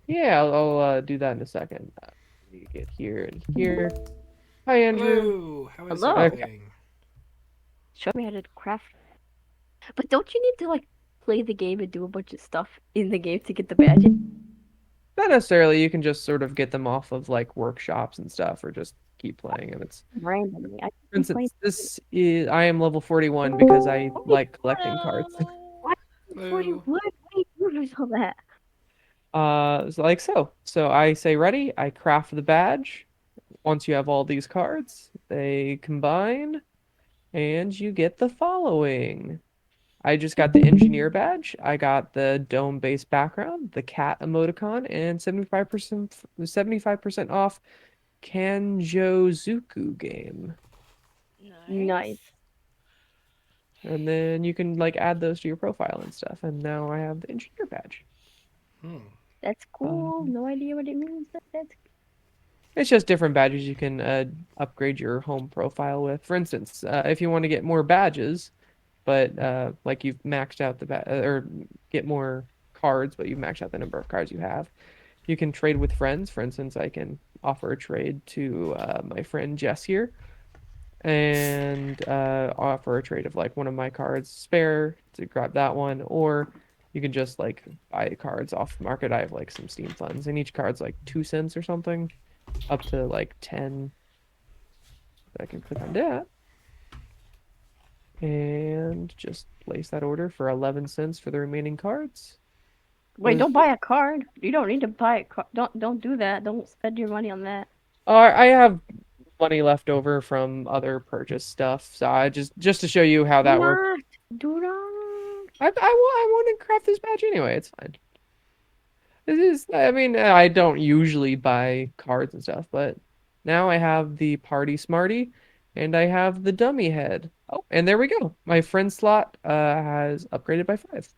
Yeah, I'll do that in a second. Let me get here and here. Hi, Andrew. Hello, how is Hello. Okay. everything? Show me how to craft. But don't you need to like play the game and do a bunch of stuff in the game to get the badges Not necessarily. You can just sort of get them off of like workshops and stuff, or just keep playing. And it's, randomly? I for can play. instance, this is I am level 41 because I Oh my like collecting cards. god! What Hello. do you do with all that? So like so. So I say ready. I craft the badge. Once you have all these cards, they combine, and you get the following. I just got the engineer badge. I got the dome based background, the cat emoticon, and 75% off Kanjozuku game. Nice. Nice. And then you can like add those to your profile and stuff. And now I have the engineer badge. Hmm. That's cool. Um, No idea what it means, but that's it's just different badges you can upgrade your home profile with. For instance, if you want to get more badges, but like you've maxed out or get more cards, but you've maxed out the number of cards you have, you can trade with friends. For instance, I can offer a trade to my friend Jess here, and offer a trade of like one of my cards spare to grab that one, or you can just like buy cards off the market. I have like some Steam funds, and each card's like 2 cents or something, up to like 10. I can click on that and just place that order for 11 cents for the remaining cards. wait. Was Don't buy a card. You don't need to buy a card. Don't do that. Don't spend your money on that. I have money left over from other purchase stuff, so I just to show you how Do that works. not. Do not. I want to craft this badge anyway. It's fine. This is, I mean, I don't usually buy cards and stuff, but now I have the Party Smarty and I have the Dummy Head. Oh, and there we go. My friend slot has upgraded by 5.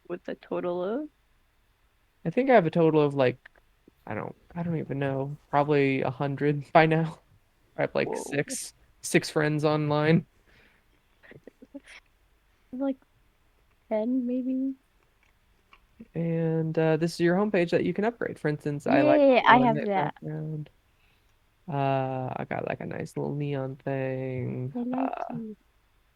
With a total of I think I have a total of like, I don't even know, probably 100 by now. I have like whoa, six friends online. like 10 maybe. And this is your homepage that you can upgrade. For instance, I like Yeah, the I one have that that. background. I got like a nice little neon thing. I like you.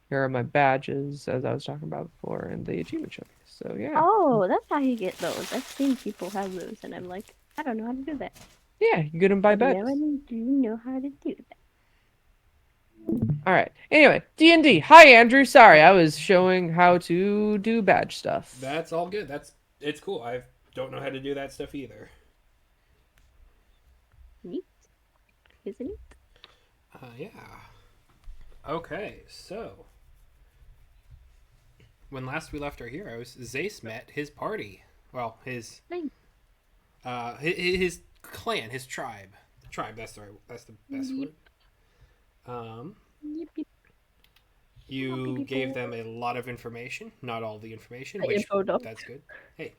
Here are my badges, as I was talking about before, and the achievement trophies. So yeah, Oh, that's how you get those. I've seen people have those, and I'm like, I don't know how to do that. yeah, you get them by But now I badges. do know how to do that. All right. Anyway, D&D. Hi, Andrew. Sorry, I was showing how to do badge stuff. That's all good. It's cool. I don't know how to do that stuff either. Neat, isn't it? Yeah. Okay, so when last we left our heroes, Zace met his party. Well, Nice. his clan, his tribe. Tribe. That's the right. That's the best Yep, word. Um, yep, yep. Happy you gave people. them a lot of information. Not all the information, The which info dump. that's good. Hey,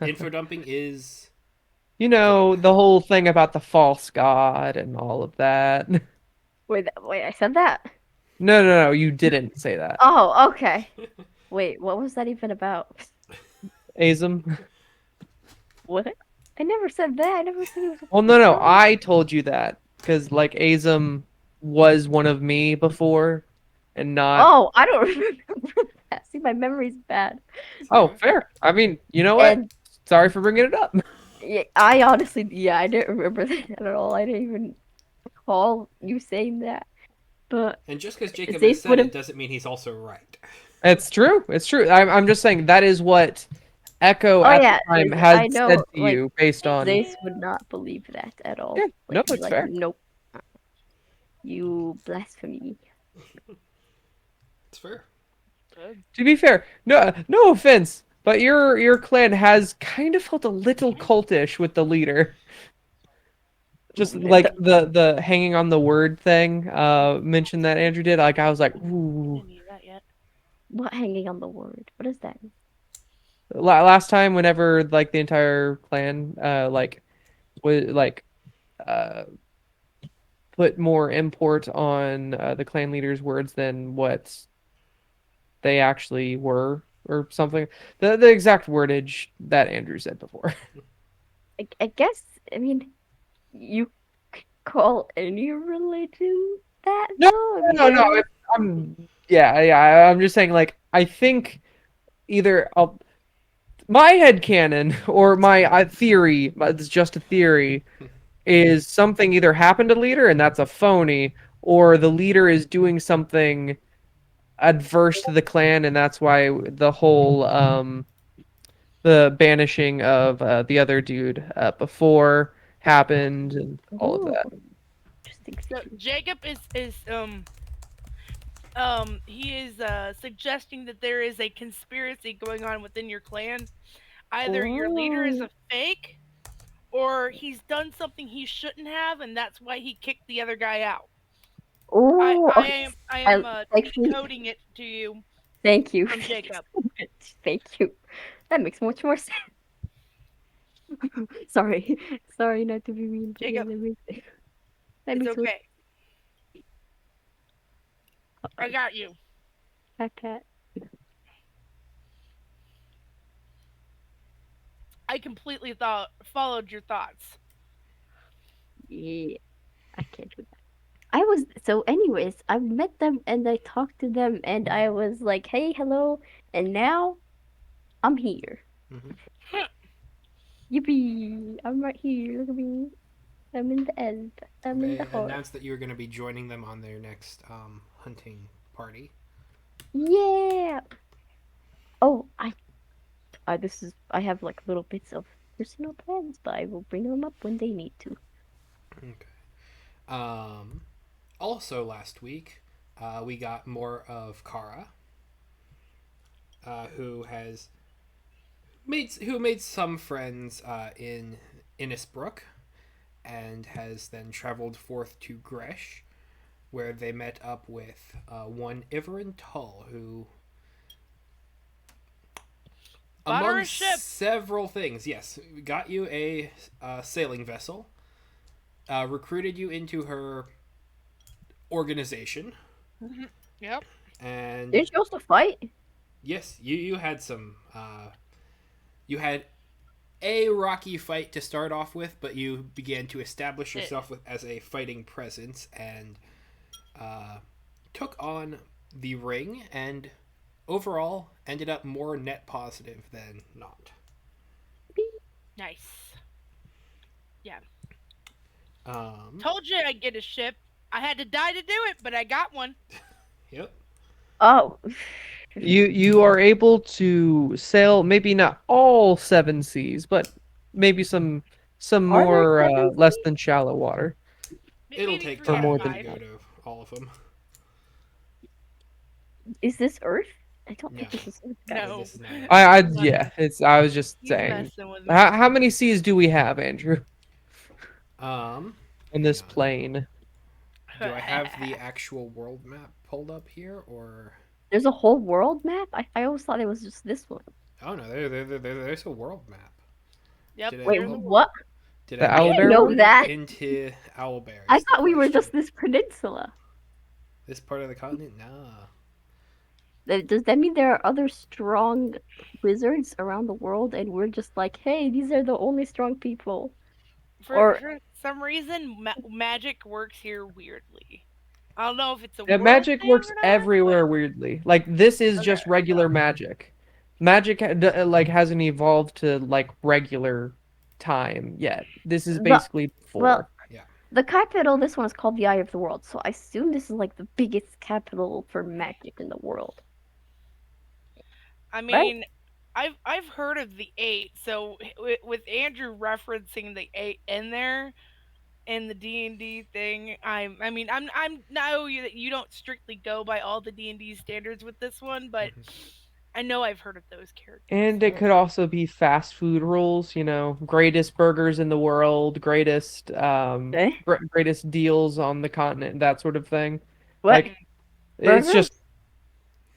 info dumping is You good. know, the whole thing about the false god and all of that. Wait, I said that? No, no, no, you didn't say that. Oh, okay. Wait, what was that even about? Azum. What? I never said that. I never said he was a Well, no, false no, god. I told you that because like Azum was one of me before, and not. Oh, I don't remember that. See, my memory's bad. It's Oh, alright. fair. I mean, you know what? And Sorry for bringing it up. yeah, I honestly, yeah, I didn't remember that at all. I didn't even recall you saying that. But And just because Jacob has Zace said would it have. doesn't mean he's also right. It's true. It's true. I'm just saying that is what Echo Oh at the yeah, time Zace, had I said know. to Like you based Thank on. Zace you. would not believe that at all. Yeah, no, Like be it's like, fair. nope, you blasphemy. It's fair. To be fair, no offense, but your clan has kind of felt a little cultish with the leader. Just like the hanging on the word thing mentioned that Andrew did. Like I was like, ooh. What hanging on the word? What is that? Last time, whenever like the entire clan like was like uh put more import on the clan leader's words than what they actually were. or something. The exact wordage that Andrew said before. I guess. I mean, you call any religion that No, though? I no, mean, no. Yeah. I'm just saying, like, I think either my head canon or my theory, but it's just a theory, is something either happened to the leader and that's a phony, or the leader is doing something adverse to the clan, and that's why the whole the banishing of the other dude before happened and all of oh, that. interesting So theory. Jacob is he is suggesting that there is a conspiracy going on within your clan. Either your leader is Oh, a fake, or he's done something he shouldn't have, and that's why he kicked the other guy out. I oh, I okay. am I I am actually decoding it to you thank you. from Jacob. Thank you. That makes much more sense. Sorry, sorry, not to be mean, but yeah, Jacob, that it's makes much. okay. I got you. Pat pat. I completely thought followed your thoughts. Yeah, I can't do that. I was so. Anyways, I met them and I talked to them and I was like, "Hey, hello," and now I'm here. Hmm. Yippee! I'm right here. Look at me. I'm in the end. I'm in They the heart. announced that you were going to be joining them on their next hunting party. Yeah. Oh, this is. I have like little bits of personal plans, but I will bring them up when they need to. Okay. Um, Also, last week, we got more of Kara, who has made some friends in Innisbrook, and has then traveled forth to Gresh, where they met up with one Iverin Tull, who, Bought her among a ship. several things, yes, got you a sailing vessel, recruited you into her organization, Yep. and Didn't you also fight? yes, you had some. You had a rocky fight to start off with, but you began to establish It, yourself as a fighting presence and took on the ring, and overall ended up more net positive than not. nice. Yeah. Um, Told you I'd get a ship. I had to die to do it, but I got one. yep. Oh, You are able to sail maybe not all seven seas, but maybe some are there more seven less seas? than shallow water It'll Maybe take three or out of time more to than five. go that. to all of them. Is this Earth? I don't No, think this is Earth, guys. No, this is not it. I he's not yeah, Earth. it's I was just He's saying. messing with me. How many seas do we have, Andrew, on Hang this on. plane? Do I have the actual world map pulled up here, or There's a whole world map? I always thought it was just this one. oh no, there's a world map. Yep, Did Wait, I there's a oh what? world. did The I I didn't Owlbear know upload one? it that. into Owlbear? I Is the thought we were question. just this peninsula. This part of the continent? Nah. Does that mean there are other strong wizards around the world and we're just like, hey, these are the only strong people? Or For some reason, magic works here weirdly. I don't know if it's a Yeah, world magic thing works or not, but everywhere weirdly. Like this is okay. just regular magic. Magic like hasn't evolved to like regular time yet. This is the basically well, before. Yeah. the capital, this one is called the Eye of the World, so I assume this is like the biggest capital for magic in the world, I right? mean, I've heard of the eight, so with Andrew referencing the eight in there in the D&D thing, I mean I'm know that you don't strictly go by all the D&D standards with this one, but Hmm. I know I've heard of those characters. And it could also be fast food rules, greatest burgers in the world, Eh? greatest deals on the continent, that sort of thing. What? Mhm. Like it's Burgers? just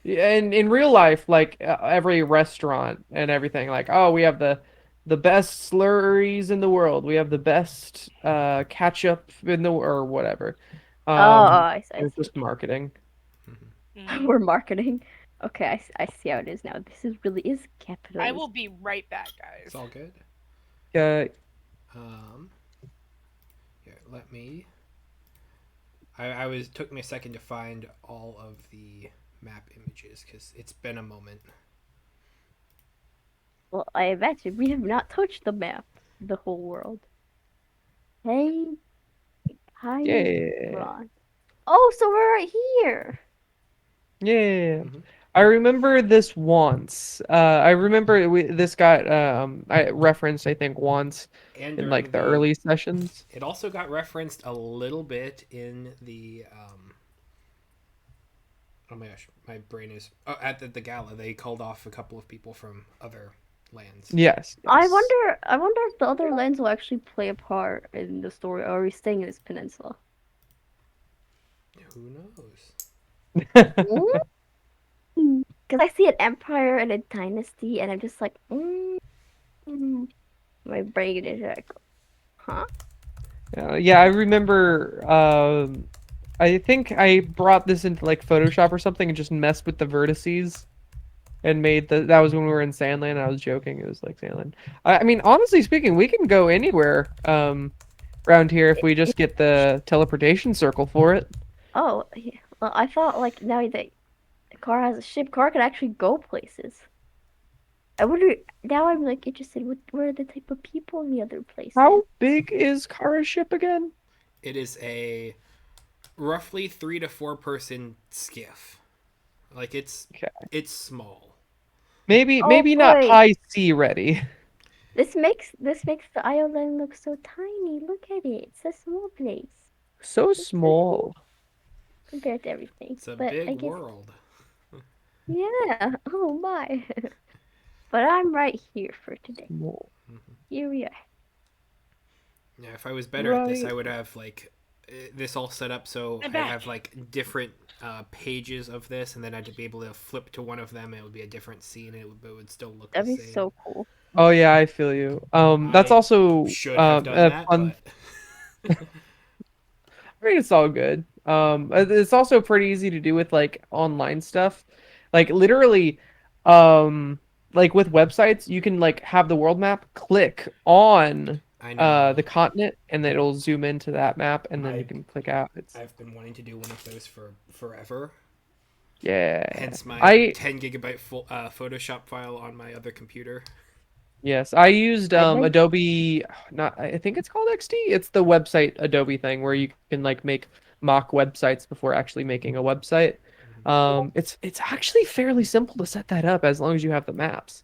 in real life, like every restaurant and everything, like oh, we have the best slurries in the world. We have the best ketchup in the or whatever. Oh, Um, I it's see just what marketing. Hmm. you Mhm. we're marketing. Okay, I see how it is now. This is really is I will capitalism. be right back, It's guys. all good. Uh, Um, Here, let me. I was took me a second to find all of the map images because it's been a moment. Well, I imagine we have not touched the map, the whole world. Hey, hi, yeah, Ron. Oh, so we're right here. yeah. Mm-hmm. I remember this once. I remember this got I referenced I think once And in during like the the, early sessions. it also got referenced a little bit in the. Oh my gosh, my brain is. Oh, at the gala, they called off a couple of people from other lands. Yes, yes. I wonder if the other lands will actually play a part in the story, or are we staying in this peninsula? Who knows? Because I see an empire and a dynasty, and I'm just like, my brain is like, huh? Yeah, I remember. I think I brought this into like Photoshop or something and just messed with the vertices and made the. That was when we were in Sandland. I was joking. It was like Sandland. I mean, honestly speaking, we can go anywhere around here if we just get the teleportation circle for it. Oh, yeah. Well, I thought like now that car has a ship, car can actually go places. I wonder. Now I'm like interested. What are the type of people in the other places? How big is Kara's ship again? It is a roughly 3 to 4 person skiff. Like Okay. it's small. Oh Maybe not boy, high sea ready. this makes the island look so tiny. Look at it. It's a small place. So It's so small small. compared to everything. It's a But big I guess world. yeah. Oh my. But I'm right here for today. Small. Mhm. Here we are. Yeah, if I was better at this, Right. I would have like this all set up so I'm I back. have like different pages of this, and then I'd be able to flip to one of them, and it would be a different scene, and it would still look the That'd be same. so cool. Oh yeah, I feel you. That's I also should have done a that, fun. but I mean, it's all good. It's also pretty easy to do with like online stuff. Like literally, um, like with websites, you can like have the world map, click on I know the continent, and then it'll zoom into that map, and then you I can click out. It's I've been wanting to do one of those for forever. yeah. Hence my I 10 GB full, Photoshop file on my other computer. Yes, I used I'd like Adobe, not I think it's called XD. It's the website Adobe thing where you can like make mock websites before actually making a website. It's actually fairly simple to set that up as long as you have the maps.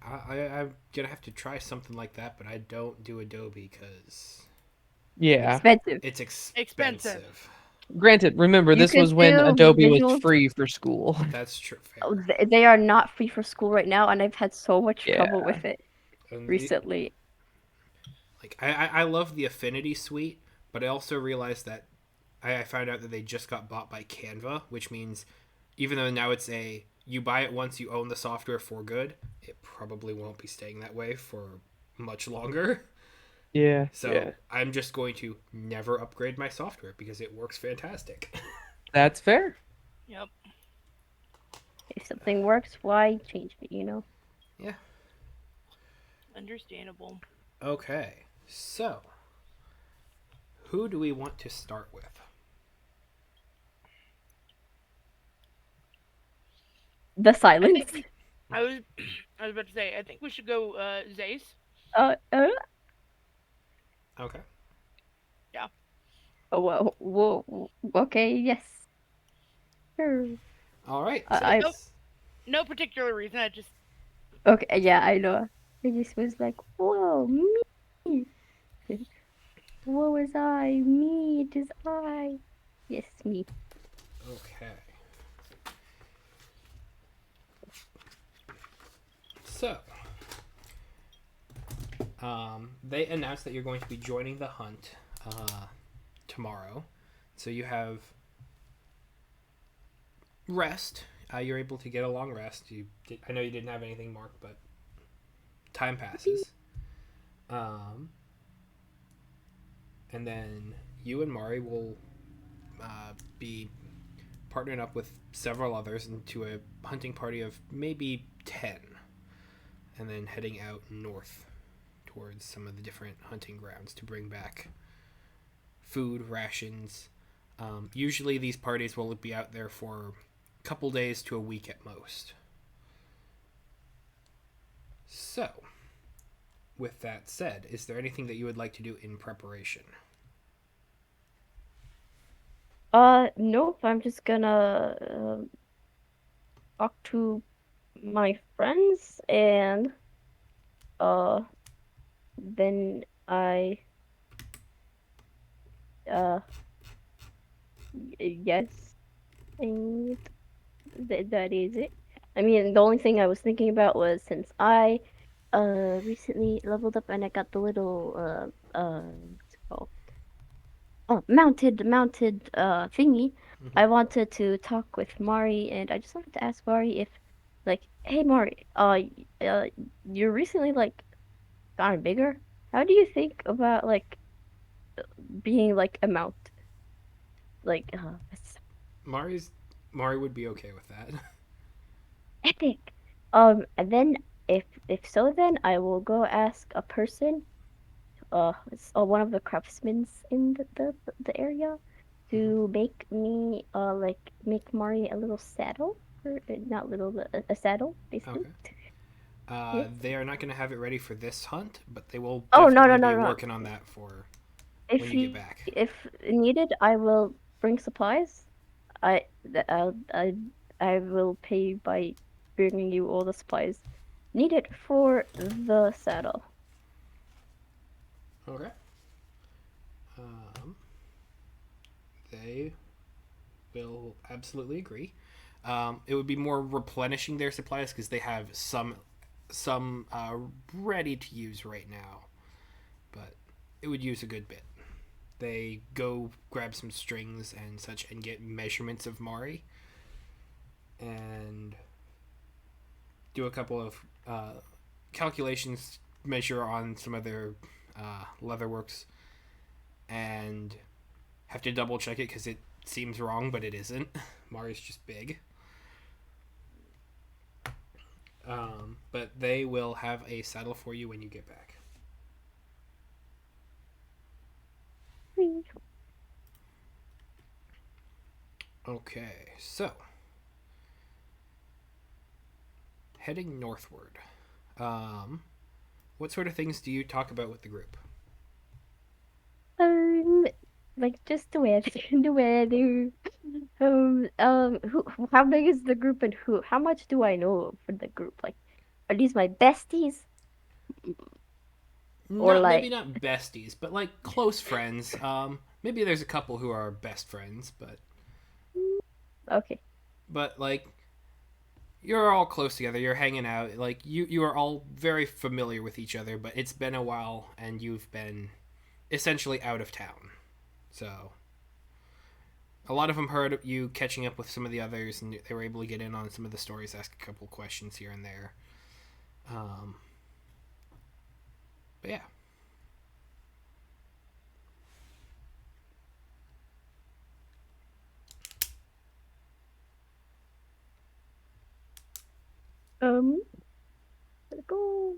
I'm gonna have to try something like that, but I don't do Adobe because Yeah. expensive. it's Expensive. expensive. Granted, remember You this could was when do Adobe was visual. free for school. That's true, Oh, fair. they are not free for school right now, and I've had so much Yeah. trouble with it And recently. like I love the Affinity suite, but I also realized that I found out that they just got bought by Canva, which means even though now it's a you buy it once you own the software for good, it probably won't be staying that way for much longer. Yeah, So yeah. I'm just going to never upgrade my software because it works fantastic. That's fair. Yep. If something works, why change it? Yeah. Understandable. Okay. So, who do we want to start with? The I think silence. we. I was. I was about to say. I think we should go. Zace. Uh, uh, Okay. Yeah. oh, whoa. Okay, yes, sure. All right. I No. Zace. No particular reason. I just. okay, yeah, I know. I just was like, whoa, me. What was I? Me, it is I. Yes, me. Okay. So, they announced that you're going to be joining the hunt tomorrow. So you have rest. You're able to get a long rest. I know you didn't have anything marked, but time passes. Um, and then you and Mari will be partnering up with several others into a hunting party of maybe 10, and then heading out north towards some of the different hunting grounds to bring back food, rations. Usually, these parties will be out there for a couple days to a week at most. So, with that said, is there anything that you would like to do in preparation? Nope. I'm just gonna talk to my friends and uh then I uh yes, and that is it. I mean, the only thing I was thinking about was since I recently leveled up and I got the little what's it called? Oh, mounted thingy. Mm-hmm. I wanted to talk with Mari, and I just wanted to ask Mari if, like, hey Mari, you recently like gotten bigger. How do you think about like being like a mount? Like, it's Mari's Mari would be okay with that. epic. And then if so, then I will go ask a person, one of the craftsmen in the area, Mm-hmm. to make me like make Mari a little saddle, or not little, but a saddle basically. Okay. Yes. They are not going to have it ready for this hunt, but they will Oh, no, no, definitely no, be no. working on that for when If you get you back. if needed, I will bring supplies. I th- I will pay by bringing you all the supplies needed for the saddle. Okay. Um, they will absolutely agree. It would be more replenishing their supplies because they have some ready to use right now, but it would use a good bit. They go grab some strings and such and get measurements of Mari and do a couple of calculations, measure on some of their leatherworks, and have to double check it because it seems wrong, but it isn't. Mari's just big. But they will have a saddle for you when you get back. Okay, so heading northward. Um, what sort of things do you talk about with the group? Um, like just the weather, the weather. How big is the group and how much do I know for the group? Like, are these my besties or Not maybe like, not besties, but like close friends. Maybe there's a couple who are best friends, okay, but like you're all close together. You're hanging out. Like you are all very familiar with each other, but it's been a while, and you've been essentially out of town. So a lot of them heard you catching up with some of the others, and they were able to get in on some of the stories, ask a couple questions here and there. Um, but yeah, um, let's go.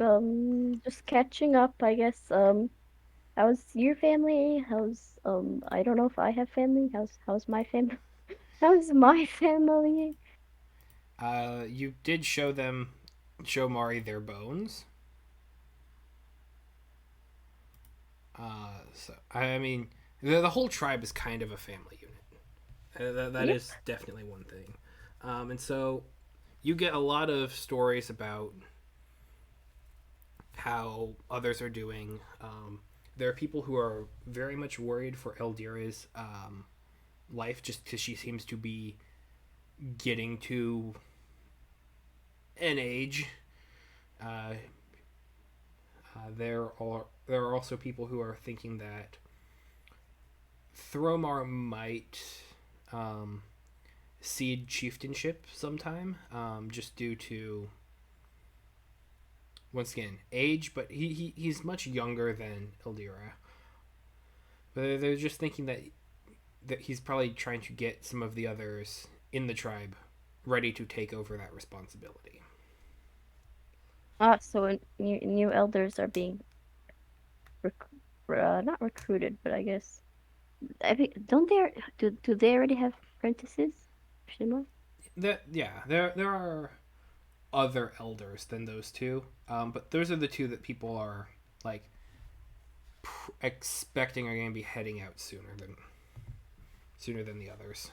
um, Just catching up, I guess. How's your family? I don't know if I have family. How's my family? How's my family? you did show Mari their bones. So I mean, the whole tribe is kind of a family unit. That Yep. is definitely one thing. And so you get a lot of stories about how others are doing. There are people who are very much worried for Eldira's life just because she seems to be getting to an age. Uh, there are also people who are thinking that Thromar might cede chieftainship sometime, just due to once again, age, but he's much younger than Ildira. But they're just thinking that he's probably trying to get some of the others in the tribe ready to take over that responsibility. Ah, so new elders are being rec not recruited, but I guess don't do they already have apprentices? Shinra? There are other elders than those two, but those are the two that people are like expecting are going to be heading out sooner than the others.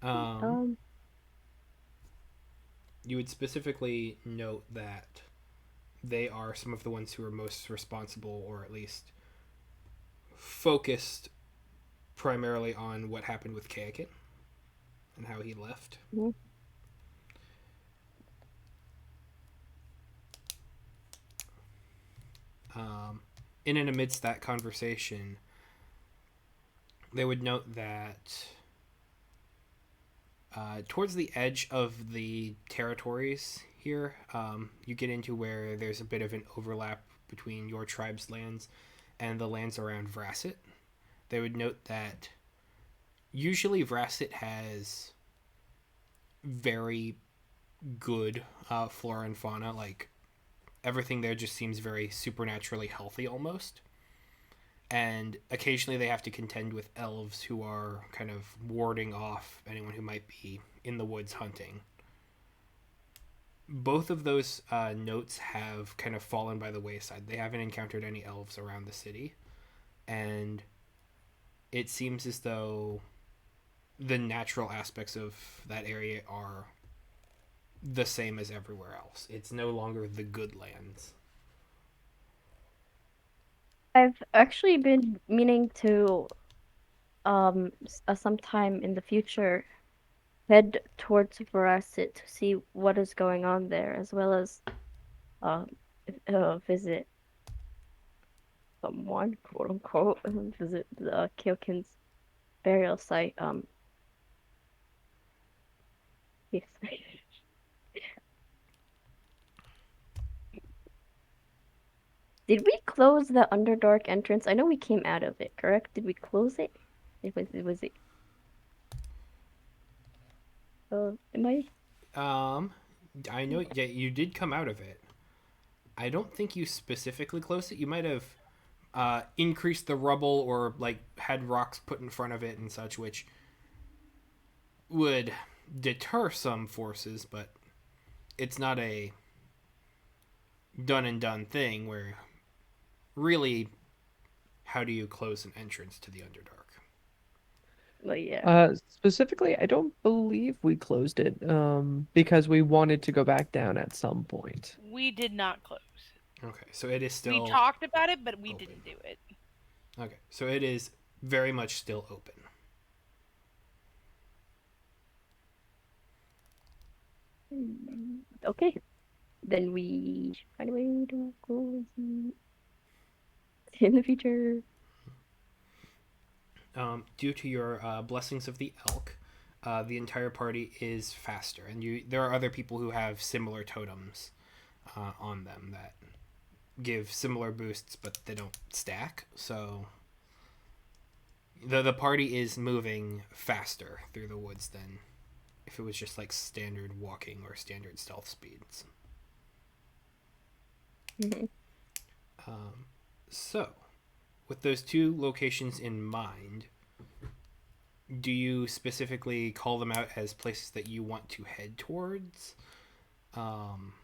Um, Um, you would specifically note that they are some of the ones who are most responsible, or at least focused primarily on what happened with Kayakin and how he left. mhm. Um, in and amidst that conversation, they would note that towards the edge of the territories here, you get into where there's a bit of an overlap between your tribe's lands and the lands around Vrasset. They would note that usually Vrasset has very good flora and fauna. Like everything there just seems very supernaturally healthy almost. And occasionally they have to contend with elves who are kind of warding off anyone who might be in the woods hunting. Both of those notes have kind of fallen by the wayside. They haven't encountered any elves around the city, and it seems as though the natural aspects of that area are the same as everywhere else. It's no longer the good lands. I've actually been meaning to sometime in the future head towards Veracet to see what is going on there, as well as uh, visit someone, quote unquote, visit the Kyokin's burial site. Yes. Did we close the Underdark entrance? I know we came out of it, correct? Did we close it? It was it. Am I? Um, I know. Yeah, you did come out of it. I don't think you specifically closed it. You might have increased the rubble or like had rocks put in front of it and such, which would deter some forces, but it's not a done and done thing where really how do you close an entrance to the Underdark? Well, yeah. Specifically, I don't believe we closed it, because we wanted to go back down at some point. We did not close. Okay, so it is We still talked about it, but we open. didn't do it. Okay, so it is very much still open. Okay. Then we should find a way to close it in the future. Due to your blessings of the elk, the entire party is faster, and there are other people who have similar totems on them that give similar boosts, but they don't stack. So the party is moving faster through the woods than if it was just like standard walking or standard stealth speeds. Mhm. So, with those two locations in mind, do you specifically call them out as places that you want to head towards? Um,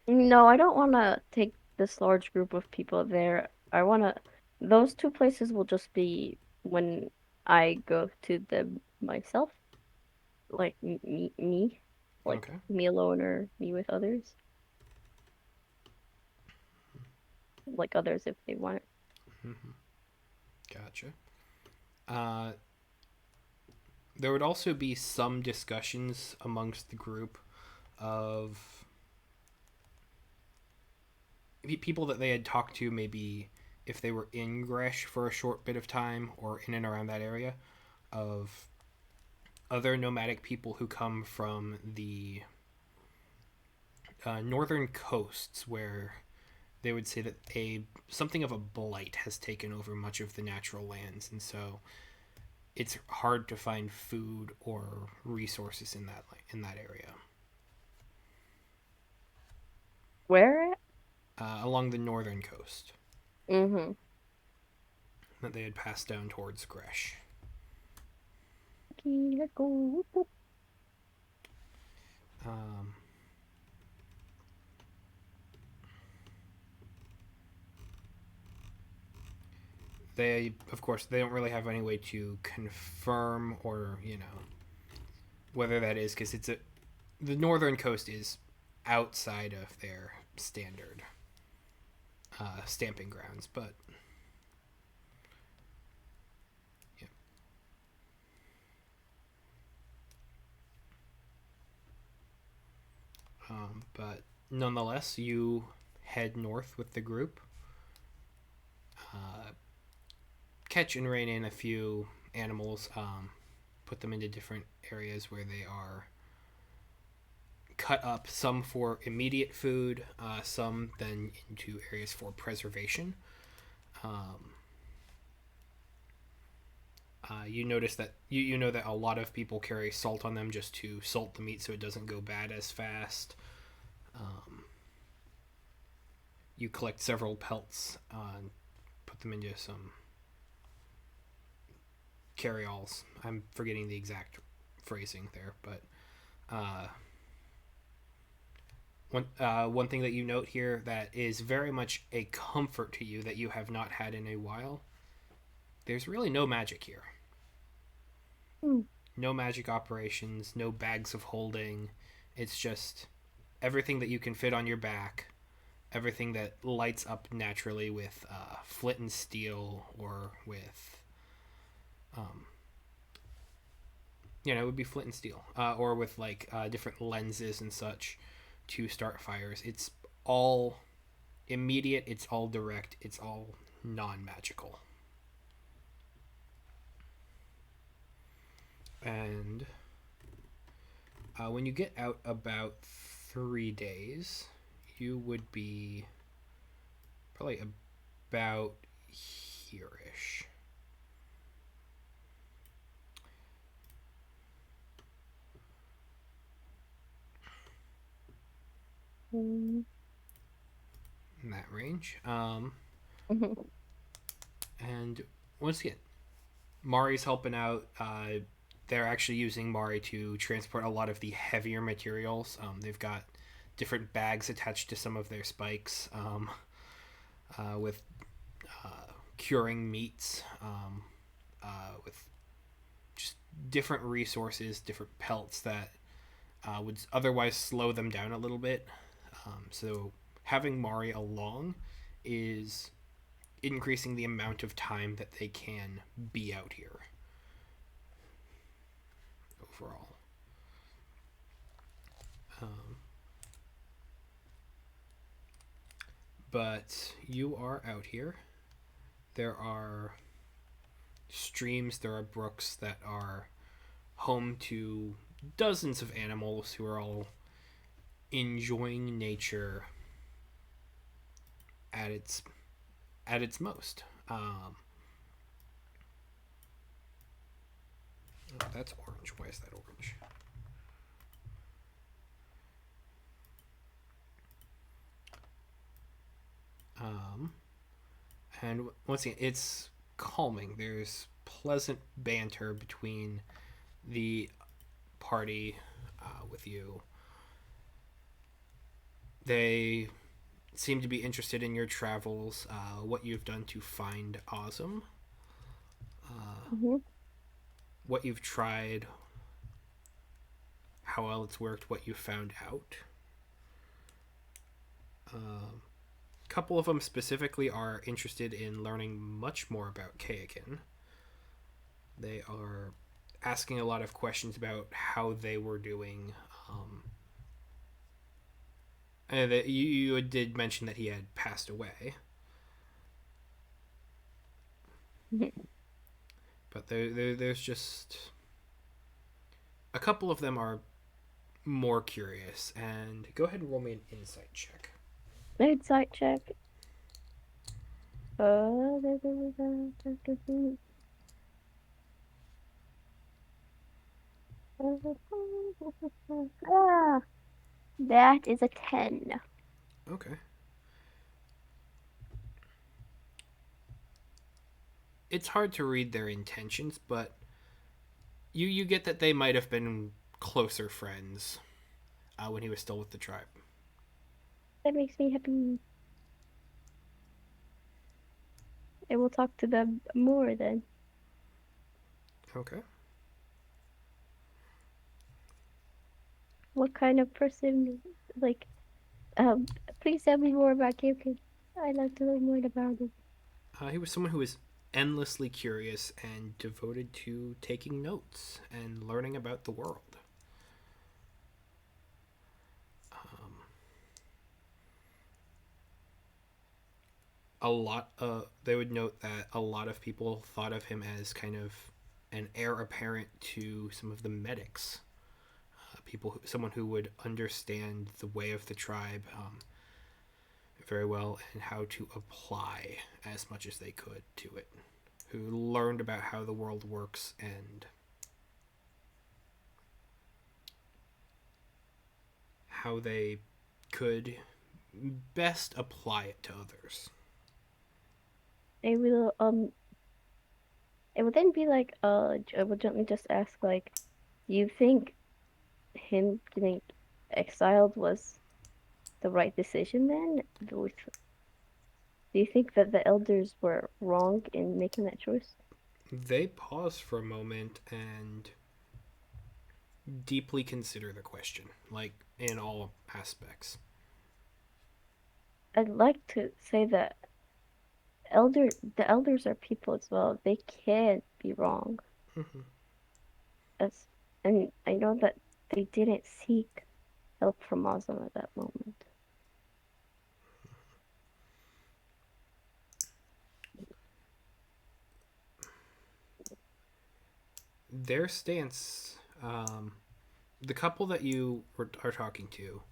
No, I don't want to take this large group of people there. I want to. Those two places will just be when I go to them myself, like me, like okay, me alone or me with others, like others if they want. gotcha. Uh, there would also be some discussions amongst the group of people that they had talked to, maybe if they were in Gresh for a short bit of time or in and around that area, of other nomadic people who come from the northern coasts, where they would say that a something of a blight has taken over much of the natural lands, and so it's hard to find food or resources in that area. Where at? Along the northern coast Mm-hmm. that they had passed down towards Gresh. Okay, let's go. Whoop, whoop. Um, they, of course, they don't really have any way to confirm or whether that is because the northern coast is outside of their standard stamping grounds, but yeah. But nonetheless, you head north with the group, uh, catch and rein in a few animals, put them into different areas where they are cut up, some for immediate food, some then into areas for preservation. Um, you notice that you know that a lot of people carry salt on them just to salt the meat so it doesn't go bad as fast. Um, you collect several pelts and put them into some carry-alls. I'm forgetting the exact phrasing there, but one thing that you note here that is very much a comfort to you that you have not had in a while. There's really no magic here. Hmm. No magic operations, no bags of holding. It's just everything that you can fit on your back, everything that lights up naturally with flint and steel or with, it would be flint and steel, or with like different lenses and such to start fires. It's all immediate, it's all direct, it's all non magical. And when you get out about 3 days, you would be probably about here-ish. Mm-hmm. In that range. Mm-hmm. And once again, Mari's helping out. They're actually using Mari to transport a lot of the heavier materials. They've got different bags attached to some of their spikes with curing meats, with just different resources, different pelts that would otherwise slow them down a little bit. So having Mari along is increasing the amount of time that they can be out here overall. But you are out here. There are streams, there are brooks that are home to dozens of animals who are all enjoying nature at its most. Oh, that's orange. Why is that orange? And once again, it's calming. There's pleasant banter between the party with you. They seem to be interested in your travels, what you've done to find Ozum, Mm-hmm. what you've tried, how well it's worked, what you found out. A couple of them specifically are interested in learning much more about Kayakin. They are asking a lot of questions about how they were doing. And you did mention that he had passed away. Mm-hmm. But there's just A couple of them are more curious, and go ahead and roll me an insight check. Insight check. Uh, ah, that is a 10. Okay. It's hard to read their intentions, but you get that they might have been closer friends when he was still with the tribe. That makes me happy. I will talk to them more then. Okay. What kind of person, like, um, please tell me more about Kipkin. I'd like to learn more about him. He was someone who was endlessly curious and devoted to taking notes and learning about the world. Um, they would note that a lot of people thought of him as kind of an heir apparent to some of the medics, someone who would understand the way of the tribe very well and how to apply as much as they could to it, who learned about how the world works and how they could best apply it to others. I will, it would then be like, I would gently just ask, like, do you think him getting exiled was the right decision then? Do you think that the elders were wrong in making that choice? They pause for a moment and deeply consider the question, like in all aspects. I'd like to say that the elders are people as well. They can't be wrong. Mm-hmm. As and I know that they didn't seek help from Muslim at that moment. Their stance, the couple that are talking to,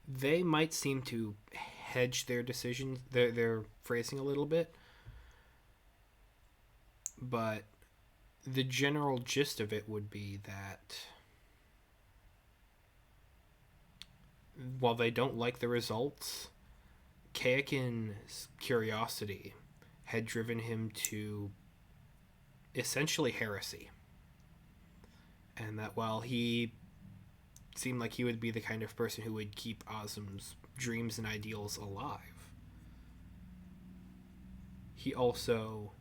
they might seem to hedge their decisions, their phrasing a little bit, but the general gist of it would be that while they don't like the results, Kayakin's curiosity had driven him to essentially heresy. And that while he seemed like he would be the kind of person who would keep Azum's dreams and ideals alive, he also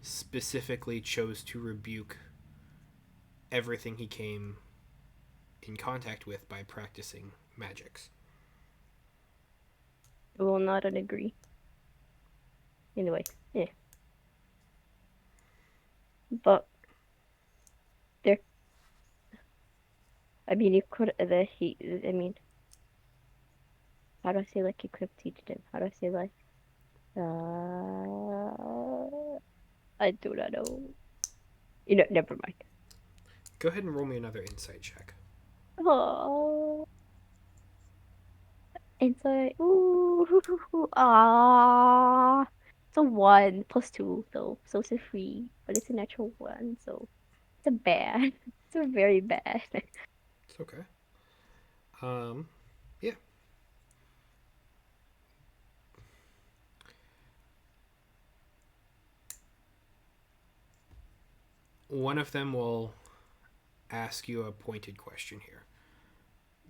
specifically chose to rebuke everything he came in contact with by practicing magics. I will not agree. Anyway, yeah. But there, I mean, you could that he. I mean, how do I say like you could have teach him? How do I say like? I do not know. Never mind. Go ahead and roll me another insight check. Oh, it's like ooh, ah. It's a 1 plus 2 though, so it's a 3, but it's a natural 1, so it's a bad. It's a very bad. It's okay. Yeah. One of them will ask you a pointed question here.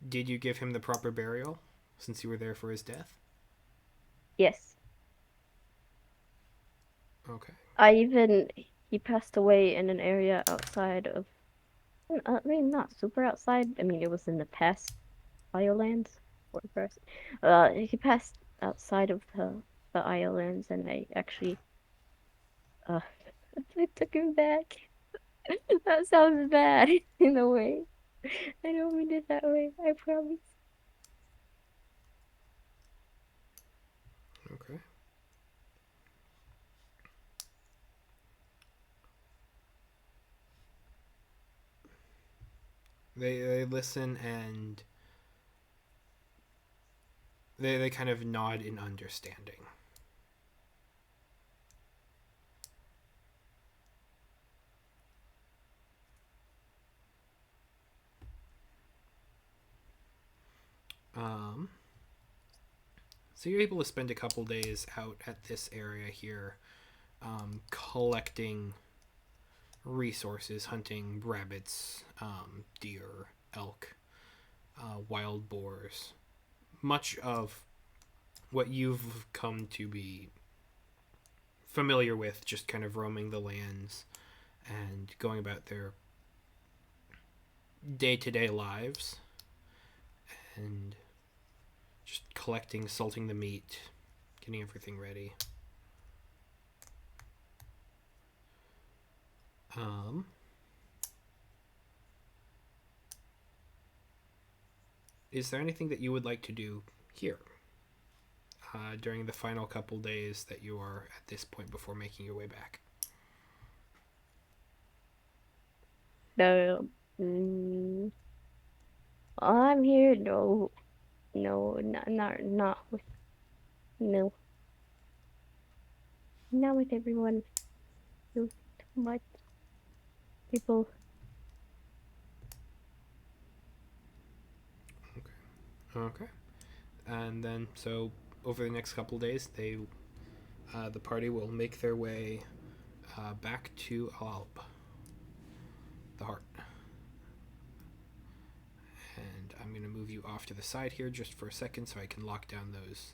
Did you give him the proper burial since you were there for his death? Yes, Okay. he passed away in an area outside of. I mean, not super outside. I mean, it was in the past Islands or first. He passed outside of the Islands, and I actually uh I took him back. That sounds bad in a way. I don't mean it that way. I promise. Okay. They listen and they kind of nod in understanding. Um, so you're able to spend a couple days out at this area here, collecting resources, hunting rabbits, deer, elk, wild boars. Much of what you've come to be familiar with, just kind of roaming the lands and going about their day to day lives and just collecting, salting the meat, getting everything ready. Um, is there anything that you would like to do here during the final couple days that you are at this point before making your way back? The mm, I'm here. No, no, not with no, not with everyone. Too much people. Okay. And then, so over the next couple days, the party will make their way back to Alp, the heart. And I'm going to move you off to the side here just for a second so I can lock down those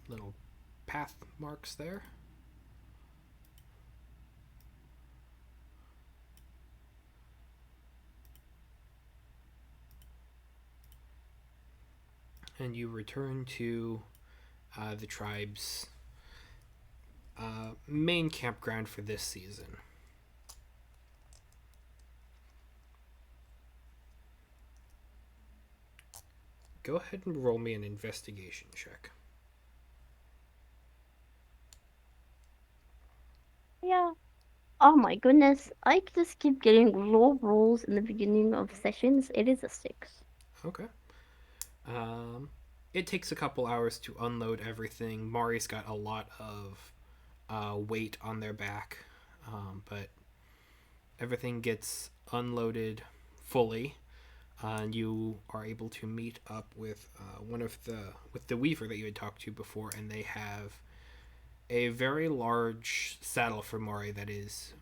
little path marks there. And you return to the tribe's main campground for this season. Go ahead and roll me an investigation check. Yeah. Oh my goodness, I just keep getting low rolls in the beginning of sessions. It is a 6. Okay. Um, it takes a couple hours to unload everything. Mari's got a lot of weight on their back, but everything gets unloaded fully, and you are able to meet up with the weaver that you had talked to before, and they have a very large saddle for Mari that is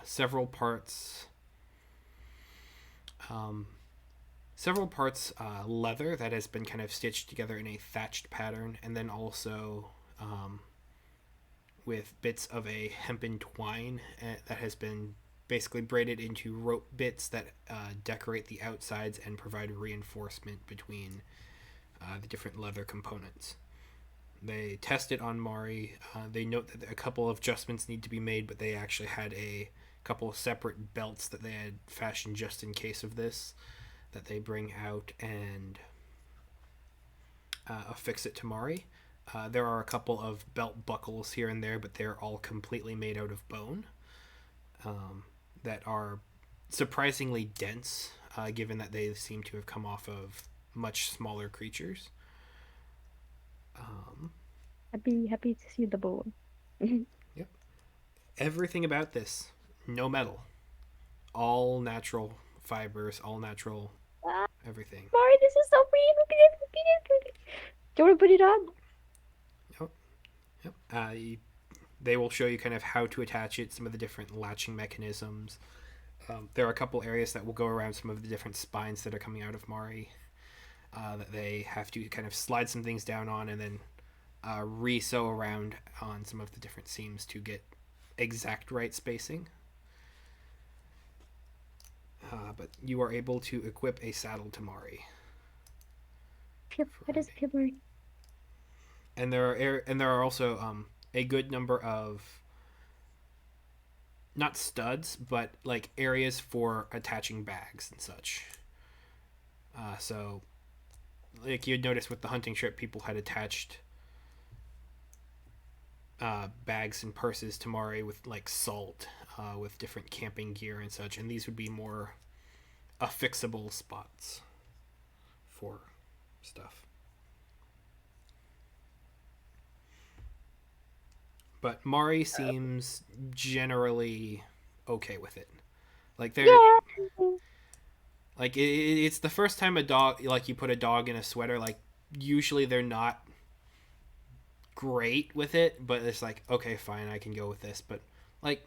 several parts. Um, Several parts leather that has been kind of stitched together in a thatched pattern, and then also with bits of a hempen twine that has been basically braided into rope bits that decorate the outsides and provide reinforcement between the different leather components. They test it on Mari. They note that a couple of adjustments need to be made, but they actually had a couple of separate belts that they had fashioned just in case of this that they bring out and affix it to Mari. There are a couple of belt buckles here and there, but they're all completely made out of bone that are surprisingly dense, given that they seem to have come off of much smaller creatures. Happy to see the bone. Yep. Everything about this, no metal, all natural fibers, all natural Ah, everything. Mari, this is so pretty. Look at it. Look at it. Look at it. Do you want to put it on? Yep. Yep. They will show you kind of how to attach it, some of the different latching mechanisms. There are a couple areas that will go around some of the different spines that are coming out of Mari that they have to kind of slide some things down on and then re-sew around on some of the different seams to get exact right spacing. But you are able to equip a saddle to Mari. What is Mari? And there are also a good number of not studs, but like areas for attaching bags and such. So, like you'd notice with the hunting trip, people had attached bags and purses to Mari with like salt, with different camping gear and such, and these would be more affixable spots for stuff. But Mari seems generally okay with it. Like they're Yeah. like it's the first time a dog, like you put a dog in a sweater. Like usually they're not great with it, but it's like okay, fine, I can go with this. But like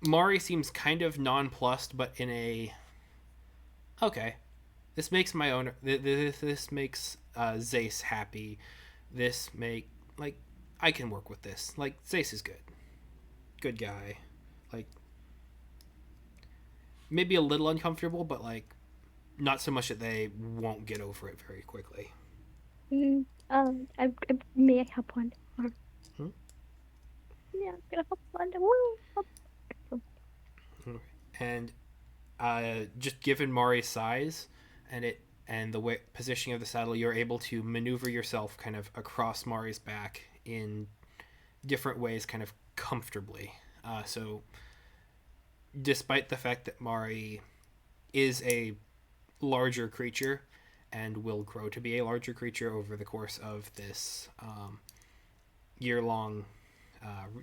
Mari seems kind of nonplussed, but in a okay. This makes my owner. This makes Zace happy. This make like I can work with this. Like Zace is good, good guy. Like maybe a little uncomfortable, but like not so much that they won't get over it very quickly. May I hop on? Or, Hmm? yeah, I'm gonna hop on. Woo! Hop. And just given Mari's size and it and the way positioning of the saddle, you're able to maneuver yourself kind of across Mari's back in different ways, kind of comfortably. So, despite the fact that Mari is a larger creature and will grow to be a larger creature over the course of this year long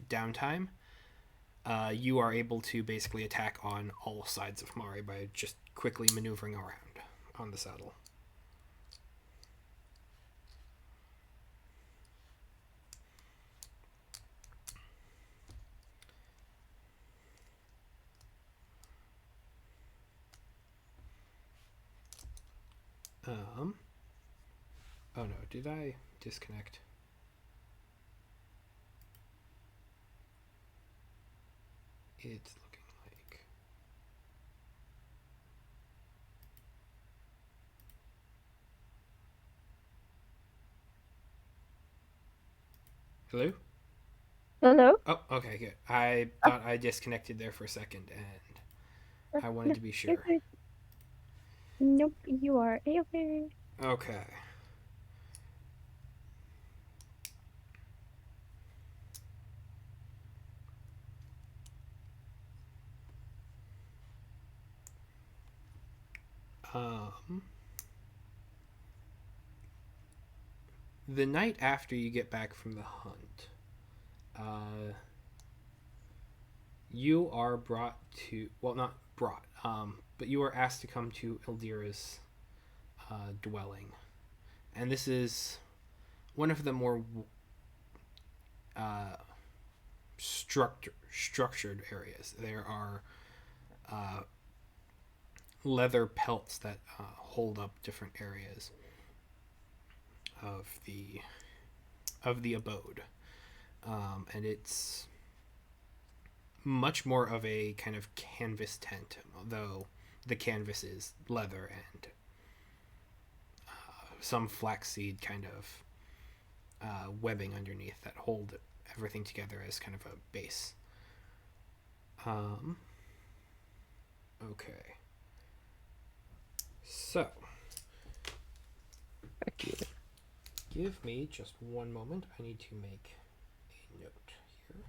downtime, you are able to basically attack on all sides of Mari by just quickly maneuvering around on the saddle. Um, oh no, did I disconnect? It's looking like. Hello? Hello? Oh, okay, good. I thought I disconnected there for a second and I wanted No, to be you're sure. good. Nope, you are okay. Okay. Um, the night after you get back from the hunt, uh, you are brought to, well, not brought, but you are asked to come to Ildira's dwelling. And this is one of the more uh, structured areas. There are uh, leather pelts that hold up different areas of the abode, and it's much more of a kind of canvas tent, though the canvas is leather and some flaxseed kind of webbing underneath that hold everything together as kind of a base. Um, okay. So, Heck yeah. give me just one moment. I need to make a note here.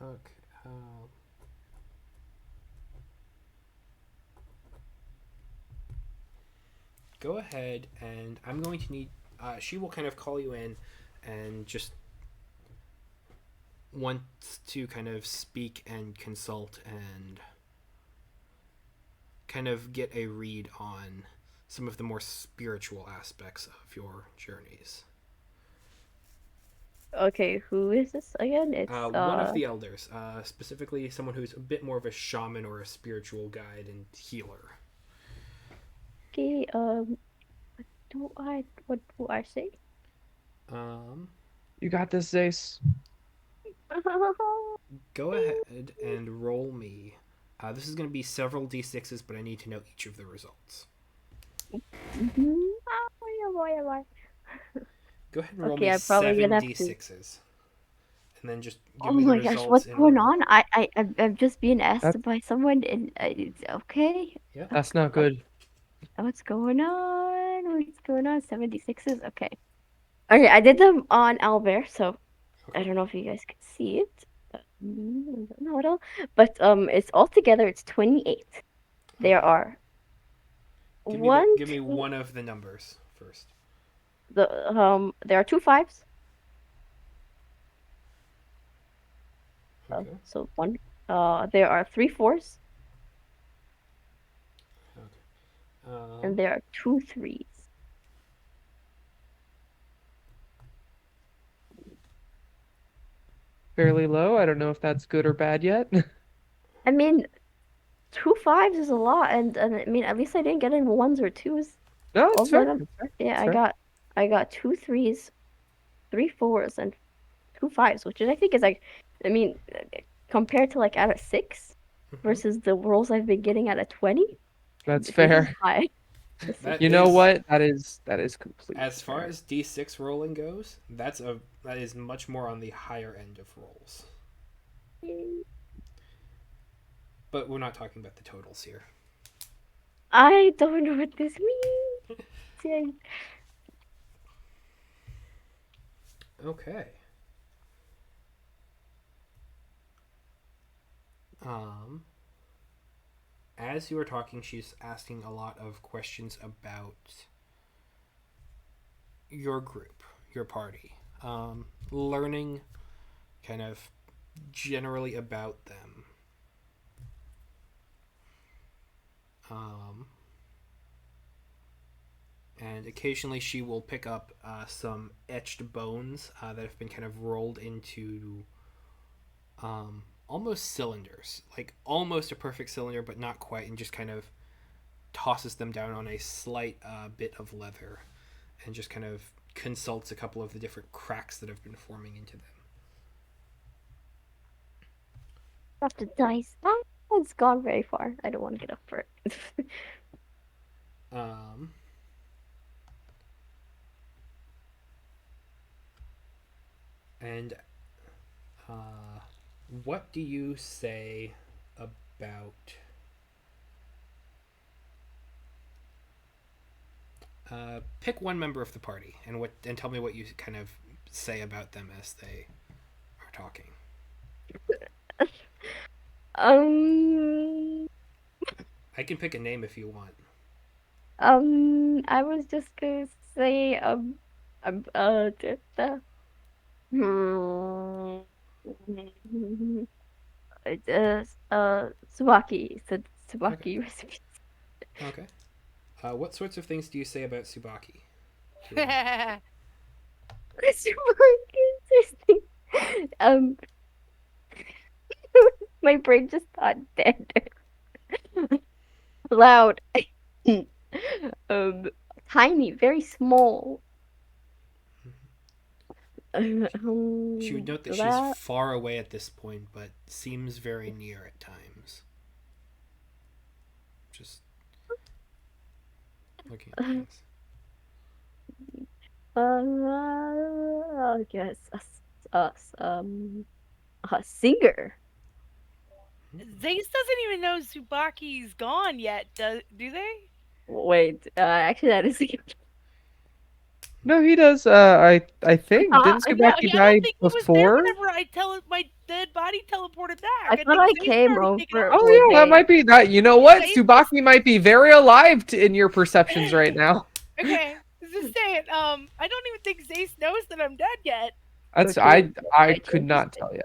Okay. Go ahead, and I'm going to need. She will kind of call you in, and just wants to kind of speak and consult and kind of get a read on some of the more spiritual aspects of your journeys. Okay, who is this again? It's One of the elders, specifically someone who's a bit more of a shaman or a spiritual guide and healer. okay, what do I say? Um, You got this, Zace. Go ahead and roll me. This is going to be several d6s, but I need to know each of the results. Boy, oh boy, oh boy. Go ahead and roll Okay, me I'm probably seven gonna have to. d6s. and then just give Oh me the my gosh, results what's in going order. on? I'm just being That's asked by someone, and it's okay. Yeah. that's not good. What's going on? What's going on? 76s? Okay. Okay, I did them on Albert, so I Okay. don't know if you guys can see it. I don't know at all. But it's all together, it's 28. There Okay. are Give me two, one of the numbers first. there are two fives. Okay. So one. There are three fours, Okay. and there are two threes. Fairly low. I don't know if that's good or bad yet. I mean, two fives is a lot, and I mean, at least I didn't get any ones or twos. No, All it's the fair. numbers. It's fair. Yeah, It's fair. I got two threes, three fours, and two fives, which is, I think is like, I mean, compared to like out of six Mm-hmm. versus the rolls I've been getting out of 20, That's this is fair. high. This is That You know is, what? That is completely as far fair. as D6 rolling goes, that is much more on the higher end of rolls. But we're not talking about the totals here. I don't know what this means. Okay. Um, as you were talking, she's asking a lot of questions about your group, your party, learning kind of generally about them. Um, and occasionally she will pick up some etched bones that have been kind of rolled into almost cylinders, like almost a perfect cylinder, but not quite, and just kind of tosses them down on a slight bit of leather and just kind of consults a couple of the different cracks that have been forming into them. Drop the dice. Ah, it's gone very far. I don't want to get up for it. Um, and what do you say about pick one member of the party and tell me what you kind of say about them as they are talking. um, I can pick a name if you want. I was just gonna say, hmm, Tsubaki. Said Okay. Tsubaki recipes. Okay. What sorts of things do you say about Subaki to her? Super interesting. Um, my brain just thought dead. Loud. um, tiny, very small. She would note that she's That. far away at this point, but seems very near at times. Just looking at things. I guess us, a singer. Zace doesn't even know Tsubaki's gone yet, do they? Wait, actually, that is. No, he does. I think didn't I thought Tsubaki I don't die think he was there before? whenever my dead body teleported back. I I thought think I Zace had came already taken over Oh when over. yeah, that they. might be that. You know Yeah, what? Zace was Tsubaki might be very alive in your perceptions right now. okay. I was just saying. I don't even think Zace knows that I'm dead yet. That's Okay, I I could changed not it. tell you.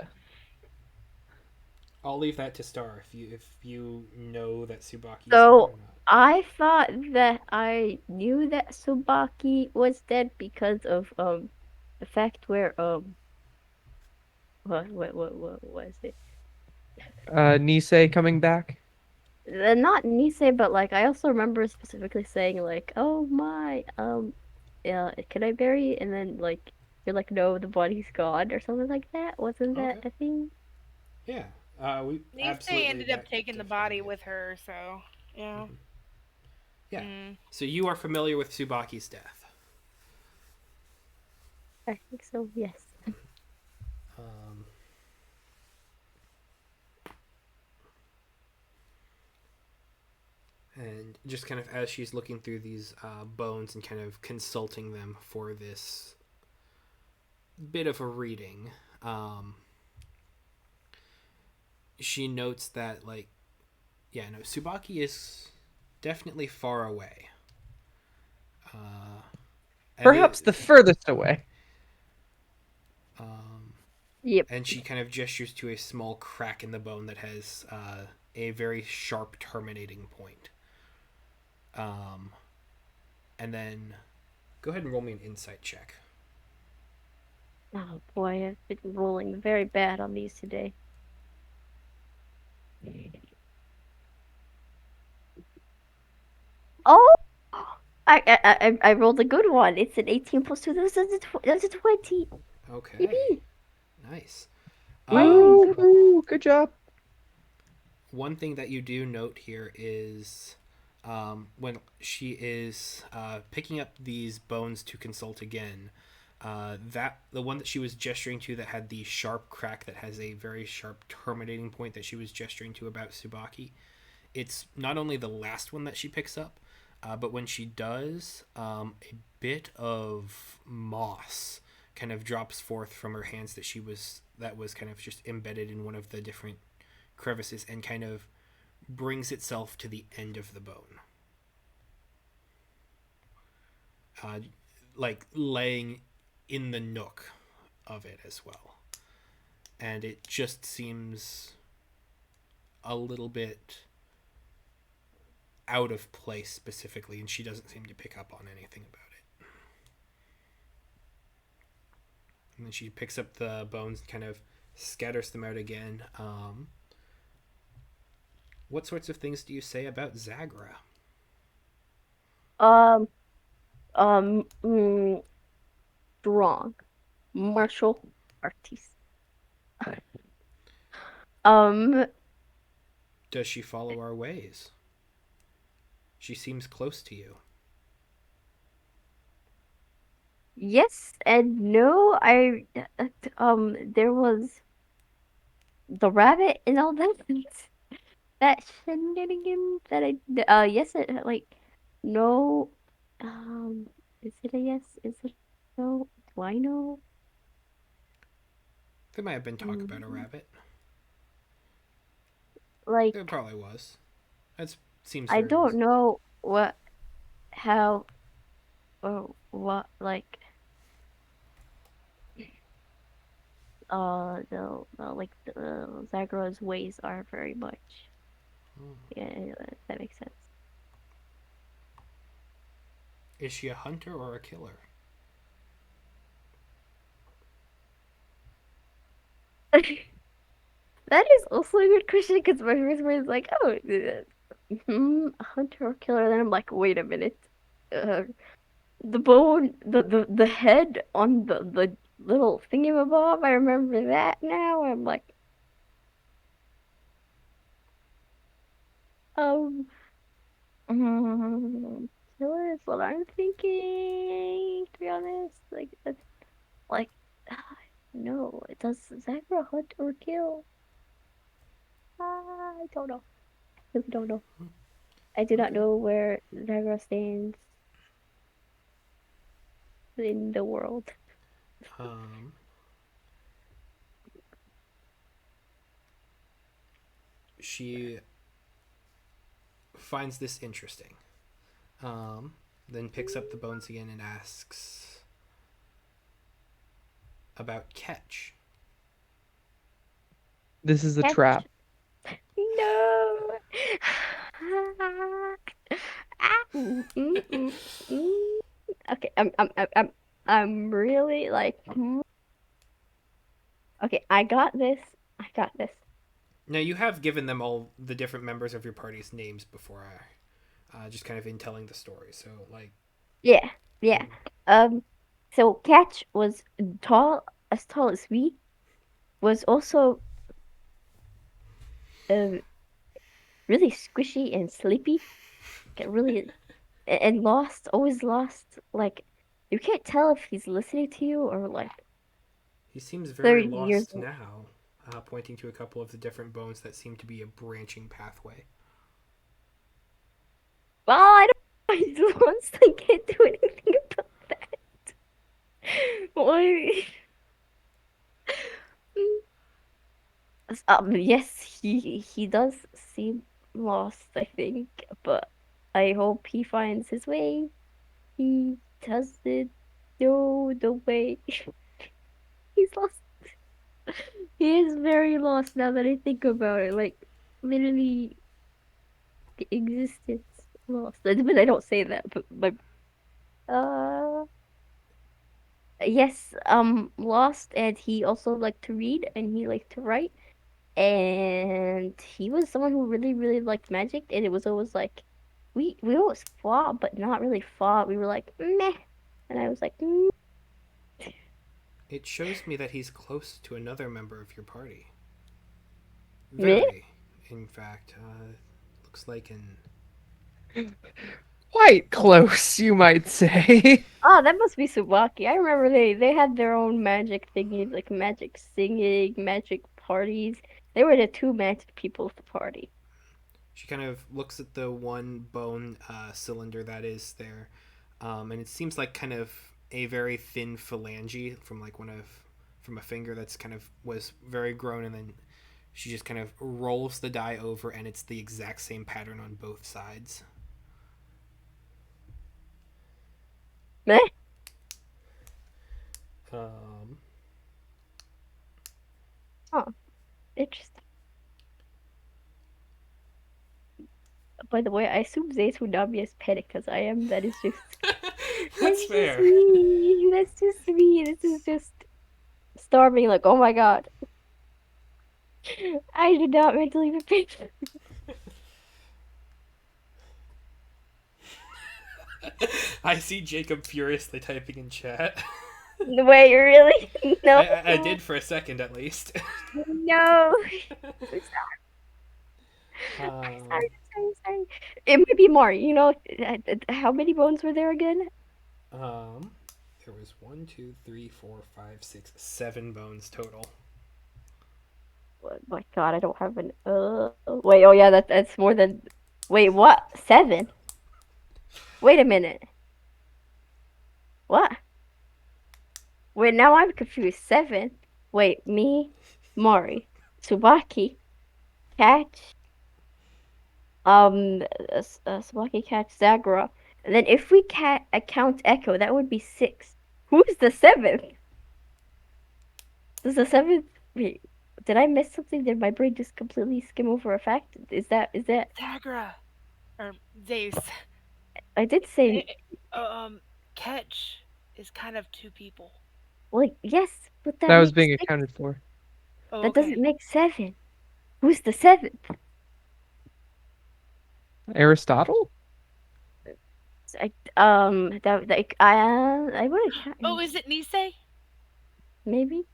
I'll leave that to Star if you know that Subaki's there So or not. I thought that I knew that Subaki was dead because of the fact where what was it? Nisei coming back. Not Nisei, but like I also remember specifically saying like, "Oh my, yeah, can I bury it?" And then like you're like, "No, the body's gone" or something like that. Wasn't that Okay. a thing? Yeah. We Nisei absolutely ended up that taking the body definitely. with her, so yeah. Mm-hmm. Yeah. Mm. So you are familiar with Subaki's death. I think so. Yes. And just kind of as she's looking through these bones and kind of consulting them for this bit of a reading, um, she notes that, like, yeah, no, Subaki is definitely far away. Uh, and Perhaps the furthest away. um, Yep. and she kind of gestures to a small crack in the bone that has a very sharp terminating point. Um, and then go ahead and roll me an insight check. Oh boy, I've been rolling very bad on these today. Oh, I rolled a good one. It's an 18 plus 2. That's a 20. Okay, Yippee! nice. Finally, Um, good one. Woohoo! Good job. one thing that you do note here is when she is picking up these bones to consult again, that the one that she was gesturing to that had the sharp crack that has a very sharp terminating point that she was gesturing to about Subaki, it's not only the last one that she picks up, but when she does, a bit of moss kind of drops forth from her hands that was kind of just embedded in one of the different crevices and kind of brings itself to the end of the bone, uh, like laying in the nook of it as well. And it just seems a little bit out of place specifically, and she doesn't seem to pick up on anything about it. And then she picks up the bones and kind of scatters them out again. What sorts of things do you say about Zagra? Um, um, mm, strong martial artist. Um, Does she follow our ways? She seems close to you. yes and no. There was the rabbit and all that. That shenanigan that yes, like, no. Um, is it a yes? Is it a no? Do I know? There might have been talk about a Mm, rabbit. There like, probably was. That seems I very don't reasonable. know how, or what, like, Zagro's ways are very much. Yeah, that makes sense. Is she a hunter or a killer? That is also a good question because my first word is like, oh, a hunter or killer. Then I'm like, wait a minute. Uh, the bone, the head on the little thingamabob. I remember that now. I'm like, um, mm, killer is what I'm thinking. To be honest, like that's like, no. Does Zachary hunt or kill? I don't know. I really don't know. I do not Okay. know where Zagros stands in the world. Um, she finds this interesting. Um, then picks up the bones again and asks about Ketch. This is a Catch. trap. No. Ah, mm. Okay, I'm really like, okay, I got this. I got this. Now, you have given them all the different members of your party's names before, just kind of in telling the story. So, like, Yeah, yeah. Um, so Catch was tall as me, was also uh, really squishy and sleepy, get really and lost, always lost. Like, you can't tell if he's listening to you or like he seems very 30 years lost old. now, pointing to a couple of the different bones that seem to be a branching pathway. Well, I don't know. Once I can't do anything about that. Why? Yes, he does seem lost, I think, but I hope he finds his way. He doesn't know the way. He's lost. He is very lost now that I think about it. Like, literally, existence lost. But I don't say that. But my yes, lost, and he also liked to read and he liked to write, and he was someone who really really liked magic, and it was always like we always fought, but not really fought. We were like meh, and I was like It shows me that he's close to another member of your party. meh. Very, in fact. Looks like in. Quite close, you might say. Oh, that must be Subaki. I remember they had their own magic thingies, like magic singing, magic parties. They were the two magic people of the party. She kind of looks at the one bone cylinder that is there, and it seems like kind of a very thin phalange from like one of from a finger that's kind of was very grown, and then she just kind of rolls the die over, and it's the exact same pattern on both sides. Meh. Um, Oh, interesting. By the way, I assume Zace would not be as petty because I am. That is just that's that's just fair. me. That's just me. This is just starving. Like, oh my god, I did not mentally prepare. I see Jacob furiously typing in chat. Wait, really? No, I did for a second at least. no. I'm um, sorry. I'm sorry. It might be more. How many bones were there again? um, there was one, two, three, four, five, six, 7 bones total. Oh my god, I don't have an. Wait. Oh yeah, that's more than. Wait, what? 7? Wait a minute. What? Wait, now I'm confused. 7. Wait, me, Mari, Tsubaki, Catch, Tsubaki, Catch, Zagora, and then if we count Echo, that would be 6. Who's the 7th? Does the 7th? Wait, did I miss something? Did my brain just completely skim over a fact? Is that? Sagra or Zace. I did say Eh, Catch is kind of two people. like yes, but that That was makes being 6. accounted for. Oh, That okay. doesn't make 7. Who's the 7th? Aristotle? That like I would count Oh, is it Nisei? maybe.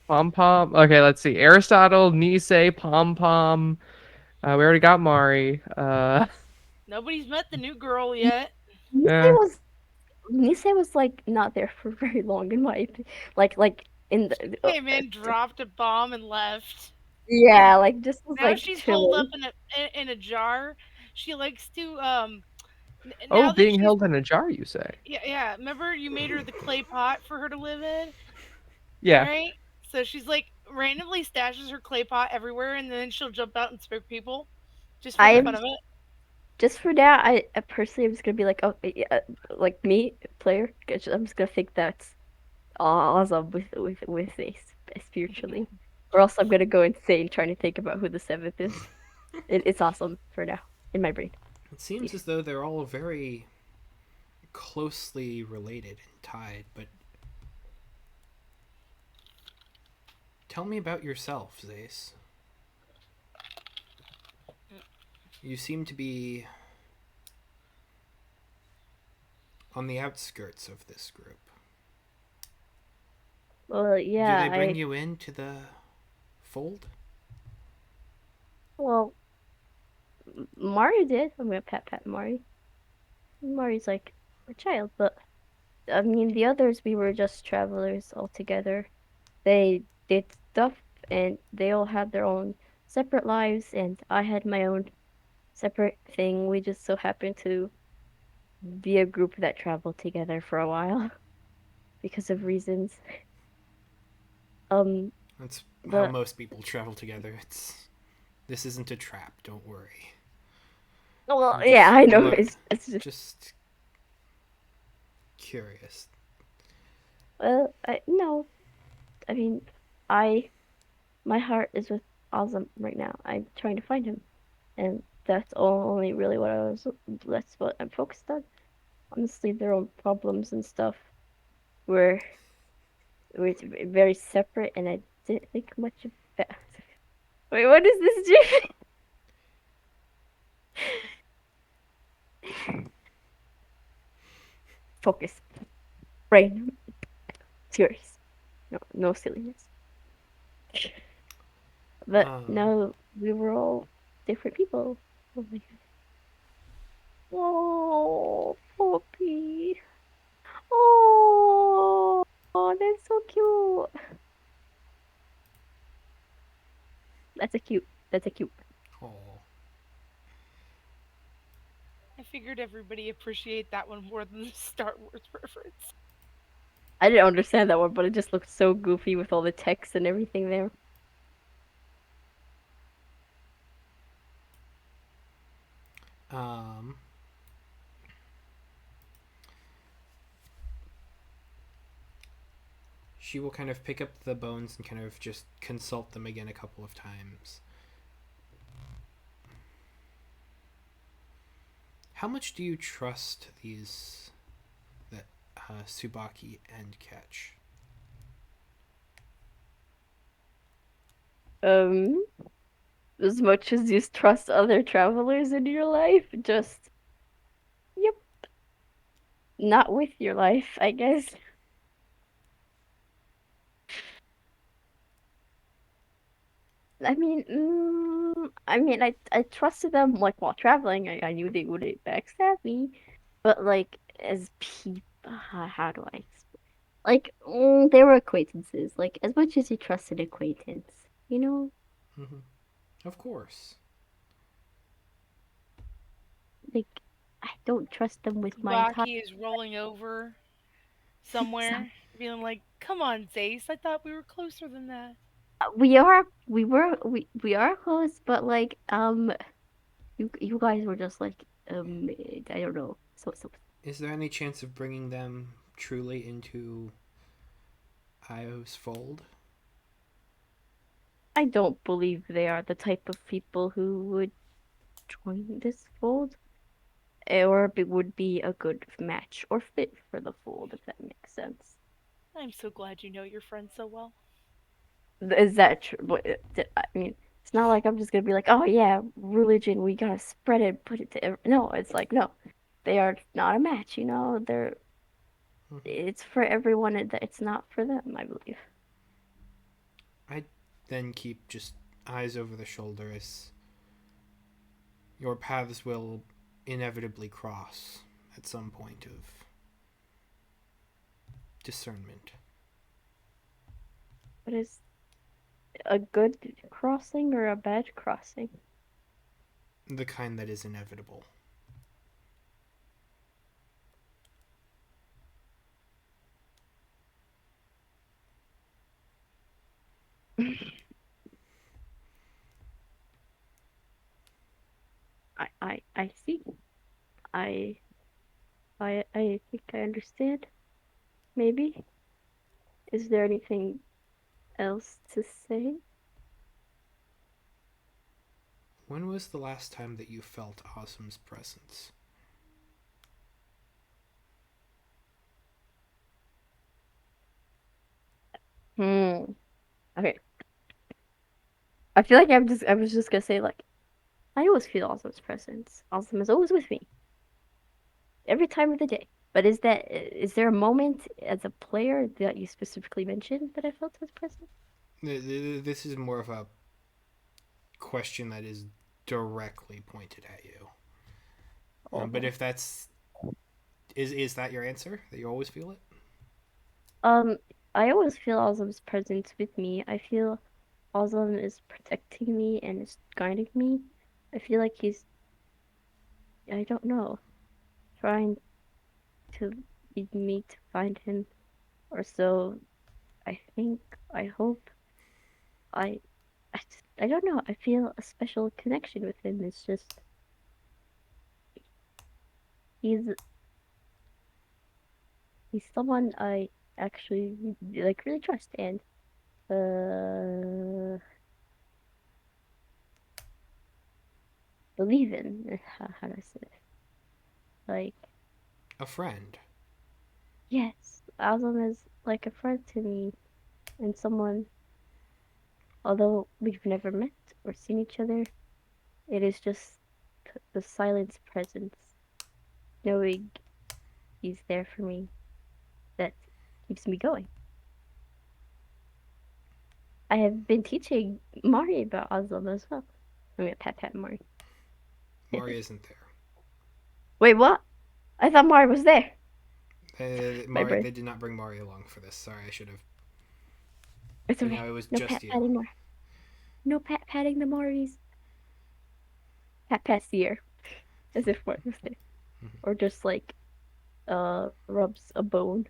Pom Pom. Okay, let's see. Aristotle, Nisei, Pom Pom. We already got Mari. Nobody's met the new girl yet. Nisei Yeah. was Nisei was like not there for very long in my like in the Came in, dropped a bomb, and left. yeah, like just was Now like she's holed up chilling. in a jar. She likes to Oh, now that being she's held in a jar, you say? yeah. Remember you made her the clay pot for her to live in, Yeah. right? So she's like randomly stashes her clay pot everywhere, and then she'll jump out and spook people, just for I the am fun of it. just for now. I personally am just gonna be like oh yeah, like me player. I'm just gonna think that's awesome with this spiritually, or else I'm gonna go insane trying to think about who the 7th is. It's awesome for now in my brain. It seems Yes. as though they're all very closely related and tied, but tell me about yourself, Zace. You seem to be on the outskirts of this group. Well, Do yeah, they bring you into the fold? well, Mario did. I'm gonna pat Mario. Mario's like a child, but I mean the others we were just travelers all together. They did stuff and they all had their own separate lives and I had my own separate thing. We just so happened to be a group that traveled together for a while because of reasons. Um, That's how but most people travel together. This isn't a trap. Don't worry. well, We're yeah, just I know. It's just just curious. no. I mean, I my heart is with Azam right now. I'm trying to find him, and that's only really what I was. That's what I'm focused on. Honestly, their own problems and stuff were were very separate, and I didn't think much of that. Wait, what is this, Jimmy? Focus, brain, serious. No, no silliness. But Um, no, we were all different people. Oh my god. Oh, puppy. Oh, oh, that's so cute. That's a cute. That's a cute. oh, I figured everybody appreciate that one more than the Star Wars reference. I didn't understand that one, but it just looked so goofy with all the text and everything there. um, she will kind of pick up the bones and kind of just consult them again a couple of times. How much do you trust these that Subaki and Ketch? Um, as much as you trust other travelers in your life, just yep, not with your life, I guess. I trusted them like while traveling. I knew they wouldn't backstab me, but like as people, how do I explain? Like they were acquaintances. Like as much as you trust an acquaintance, Mm-hmm. Of course. like I don't trust them with my entire. Tsubaki is rolling over So somewhere, being like, "Come on, Zace, I thought we were closer than that." we are close, but like you guys were just like I don't know. So Is there any chance of bringing them truly into Io's fold? I don't believe they are the type of people who would join this fold, or would be a good match or fit for the fold, if that makes sense. I'm so glad you know your friend so well. Is that true? I mean, it's not like I'm just gonna be like, oh yeah, religion, we gotta spread it, put it to no. It's like no, they are not a match. They're Mm-hmm. it's for everyone. It's not for them, I believe. I then keep just eyes over the shoulder as your paths will inevitably cross at some point of discernment. But is a good crossing or a bad crossing? The kind that is inevitable. I see. I I think I understand. Maybe. Is there anything else to say? When was the last time that you felt Awesome's presence? Hmm. Okay. I feel like I was just gonna say like I always feel Awesome's presence. Awesome is always with me every time of the day. But is there a moment as a player that you specifically mentioned that I felt his presence? This is more of a question that is directly pointed at you. Oh But no. if that's is that your answer? That you always feel it? Um, I always feel Awesom's presence with me. I feel Awesome is protecting me and is guiding me. I feel like he's I don't know, trying to lead me to find him, or so I think. I hope. I, I don't know. I feel a special connection with him. It's just he's he's someone I actually like really trust and uh believe in. How do I say it? Like A friend. yes, Azam is like a friend to me and someone. Although we've never met or seen each other, it is just the silent presence, knowing he's there for me, that keeps me going. I have been teaching Mari about Azam as well. I mean, Pat Mari. Mari isn't there. Wait, what? I thought Mari was there. My Mari, brain. they did not bring Mari along for this. Sorry, I should have. It's You know, okay. it was No just you. patting more. No patting the Maris. Pats the ear, as if Mari was there. Or just like, rubs a bone.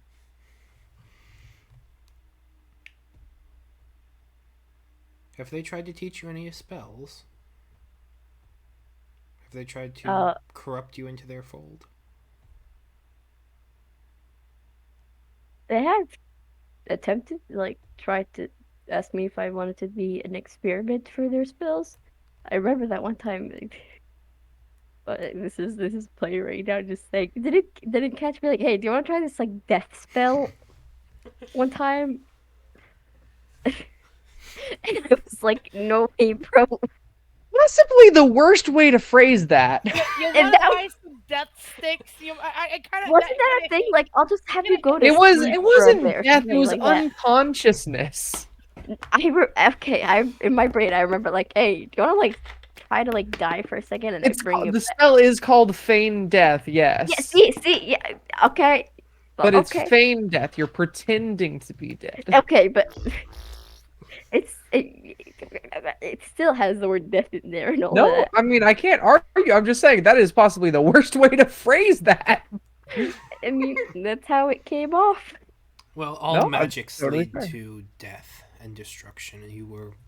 Have they tried to teach you any spells? Have they tried to Uh, corrupt you into their fold? they have attempted, like, tried to ask me if I wanted to be an experiment for their spells. I remember that one time. But this is playing right now. Just like didn't catch me like, hey, do you want to try this like death spell one time? And I was like, no way, bro. Possibly the worst way to phrase that. You And want to that buy some death sticks? I kind of wasn't that a thing. hate. Like, I'll just have you Kinda, go to It was sleep it for a wasn't bit or death, it something was like that. unconsciousness. Okay. I in my brain, I remember like, hey, do you want to like try to like die for a second, and I It's bring called, you the back? spell is called feign death, Yeah. yes. See. Yeah. Okay. But it's Okay. feign death. You're pretending to be dead. Okay. But it still has the word death in there and all No, that. I mean I can't argue. I'm just saying that is possibly the worst way to phrase that. I mean, that's how it came off. Well, all No, magics totally lead fair. to death and destruction, and you were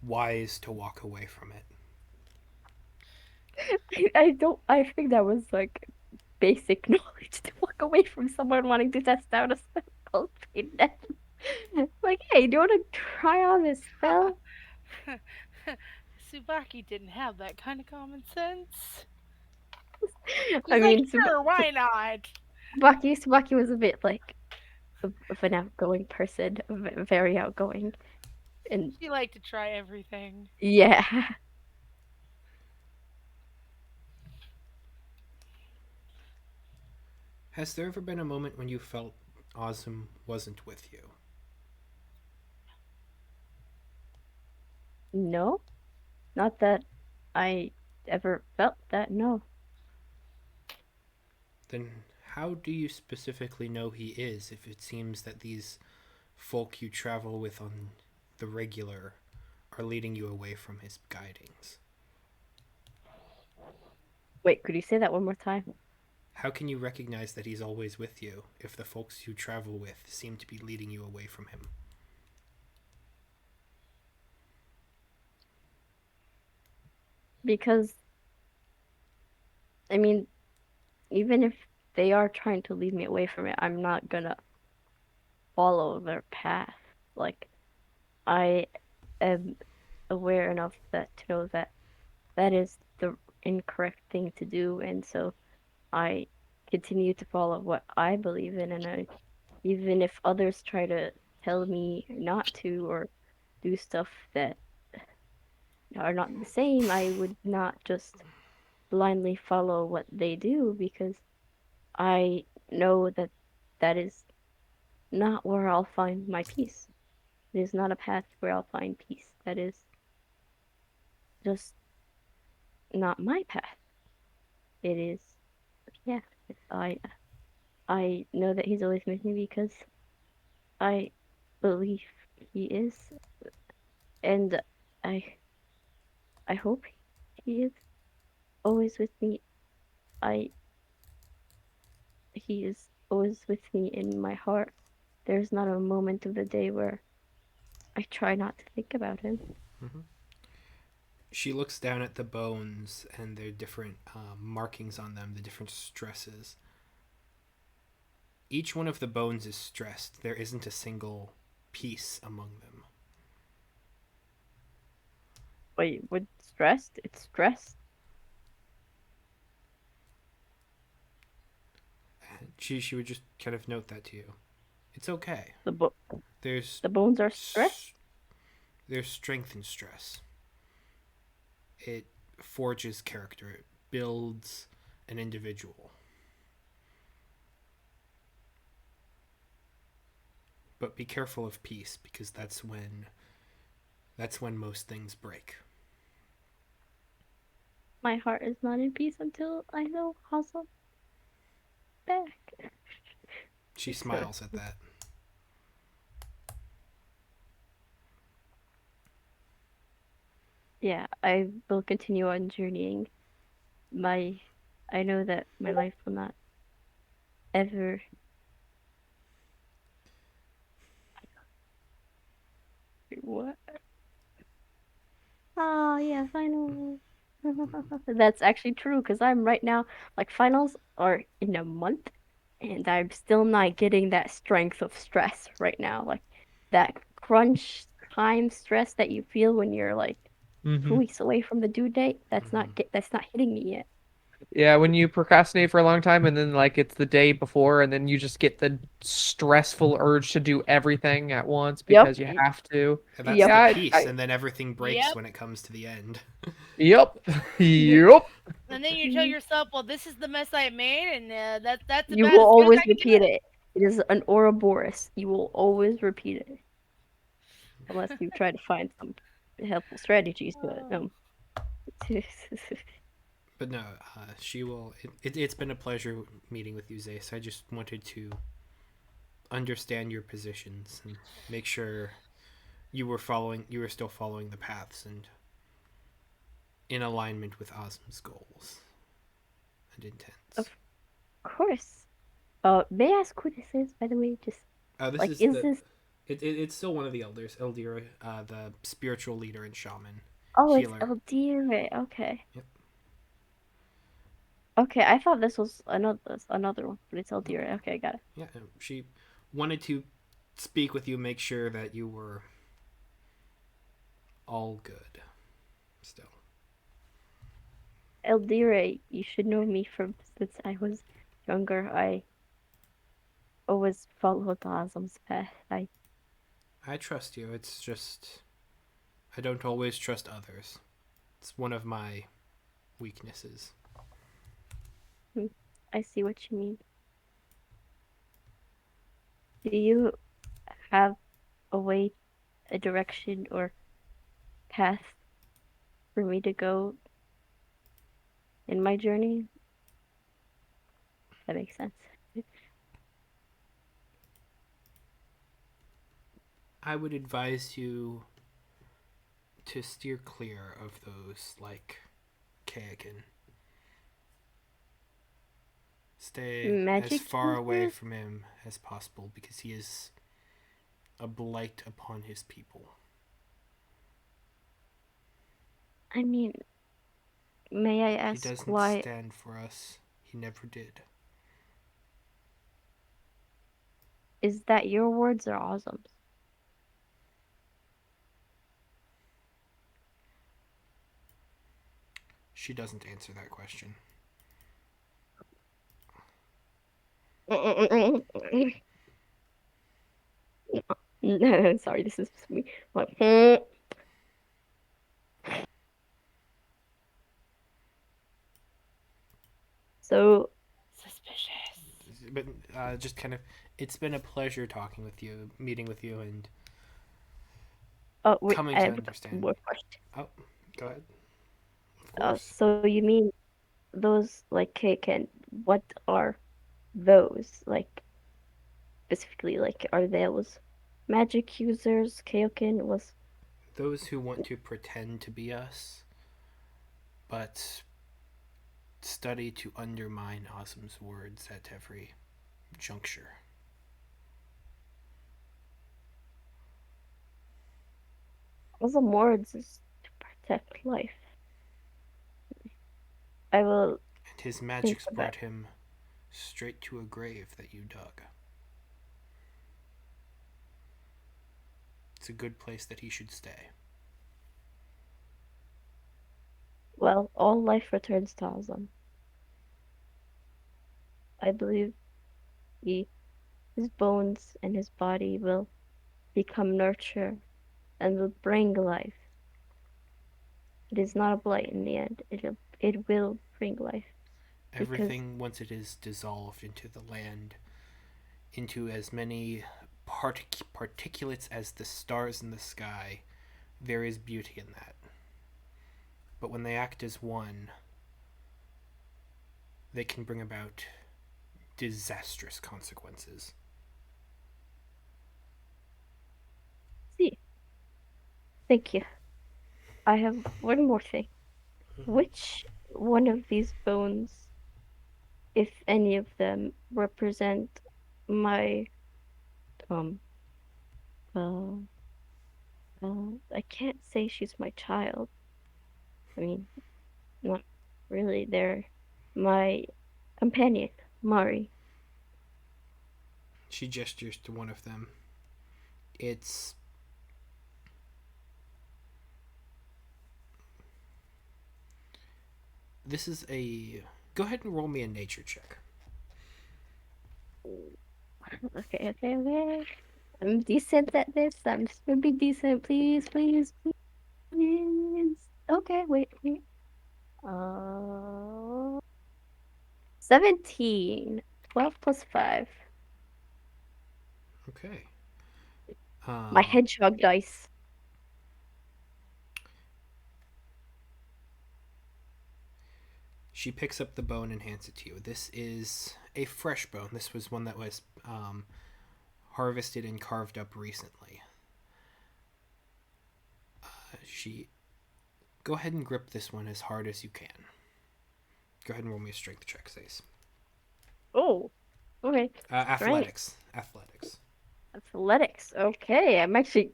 wise to walk away from it. I don't. I think that was like basic knowledge to walk away from someone wanting to test out a spell called Fade Death. Like, hey, do you want to try on this spell? Subaki didn't have that kind of common sense. I He's like, mean, sure, why not? Tsubaki was a bit like of an outgoing person, very outgoing, and She liked to try everything. yeah, Has there ever been a moment when you felt Ozum wasn't with you? no, not that I ever felt that. No, Then how do you specifically know he is if it seems that these folk you travel with on the regular are leading you away from his guidings? wait, could you say that one more time? How can you recognize that he's always with you if the folks you travel with seem to be leading you away from him? Because I mean, even if they are trying to lead me away from it, I'm not gonna follow their path. Like, I am aware enough that to know that that is the incorrect thing to do, and so I continue to follow what I believe in, and even if others try to tell me not to or do stuff that are not the same, I would not just blindly follow what they do because I know that that is not where I'll find my peace. It is not a path where I'll find peace. That is just not my path. It is, yeah. I I know that he's always with me because I believe he is, and I I hope he is always with me I he is always with me in my heart. There's not a moment of the day where I try not to think about him. Hmm. She looks down at the bones and their different markings on them, the different stresses. Each one of the bones is stressed. There isn't a single piece among them. Wait, what stressed? It's stressed. She would just kind of note that to you. It's okay. The bo- There's the bones are stressed. there's strength in stress. It forges character. It builds an individual. But be careful of peace because that's when most things break. My heart is not in peace until I know Hazel back. She So smiles at that. yeah, I will continue on journeying. My, I know that my life will not ever. What? Oh yeah, finals. That's actually true because I'm right now like finals are in a month, and I'm still not getting that strength of stress right now. Like that crunch time stress that you feel when you're like two Hmm. weeks away from the due date. Mm-hmm. That's not hitting me yet. Yeah, when you procrastinate for a long time and then like it's the day before and then you just get the stressful urge to do everything at once Yep. because you have to. And that's Yep. the Yeah, peace, I and then everything breaks Yep. when it comes to the end. yep. Yep. And then you tell yourself, "Well, this is the mess I made, and that's You about will as good as always I can do repeat it." it. It is an Ouroboros. You will always repeat it unless you try to find some helpful strategies. But But no, she will. It's been a pleasure meeting with you, Zace. I just wanted to understand your positions and make sure you were still following the paths and in alignment with Osm's goals and of intents. course. May I ask who this is, by the way? Just This like, is is the. this? It's still one of the elders, Eldira, the spiritual leader and shaman Oh, it's healer. Eldire. Okay. Yep. Okay, I thought this was another one, but it's Nope. Eldire. Okay, got it. Yeah, she wanted to speak with you, make sure that you were all good. Still, Eldire, you should know me from since I was younger. I always followed Azam's path. I trust you. It's just I don't always trust others. It's one of my weaknesses. Hmm, I see what you mean. Do you have a way, a direction, or path for me to go in my journey? That makes sense. I would advise you to steer clear of those like Kagan. Stay as Magic far away users? from him as possible because he is a blight upon his people. I mean, may I He ask doesn't why? stand for us. He never did. Is that your words or Azam's? She doesn't answer that question. No, sorry, this is me. Like, so, Suspicious. But just kind of, it's been a pleasure talking with you, meeting with you, and oh wait, coming I to have understand. more question. Oh, go ahead. Of course. So you mean those like cake and what are those like specifically? Like, are those magic users? Kaioken was Those who want to pretend to be us, but study to undermine Osm's words at every juncture. Awesome words is to protect life. I will And his think magics of that. brought him straight to a grave that you dug. It's a good place that he should stay. Well, all life returns to Azam. I believe he, his bones and his body will become nurture and will bring life. It is not a blight in the end. It will bring life because Everything, once it is dissolved into the land, into as many particulates as the stars in the sky, there is beauty in that. But when they act as one, they can bring about disastrous consequences. see. Thank you. I have one more thing. Which one of these bones, if any of them, represent my um uh, I can't say she's my child. I mean, not really. They're my companion, Mari. She gestures to one of them. It's this is a go ahead and roll me a nature check. Okay, okay, okay. I'm decent at this. I'm just gonna be decent, please, please, please. Okay, wait, wait. 17. 12 plus 5. Okay. My Um, hedgehog dice. she picks up the bone and hands it to you. This is a fresh bone. This was one that was harvested and carved up recently. She go ahead and grip this one as hard as you can. Go ahead and roll me a strength check, Sace. Oh, okay. Strength. Athletics. Athletics. Athletics. Okay, I'm actually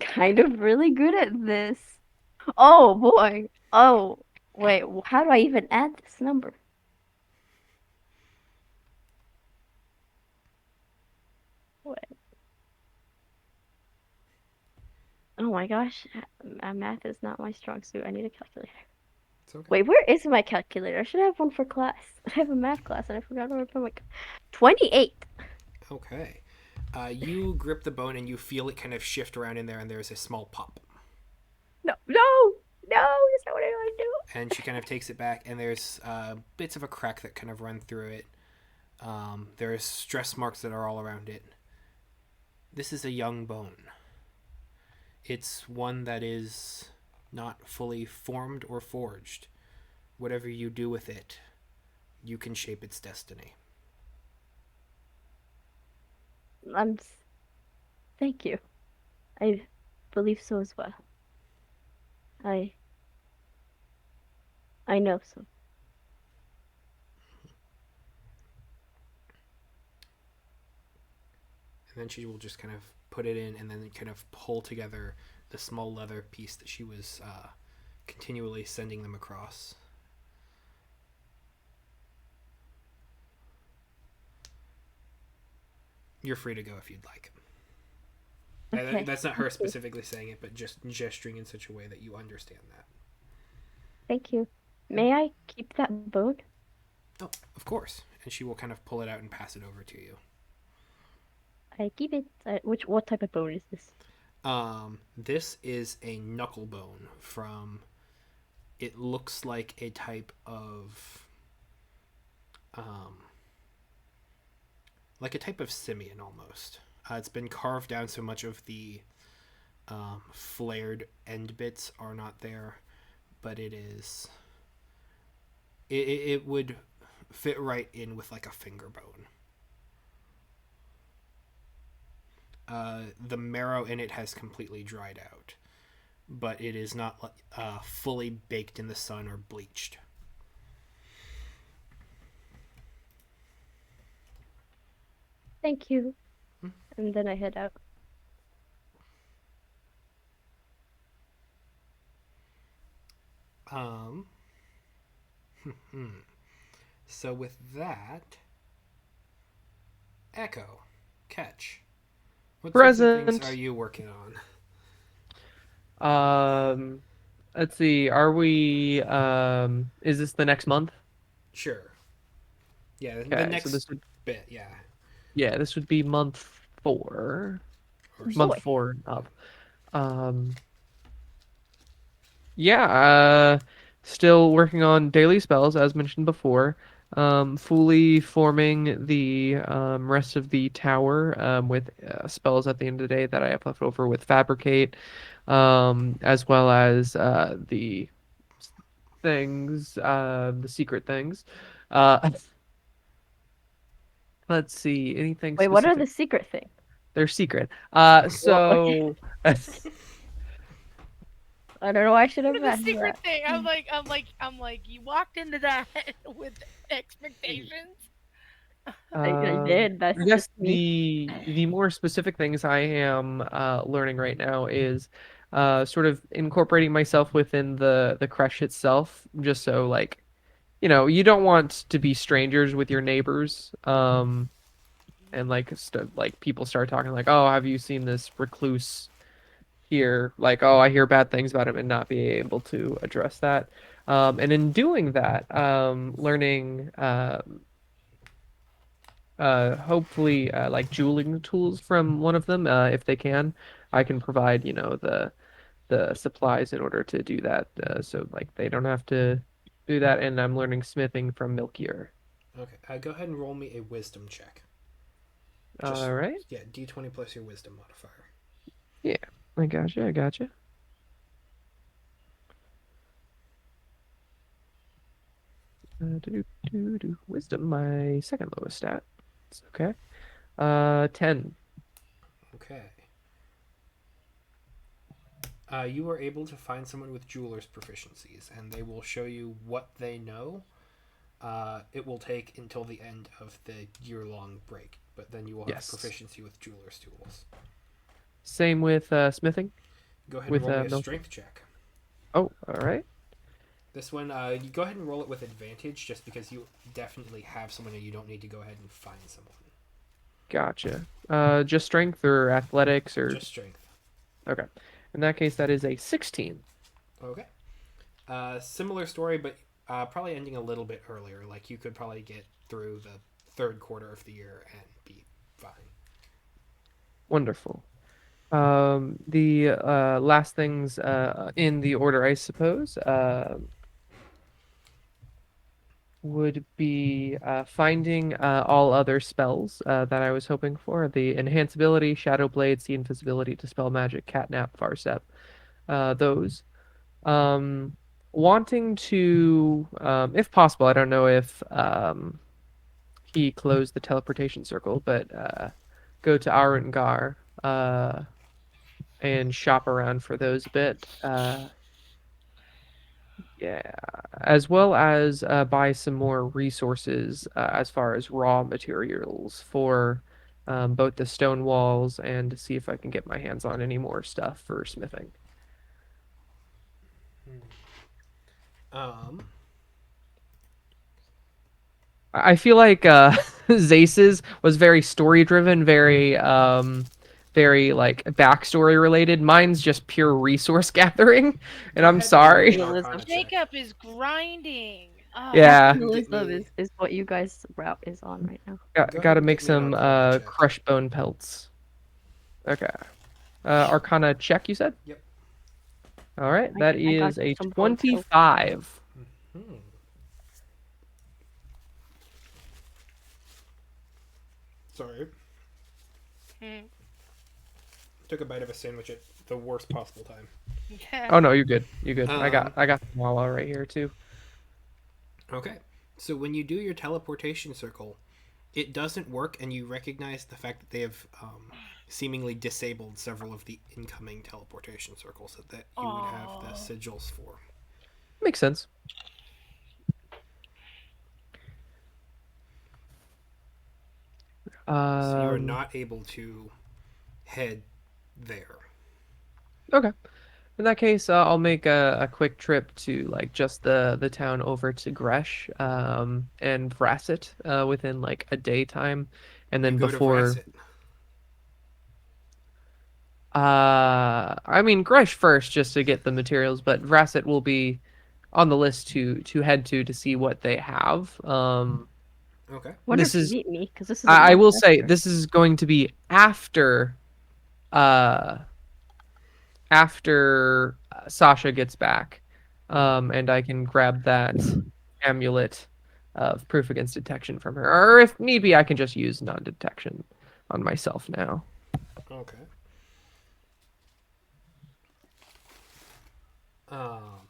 kind of really good at this. Oh boy. Oh, wait. How do I even add this number? Wait. Oh my gosh. Math is not my strong suit. I need a calculator. It's okay. Wait, where is my calculator? I should have one for class. I have a math class and I forgot where I put my 28. Okay. You grip the bone and you feel it kind of shift around in there, and there's a small pop. No, no, no, that's not what I want to do. And she kind of takes it back, and there's bits of a crack that kind of run through it. There's stress marks that are all around it. This is a young bone. It's one that is not fully formed or forged. Whatever you do with it, you can shape its destiny. I'm. Thank you. I believe so as well. I I know so. And then she will just kind of put it in and then kind of pull together the small leather piece that she was continually sending them across. You're free to go if you'd like. Okay. That's not her Thank you. specifically saying it, but just gesturing in such a way that you understand that. Thank you. May I keep that bone? Oh, of course. And she will kind of pull it out and pass it over to you. I keep it. What type of bone is this? This is a knuckle bone from. It looks like a type of, like a type of simian almost. It's been carved down so much of the flared end bits are not there, but it is. It would fit right in with like a finger bone. The marrow in it has completely dried out, but it is not fully baked in the sun or bleached. Thank you. And then I head out. Um. So with that, Echo, Catch. What sorts of things are Present. you working on? Um, let's see. Are we? Is this the next month? Sure. Yeah, the Okay, so next bit. Yeah. this would be month 4, Or month Boy. 4 and up. Um, yeah. Still working on daily spells as mentioned before. Fully forming the rest of the tower with spells at the end of the day that I have left over with fabricate, as well as the things, the secret things. Uh, let's see, anything Wait, what are the specific? secret things? They're secret. Well, okay. So I don't know why I should have The asked secret that. thing. I'm like, you walked into that with expectations. I Um, did. That's I just guess me. the more specific things I am learning right now is sort of incorporating myself within the creche itself, just so like you don't want to be strangers with your neighbors. And like people start talking like, "Oh, have you seen this recluse here?" Like, "Oh, I hear bad things about him," and not be able to address that. And in doing that, learning hopefully like jeweling tools from one of them if they can. I can provide the supplies in order to do that, so like they don't have to do that. And I'm learning smithing from Milkier. okay. Go ahead and roll me a wisdom check. All Just right. yeah, D20 plus your wisdom modifier. Yeah, I gotcha. Wisdom, my second lowest stat. It's okay. 10. Okay. You are able to find someone with jeweler's proficiencies, and they will show you what they know. It will take until the end of the year-long break, but then you will have Yes. proficiency with jeweler's tools. Same with smithing Go ahead and with roll me a Milkier. strength check. Oh, all right. This one, you go ahead and roll it with advantage, just because you definitely have someone, and you don't need to go ahead and find someone. Gotcha. Just strength or athletics or Just strength. okay. In that case, that is a 16. Okay. Similar story, but probably ending a little bit earlier. Like you could probably get through the third quarter of the year and be fine. Wonderful. The last things in the order, I suppose, would be finding all other spells that I was hoping for. The Enhance Ability, Shadow Blade, See Invisibility, Dispel Magic, Catnap, Farstep, those. Um, Wanting to, if possible, I don't know if he closed the teleportation circle, but go to Arungar and shop around for those a bit. Yeah, as well as buy some more resources as far as raw materials for both the stone walls and to see if I can get my hands on any more stuff for smithing. Um, I feel like Zace's was very story driven, very like backstory related. Mine's just pure resource gathering, and go I'm ahead and roll me an sorry. Realism. Arcana check. Jacob is grinding. Oh, Yeah, And get Capitalism me is what you guys' route is on right now. go got ahead to and make get me an some Arcana check. crushed bone pelts. Okay. Arcana check, you said? Yep. All right, I, that I got is you a some bone pills. 25. Hmm. Sorry. hmm, Took a bite of a sandwich at the worst possible time. yeah. Oh no, you're good. You're good. I got Um. I got the Wawa right here too. Okay. So when you do your teleportation circle, it doesn't work, and you recognize the fact that they have seemingly disabled several of the incoming teleportation circles that you would have the Oh, sigils for. Makes sense. So you are Um, not able to head there. okay. In that case, I'll make a quick trip to like just the town over to Gresh, and Vrasset, within like a daytime, and You then go to before, Vrasset. I mean Gresh first just to get the materials, but Vrasset will be on the list to head to see what they have. Okay. Wonder This if you is meet me, because this is a I month will say after. this is going to be uh after Sasha gets back, Mm-hmm. and I can grab that amulet of proof against detection from her, or if need be, I can just use non-detection on myself now. Okay. Um.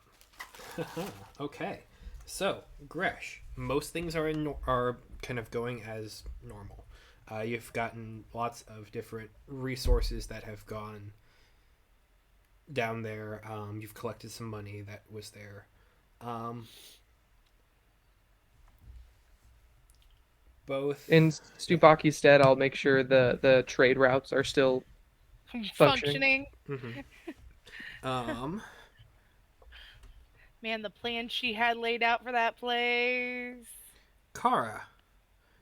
Okay. So Gresh, most things are kind of going as normal. You've gotten lots of different resources that have gone down there. You've collected some money that was there. Um, In both, yeah. Stubaki's stead, I'll make sure the trade routes are still functioning. Functioning. Mm-hmm. Um, Man, the plan she had laid out for that place. Kara,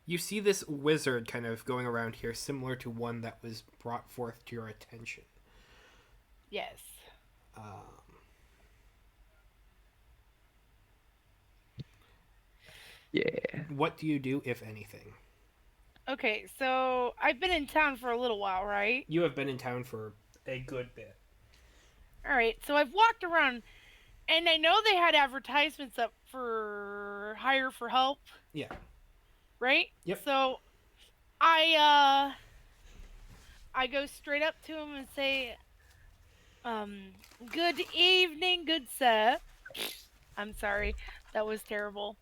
you see this wizard kind of going around here, similar to one that was brought forth to your attention. Yes. Um, Yeah. what do you do, if anything? Okay, so I've been in town for a little while, right? You have been in town for a good bit. All right, so I've walked around, and I know they had advertisements up for hire for help, Yeah. right? Yep. So I I go straight up to him and say, um, "Good evening, good sir." I'm sorry, that was terrible.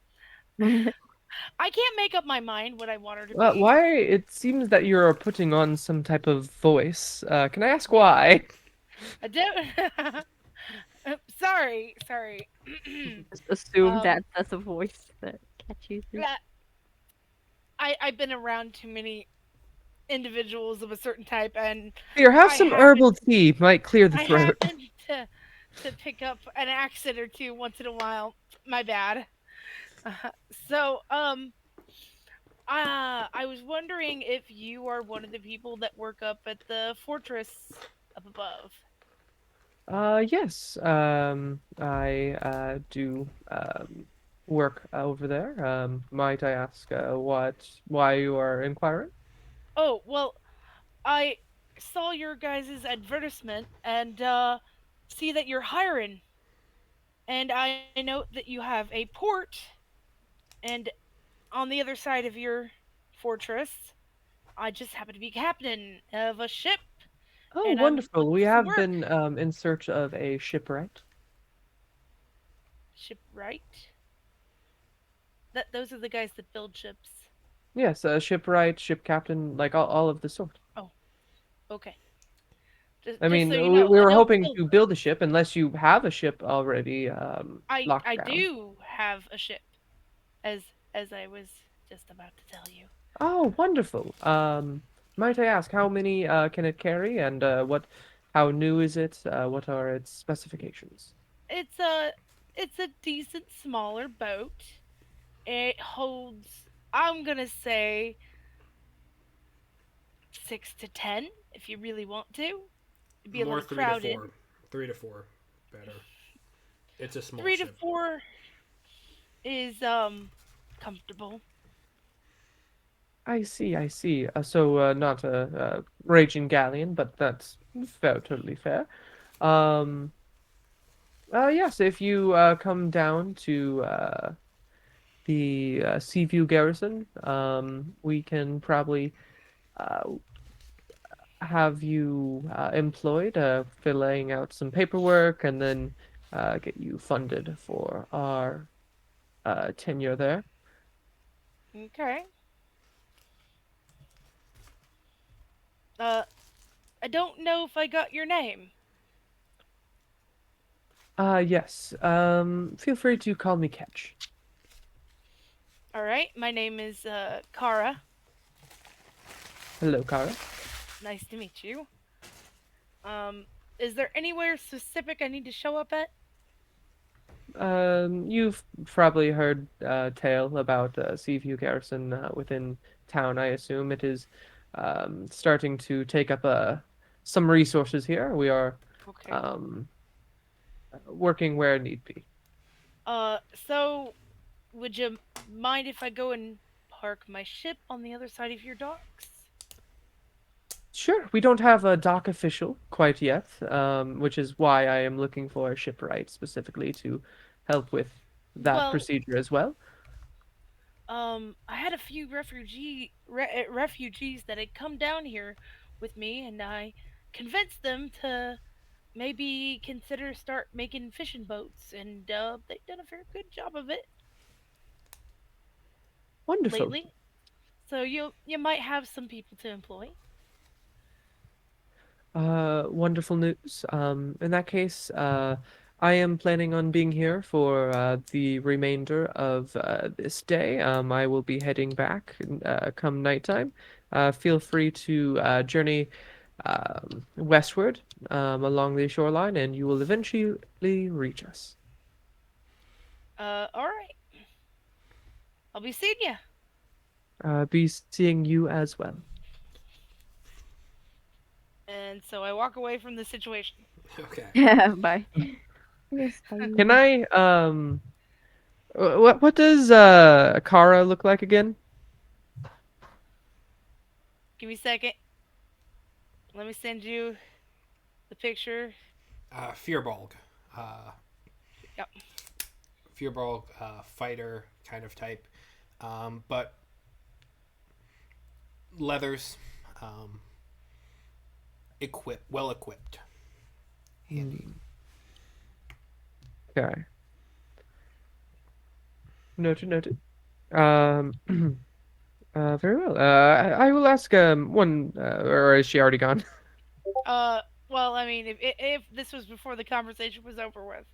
I can't make up my mind what I want her to be. Why it seems that you're putting on some type of voice? Can I ask why? I don't. Sorry. Just assume um, that that's a voice that cat uses. yeah, I've been around too many individuals of a certain type, and Here, have I some happen herbal tea. Might clear the I throat. happen to pick up an accent or two once in a while. My bad. Uh, so I was wondering if you are one of the people that work up at the fortress up above. Yes. I do work over there. Might I ask why you are inquiring? Oh well, I saw your guys' advertisement and see that you're hiring, and I note that you have a port, and on the other side of your fortress, I just happen to be captain of a ship, Oh, and I'm wonderful. looking We for some have work. been in search of a shipwright. Shipwright? That those are the guys that build ships. Yes, a shipwright, ship captain, like all of the sort. Oh, okay. I Just mean, so you we, know, we I were don't hoping build. to build a ship, unless you have a ship already locked I down. do have a ship, as I was just about to tell you. Oh, wonderful. Might I ask how many can it carry, and how new is it? What are its specifications? It's a it's a decent smaller boat. It holds, I'm gonna say, 6 to 10 if you really want to. It'd be a More little three to crowded. four. 3 to 4. Better. It's a small Three to ship. four is comfortable. I see, I see. So not a raging galleon, but that's fair, totally fair. Um, yes, if you come down to the Seaview Garrison, we can probably uh, have you employed, filling out some paperwork, and then get you funded for our tenure there. Okay. Uh, I don't know if I got your name. Yes. Feel free to call me Ketch. All right, my name is Kara. Hello, Kara. Nice to meet you. Um, is there anywhere specific I need to show up at? You've probably heard tale about Seaview Garrison within town. I assume it is starting to take up some resources here. We are Okay. um, working where need be. So would you mind if I go and park my ship on the other side of your docks? Sure, we don't have a dock official quite yet, which is why I am looking for a shipwright specifically to help with that Well, procedure as well. I had a few refugees that had come down here with me, and I convinced them to maybe consider start making fishing boats, and they've done a very good job of it Wonderful. lately. So you might have some people to employ. Wonderful news. In that case, I am planning on being here for the remainder of this day. I will be heading back come nighttime. Feel free to journey westward along the shoreline, and you will eventually reach us. All right, I'll be seeing you. Be seeing you as well. And so I walk away from the situation. Okay. Bye. Yes, Can bye. I what does Kara look like again? Give me a second. Let me send you the picture. Fearbolg. Uh, Yep. Fearbolg, fighter kind of type. But leathers, um, well equipped, handy. Hmm, okay. Noted, noted. Um, very well. I will ask one, or is she already gone? Uh, well, I mean, if this was before the conversation was over with,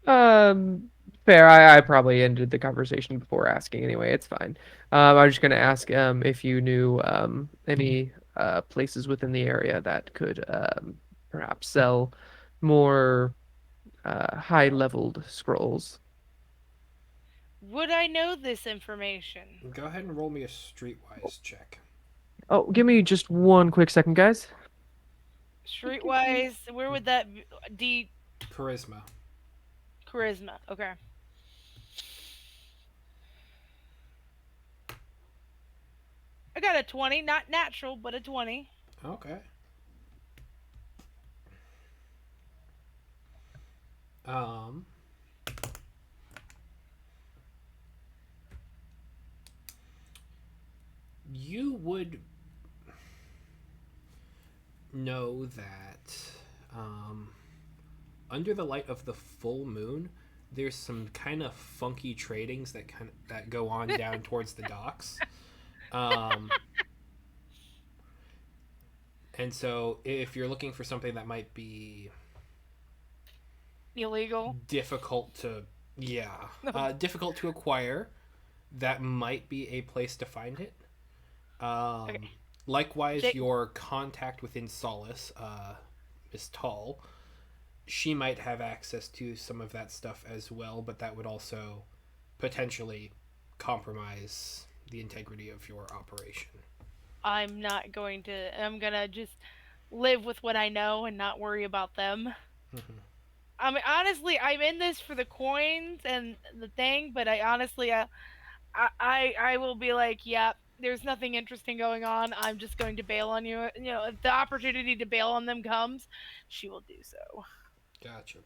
Um, fair. I probably ended the conversation before asking anyway. It's fine. I was just gonna ask if you knew any places within the area that could perhaps sell more high-leveled scrolls. would I know this information? Go ahead and roll me a streetwise check. Oh, give me just one quick second, guys. Take your time. Streetwise, where would that be? Charisma. Charisma? Okay. I got a 20, not natural, but a 20. Okay. Um, you would know that um, under the light of the full moon, there's some kind of funky tradings that go on down towards the docks. Um, and so, if you're looking for something that might be Illegal. difficult to, yeah, difficult to acquire, that might be a place to find it. Okay. Um, Likewise, Jake, your contact within Solace, Miss Tall, she might have access to some of that stuff as well, but that would also potentially compromise the integrity of your operation. I'm not going to. I'm gonna just live with what I know and not worry about them. Mm-hmm. I mean, honestly, I'm in this for the coins and the thing, but I honestly, I will be like, yeah, there's nothing interesting going on. I'm just going to bail on you. You know, if the opportunity to bail on them comes, she will do so. Gotcha.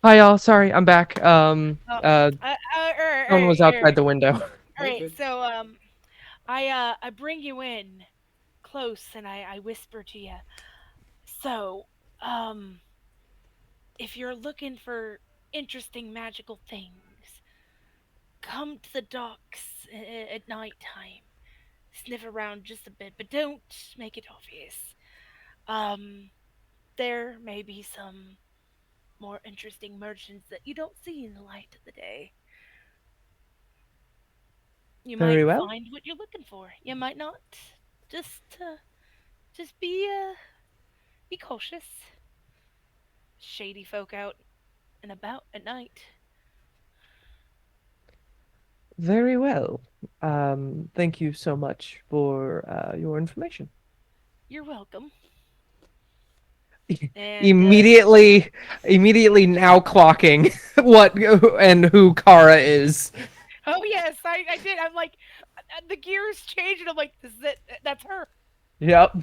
Hi, y'all. Sorry, I'm back. Oh, Someone was outside the window. all You're right. good. So, I bring you in close and I whisper to you. So, um, if you're looking for interesting magical things, come to the docks at night time. Sniff around just a bit, but don't make it obvious. Um, there may be some more interesting merchants that you don't see in the light of the day. You Very might well. find what you're looking for. You might not. Just be cautious. Shady folk out and about at night. Very well. Thank you so much for your information. You're welcome. And Immediately, immediately now clocking what and who Kara is. oh yes, I did. I'm like, the gears changed, and I'm like, this is it. That's her. Yep.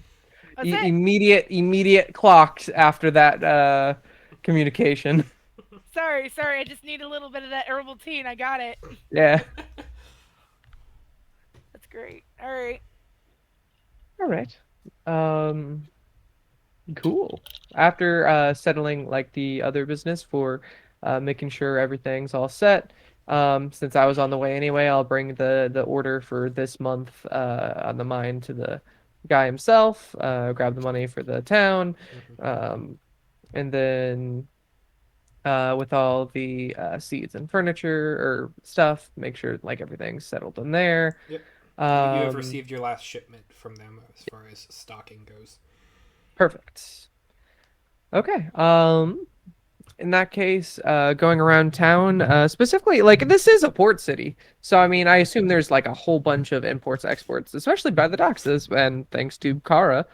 That's it. Immediate clocked after that communication. Sorry. I just need a little bit of that herbal tea, and I got it. Yeah. That's great. All right. All right. Um, cool. After settling like the other business for making sure everything's all set, since I was on the way anyway, I'll bring the order for this month on the mine to the guy himself. Grab the money for the town, Hmm. um, and then with all the seeds and furniture or stuff, make sure like everything's settled in there. Yep. You have Um, received your last shipment from them as far as stocking goes. Perfect. Okay. In that case, going around town, specifically, like this is a port city, so I mean, I assume there's like a whole bunch of imports, exports, especially by the docks. And thanks to Kara,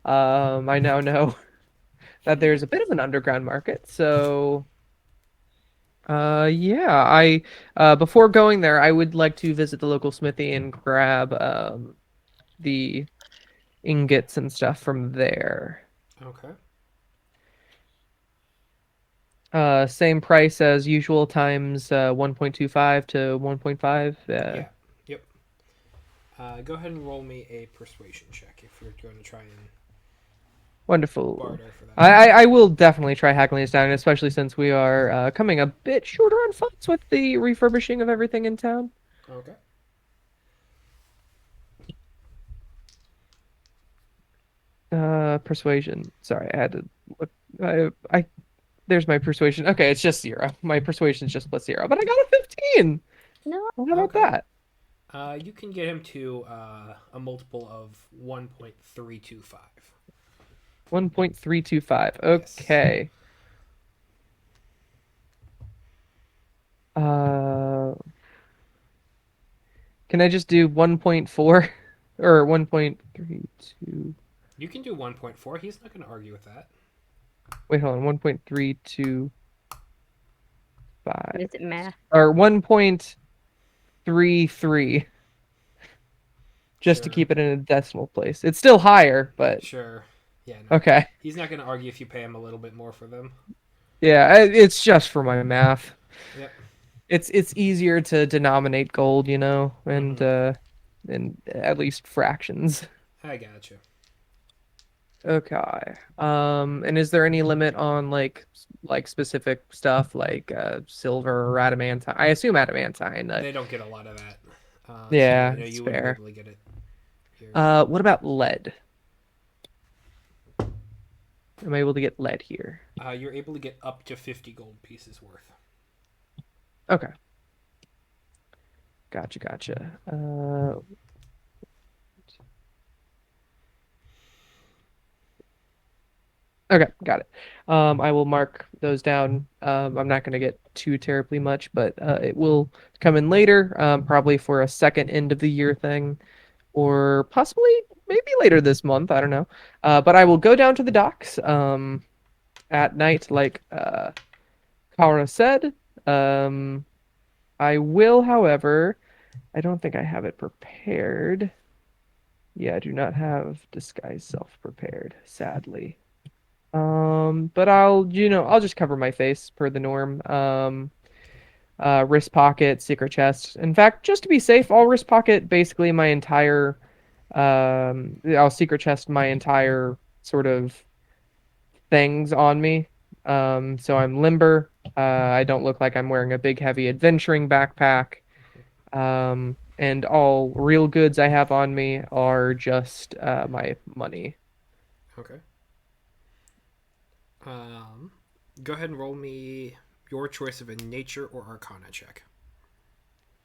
I now know that there's a bit of an underground market. So, yeah, I before going there, I would like to visit the local smithy and grab the ingots and stuff from there. Okay. Same price as usual times 1.25 to 1.5. Yeah. Yep. Go ahead and roll me a persuasion check if you're going to try and Wonderful. barter for that. I will definitely try hackling this down, especially since we are coming a bit shorter on funds with the refurbishing of everything in town. Okay. Persuasion. Sorry, I had to look. I there's my persuasion. Okay, it's just zero. My persuasion's just plus zero, but I got a 15. No, Well, how about Okay. that? You can get him to a multiple of 1.325. 1.325. Yes. Okay. Uh, can I just do 1.4 or 1.32? You can do 1.4. He's not going to argue with that. Wait, hold on. 1.325 is it math? or 1.33 just to Sure. keep it in a decimal place. It's still higher, but Sure. Yeah, no. okay. He's not going to argue if you pay him a little bit more for them. Yeah, it's just for my math. Yep. It's easier to denominate gold, Mm-hmm. and at least fractions. I gotcha. Okay. And is there any limit on like specific stuff like silver or adamantine? I assume adamantine. They don't get a lot of that. So yeah, Yeah, no, it's you wouldn't be fair. able to get it here. What about lead? Am I able to get lead here? You're able to get up to 50 gold pieces worth. Okay. Gotcha. Okay, got it. I will mark those down. I'm not going to get too terribly much, but it will come in later, probably for a second end of the year thing, or possibly maybe later this month. I don't know. But I will go down to the docks at night, like Kara said. Um, I will, however, I don't think I have it prepared. Yeah, I do not have disguise self prepared, sadly. But I'll just cover my face per the norm. Wrist pocket, secret chest. In fact, just to be safe, I'll wrist pocket basically my entire, I'll secret chest my entire sort of things on me. So I'm limber. I don't look like I'm wearing a big, heavy adventuring backpack. And all real goods I have on me are just my money. Okay. Um, Go ahead and roll me your choice of a nature or arcana check.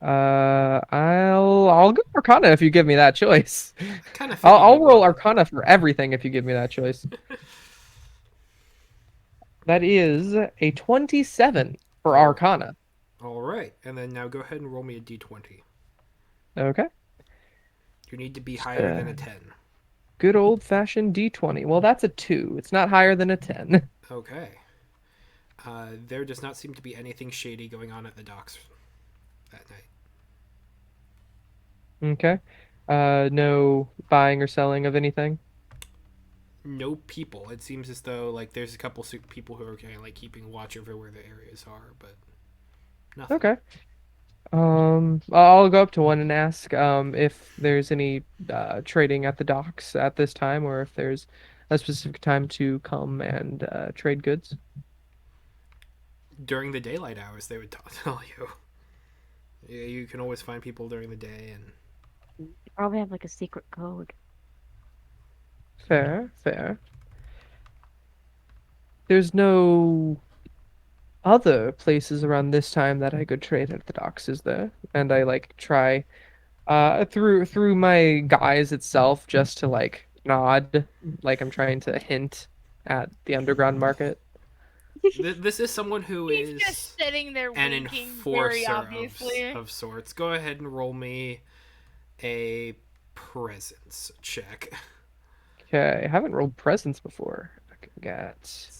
I'll go Arcana if you give me that choice. I kind of I'll figured you I'll roll would. Arcana for everything if you give me that choice. That is a 27 for All Arcana. all right, and then now go ahead and roll me a d20. Okay. You need to be higher Uh, than a 10. Good old fashioned D20. Well, that's a 2. It's not higher than a 10. Okay. There does not seem to be anything shady going on at the docks that night. Okay. No buying or selling of anything. No people. It seems as though like there's a couple people who are kind of like keeping watch over where the areas are, but nothing. Okay. I'll go up to one and ask if there's any trading at the docks at this time, or if there's a specific time to come and trade goods. During the daylight hours, they would tell you. Yeah, you can always find people during the day, and You probably have like a secret code. Fair, fair. There's no other places around this time that I could trade at the docks, is there? And I like try through my guise itself just to like nod, like I'm trying to hint at the underground market. this is someone who He's just is sitting there an winking, very enforcer obviously. of sorts. Go ahead and roll me a presence check. Okay, I haven't rolled presents before. I can get.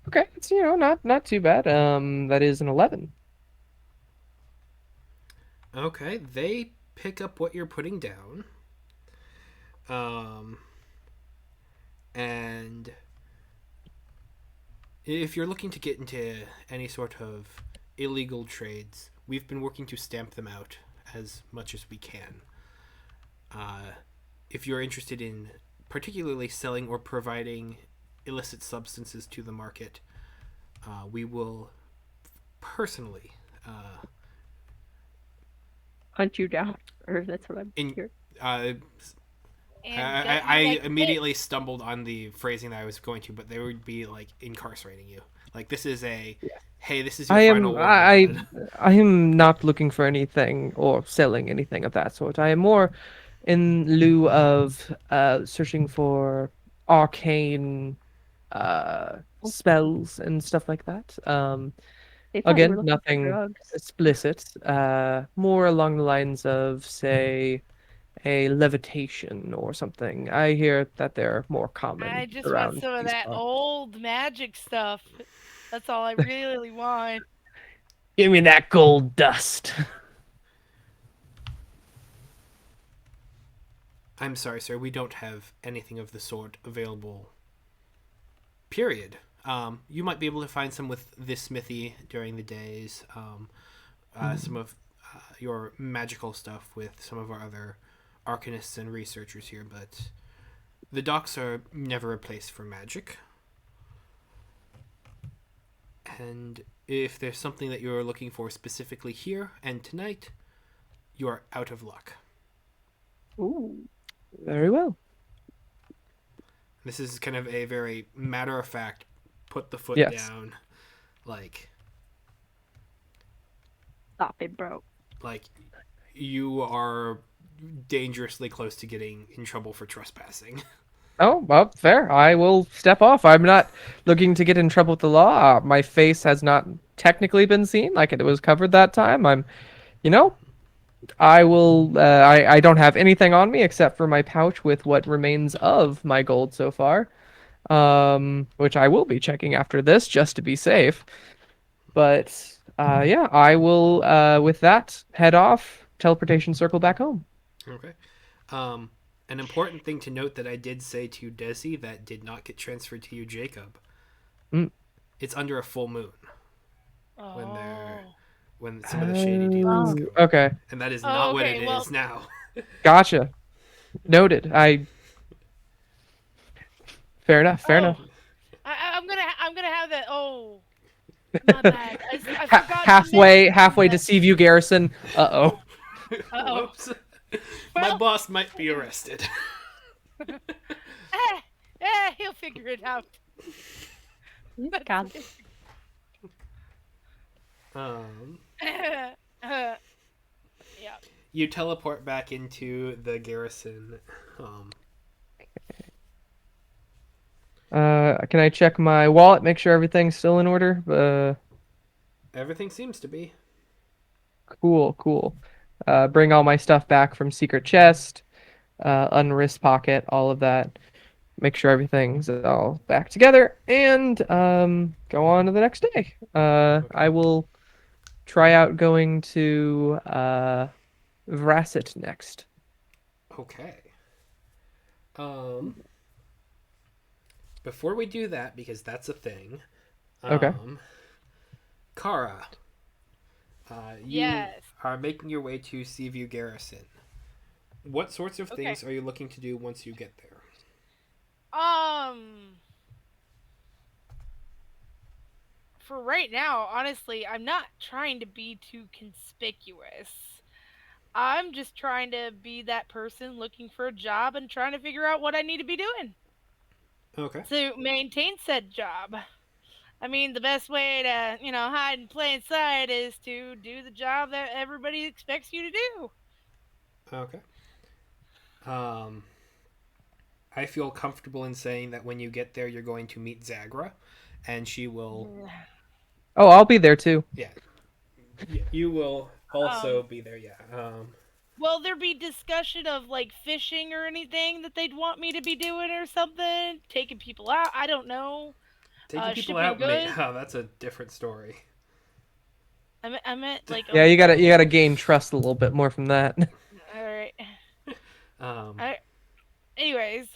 Okay, it's not too bad. That is an 11. Okay, they pick up what you're putting down. Um, and if you're looking to get into any sort of illegal trades, we've been working to stamp them out as much as we can. If you're interested in particularly selling or providing illicit substances to the market, we will personally Hunt you down, or that's what I'm in hearing. uh, And I get you like immediately stumbled on the phrasing that I was going to, but they would be like incarcerating you. Like this is a, hey, this is your I final am warning, I bud. I am not looking for anything or selling anything of that sort. I am more in lieu of searching for arcane spells and stuff like that. They thought you were Again, looking for nothing drugs. explicit. More along the lines of, say, a levitation or something. I hear that they're more I common just want around some of these that parts. old magic stuff. That's all I really want. Give me that gold dust. I'm sorry, sir. We don't have anything of the sort available. Period. You might be able to find some with this smithy during the days. Some of your magical stuff with some of our other arcanists and researchers here, but the docks are never a place for magic. And if there's something that you're looking for specifically here and tonight, you are out of luck. Ooh. Very well. This is kind of a very matter of fact, put the foot Yes. down, like Stop it, bro. like you are dangerously close to getting in trouble for trespassing. Oh, well, fair. I will step off. I'm not looking to get in trouble with the law. My face has not technically been seen, like it was covered that time. You know, I will. I don't have anything on me except for my pouch with what remains of my gold so far. Which I will be checking after this just to be safe. But yeah, I will. With that, head off. Teleportation circle back home. Okay. Um, an important thing to note that I did say to Desi that did not get transferred to you, Jacob. Mm. It's under a full moon when they're Oh. when some of the shady dealings go on, Okay, and that is Oh, not what okay. it Well, is now. gotcha. Noted. Fair enough. Fair oh, enough. I'm gonna have that. Oh, my bad. I forgot to mention Halfway to that. Seaview Garrison. Uh-oh. Oh. Whoops. My Well, boss might be arrested. he'll figure it out. God. um, You teleport back into the garrison. Um, Can I check my wallet, make sure everything's still in order? Everything seems to be. Cool, cool. Bring all my stuff back from secret chest, unwrist pocket, all of that. Make sure everything's all back together, and go on to the next day. Okay. I will try out going to Vrasset next. Okay. Um, before we do that, because that's a thing, Okay. um, Kara, you Yes. are making your way to Seaview Garrison. What sorts of Okay. things are you looking to do once you get there? Um, for right now, honestly, I'm not trying to be too conspicuous. I'm just trying to be that person looking for a job and trying to figure out what I need to be doing Okay. to maintain said job. I mean, the best way to, hide in plain sight is to do the job that everybody expects you to do. Okay. Um, I feel comfortable in saying that when you get there, you're going to meet Zagra, and she will. Oh, I'll be there too. Yeah, you will also Um, be there. Yeah. will there be discussion of like fishing or anything that they'd want me to be doing or something? Taking people out? I don't know. Taking people Shipping out, may goods? oh, that's a different story. I meant like Yeah, over the you gotta phone. gain trust a little bit more from that. All right. Um, I, anyways,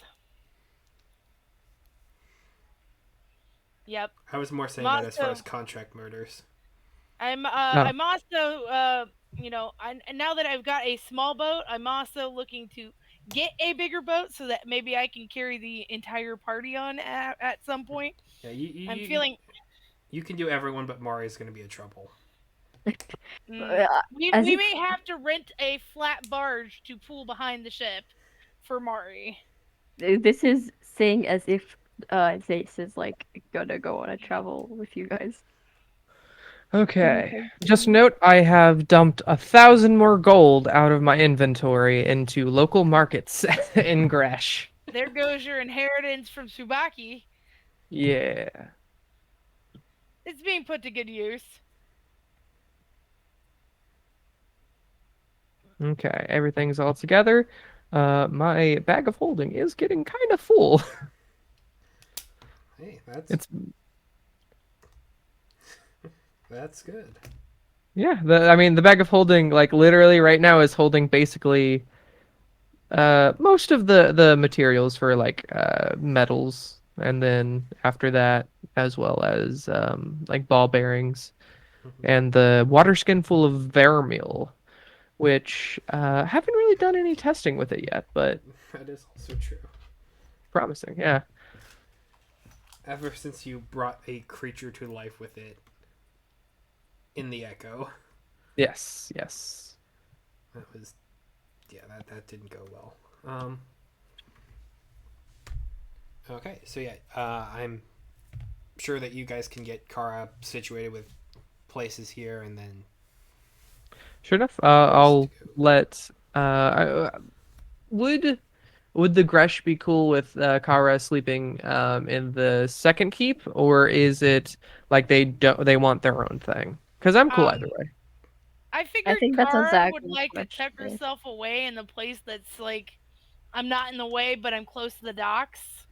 yep. I was more I'm saying that as far as also contract murders. Oh, I'm also and now that I've got a small boat, I'm also looking to get a bigger boat so that maybe I can carry the entire party on at some point. Yeah, I'm feeling you can do everyone, but Mari's going to be in trouble. As we if may have to rent a flat barge to pull behind the ship for Mari. this is saying as if Zace is like gonna go on a travel with you guys okay. anytime Just soon. note I have dumped 1,000 more gold out of my inventory into local markets in Gresh. There goes your inheritance from Subaki. Yeah. It's being put to good use. Okay, everything's all together. My bag of holding is getting kind of full. Hey, It's that's good. yeah, I mean the bag of holding like literally right now is holding basically most of the materials for like metals, and then after that as well as like ball bearings Hmm. and the water skin full of vermeil, which haven't really done any testing with it yet, but That is also true. promising. Yeah. Ever since you brought a creature to life with it in the Echo, Yes. Yes. that was yeah, that didn't go well. Um, okay, so yeah, I'm sure that you guys can get Kara situated with places here, and then Sure enough. place to I'll go. let. Would would the Gresh be cool with Kara sleeping in the second keep, or is it like they want their own thing? Because I'm cool either Um, way. I I figured think that's a Kara would Zachary like to tuck question. herself away in the place that's like I'm not in the way, but I'm close to the docks.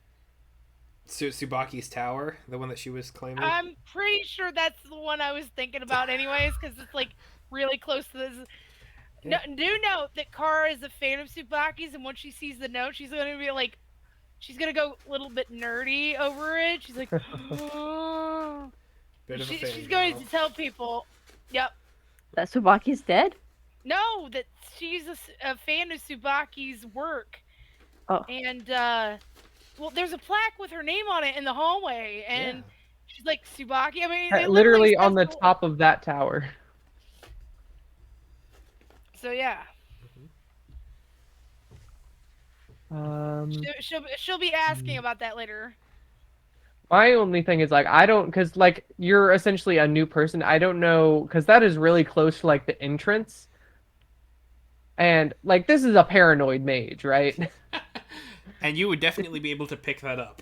Subaki's tower, the one that she was claiming. I'm pretty sure that's the one I was thinking about, anyways, because it's like really close to this. No, Yeah, do note that Kara is a fan of Tsubaki's, and when she sees the note, she's gonna be like, she's gonna go a little bit nerdy over it. She's like, oh. bit of a She's going fangirl. to tell people, yep, That Subaki's dead? no, that she's a fan of Tsubaki's work, Oh, and well, there's a plaque with her name on it in the hallway, Yeah. and she's like Tsubaki. I mean, it literally Literally on says the the. top of that tower. So yeah, Mhm. Um, she'll be asking about that later. my only thing is like I don't because like you're essentially a new person. I don't know because that is really close to like the entrance. And like this is a paranoid mage, right? And you would definitely be able to pick that up.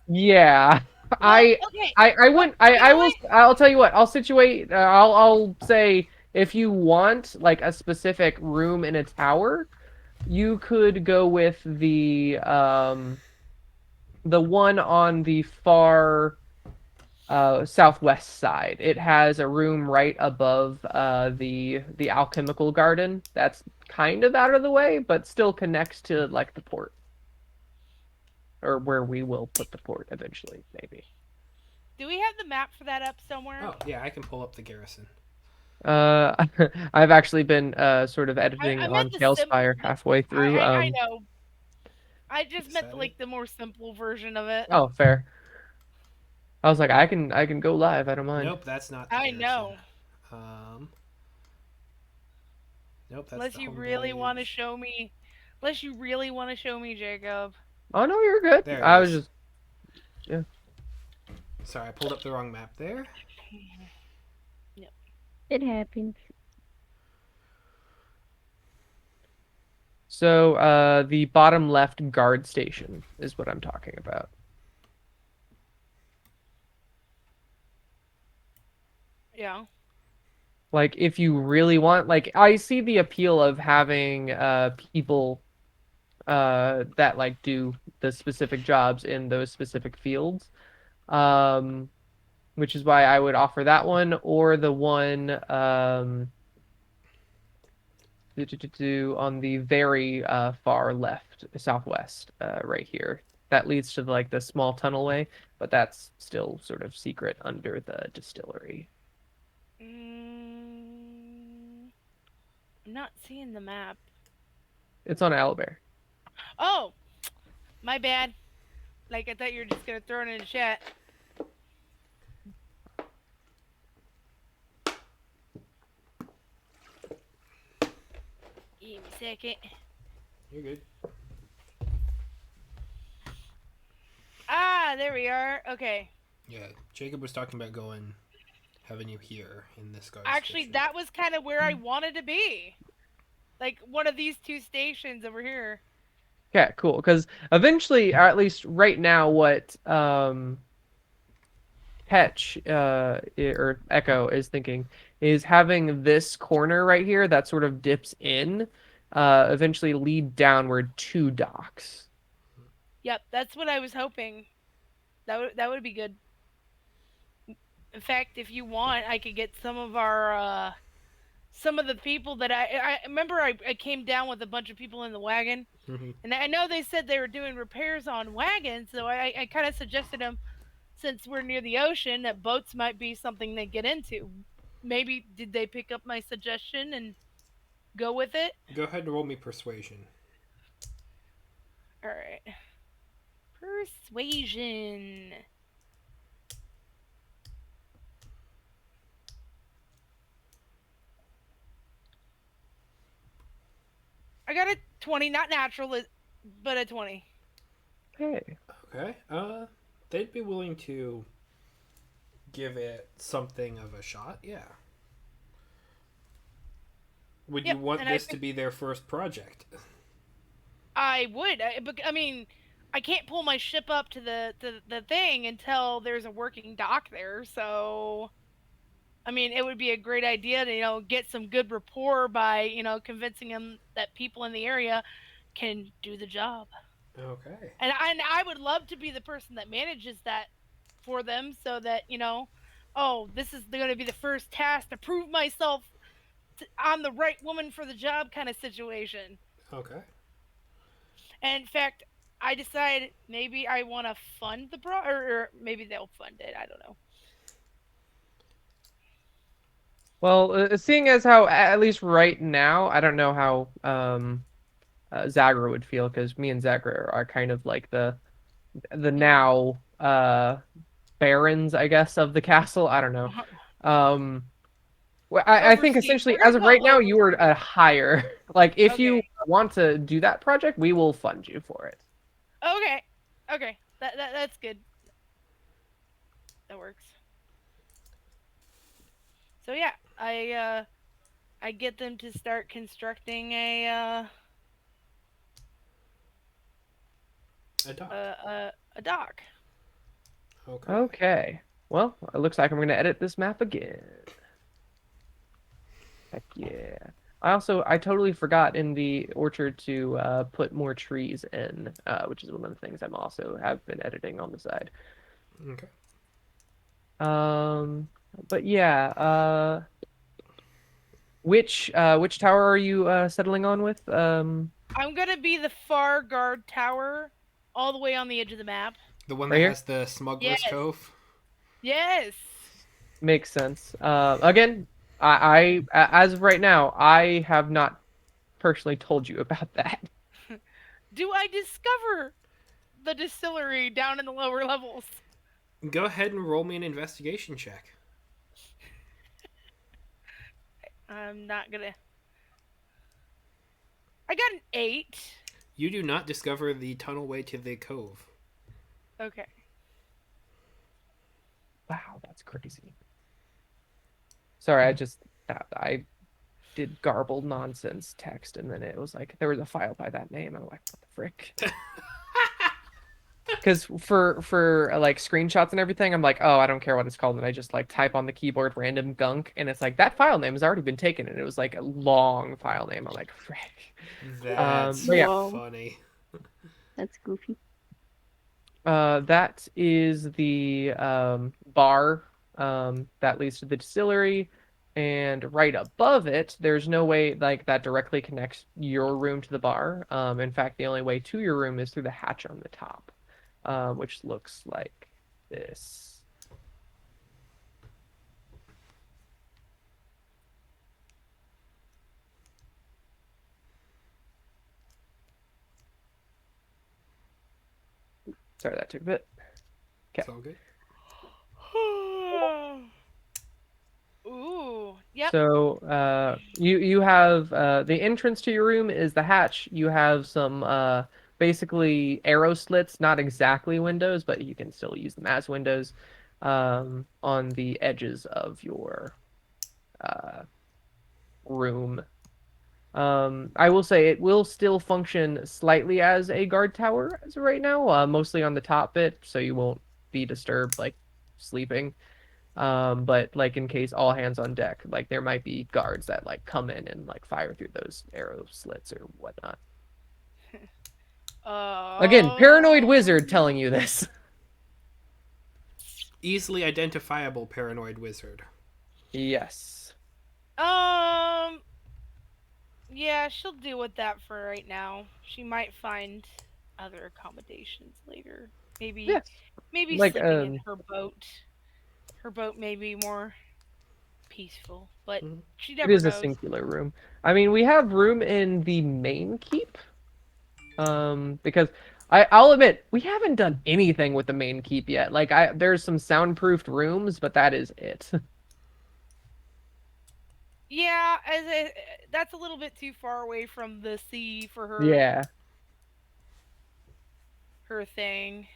Yeah. Well, I okay. I wouldn't You I know will what? I'll tell you what. I'll situate I'll say if you want like a specific room in a tower, you could go with the one on the far southwest side. It has a room right above the alchemical garden that's kind of out of the way, but still connects to like the port or where we will put the port eventually, maybe. Do we have the map for that up somewhere? Oh, yeah, I can pull up the garrison. Uh, I've actually been sort of I editing meant on the sim. Tailspire halfway through. I know. I just Is meant that it? like the more simple version of it. Oh, fair. I was like, I can go live. I don't mind. Nope, that's not the I garrison. know. Um, nope, that's Unless the you home really want to page. show me, unless you really want to show me, Jacob. Oh no, you're good. There it I was is. just yeah. Sorry, I pulled up the wrong map there. Yep. It happens. So the bottom left guard station is what I'm talking about. Yeah. Like if you really want, like I see the appeal of having people that like do the specific jobs in those specific fields. Um, which is why I would offer that one or the one on the very far left, southwest, right here. That leads to like the small tunnelway, but that's still sort of secret under the distillery. Mm, I'm not seeing the map. It's on Owlbear. Oh, my bad. Like I thought you were just gonna throw it in the chat. Give me a second. You're good. Ah, there we are. Okay. Yeah, Jacob was talking about going, having you here in this guard Actually, station. that was kind of where I wanted to be. Like one of these two stations over here. Yeah, cool. Because eventually, or at least right now, what Petch or Echo is thinking is having this corner right here that sort of dips in, eventually lead downward to docks. Yep, that's what I was hoping. That would be good. In fact, if you want, I could get some of our some of the people that I remember I came down with a bunch of people in the wagon, Mm-hmm. and I know they said they were doing repairs on wagons, so I kind of suggested them since we're near the ocean that boats might be something they get into. Maybe did they pick up my suggestion and go with it? Go ahead and roll me persuasion. All right. Persuasion. I got a 20, not natural, but a 20. Hey, Okay. They'd be willing to give it something of a shot. Yeah. Would you Yep, want and I this to think be their first project? I would. I mean, I can't pull my ship up to the thing until there's a working dock there. So, I mean, it would be a great idea to get some good rapport by convincing them that people in the area can do the job. Okay. And I would love to be the person that manages that for them, so that oh, this is going to be the first task to prove myself. I'm the right woman for the job kind of situation. Okay. And in fact, I decided maybe I want to fund the or maybe they'll fund it. I don't know. well, seeing as how at least right now, I don't know how Zagra would feel because me and Zagra are kind of like the now barons, I guess, of the castle. I don't know. Um, well, I think Oversee. essentially, We're as gonna of call right it now, you are a oversee. hire. Like, if you Okay. want to do that project, we will fund you for it. Okay. Okay. That's good. That works. So yeah, I get them to start constructing A dock. a dock. Okay. Okay. Well, it looks like I'm gonna edit this map again. Heck yeah. I totally forgot in the orchard to put more trees in, which is one of the things I'm also have been editing on the side. Okay. Um, but yeah, which tower are you settling on with? I'm gonna be the far guard tower, all the way on the edge of the map. The one Right that here? has the Smuggler's Yes, Cove. yes. Makes sense. Again, as of right now, I have not personally told you about that. Do I discover the distillery down in the lower levels? Go ahead and roll me an investigation check. I'm not gonna. I got an 8. You do not discover the tunnelway to the cove. Okay. Wow, that's crazy. Sorry, I did garbled nonsense text, and then it was like there was a file by that name. I'm like, what the frick? Because for like screenshots and everything, I'm like, oh, I don't care what it's called, and I just like type on the keyboard random gunk, and it's like that file name has already been taken, and it was like a long file name. I'm like, frick. That's But yeah, Whoa, funny. that's goofy. that is the bar that leads to the distillery, and right above it, there's no way like that directly connects your room to the bar. In fact, the only way to your room is through the hatch on the top, which looks like this. Sorry, that took a bit. Okay. It's all good. Ooh. Yep. So you have the entrance to your room is the hatch. You have some basically arrow slits, not exactly windows, but you can still use them as windows on the edges of your uh, room. I will say it will still function slightly as a guard tower as of right now, mostly on the top bit, so you won't be disturbed like sleeping. But like in case all hands on deck, like there might be guards that like come in and like fire through those arrow slits or whatnot. Again, paranoid wizard Um. telling you this. Easily identifiable paranoid wizard. Yes. Um. Yeah, she'll deal with that for right now. She might find other accommodations later. Maybe, Yes. maybe Like sleeping in her boat. Her boat may be more peaceful, but Mhm. she it never is a knows. singular room. I mean, we have room in the main keep. Because I'll admit we haven't done anything with the main keep yet. Like there's some soundproofed rooms, but that is it. Yeah, that's a little bit too far away from the sea for Yeah. her thing.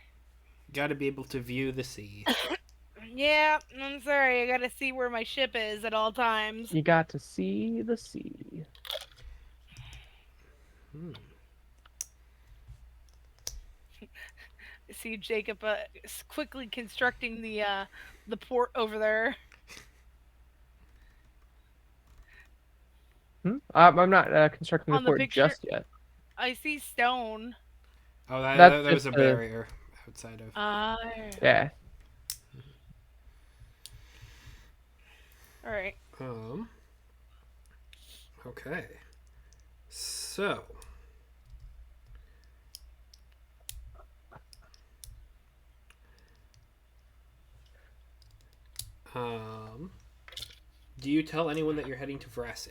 Got to be able to view the sea. Yeah, I'm sorry. I gotta see where my ship is at all times. You got to see the sea. Hmm. See Jacob quickly constructing the port over there I'm not constructing the on the fort picture. just yet. I see stone. Oh, That's that was just a the barrier outside of. Uh, yeah. all right. Um. Okay. So. Um. Do you tell anyone that you're heading to Vrasset?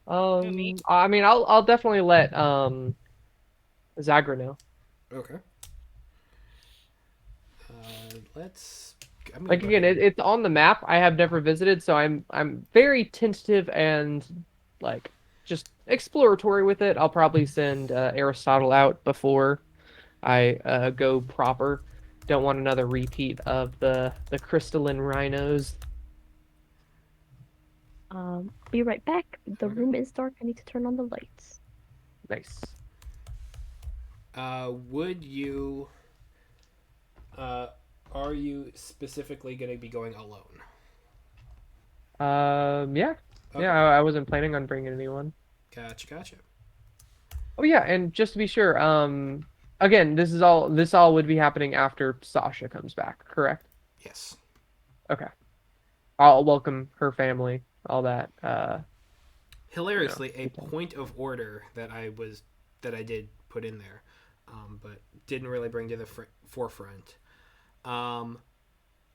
Who, me? I mean, I'll definitely let Zagra know. Okay. Let's. I'm gonna Like go again, ahead. it's on the map. I have never visited, so I'm very tentative and like just exploratory with it. I'll probably send Aristotle out before I go proper. Don't want another repeat of the crystalline rhinos. Be right back. The Okay. room is dark. I need to turn on the lights. Nice. Would you? Uh, are you specifically going to be going alone? Yeah, yeah. Okay. I wasn't planning on bringing anyone. Gotcha. Gotcha. Oh yeah, and just to be sure, again, this all would be happening after Sasha comes back, correct? Yes. Okay. I'll welcome her family, all that. Hilariously, a Good time. point of order that I did put in there, but didn't really bring to the forefront. Um,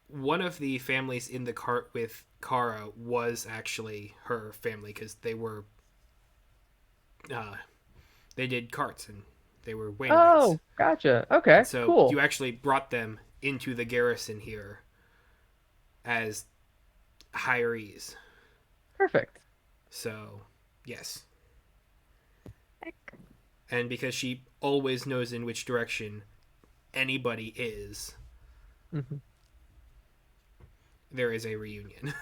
One of the families in the cart with Kara was actually her family because uh, they did carts and they were Wainwrights, Oh, gotcha. and Okay, so cool. you actually brought them into the garrison here as hirees. Perfect. So yes, Heck. and because she always knows in which direction anybody is, Hmm. there is a reunion.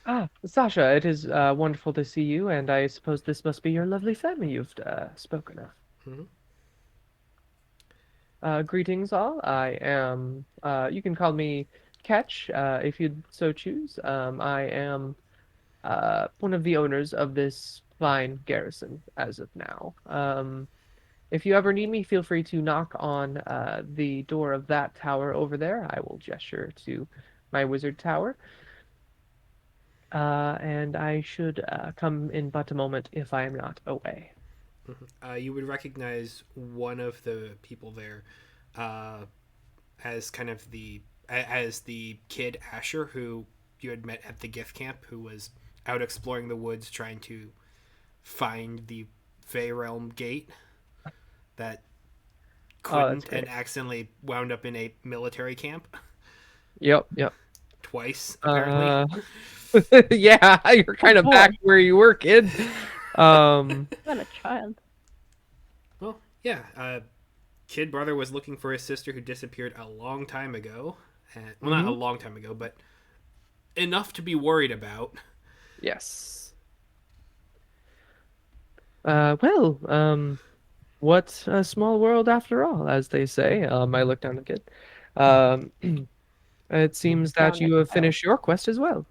Ah, Sasha, it is wonderful to see you, and I suppose this must be your lovely family you've spoken of. Mhm. Greetings, all. I am, you can call me Ketch, if you'd so choose. I am one of the owners of this fine garrison as of now. If you ever need me, feel free to knock on the door of that tower over there. I will gesture to my wizard tower. And I should come in but a moment if I am not away. You would recognize one of the people there uh, as kind of as the kid Asher who you had met at the gift camp, who was out exploring the woods trying to find the Fey Realm gate that Oh, that's couldn't and great. accidentally wound up in a military camp Yep, yep. twice apparently. Uh, yeah, you're Oh kind of back boy, where you were, kid. Um, what a child. Well, yeah, kid brother was looking for his sister who disappeared a long time ago. Well, not a mhm. long time ago, but enough to be worried about. Yes. Well, what a small world after all, as they say. I look down at kid. Um, it seems that Down you at have child. finished your quest as well.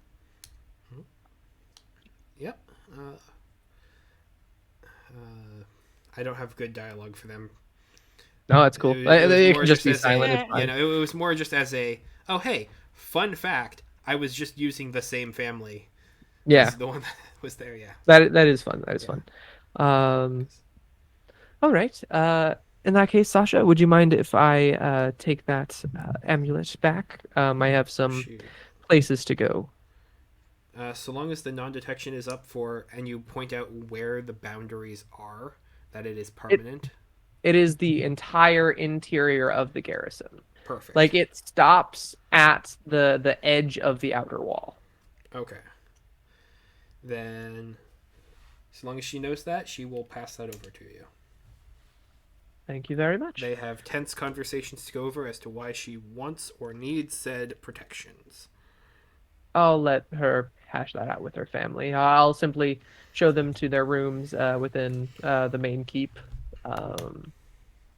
Yep. Uh, I don't have good dialogue for them. No, it's cool. It was It more can just just be as silent. a, It's Yeah. you fine. know, it was more just as a, oh, hey, fun fact, I was just using the same family Yeah, as the one that was there, yeah. that is fun. That is Yeah. fun. Um, all right. In that case, Sasha, would you mind if I take that amulet back? I have Oh, some shoot. places to go. So long as the non detection is up for, and you point out where the boundaries are, that it is It permanent, it is the entire interior of the garrison. perfect. Like it stops at the edge of the outer wall. Okay. Then, as long as she knows that, she will pass that over to you. Thank you very They much. have tense conversations to go over as to why she wants or needs said protections. I'll let her hash that out with her family. I'll simply show them to their rooms within the main keep, um,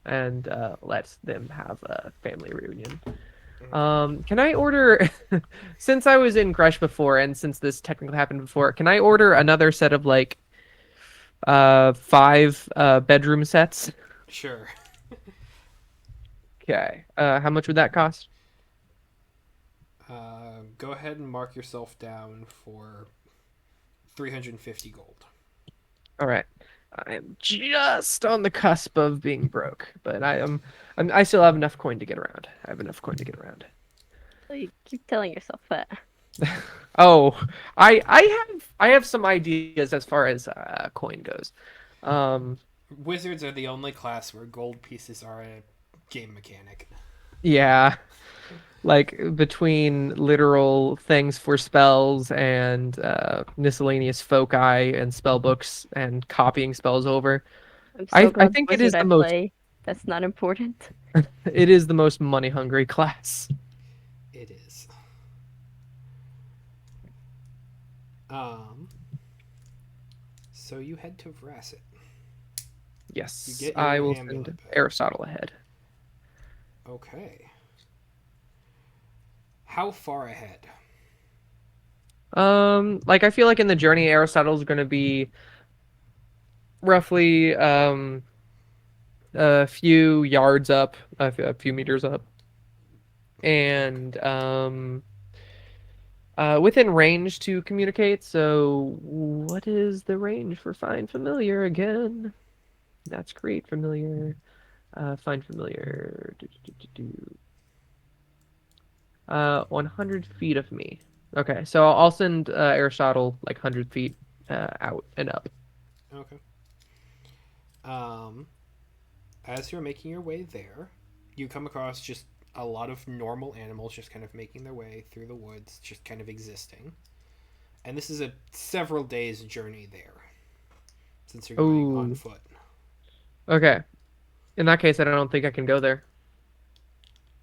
and let them have a family reunion. Okay. Can I order, since I was in Gresh before, and since this technically happened before, can I order another set of like five bedroom sets? Sure. Okay. How much would that cost? Go ahead and mark yourself down for 350 gold. All right. I am just on the cusp of being broke, but I still have enough coin to get around. I have enough coin to get around. So you keep telling yourself that. Oh, I have some ideas as far as coin goes. Um, Wizards are the only class where gold pieces are a game mechanic. yeah, like between literal things for spells and miscellaneous foci and spell books and copying spells over. I'm so I glad the think it is wizard I the most play. That's not important. it is the most money hungry class. It is. Um, so you head to Vrasset. You Yes, get I your will send amulet back. Aristotle ahead. Okay. How far ahead? Like I feel like in the journey, Aristotle's going to be roughly a few yards up, a few meters up, Okay. and within range to communicate. So, what is the range for find familiar again? That's create familiar. Find familiar. 100 feet of me. Okay, so I'll send Aristotle like 100 feet out and up. Okay. Um, as you're making your way there, you come across just a lot of normal animals just kind of making their way through the woods, just kind of existing. And this is a several days journey there since you're going on Oh, foot. okay. In that case, I don't think I can go there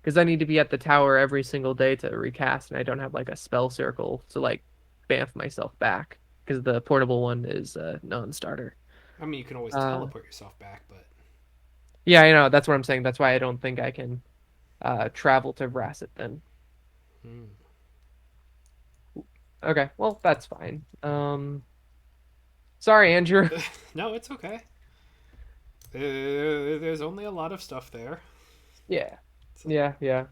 because I need to be at the tower every single day to recast, and I don't have like a spell circle to like bamf myself back because the portable one is non-starter. I mean, you can always Uh, teleport yourself back, but yeah, I know. That's what I'm saying. That's why I don't think I can travel to Vrasset then. hmm. Okay, well, that's fine. Sorry, Andrew. No, it's okay. There's only a lot of stuff there. Yeah, So, yeah.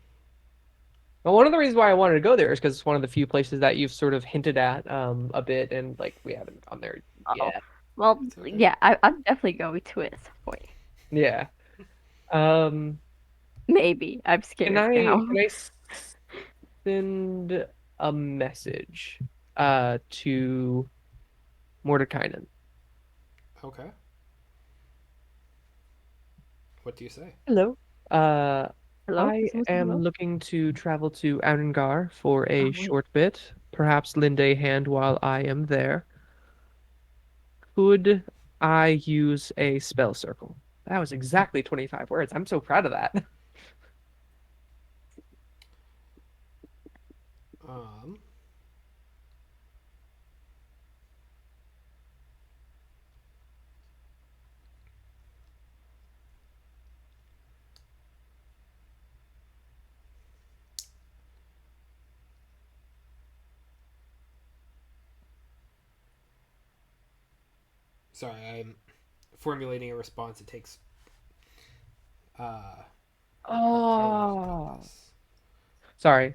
Well, one of the reasons why I wanted to go there is because it's one of the few places that you've sort of hinted at a bit, and like we haven't gone there Oh, yet. well, it's okay. yeah, I'm definitely going to it at some point. Yeah. Um, Maybe. I'm can scared I now. can I send a message to Mordekainen? Okay. What do you say? Hello. Uh, Hello? I Is someone saying am hello? looking to travel to Arungar for a Oh, wait. short bit, perhaps lend a hand while I am there. Could I use a spell circle? That was exactly 25 words. I'm so proud of that. Um, sorry, I'm formulating a response. It takes uh, Kairos to do Oh, this. sorry.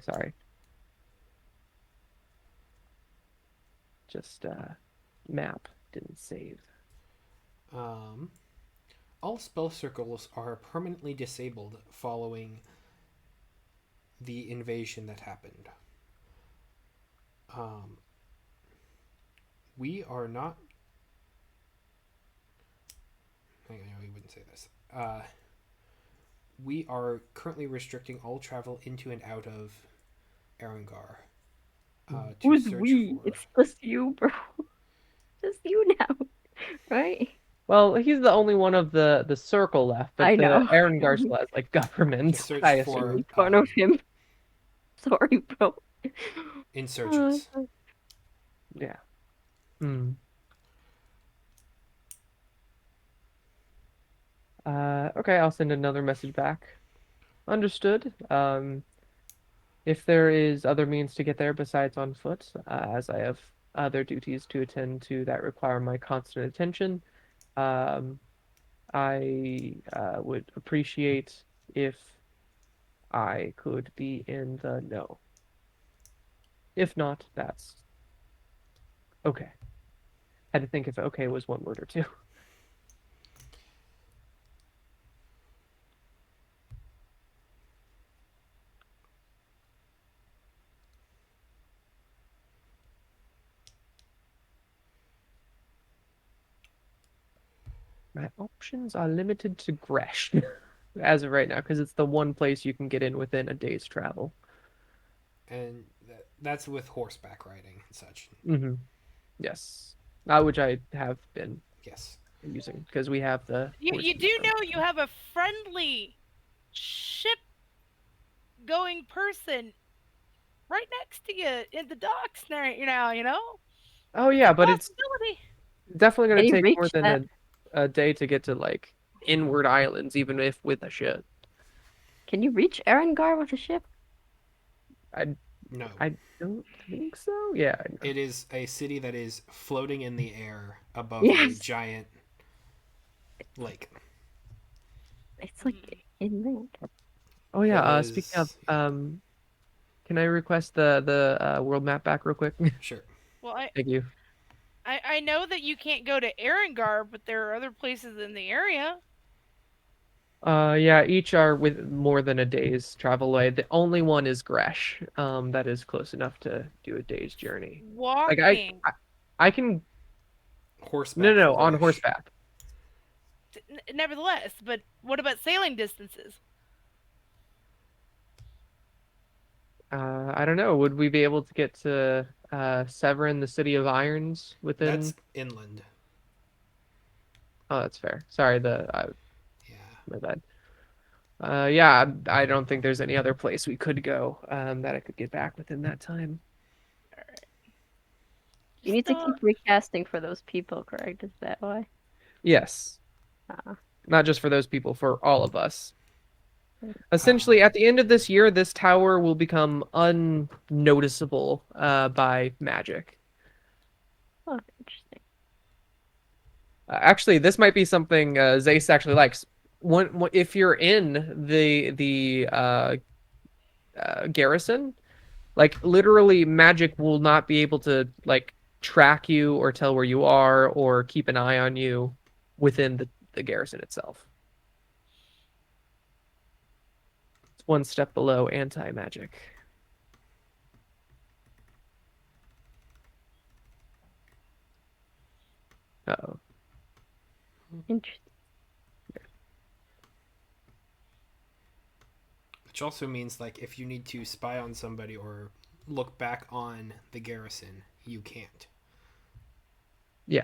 Just map didn't save. Um, all spell circles are permanently disabled following the invasion that happened. Um, we are not. Hang on, we wouldn't say this. We are currently restricting all travel into and out of Arungar to Who's search we? for. It's just you, bro. Just you now, right? Well, he's the only one of the circle left, but I the know. Aaron still has like To government, search I for assume. Make fun of him. Sorry, bro. Uh, insurgents. Yeah. Hmm. Okay, I'll send another message back. Understood. If there is other means to get there besides on foot, as I have other duties to attend to that require my constant attention, um, I would appreciate if I could be in the know. If not, that's okay. Had to think if okay was one word or two. My options are limited to Gresh as of right now, because it's the one place you can get in within a day's travel. And that's with horseback riding and such. Hmm. Yes. Which I have been Yes. using because we have the You horses do from. know you have a friendly ship going person right next to you in the docks now, you know? Oh It's a yeah, but it's possibility. definitely Can gonna you take more reach than that? a day to get to like inward islands, even if with a ship. Can you reach Arungar with a ship? I No. I don't think so. Yeah. It is a city that is floating in the air above a Yes. giant lake. It's like Hmm. inland. Oh yeah. It Speaking of, is, yeah, can I request the world map back real quick? sure. Well, Thank you. I know that you can't go to Arungar, but there are other places in the area. Yeah, each are with more than a day's travel away. The only one is Gresh, that is close enough to do a day's journey. Like Walking. I can no, Horseback no, from no, on Gresh. horseback. Nevertheless, but what about sailing distances? I don't know. Would we be able to get to Severin, the city of irons, That's within? inland. Oh, that's fair. Sorry, Yeah. my bad. Yeah, I don't think there's any other place we could go that I could get back within that time. All right. You Just need to keep recasting for those people, correct? Is that why? Yes, Uh, not just for those people, for all of us. Essentially, Um, at the end of this year, this tower will become unnoticeable by magic. oh, interesting. Actually, this might be something Zace actually likes. If you're in the garrison, like literally, magic will not be able to like track you or tell where you are or keep an eye on you within the garrison itself. It's one step below anti-magic. Uh-oh. Interesting. which also means like if you need to spy on somebody or look back on the garrison, you can't.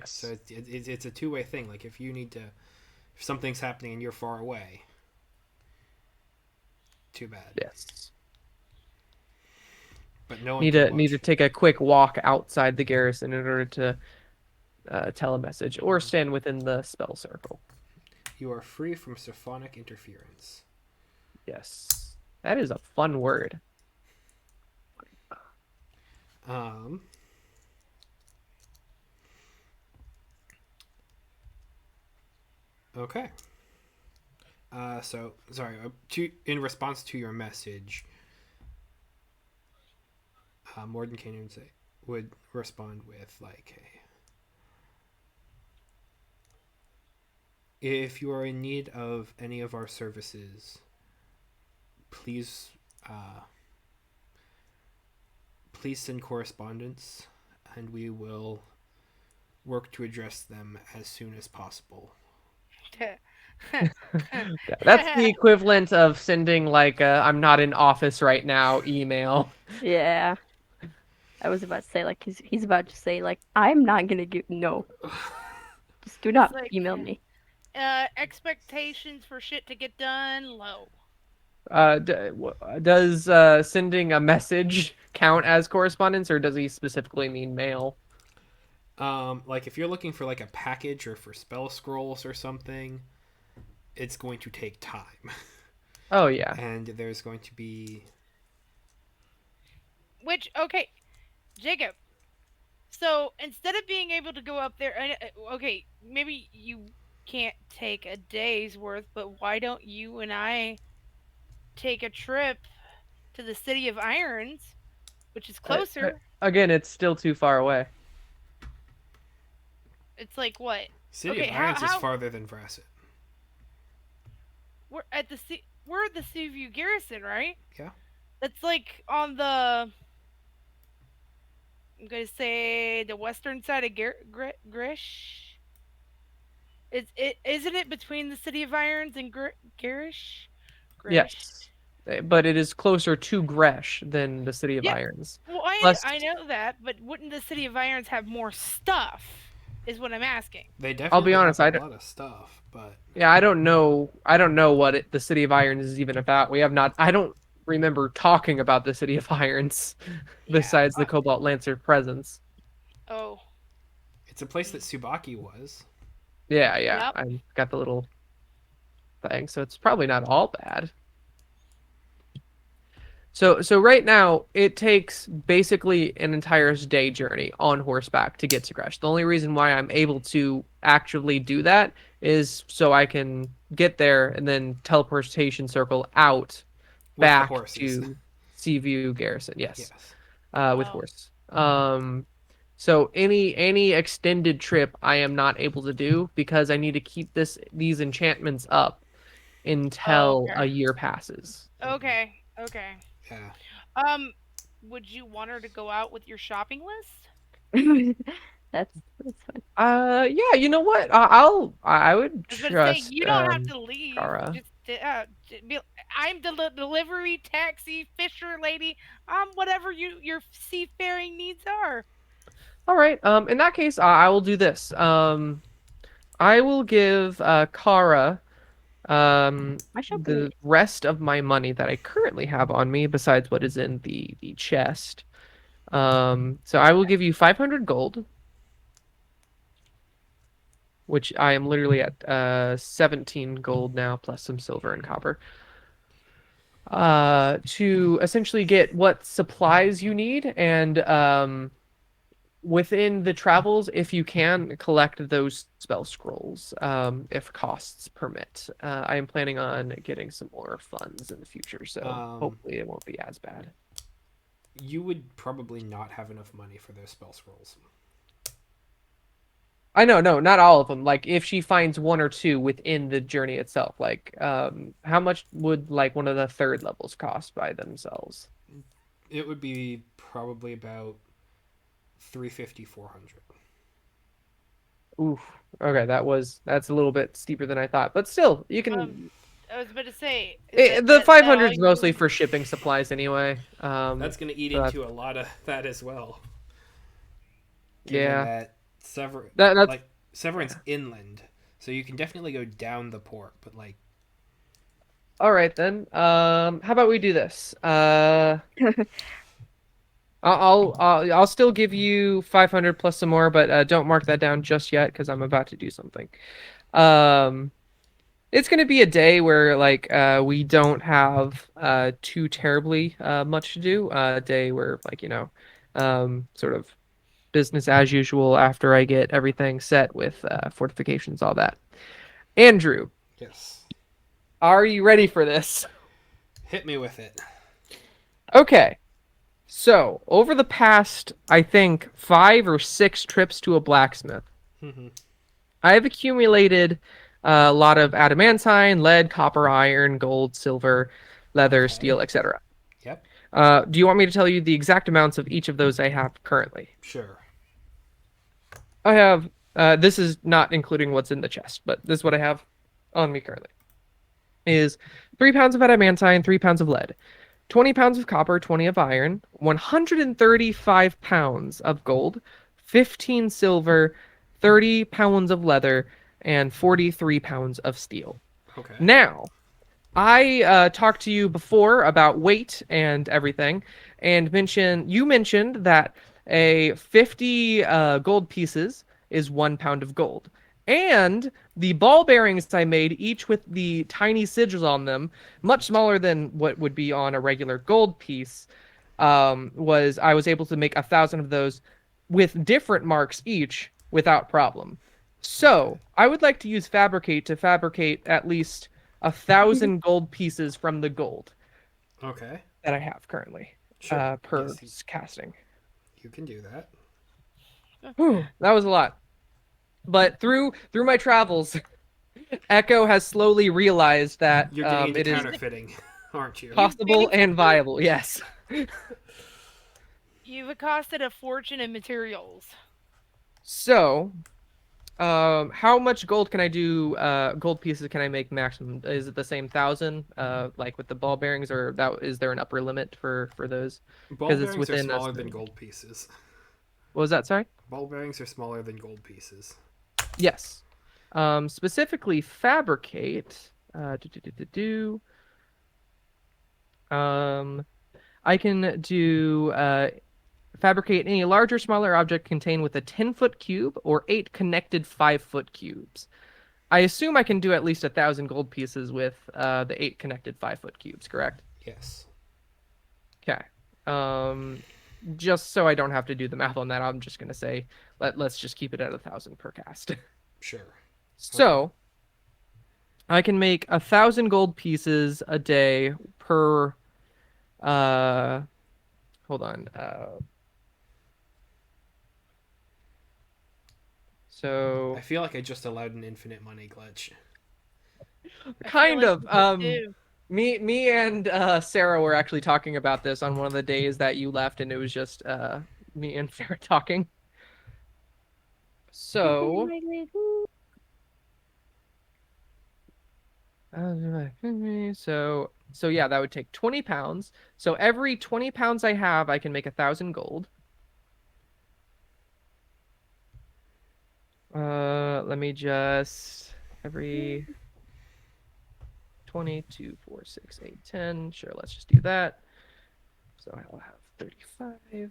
So Yes. it's a two-way thing. Like if you need to, if something's happening and you're far away, too bad. Yes. But no one Need can to need watch. to take a quick walk outside the garrison in order to tell a message or stand within the spell circle. You are free from symphonic interference. Yes. That is a fun word. Um, okay. So sorry. In response to your message, Mordenkainen would respond with like, "Hey, if you are in need of any of our services, please, uh, please send correspondence, and we will work to address them as soon as possible." Yeah, that's the equivalent of sending like a "I'm not in office right now" email. Yeah, I was about to say like he's about to say like I'm not gonna give no. Just do It's not like email me. expectations for shit to get done low. Does sending a message count as correspondence, or does he specifically mean mail? Like if you're looking for like a package or for spell scrolls or something, it's going to take time, Oh yeah. and there's going to be. Which okay, Jacob. So instead of being able to go up there, okay, maybe you can't take a day's worth, but why don't you and I take a trip to the city of Irons, which is closer? Again, it's still too far away. It's like what? City of Okay, Irons is how farther than Vrasset. we're at the Seaview Garrison, right? Yeah. That's like on the I'm gonna say the western side of Grish. Isn't it between the city of Irons and Garish? Grish. Yes, but it is closer to Gresh than the City of Yeah. Irons. Well, Plus, I know that, but wouldn't the city of Irons have more stuff? Is what I'm asking. They I'll be definitely have honest, a I don't, lot of stuff, but yeah, I don't know what the City of Irons is even about. We have not, I don't remember talking about the City of Irons Yeah. besides the Cobalt Lancer presence. Oh. It's a place that Subaki was. Yeah, yeah. Yep. I got the little thing, so it's probably not all bad. So right now it takes basically an entire day journey on horseback to get to Gresh. The only reason why I'm able to actually do that is so I can get there and then teleportation circle out With the back horses. to Seaview Garrison. Yes, Yes. with Oh, horse. So any extended trip I am not able to do because I need to keep these enchantments up until okay. a year passes. Okay. Okay. Yeah. Um, would you want her to go out with your shopping list? That's fun. Yeah, you know what? I would I was about to say trust you don't have to leave. Kara. Just be, I'm the delivery taxi fisher lady. Whatever your seafaring needs are. All right. In that case, I will do this. I will give Kara My shopping the list. rest of my money that I currently have on me, besides what is in the chest. So I will give you 500 gold, which I am literally at 17 gold now, plus some silver and copper. To essentially get what supplies you need, and within the travels, if you can, collect those spell scrolls, if costs permit. I am planning on getting some more funds in the future, so Um, hopefully it won't be as bad. you would probably not have enough money for those spell scrolls. I know, no, not all of them. Like if she finds one or two within the journey itself, like how much would like one of the third levels cost by themselves? It would be probably about 350, 400. Oof. Okay, that's a little bit steeper than I thought, but still, you Um, can. I was about to say, is that The that all 500 is you? mostly for shipping supplies anyway. That's going to eat So that's, into a lot of that as well, given yeah, that that's like Severin's inland, so you can definitely go down the port, but like all right then. How about we do this? I'll still give you 500 plus some more, but don't mark that down just yet because I'm about to do something. Um, it's gonna be a day where like we don't have too terribly much to do. A day where like sort of business as usual after I get everything set with fortifications, all that. Andrew, yes, are you ready for this? hit me with it. Okay. So, over the past, I think, 5 or 6 trips to a blacksmith, Hmm. I have accumulated a lot of adamantine, lead, copper, iron, gold, silver, leather, Okay. steel, etc. Yep. Do you want me to tell you the exact amounts of each of those I have currently? Sure. I have, this is not including what's in the chest, but this is what I have on me currently. Is 3 pounds of adamantine, 3 pounds of lead, 20 pounds of copper, 20 of iron, 135 pounds of gold, 15 silver, 30 pounds of leather, and 43 pounds of steel. Okay. Now, I talked to you before about weight and everything, and you mentioned that a 50 gold pieces is 1 pound of gold, and the ball bearings I made, each with the tiny sigils on them, much smaller than what would be on a regular gold piece, was I was able to make 1,000 of those with different marks each without problem. Okay. So I would like to use fabricate to fabricate at least 1,000 gold pieces from the gold Okay. that I have currently Sure. per Yes, casting. you can do that. Whew, that was a lot. But through my travels, Echo has slowly realized that You're getting into it is counterfeiting, aren't you? You've possible and basically viable. Yes. you've accosted a fortune in materials. So, how much gold can I do? Gold pieces can I make maximum? Is it the same 1,000? Like with the ball bearings, or that is there an upper limit for those? Ball Because it's bearings are within a smaller than certain. gold pieces. What was that? Sorry. Ball bearings are smaller than gold pieces. Yes. Specifically fabricate. Do, do, do, do, do. I can do Fabricate any large or smaller object contained with a 10-foot cube or 8 connected 5-foot cubes. I assume I can do at least 1,000 gold pieces with the 8 connected 5-foot cubes, correct? Yes. Okay. Um, just so I don't have to do the math on that, I'm just gonna say let's just keep it at 1,000 per cast. Sure. Okay. So I can make 1,000 gold pieces a day per. Uh, hold on. I So feel like I just allowed an infinite money glitch. I feel kind like of. you did too. Me and Sarah were actually talking about this on one of the days that you left, and it was just me and Sarah talking. So so yeah, that would take 20 pounds. So every 20 pounds I have, I can make 1,000 gold. Let me just every 20, 2, 4, 6, 8, 10. Sure, let's just do that. So I'll have 35.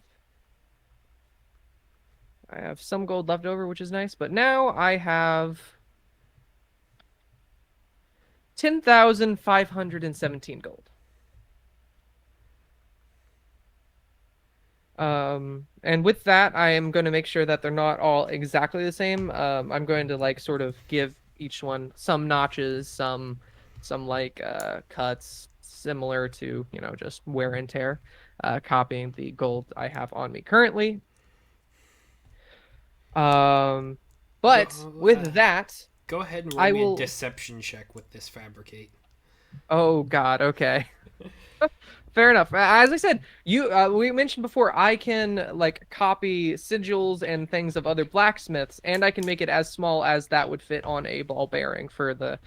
I have some gold left over, which is nice, but now I have 10,517 gold. And with that, I am going to make sure that they're not all exactly the same. I'm going to like sort of give each one some notches, some like cuts similar to, just wear and tear, copying the gold I have on me currently. Um, but Go. with that, Go ahead and roll I me a will. deception check with this fabricate. Oh God, okay. Fair enough. As I said, you we mentioned before, I can like copy sigils and things of other blacksmiths, and I can make it as small as that would fit on a ball bearing for the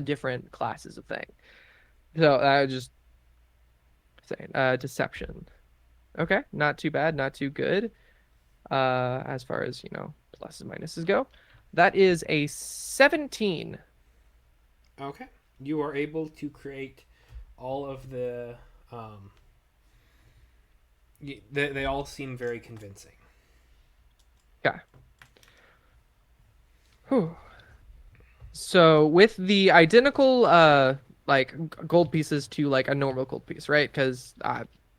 different classes of thing. So I was just saying, deception. Okay, not too bad, not too good. As far as pluses minuses go, that is a 17. Okay. You are able to create all of the. Um, they all seem very convincing. Okay. Whew. So with the identical like gold pieces to like a normal gold piece, right? Because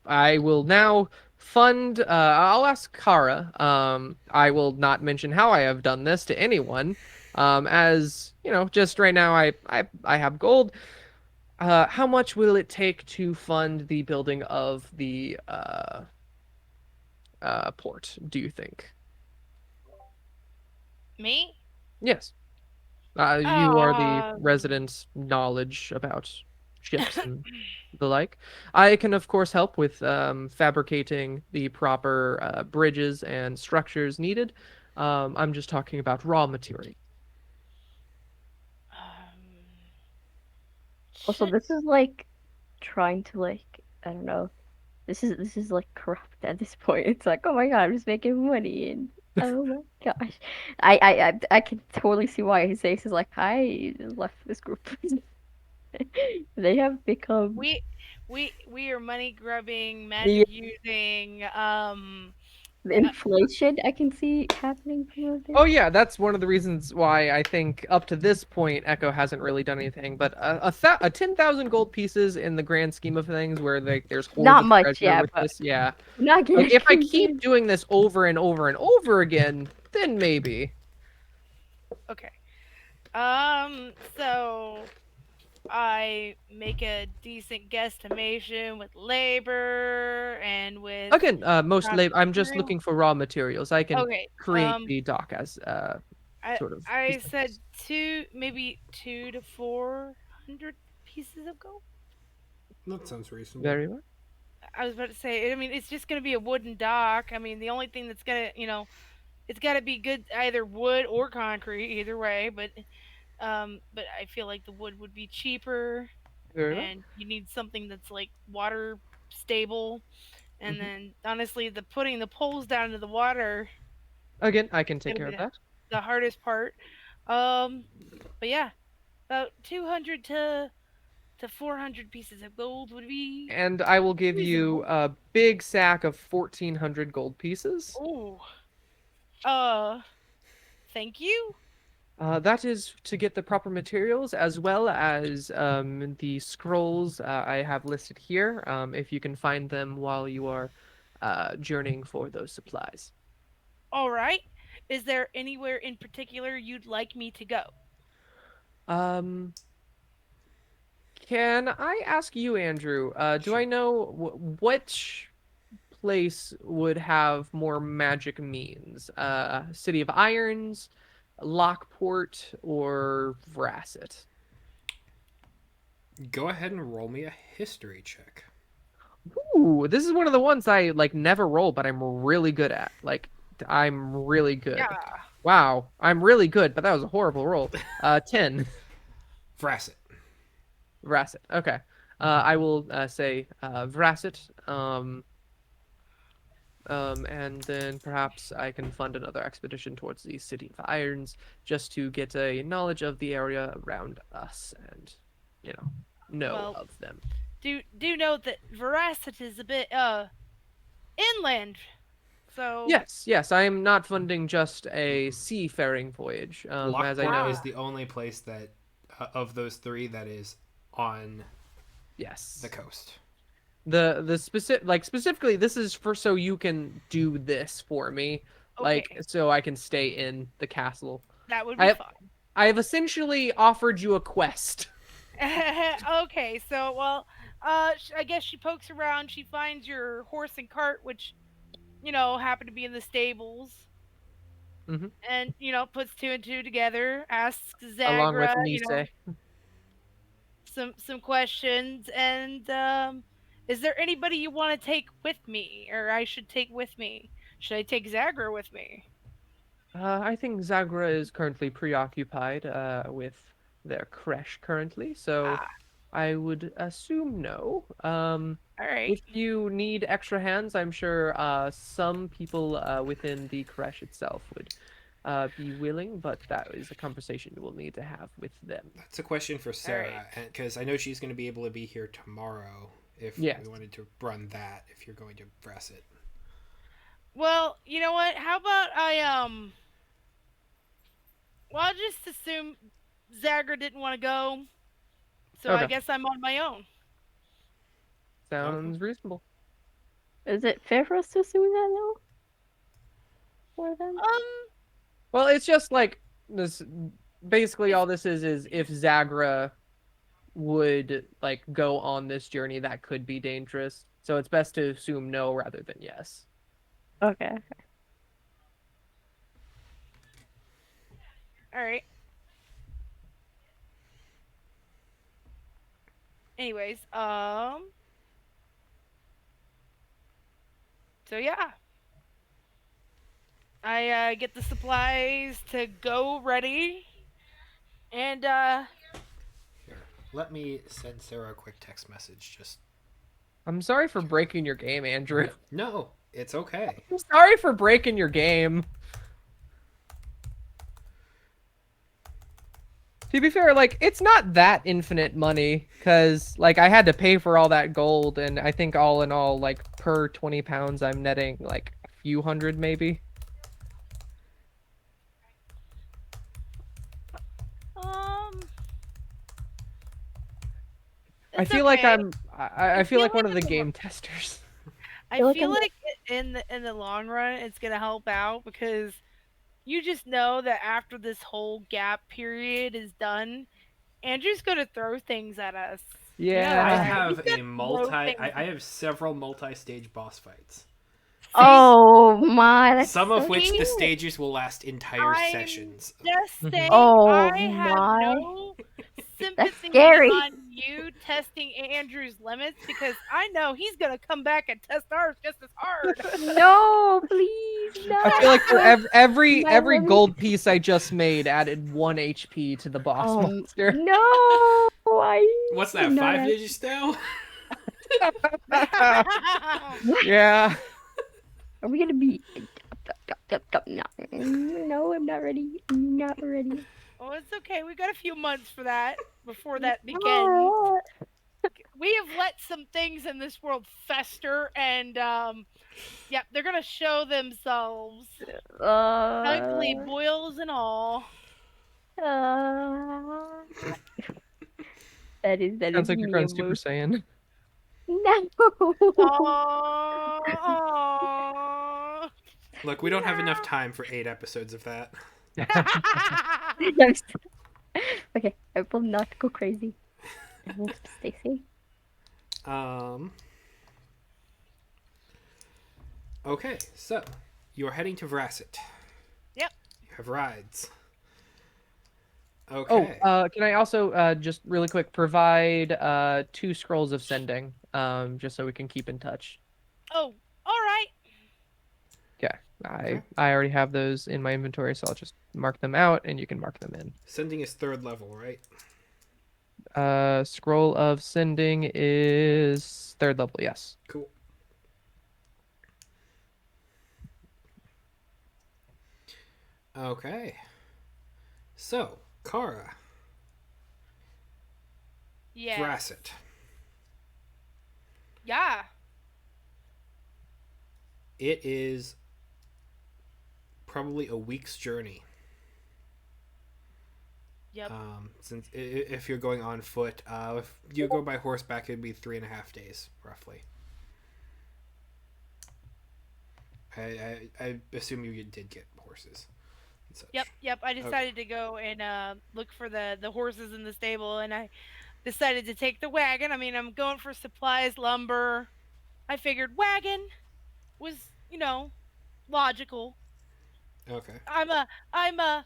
I will now fund I'll ask Kara. I will not mention how I have done this to anyone. As just right now I have gold. How much will it take to fund the building of the port, do you think? Me? Yes. You are the Um, resident knowledge about ships and the like. I can, of course, help with fabricating the proper bridges and structures needed. I'm just talking about raw material. Also, shit. this is like trying to like I don't know. This is like corrupt at this point. It's like, oh my God, I'm just making money and oh my gosh. I can totally see why his face is like, I left this group. They have become We we are money grubbing, the magic using. the Uh, inflation I can see happening from all this. Oh yeah, that's one of the reasons why I think up to this point Echo hasn't really done anything. But a 10,000 gold pieces in the grand scheme of things, where there's hordes Not of much, treasure yeah, with but this, yeah. we're not Like getting if I keep convinced. doing this over and over and over again, then maybe. okay. So I make a decent guesstimation with labor and with Again, most copy lab. I'm just material. looking for raw materials. I can Okay. create the dock as I sort of I said essentials. maybe 2 to 400 pieces of gold. That sounds reasonable. Very well. I was about to say. I mean, it's just gonna be a wooden dock. I mean, the only thing that's gonna, it's got to be good, either wood or concrete, either way. But I feel like the wood would be cheaper, Very well. and you need something that's like water stable. And Hmm. then honestly, the putting the poles down into the water Again, I can is take gonna care be of that. the hardest part. Um, but yeah, about 200 to to 400 pieces of gold would be And I will give you reasonable. a big sack of 1,400 gold pieces. Oh, uh, thank you. That is to get the proper materials as well as the scrolls I have listed here, if you can find them while you are journeying for those supplies. All right. Is there anywhere in particular you'd like me to go? Um, can I ask you, Andrew, do Sure. I know which place would have more magic means? City of Irons, Lockport, or Vrasset? Go ahead and roll me a history check. Ooh, this is one of the ones I like never roll, but I'm really good at. Like I'm really good. Yeah. Wow, I'm really good, but that was a horrible roll. 10. Vrasset. Vrasset. Okay. I will say Vrasset. And then perhaps I can fund another expedition towards the City of Irons just to get a knowledge of the area around us and, you know Well, of them. do note that Veracity is a bit inland. So Yes, yes, I am not funding just a seafaring voyage, as I Lockport know. is the only place that, of those three, that is on the Yes, coast. the specific like specifically, this is for so you can do this for me, like okay, so I can stay in the castle. that would be I fun. I have essentially offered you a quest. Okay, so well, I guess she pokes around. She finds your horse and cart, which happen to be in the stables, Hmm. and puts two and two together. Asks Along Zagra, with Nise. some questions, and is there anybody you want to take with me, or I should take with me? Should I take Zagra with me? I think Zagra is currently preoccupied with their creche currently, so Ah, I would assume no. all right. If you need extra hands, I'm sure some people within the creche itself would be willing, but that is a conversation you will need to have with them. That's a question for All right. Sarah, because I know she's going to be able to be here tomorrow if we Yes. wanted to run that, if you're going to Vrasset. Well, you know what? How about well, I'll just assume Zagra didn't want to go, so I Okay. guess I'm on my own. Okay. Sounds reasonable. Is it fair for us to assume that though? For them? Um, Well, it's just like this. Basically, it's all this is if Zagra would like go on this journey, that could be dangerous. So it's best to assume no rather than yes. Okay. all right. Anyways, so yeah, I get the supplies to go ready, and Here, let me send Sarah a quick text message. Just I'm sorry for breaking your game, Andrew. no, it's okay. I'm sorry for breaking your game. To be fair, like it's not that infinite money because like I had to pay for all that gold, and I think all in all, like per 20 pounds, I'm netting like a few hundred maybe. um, I it's feel like okay. I I feel feel like like one of in the the game testers. I feel like feel I'm like in the long run, it's gonna help out because you just know that after this whole gap period is done, Andrew's gonna throw things at us. You know I Yeah. that. He's have gonna a throw multi. things I have several multi-stage boss fights. See, Oh my, that's Some of so which see, the cute. stages will last entire I'm sessions. just saying Oh I have my, no that's sympathy scary. on you testing Andrew's limits because I know he's gonna come back and test ours just as hard. No, please, I feel like for no. My every limit. gold piece I just made added 1 HP to the boss monster. No, I What's did that? not Five ask. digits now? Yeah. Are we gonna be? No, no, I'm not ready. I'm not ready. Oh, it's okay. We got a few months for that before that begins. No. we have let some things in this world fester, and yep, they're gonna show themselves, ugly Uh, boils and all. uh, that is Sounds like you're me going Super emotion. Saiyan. No. Aww. Look, we don't have enough time for 8 episodes of that. I'm okay, I will not go crazy. I will stay safe. Um. Okay, so you're heading to Vrasset. Yep. You have rides. Oh, Okay. can I also just really quick provide 2 scrolls of sending, just so we can keep in touch. Oh, all right. Yeah, Okay. I already have those in my inventory, so I'll just mark them out, and you can mark them in. Sending is 3rd level, right? Scroll of sending is 3rd level, yes. Cool. Okay. So, Kara, Yes. Vrasset. Yeah. It is probably a week's journey. Yep. Since if you're going on foot, if you go by horseback, it'd be 3.5 days roughly. I assume you did get horses and Yep. such. Yep. I Okay. decided to go and look for the horses in the stable, and I decided to take the wagon. I mean, I'm going for supplies, lumber. I figured wagon was, logical. Okay. I'm a I'm a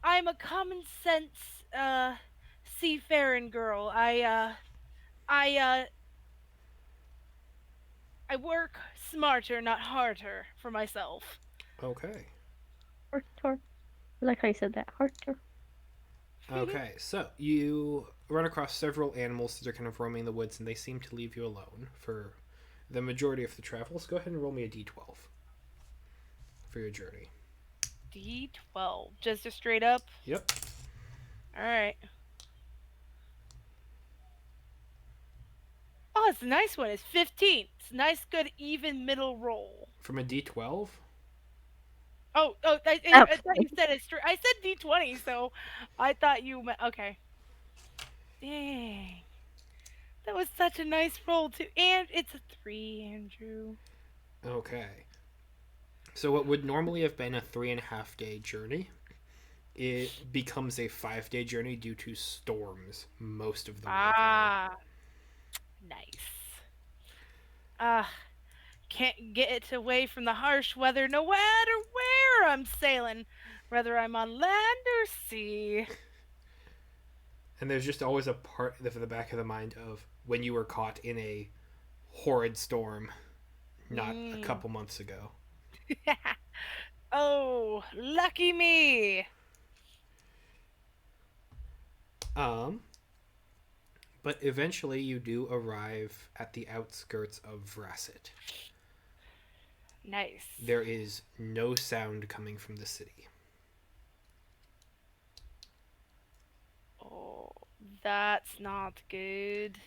I'm a common sense seafaring girl. I I work smarter, not harder for myself. Okay. Heart. I like how you said that. Heart. Okay. So you run across several animals that are kind of roaming the woods, and they seem to leave you alone for the majority of the travels. Go ahead and roll me a d12 for your journey. D12, just a straight up. Yep. All right. Oh, it's a nice one. It's 15. It's a nice, good, even middle roll. From a d12. Oh, Oh, I thought you said it straight. I said D20, so I thought you meant okay. Dang, that was such a nice roll too, and it's a 3, Andrew. Okay. So what would normally have been a 3.5 day journey, it becomes a 5 day journey due to storms most of the way there. Ah, nice. Ah, can't get it away from the harsh weather no matter where I'm sailing, whether I'm on land or sea. And there's just always a part of the back of the mind of when you were caught in a horrid storm not a Mm. couple months ago. Oh, lucky me. Um, but eventually you do arrive at the outskirts of Vrasset. Nice. There is no sound coming from the city. Oh, that's not good.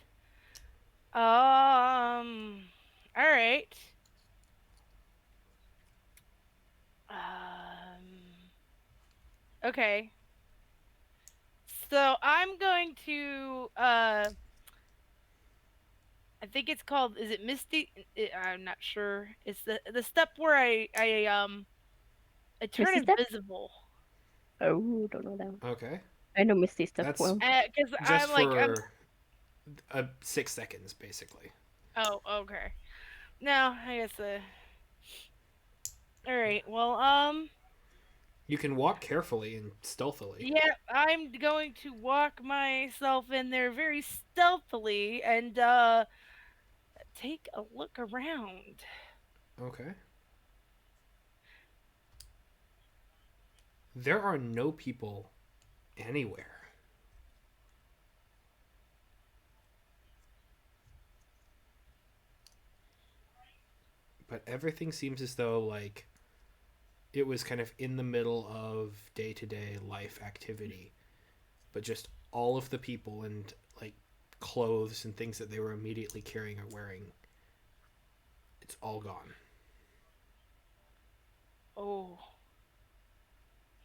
All right. Okay. So I'm going to I think it's called, is it Misty? I'm not sure. It's the step where I turn Misty Step? invisible. Oh, don't know that one. Okay. I know Misty Step That's well. Cuz just I'm for 6 seconds, basically. oh, okay. No, I guess all right. Well, You can walk carefully and stealthily. yeah, I'm going to walk myself in there very stealthily and take a look around. Okay. There are no people anywhere. But everything seems as though, like, it was kind of in the middle of day to day life activity. But just all of the people and, like, clothes and things that they were immediately carrying or wearing, it's all gone. Oh.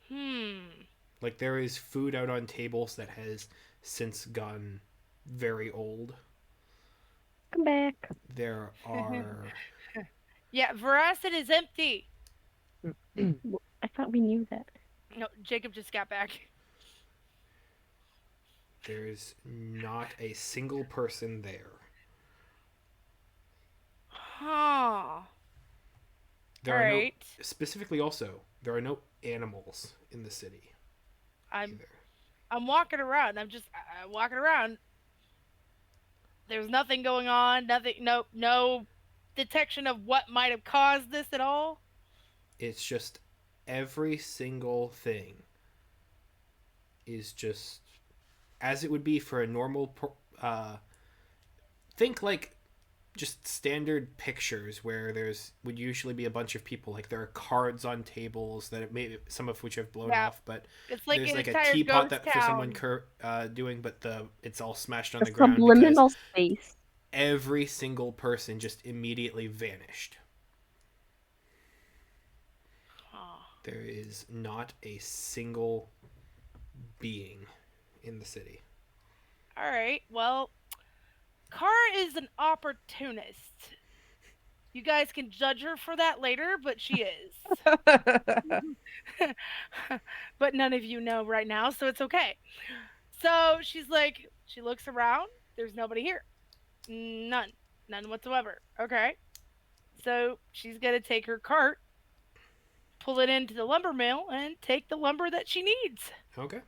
Hmm. Like there is food out on tables that has since gone very old. Come back. There are Yeah, Veracid is empty. I thought we knew that. No, Jacob just got back. there's not a single person there. Huh. All There are no right. specifically also there are no animals in the city I'm either. I'm walking around. I'm just walking around. There's nothing going on. Nothing. No detection of what might have caused this at all. It's just every single thing is just as it would be for a normal think like just standard pictures where there's would usually be a bunch of people, like there are cards on tables that it may some of which have blown Yeah, off, but it's like there's an like a entire teapot ghost that for someone town. doing, but the it's all smashed on A the ground because subliminal space. every single person just immediately vanished. Huh. There is not a single being in the city. All right. Well, Kara is an opportunist. You guys can judge her for that later, but she is. But none of you know right now, so it's okay. So she's like, she looks around. There's nobody here. None. None whatsoever. Okay. So she's going to take her cart, pull it into the lumber mill, and take the lumber that she needs. Okay.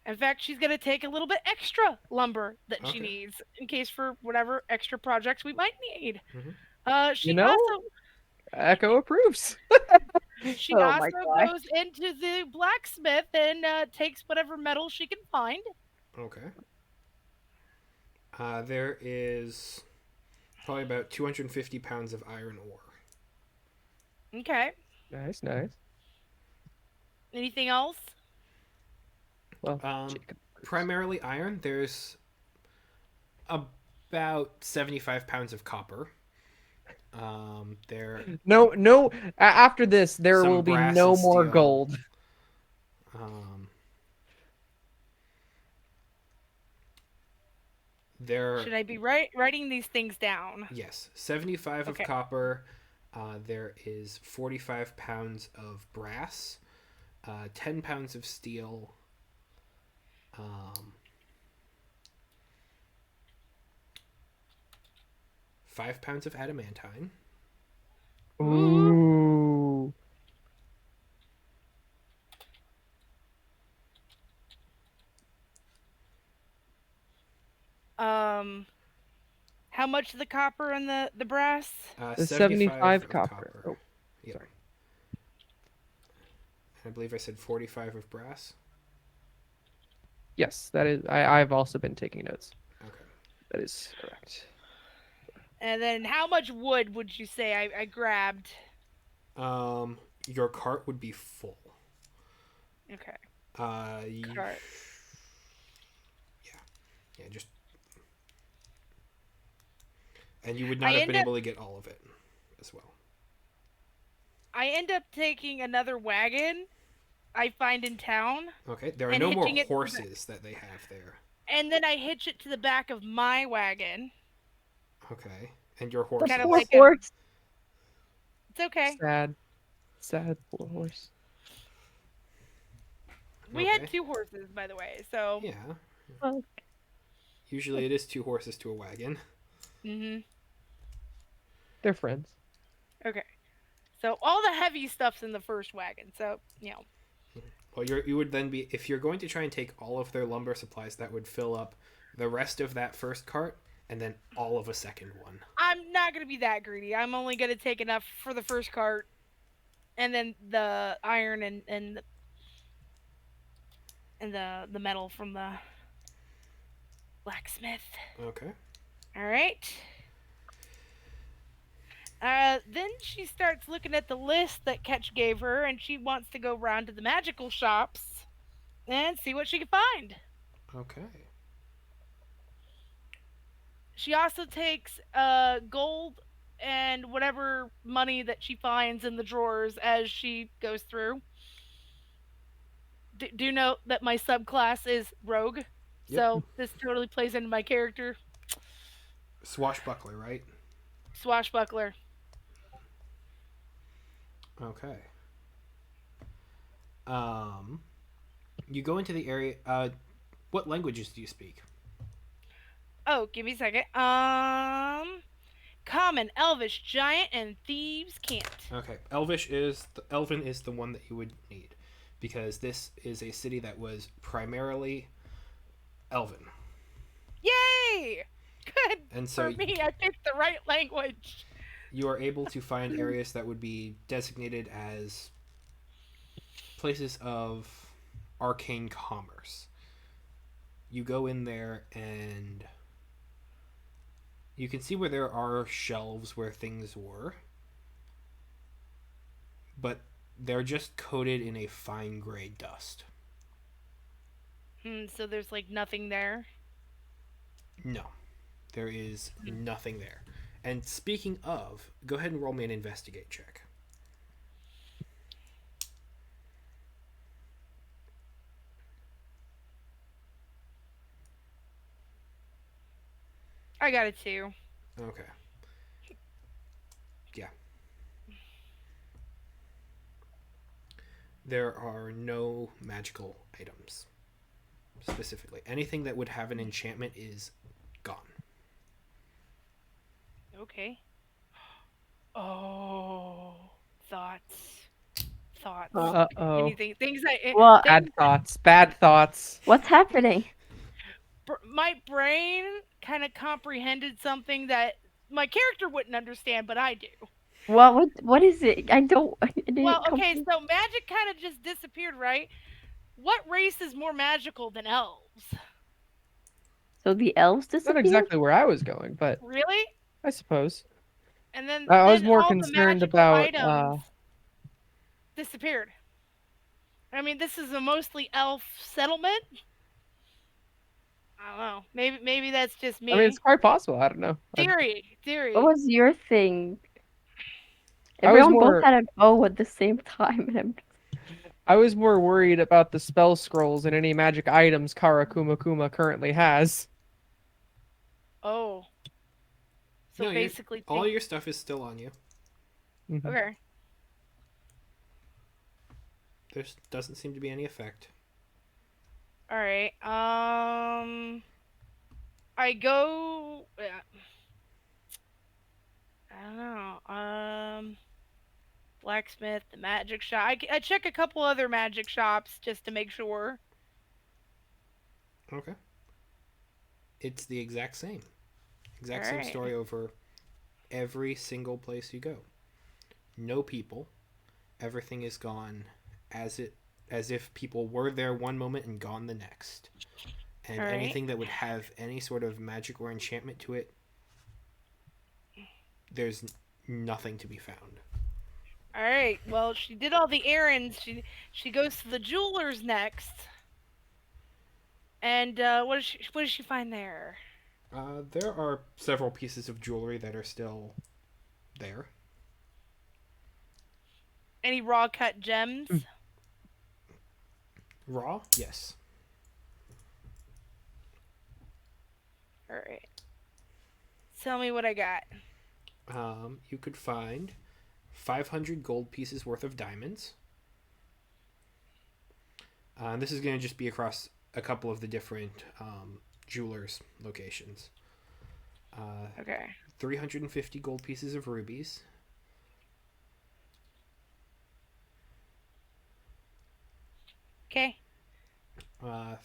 In fact, she's going to take a little bit extra lumber that she Okay. needs in case for whatever extra projects we might need. Mm-hmm. You She know, also Echo approves. she Oh my also gosh. goes into the blacksmith and takes whatever metal she can find. Okay. There is probably about 250 pounds of iron ore. Okay. Nice, nice. Anything else? Well, Um, Jacob approves. primarily iron. There's about 75 pounds of copper. There No, no. After this, there some will be brass and no more steel. gold. Um, there, Should I be writing these things down? yes, 75 of Okay. copper. There is 45 pounds of brass, 10 pounds of steel, um, 5 pounds of adamantine, Ooh. Ooh. Um, how much of the copper and the brass? The 75 75 of copper. copper. Oh, Yep. sorry. I believe I said 45 of brass. Yes, that is. I've also been taking notes. Okay. That is correct. And then how much wood would you say I grabbed? Your cart would be full. Okay. You, Cart. yeah, just and you would I not have end been up able to get all of it as well. I end up taking another wagon I find in town Okay, there are and no more hitching it to the back. horses that they have there. And then I hitch it to the back of my wagon. Okay, and your The horse Kind of poor is like a horse. it's okay. Sad, sad poor horse. We okay. had two horses, by the way, so Yeah, Oh, usually it is 2 horses to a wagon. hmm They're friends. okay. So all the heavy stuff's in the first wagon. So, Well, you would then be if you're going to try and take all of their lumber supplies, that would fill up the rest of that first cart and then all of a second one. I'm not going to be that greedy. I'm only going to take enough for the first cart and then the iron and the metal from the blacksmith. Okay. All right. Then she starts looking at the list that Ketch gave her, and she wants to go round to the magical shops and see what she can find. Okay. She also takes gold and whatever money that she finds in the drawers as she goes through. Do note that my subclass is rogue, Yep. so this totally plays into my character. Swashbuckler, right? Swashbuckler. Okay. Um, you go into the area. What languages do you speak? Oh, give me a second. Common, Elvish, Giant, and Thieves can't. Okay, Elven is the one that you would need, because this is a city that was primarily Elven, Yay! Good and for so me. I picked the right language. you are able to find areas that would be designated as places of arcane commerce. You go in there and you can see where there are shelves where things were, but they're just coated in a fine gray dust. So there's like nothing there. No, there is Hmm. nothing there. And speaking of, go ahead and roll me an investigate check. I got it too. Okay. Yeah. There are no magical items specifically. Anything that would have an enchantment is gone. Okay. Oh, thoughts, thoughts. Uh-oh. Anything, things that What? Bad things. thoughts. Bad thoughts. What's happening? My brain kind of comprehended something that my character wouldn't understand, but I do. What is it? I don't. I Well, didn't okay, comprehend. so magic kind of just disappeared, right? What race is more magical than elves? So the elves Not disappeared? exactly where I was going, but Really? I suppose. And then I was then more all the concerned magical about items disappeared. I mean, this is a mostly elf settlement. I don't know. Maybe that's just I mean, it's me. quite possible. I don't know. Theory, What theory. was your thing? I was Everyone both more had a bow at the same time, and I was more worried about the spell scrolls and any magic items Kara Kuma Kuma currently has. Oh, so No, basically all think. your stuff is still on you. Mhm. Okay. There doesn't seem to be any effect. All right. I go. I don't know. Blacksmith, the magic shop. I check a couple other magic shops just to make sure. Okay. It's the exact same. All Exact same right. story over every single place you go. No people. Everything is gone as if people were there one moment and gone the next. And All right. anything that would have any sort of magic or enchantment to it, there's nothing to be found. All right. Well, she did all the errands. She goes to the jeweler's next. And what does she find there? There are several pieces of jewelry that are still there. Any raw cut gems? Mm. Raw? Yes. All right. Tell me what I got. You could find 500 gold pieces worth of diamonds. This is going to just be across a couple of the different jewelers' locations. Okay. 350 gold pieces of rubies. Okay.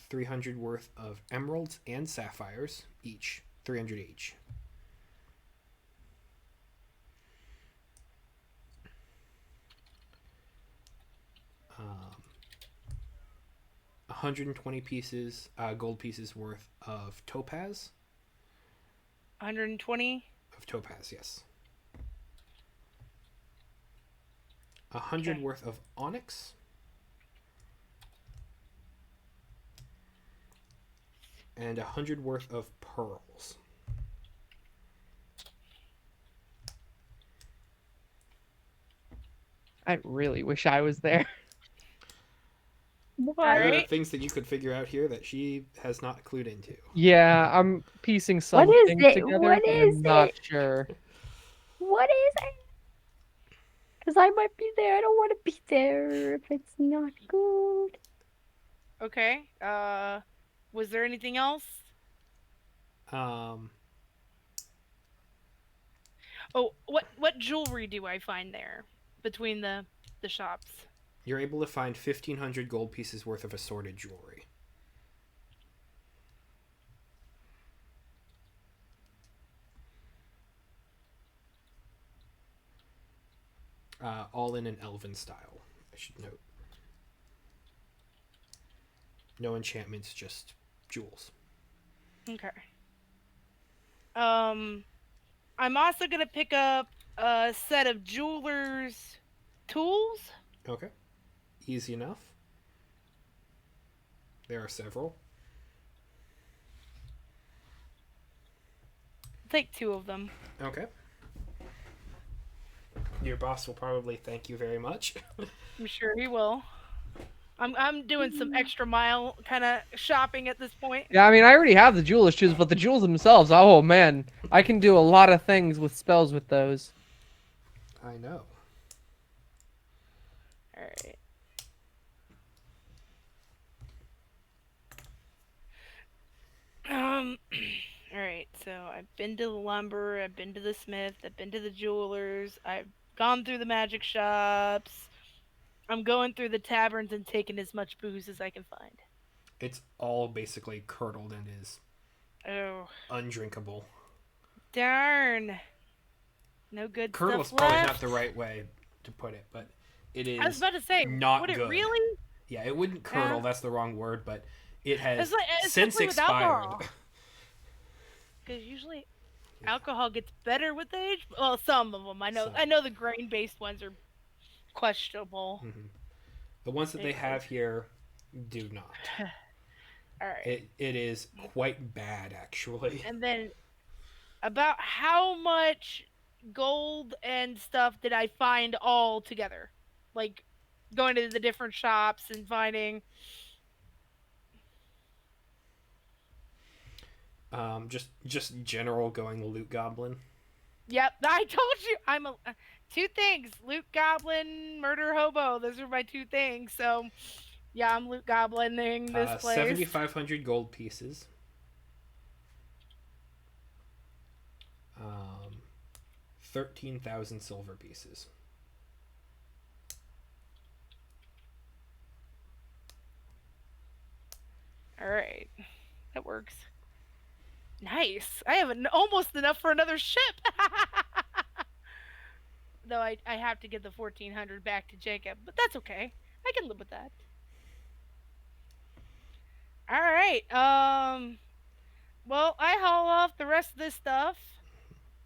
300 worth of emeralds and sapphires, each. 300 each. Um, 120 pieces, gold pieces worth of topaz. 120. Of topaz, yes. 100 Okay. worth of onyx. And 100 worth of pearls. I really wish I was there. All There Why? are right. things that you could figure out here that she has not clued into. Yeah, I'm piecing What some is things it? together, What but is I'm not it? sure. What is it? Because I might be there. I don't want to be there if it's not good. Okay. Was there anything else? Um, Oh, what jewelry do I find there between the shops? you're able to find 1,500 gold pieces worth of assorted jewelry, all in an elven style. I should note, no enchantments, just jewels. Okay. Um, I'm also gonna pick up a set of jewelers' tools. Okay, easy enough. There are several. I'll take two of them. Okay. Your boss will probably thank you very much. I'm sure he will. I'm doing some extra mile kind of shopping at this point. Yeah, I mean, I already have the jeweler's shoes, but the jewels themselves, oh man, I can do a lot of things with spells with those. I know. All right. Um. All right. So I've been to the lumber. I've been to the smith. I've been to the jewelers. I've gone through the magic shops. I'm going through the taverns and taking as much booze as I can find. It's all basically curdled and is Oh, undrinkable. darn. No good Curdle is stuff probably not left. the right way to put it, but it I was is about to say, would not it good. really? Yeah, it wouldn't Yeah. curdle, that's the wrong word, but it It's has like, since especially with expired. alcohol, because usually Yeah. alcohol gets better with age. Well, some of them. I know. So, I know the grain-based ones are questionable. mhm. The ones that they Anyways, have here do not. all right. It is quite bad, actually. And then about how much gold and stuff did I find all together? Like going to the different shops and finding. Just general going loot goblin. Yep, I told you I'm a two things: loot goblin, murder hobo. Those are my two things. So yeah, I'm loot goblining this place. 7,500 gold pieces. 13,000 silver pieces. All right, that works. Nice. I have almost enough for another ship. Though I have to give the 1,400 back to Jacob, but that's okay. I can live with that. All right. Well, I haul off the rest of this stuff,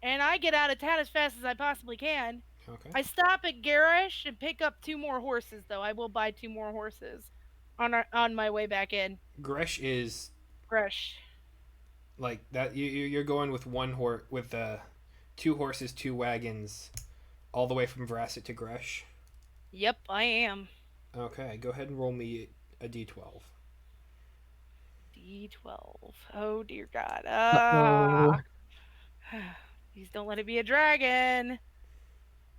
and I get out of town as fast as I possibly can. Okay. I stop at Garish and pick up two more horses, though. I will buy two more horses on my way back in. Gresh is Gresh. like that. You're going with one horse with two horses, two wagons, all the way from Vrasset to Gresh. Yep, I am. Okay, go ahead and roll me a d12. D12. Oh dear God. Uh-oh. Please don't let it be a dragon.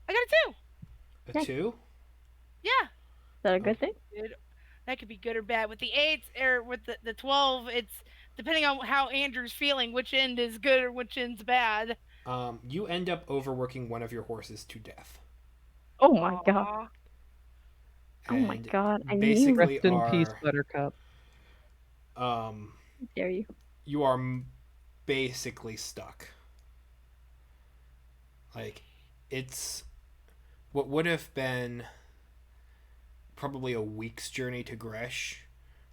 I got a two. A Nice. two. Yeah. Is that a good thing? Good. That could be good or bad. With the eights or with the 12, it's depending on how Andrew's feeling, which end is good or which end's bad. You end up overworking one of your horses to death, Oh my god. Aww. Oh my and god. I knew. basically Rest in peace, are Buttercup. um How dare you? you are basically stuck. Like, it's what would have been probably a week's journey to Gresh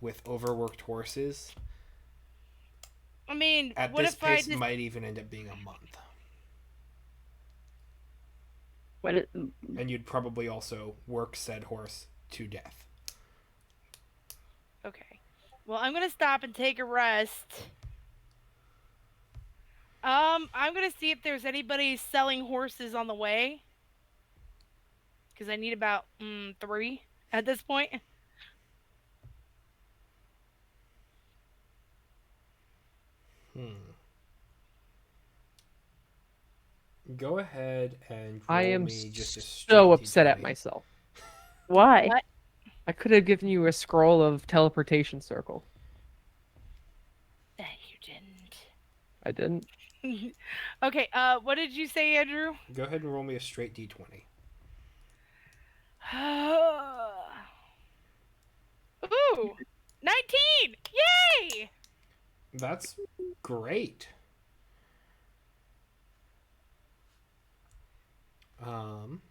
with overworked horses. I mean, At what this if I pace, just might even end up being a month. What is, And you'd probably also work said horse to death. okay? Well, I'm gonna stop and take a rest. I'm gonna see if there's anybody selling horses on the way. because I need about three at this point. Hmm. Go ahead and I roll am me just a so straight upset at d20. myself. Why? What? I could have given you a scroll of teleportation circle. You didn't. I didn't. Okay. What did you say, Andrew? Go ahead and roll me a straight d20. Ooh, 19! Yay! That's great. Um,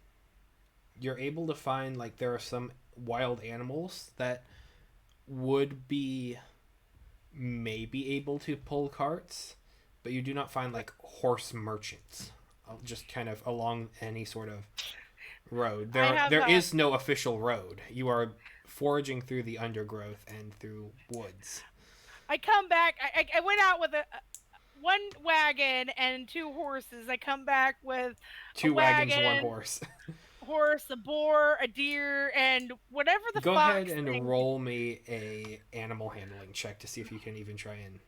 you're able to find like there are some wild animals that would be maybe able to pull carts, but you do not find like horse merchants just kind of along any sort of road. I have There is no official road. You are foraging through the undergrowth and through woods. I come back. I went out with a one wagon and two horses. I come back with a Two wagons, one wagon, horse. horse, a boar, a deer, and whatever the Go ahead fox and thing. roll me a animal handling check to see if you can even try and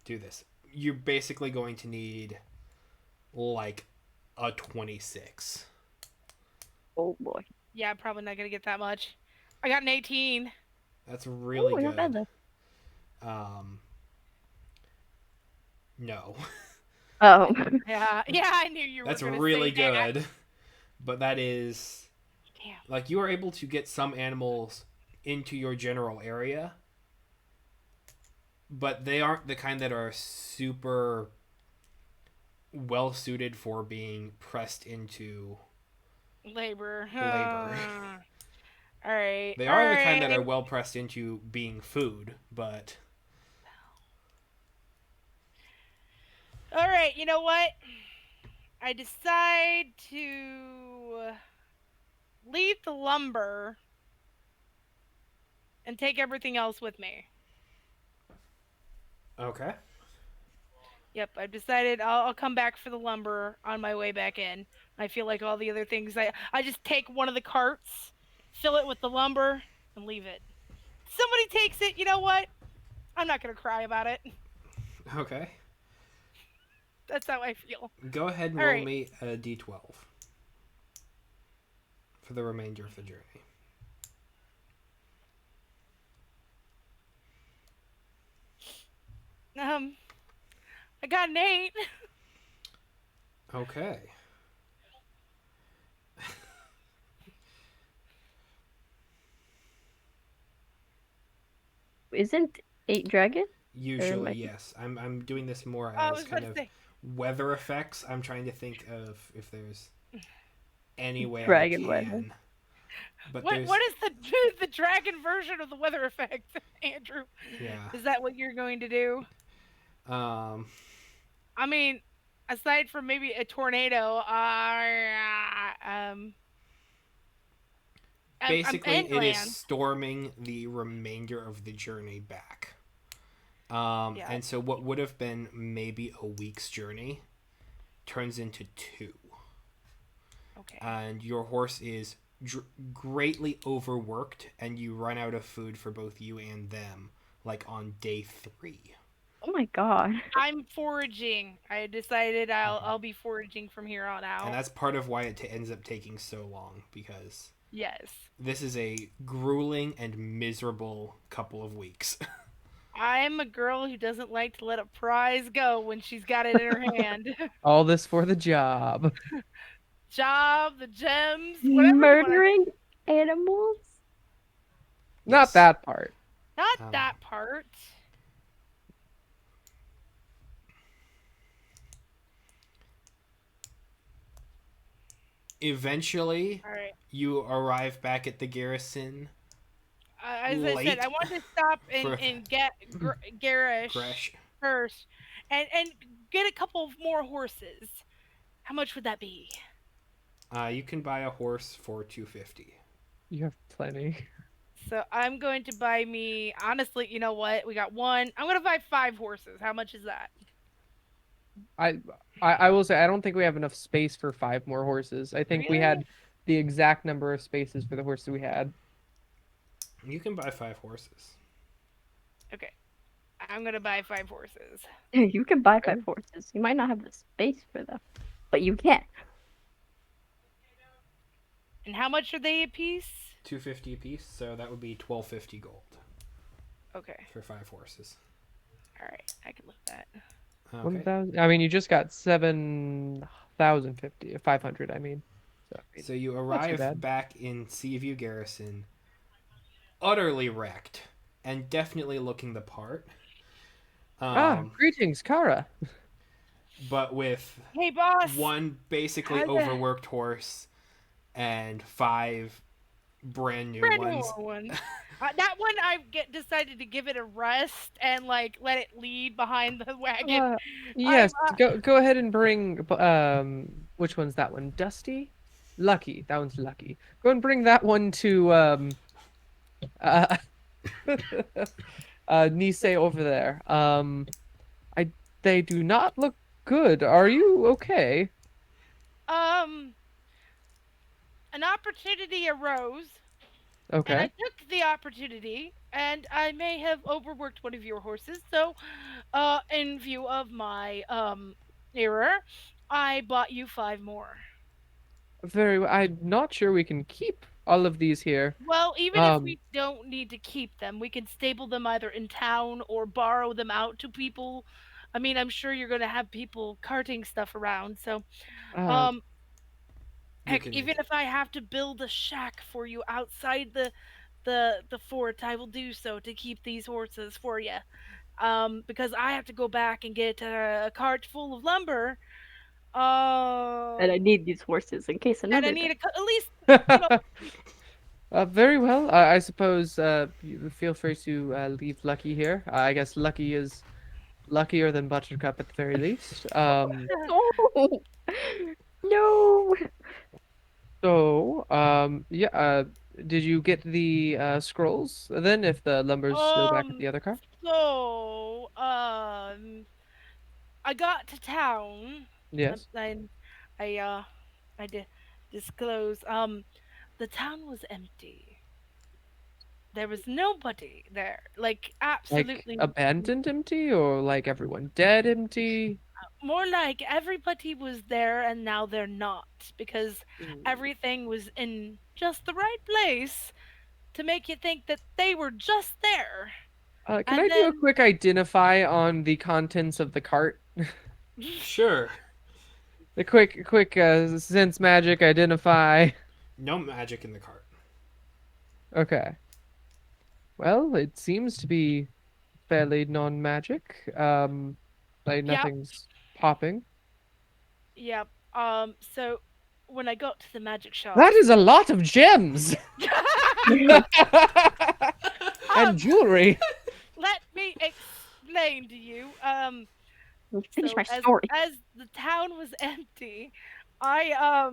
do this. You're basically going to need like a 26. Oh boy. Yeah, I'm probably not gonna get that much. I got an 18. That's really Oh, not bad good. though. Um, no. Oh. Yeah, yeah, I knew you were That's gonna really say that. good. But that is Damn. like you are able to get some animals into your general area, but they aren't the kind that are super well suited for being pressed into Labor. labor. All right. They All are the kind that right. are well pressed into being food, but All right. You know what? I decide to leave the lumber and take everything else with me. okay. Yep, I've decided I'll come back for the lumber on my way back in. I feel like all the other things, I just take one of the carts, fill it with the lumber, and leave it. Somebody takes it, you know what? I'm not gonna cry about it. Okay. That's how I feel. Go ahead and All roll right. me a d12 for the remainder of the journey. Um, I got an 8. Okay. Isn't 8 dragon? Or am Usually, I yes. I'm doing this more I as was about kind to of say, weather effects. I'm trying to think of if there's any way I dragon weather? can. But what there's is the the dragon version of the weather effect, Andrew? yeah. Is that what you're going to do? Um I mean, aside from maybe a tornado, I'm basically it is inland. storming the remainder of the journey back. Yeah. And so what would have been maybe a week's journey turns into 2. Okay. And your horse is greatly overworked and you run out of food for both you and them like on day 3. Oh my god. I'm foraging. I decided Mhm. I'll be foraging from here on And out. that's part of why it ends up taking so long because Yes. this is a grueling and miserable couple of weeks. I am a girl who doesn't like to let a prize go when she's got it in her hand. All this for the job. Job, the gems, whatever you want to. Murdering animals? Not Yes. that part. Not Um, that part. Eventually, All right. you arrive back at the garrison As I said, late I wanted to stop for and get Garish Gresh. first, and get a couple of more horses. How much would that be? You can buy a horse for 250. You have plenty. So I'm going to buy me. Honestly, you know what? We got one. I'm gonna buy 5 horses. How much is that? I I will say I don't think we have enough space for 5 more horses. I think we Really? had the exact number of spaces for the horse that we had. You can buy 5 horses. Okay, I'm gonna buy 5 horses. You can buy Okay. 5 horses. You might not have the space for them, but you can. And how much are they a piece? 250 apiece, so that would be 1250 gold Okay, for 5 horses. all right, I can look at that. One Okay. thousand. I mean, you just got 7,050, 500. I mean, so I mean, So you not too arrive bad. back in Seaview Garrison, utterly wrecked and definitely looking the part. Ah, Um, greetings, Kara. but with Hey, boss, one basically how the overworked horse and 5 brand new brand new ones. one? That one I get decided to give it a rest and like let it lead behind the wagon. Uh, I'm yes. Go ahead and bring. Which one's that one? Dusty, Lucky. That one's Lucky. Go and bring that one to uh Nisei over there. I they do not look good. Are you okay? um an opportunity arose and I Okay. took the opportunity and I may have overworked one of your horses. So, in view of my error, I bought you 5 more. Very well. I'm not sure we can keep all of these here. Well, even if Um, we don't need to keep them, we can stable them either in town or borrow them out to people. I mean, I'm sure you're going to have people carting stuff around. So, uh, um, You heck, can even make it. if I have to build a shack for you outside the fort, I will do so to keep these horses for you. Because I have to go back and get a cart full of lumber. And I Um, need these horses in case and I another need day. at least, you know, very well. I suppose you feel free to leave Lucky here. I guess Lucky is luckier than Buttercup at the very least. No, no. So, yeah, did you get the scrolls then if the lumber's still back at um, the other car? so, I got to town. Yes. I I disclose. The town was empty. There was nobody there. Like Like absolutely abandoned empty or like everyone dead empty? more like everybody was there and now they're not because Mm. everything was in just the right place to make you think that they were just there. Can I And do a then quick identify on the contents of the cart? Sure. The quick sense magic identify. No magic in the cart. Okay. Well, it seems to be fairly non-magic. Like yep, nothing's popping. yep. So when I got to the magic That shops, is a lot of gems and um, jewelry. let me explain to you. Finish So my story. as the town was empty, I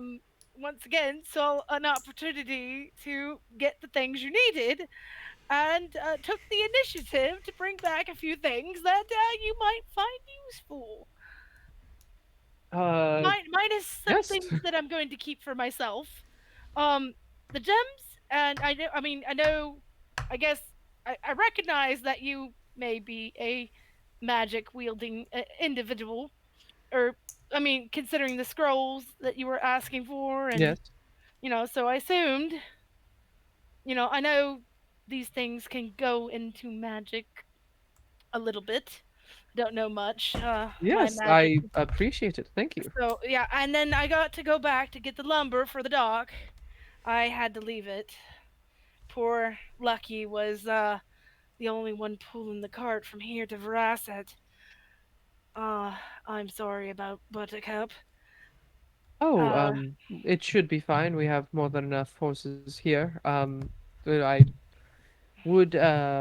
once again saw an opportunity to get the things you needed and took the initiative to bring back a few things that you might find useful. Uh, Minus some yes. things that I'm going to keep for myself. Um, the gems, and I know. I mean, I know. I guess I recognize that you may be a magic wielding individual, or I mean, considering the scrolls that you were asking for, and Yes. so I assumed. I know these things can go into magic a little bit. I don't know much. My Yes, magic. I appreciate it. Thank you. So yeah, and then I got to go back to get the lumber for the dock. I had to leave it. Poor Lucky was the only one pulling the cart from here to Verasset. I'm sorry about Buttercup. Oh, Uh, it should be fine. We have more than enough horses here. But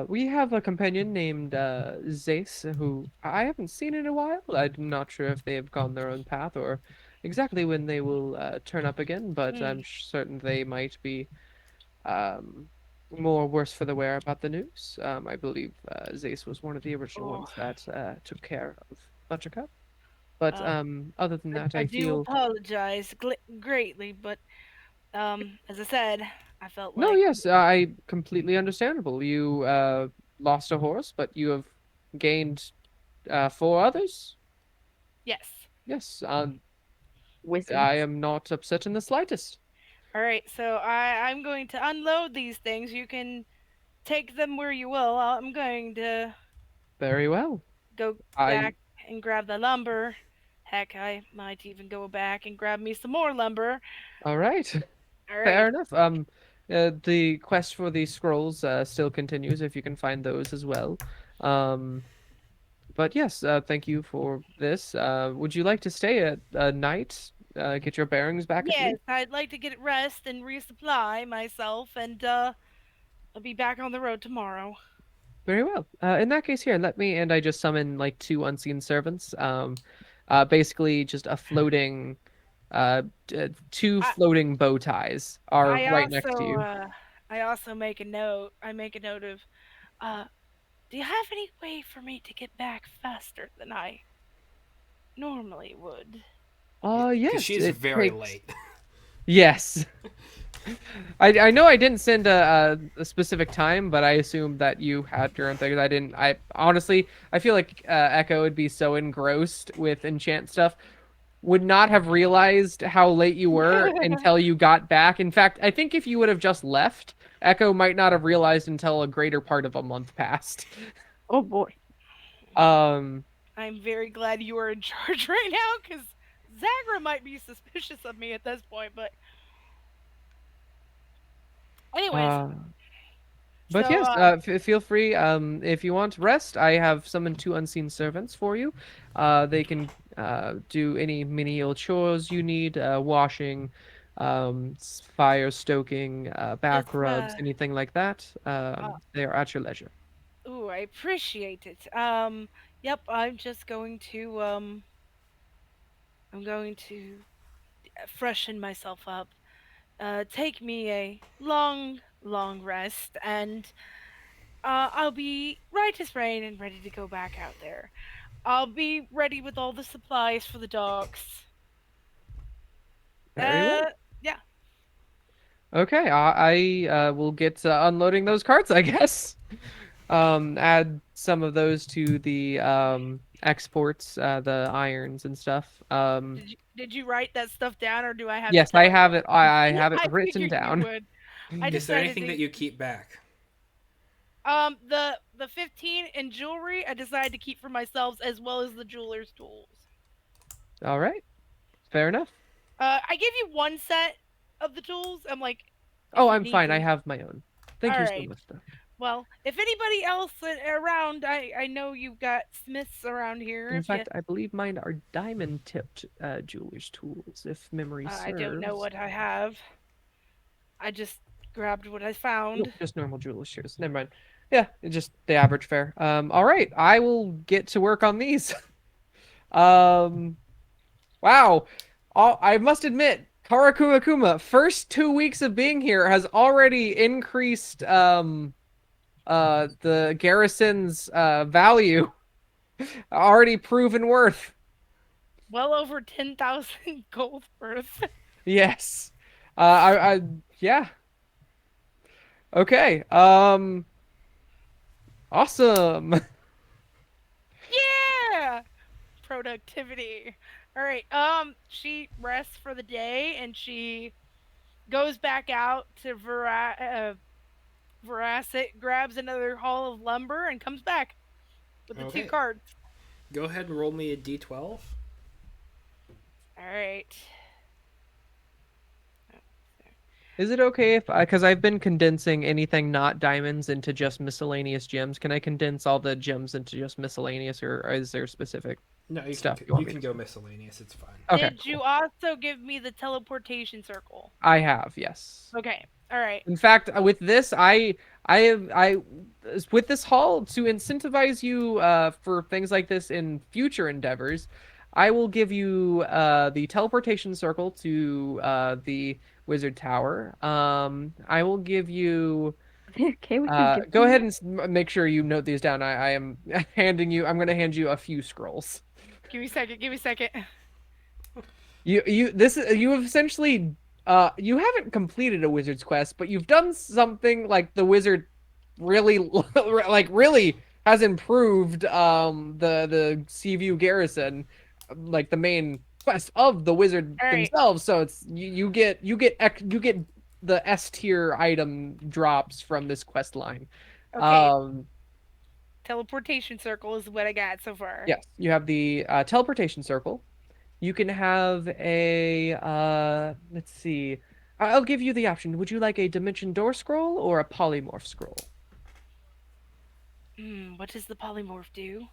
we have a companion named Zace who I haven't seen in a while. I'm not sure if they have gone their own path or exactly when they will turn up again, but mm, I'm certain they might be um, more worse for the wear about the news. I believe Zace was one of the original oh, ones that took care of Buttercup. But uh, other than that, I I do feel apologize greatly, but As I said, I felt No, like yes, I completely understandable. You lost a horse, but you have gained four others. yes. Yes, I Wizards. am not upset in the slightest. All right, so I'm going to unload these things. You can take them where you will. I'm going to Very well. go I back and grab the lumber. Heck, I might even go back and grab me some more lumber. all right. All Fair right. enough. The quest for the scrolls still continues if you can find those as well. Um, but yes, thank you for this. Would you like to stay at night? Get your bearings back at Yes, least? I'd like to get rest and resupply myself, and I'll be back on the road tomorrow. Very well. In that case, here, let me and I just summon like two unseen servants. Basically just a floating, two I floating bow ties are I right next to also you. uh I also make a note. I make a note of uh do you have any way for me to get back faster than I normally would? Because Yes, she's it very takes. late. Yes. I know I didn't send a specific time, but I assumed that you had your own things. I didn't. I honestly, I feel like Echo would be so engrossed with enchant stuff, would not have realized how late you were until you got back. In fact, I think if you would have just left, Echo might not have realized until a greater part of a month passed. Oh boy. Um, I'm very glad you are in charge right now cuz Zagra might be suspicious of me at this point, but anyways, uh, but so yes, feel free. If you want rest, I have summoned two unseen servants for you. They can do any menial chores you need, washing, fire stoking, this back rubs, anything like that. uh They are at your leisure. ooh, I appreciate it. Yep, I'm just going to I'm going to freshen myself up, take me a long rest, and I'll be right as rain and ready to go back out there. I'll be ready with all the supplies for the dogs. Very well. Uh, yeah. Okay, I will get unloading those carts, I guess. Add some of those to the exports, the irons and stuff. Did you write that stuff down, or do I have to Yes, tell everyone? I have it I written figured you down. would. I Is there decided anything to. that you keep back? The 15 and jewelry I decided to keep for myself as well as the jeweler's tools. All right, fair enough. I gave you one set of the tools. I'm like, Oh, if you I'm need fine. I them. have my own. Thank All you so right. much, though. Well, if anybody else around, I know you've got smiths around here. In If you, fact, I believe mine are diamond-tipped jeweler's tools, if memory I don't know serves. what I have. I just grabbed what I Nope, found. just normal jeweler's shears. Never mind. Yeah, it's just the average fare. All right, I will get to work on these. um, wow. I must admit, Karakuma Kuma, first 2 weeks of being here has already increased the garrison's value, already proven worth. Well over 10,000 gold worth. Yes. I yeah. Okay. Awesome. Yeah, productivity. All right. She rests for the day and she goes back out to Veracet, grabs another haul of lumber, and comes back with the two Okay. cards. Go ahead and roll me a d12. All right. Is it okay if because I've been condensing anything not diamonds into just miscellaneous gems? Can I condense all the gems into just miscellaneous, or is there specific No, stuff you you want me can to go do? miscellaneous. It's fine. Okay, Did you cool. also give me the teleportation circle? I have, yes. Okay. All right. In fact, with this, I with this haul to incentivize you for things like this in future endeavors, I will give you the teleportation circle to the wizard tower. I will give you Okay, we could give go them ahead that. and make sure you note these down. I am handing you. I'm going to hand you a few scrolls. Give me a second. Give me a second. You have essentially You haven't completed a wizard's quest, but you've done something like the wizard really like really has improved the Seaview garrison, like the main quest of the wizard All right. themselves. So it's you get the S tier item drops from this quest line. Okay. Um Teleportation circle is what I got so far. yes, you have the teleportation circle. You can have a let's see. I'll give you the option. Would you like a dimension door scroll or a polymorph scroll? What does the polymorph do?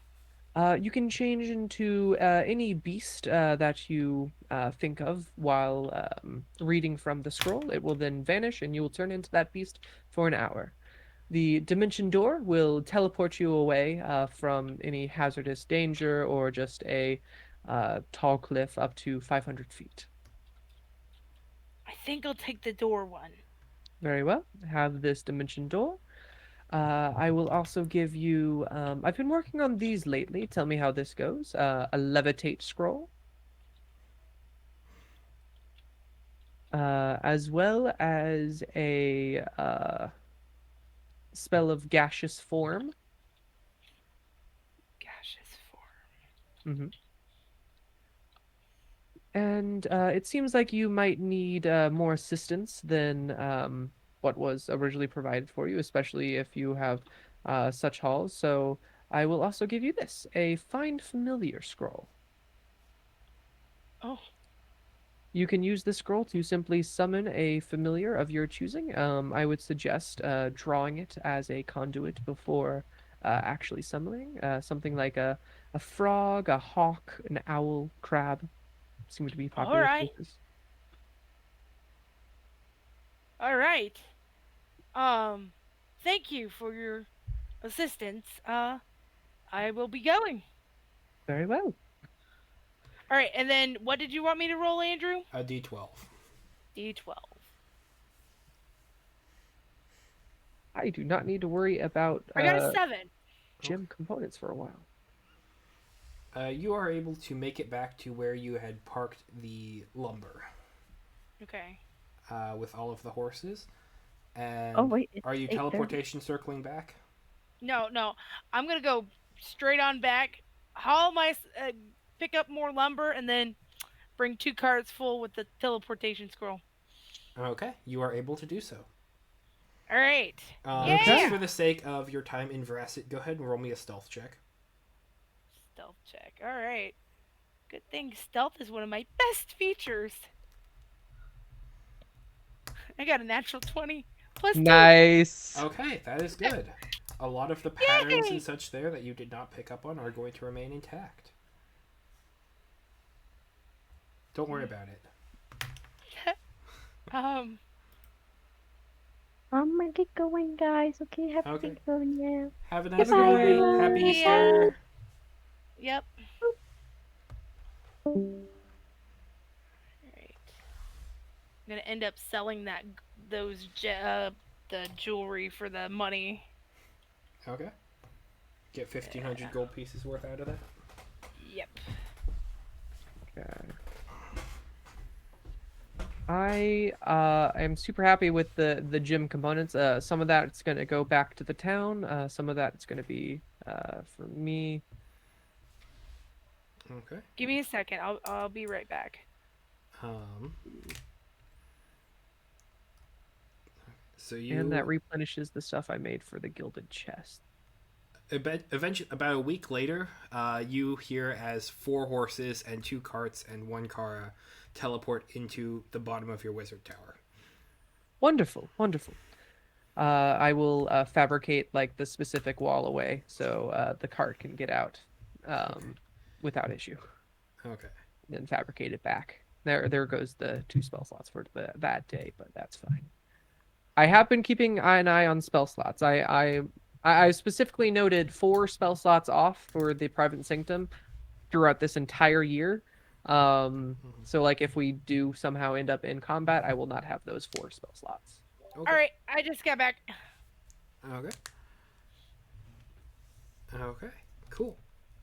You can change into any beast that you think of while reading from the scroll. It will then vanish, and you will turn into that beast for an hour. The dimension door will teleport you away from any hazardous danger or just a tall cliff up to 500 feet. I think I'll take the door one. Very well. Have this dimension door. I will also give you. I've been working on these lately. Tell me how this goes. A levitate scroll, as well as a spell of gaseous form. Gaseous form. Hmm. And it seems like you might need more assistance than what was originally provided for you, especially if you have such halls. So I will also give you this, a find familiar scroll. Oh, You can use this scroll to simply summon a familiar of your choosing. I would suggest drawing it as a conduit before actually summoning. Something like a frog, a hawk, an owl, crab seem to be all popular right. choices. All right. Um, thank you for your assistance. I will be going. Very well. All right, and then what did you want me to roll, Andrew? A D12. D12. I do not need to worry about I got a 7. Okay. gym components for a while. You are able to make it back to where you had parked the lumber Okay. with all of the horses. Oh And wait, are it's you 8:30. teleportation circling back? No, no. I'm gonna go straight on back, haul my, pick up more lumber, and then bring 2 carts full with the teleportation scroll. Okay, you are able to do so. All right. Just Okay. Yeah. for the sake of your time in Veracity, go ahead and roll me a stealth check. Stealth check. All right. Good thing stealth is one of my best features. I got a natural 20 plus 2. Nice. Okay, that is good. A lot of the patterns and Yay! such there that you did not pick up on are going to remain intact. Don't worry about it. um. I'm gonna get going, guys. Okay, have a Okay. good one. Yeah. Have a Have nice a good Goodbye, night. night. everyone. Happy Yeah. Easter. Yep. All right. I'm gonna end up selling the jewelry for the money. Okay. Get 1,500 gold pieces worth out of that. Yep. Okay. I am super happy with the gym components. Some of that's gonna go back to the town. Some of that's gonna be for me. Okay. Give me a second. I'll be right back. Um. So And that you replenishes the stuff I made for the gilded chest. eventually, about a week later, you hear as 4 horses and 2 carts and 1 car teleport into the bottom of your wizard tower. Wonderful, wonderful. I will fabricate like the specific wall away so the cart can get out Okay. without issue. Okay. Then fabricate it back. There goes the 2 spell slots for that day, but that's fine. I have been keeping an eye on spell slots. I specifically noted 4 spell slots off for the Private Sanctum throughout this entire year. Mhm. So like if we do somehow end up in combat, I will not have those 4 spell slots. All Okay. right. I just got back. Okay. Okay. Cool.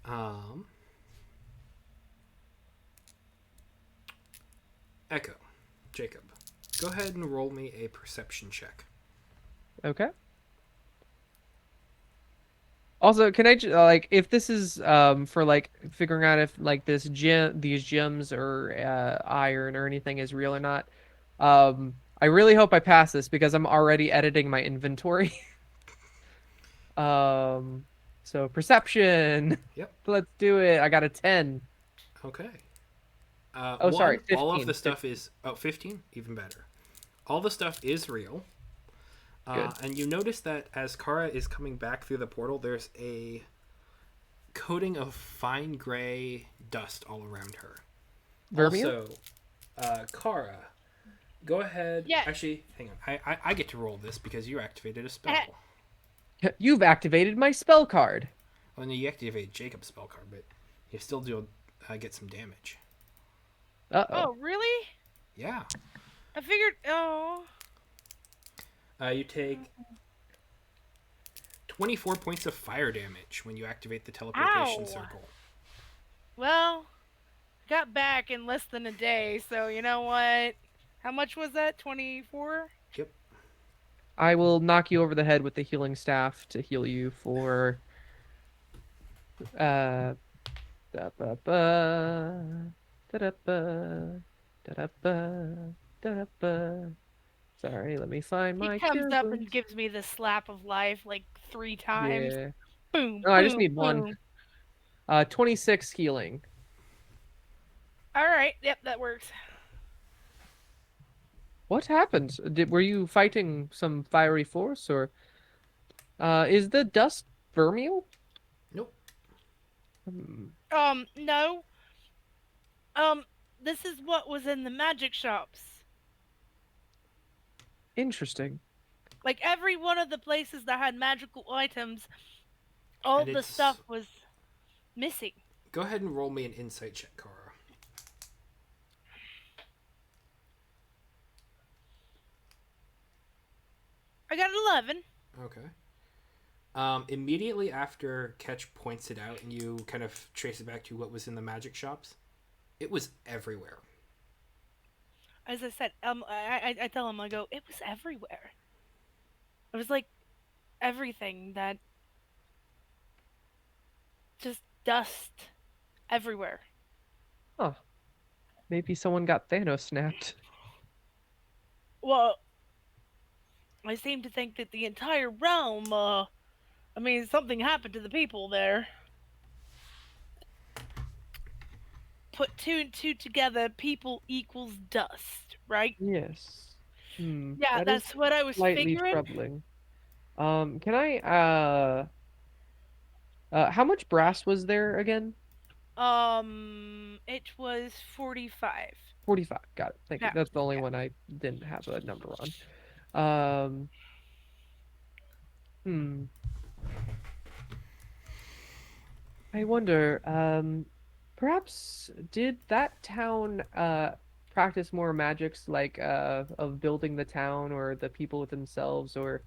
Um. Echo. Jacob. Go ahead and roll me a perception check. Okay. Also, can I like if this is for like figuring out if like these gems or iron or anything is real or not. I really hope I pass this because I'm already editing my inventory. Um, so perception. Yep. Let's do it. I got a 10. Okay. Oh, sorry, All of the 15. stuff is 15, even better. All the stuff is real. Good. And you notice that as Kara is coming back through the portal, there's a coating of fine gray dust all around her. Vermio? Also, Kara, go ahead. Yeah. Actually, hang on. I get to roll this because you activated a Eh, spell. You've activated my spell card. Oh, no, you activated Jacob's spell card, but you still do get some damage. Uh-oh. oh, really? Yeah. I figured. Oh. You take 24 points of fire damage when you activate the teleportation Ow. circle. Well, got back in less than a day, so you know what? How much was that? 24? Yep. I will knock you over the head with the healing staff to heal you for uh da ba ba da da ba da da ba da da ba. Sorry, let me find He my comes cure up and wounds. gives me the slap of life like 3 times. Yeah. Boom, No, I just boom, need one. boom. 26 healing. Alright, yep, that works. What happened? Were you fighting some fiery force or is the dust vermeil? Nope. Hmm, No. Um, this is what was in the magic shops. interesting. Like every one of the places that had magical items, all And the it's. stuff was missing. Go ahead and roll me an insight check, Kara. I got an 11. Okay. Immediately after Ketch points it out and you kind of trace it back to what was in the magic shops, it was everywhere. As I said, I tell him, I go, it was everywhere. It was like everything that just dust everywhere. Huh. Maybe someone got Thanos snapped. Well, I seem to think that the entire realm, I mean, something happened to the people there. Put two and two together, people equals dust, right? Yes. Yeah, That is that's what I was slightly figuring. troubling. Can I how much brass was there again? It was 45. 45. Got it. Thank you. Yeah, That's the only yeah. one I didn't have a number on. Um, hmm. I wonder, perhaps did that town practice more magics like of building the town or the people with themselves or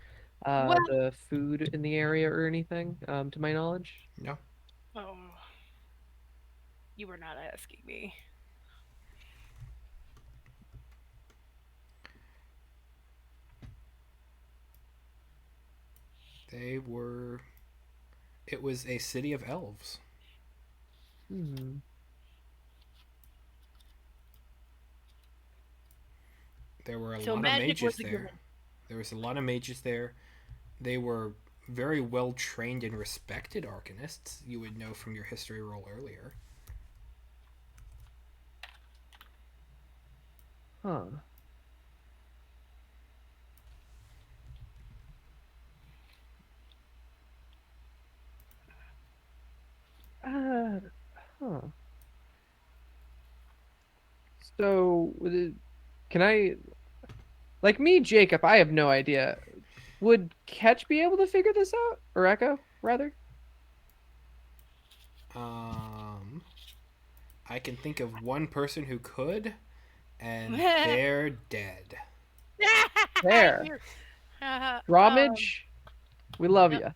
Well, the food in the area or anything, to my knowledge? No. oh, you were not asking me. They were. It was a city of elves. Hmm. There were a So lot of magic was mages a there. given. There was a lot of mages there. They were very well trained and respected arcanists. You would know from your history roll earlier. Huh. Uh, huh. So, can I, like me, Jacob, I have no idea. Would Ketch be able to figure this out? Or Echo, rather? Um, I can think of one person who could, and they're dead. There. You're, Ramage, we love yep. you.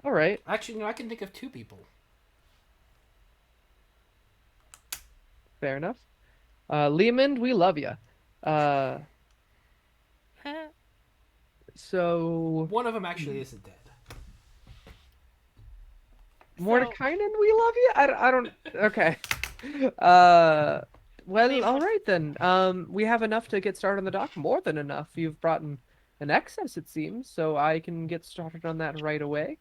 All right. Actually, no, I can think of two people. Fair enough. Leomund, we love you. Uh, so One of them actually isn't dead. So, Mordekainen, we love you. I don't. Okay. I Well, mean, all what? right then. We have enough to get started on the dock. More than enough. You've brought in an excess, it seems, so I can get started on that right away.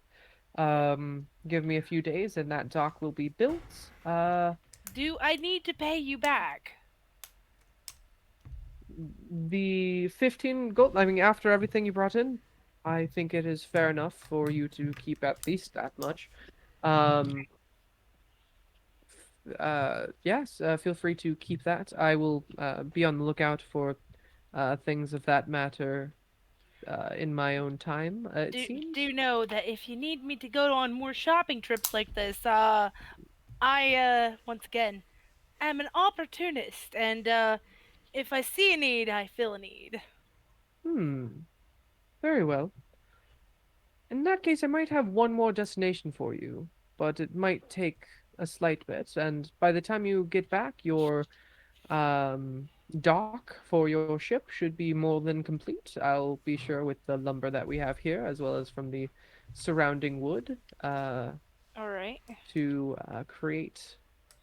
Give me a few days, and that dock will be built. Do I need to pay you back? The 15 gold. I mean, after everything you brought in, I think it is fair enough for you to keep at least that much. Um, yes, feel free to keep that. I will be on the lookout for things of that matter in my own time, it Do seems. know that if you need me to go on more shopping trips like this, I once again am an opportunist, and if I see a need, I fill a need. Hmm, very well. In that case, I might have one more destination for you, but it might take a slight bit, and by the time you get back, your dock for your ship should be more than complete. I'll be sure with the lumber that we have here, as well as from the surrounding wood, All right, to create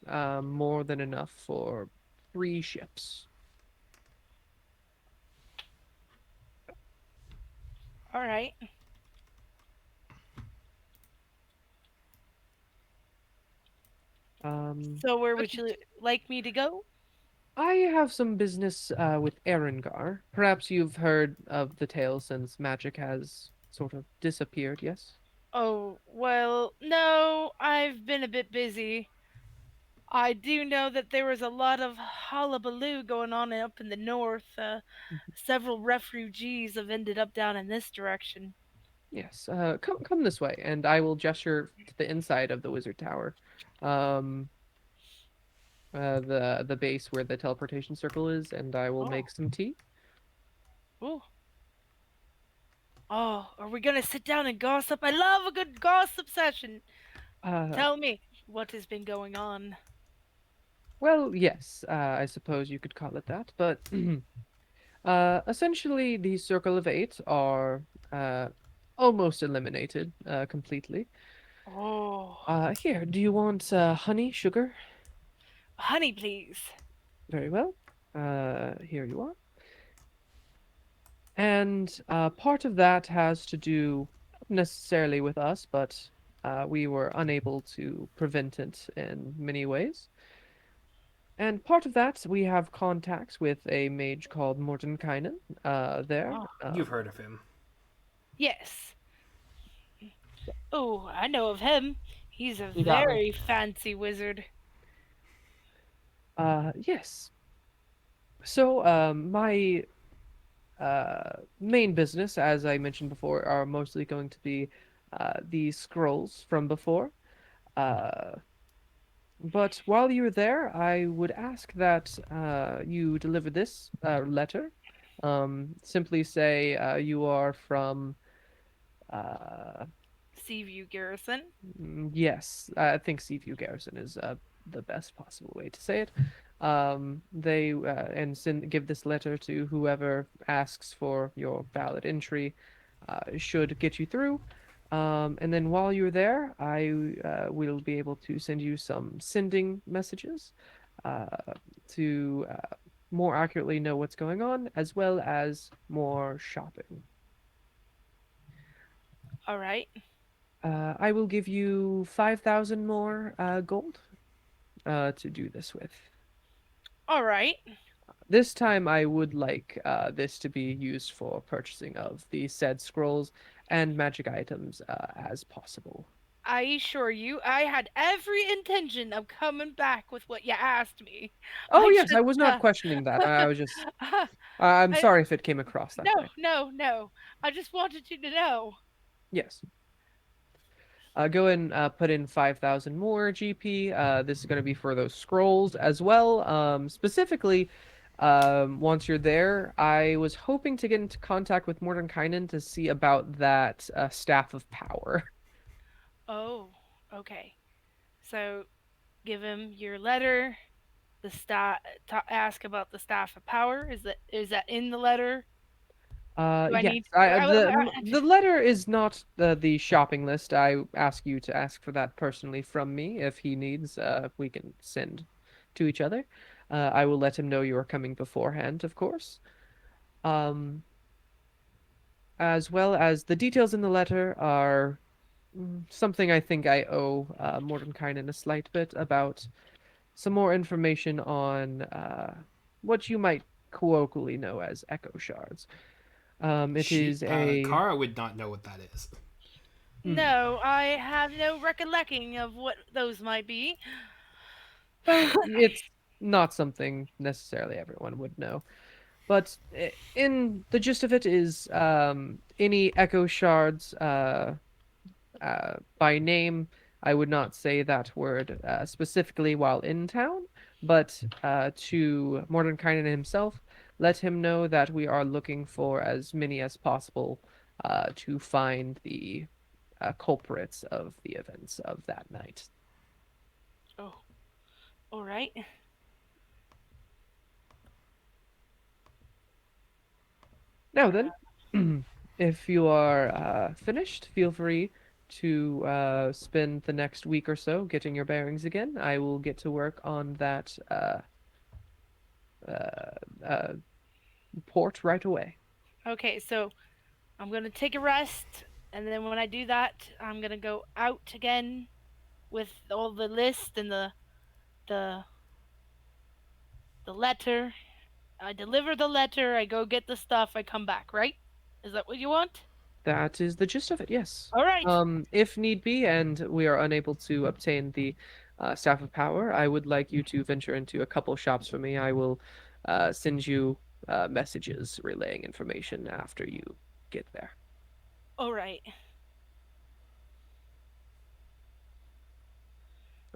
more than enough for 3 ships. all right. So where But would you like me to go? I have some business with Arungar. Perhaps you've heard of the tale since magic has sort of disappeared, yes? Oh, well, no, I've been a bit busy. I do know that there was a lot of hullabaloo going on up in the north. Several refugees have ended up down in this direction. Yes, come this way, and I will gesture to the inside of the wizard tower. Um, the base where the teleportation circle is, and I will Oh, make some tea. ooh. Oh, are we gonna sit down and gossip? I love a good gossip session. Uh, Tell me what has been going on. well, yes, I suppose you could call it that, but essentially, the Circle of Eight are uh, almost eliminated completely. Oh, Here, do you want honey, sugar? honey, please. Very well. Here you are. And part of that has to do not necessarily with us, but we were unable to prevent it in many ways. And part of that, we have contacts with a mage called Mordenkainen there. Oh, You've heard of him. yes. Oh, I know of him. He's a You got me. very fancy wizard. Yes. So, my main business, as I mentioned before, are mostly going to be the scrolls from before. Uh, but while you're there, I would ask that you deliver this letter. Simply say you are from uh, Seaview Garrison. yes, I think Seaview Garrison is the best possible way to say it. They and send give this letter to whoever asks for your valid entry, should get you through. And then while you're there, I will be able to send you some sending messages uh, to more accurately know what's going on, as well as more shopping. All right. I will give you 5,000 more gold to do this with. All right. This time, I would like this to be used for purchasing of the said scrolls and magic items as possible. I assure you, I had every intention of coming back with what you asked me. Oh, I yes, I just, was not questioning that. I was just. I'm I, sorry if it came across that no, way. no, no. I just wanted you to know. Yes. Go and put in 5,000 more GP. This is going to be for those scrolls as well. Specifically, once you're there, I was hoping to get into contact with Mordenkainen to see about that Staff of Power. Oh, okay. So give him your letter the staff ask about the staff of power? Is that in the letter? Do I Yes. need? The letter is not the shopping list. I ask you to ask for that personally from me. If he needs, we can send to each other. I will let him know you are coming beforehand, of course. Um, as well as the details in the letter are something I think I owe Mordenkainen a slight bit about some more information on what you might colloquially know as echo shards. It is a Kara would not know what that is. hmm, No, I have no recollecting of what those might be. well, it's not something necessarily everyone would know. But in the gist of it is any echo shards by name. I would not say that word specifically while in town, but to Mordenkainen himself, let him know that we are looking for as many as possible to find the culprits of the events of that night. Oh, all right. Now then, if you are finished, feel free to spend the next week or so getting your bearings again. I will get to work on that uh, uh, port right away. Okay, so I'm gonna take a rest, and then when I do that, I'm gonna go out again with all the list and the the letter. I deliver the letter. I go get the stuff. I come back. Right? Is that what you want? That is the gist of it, yes. All right. If need be, and we are unable to obtain the Staff of Power, I would like you to venture into a couple shops for me. I will send you messages relaying information after you get there. All right.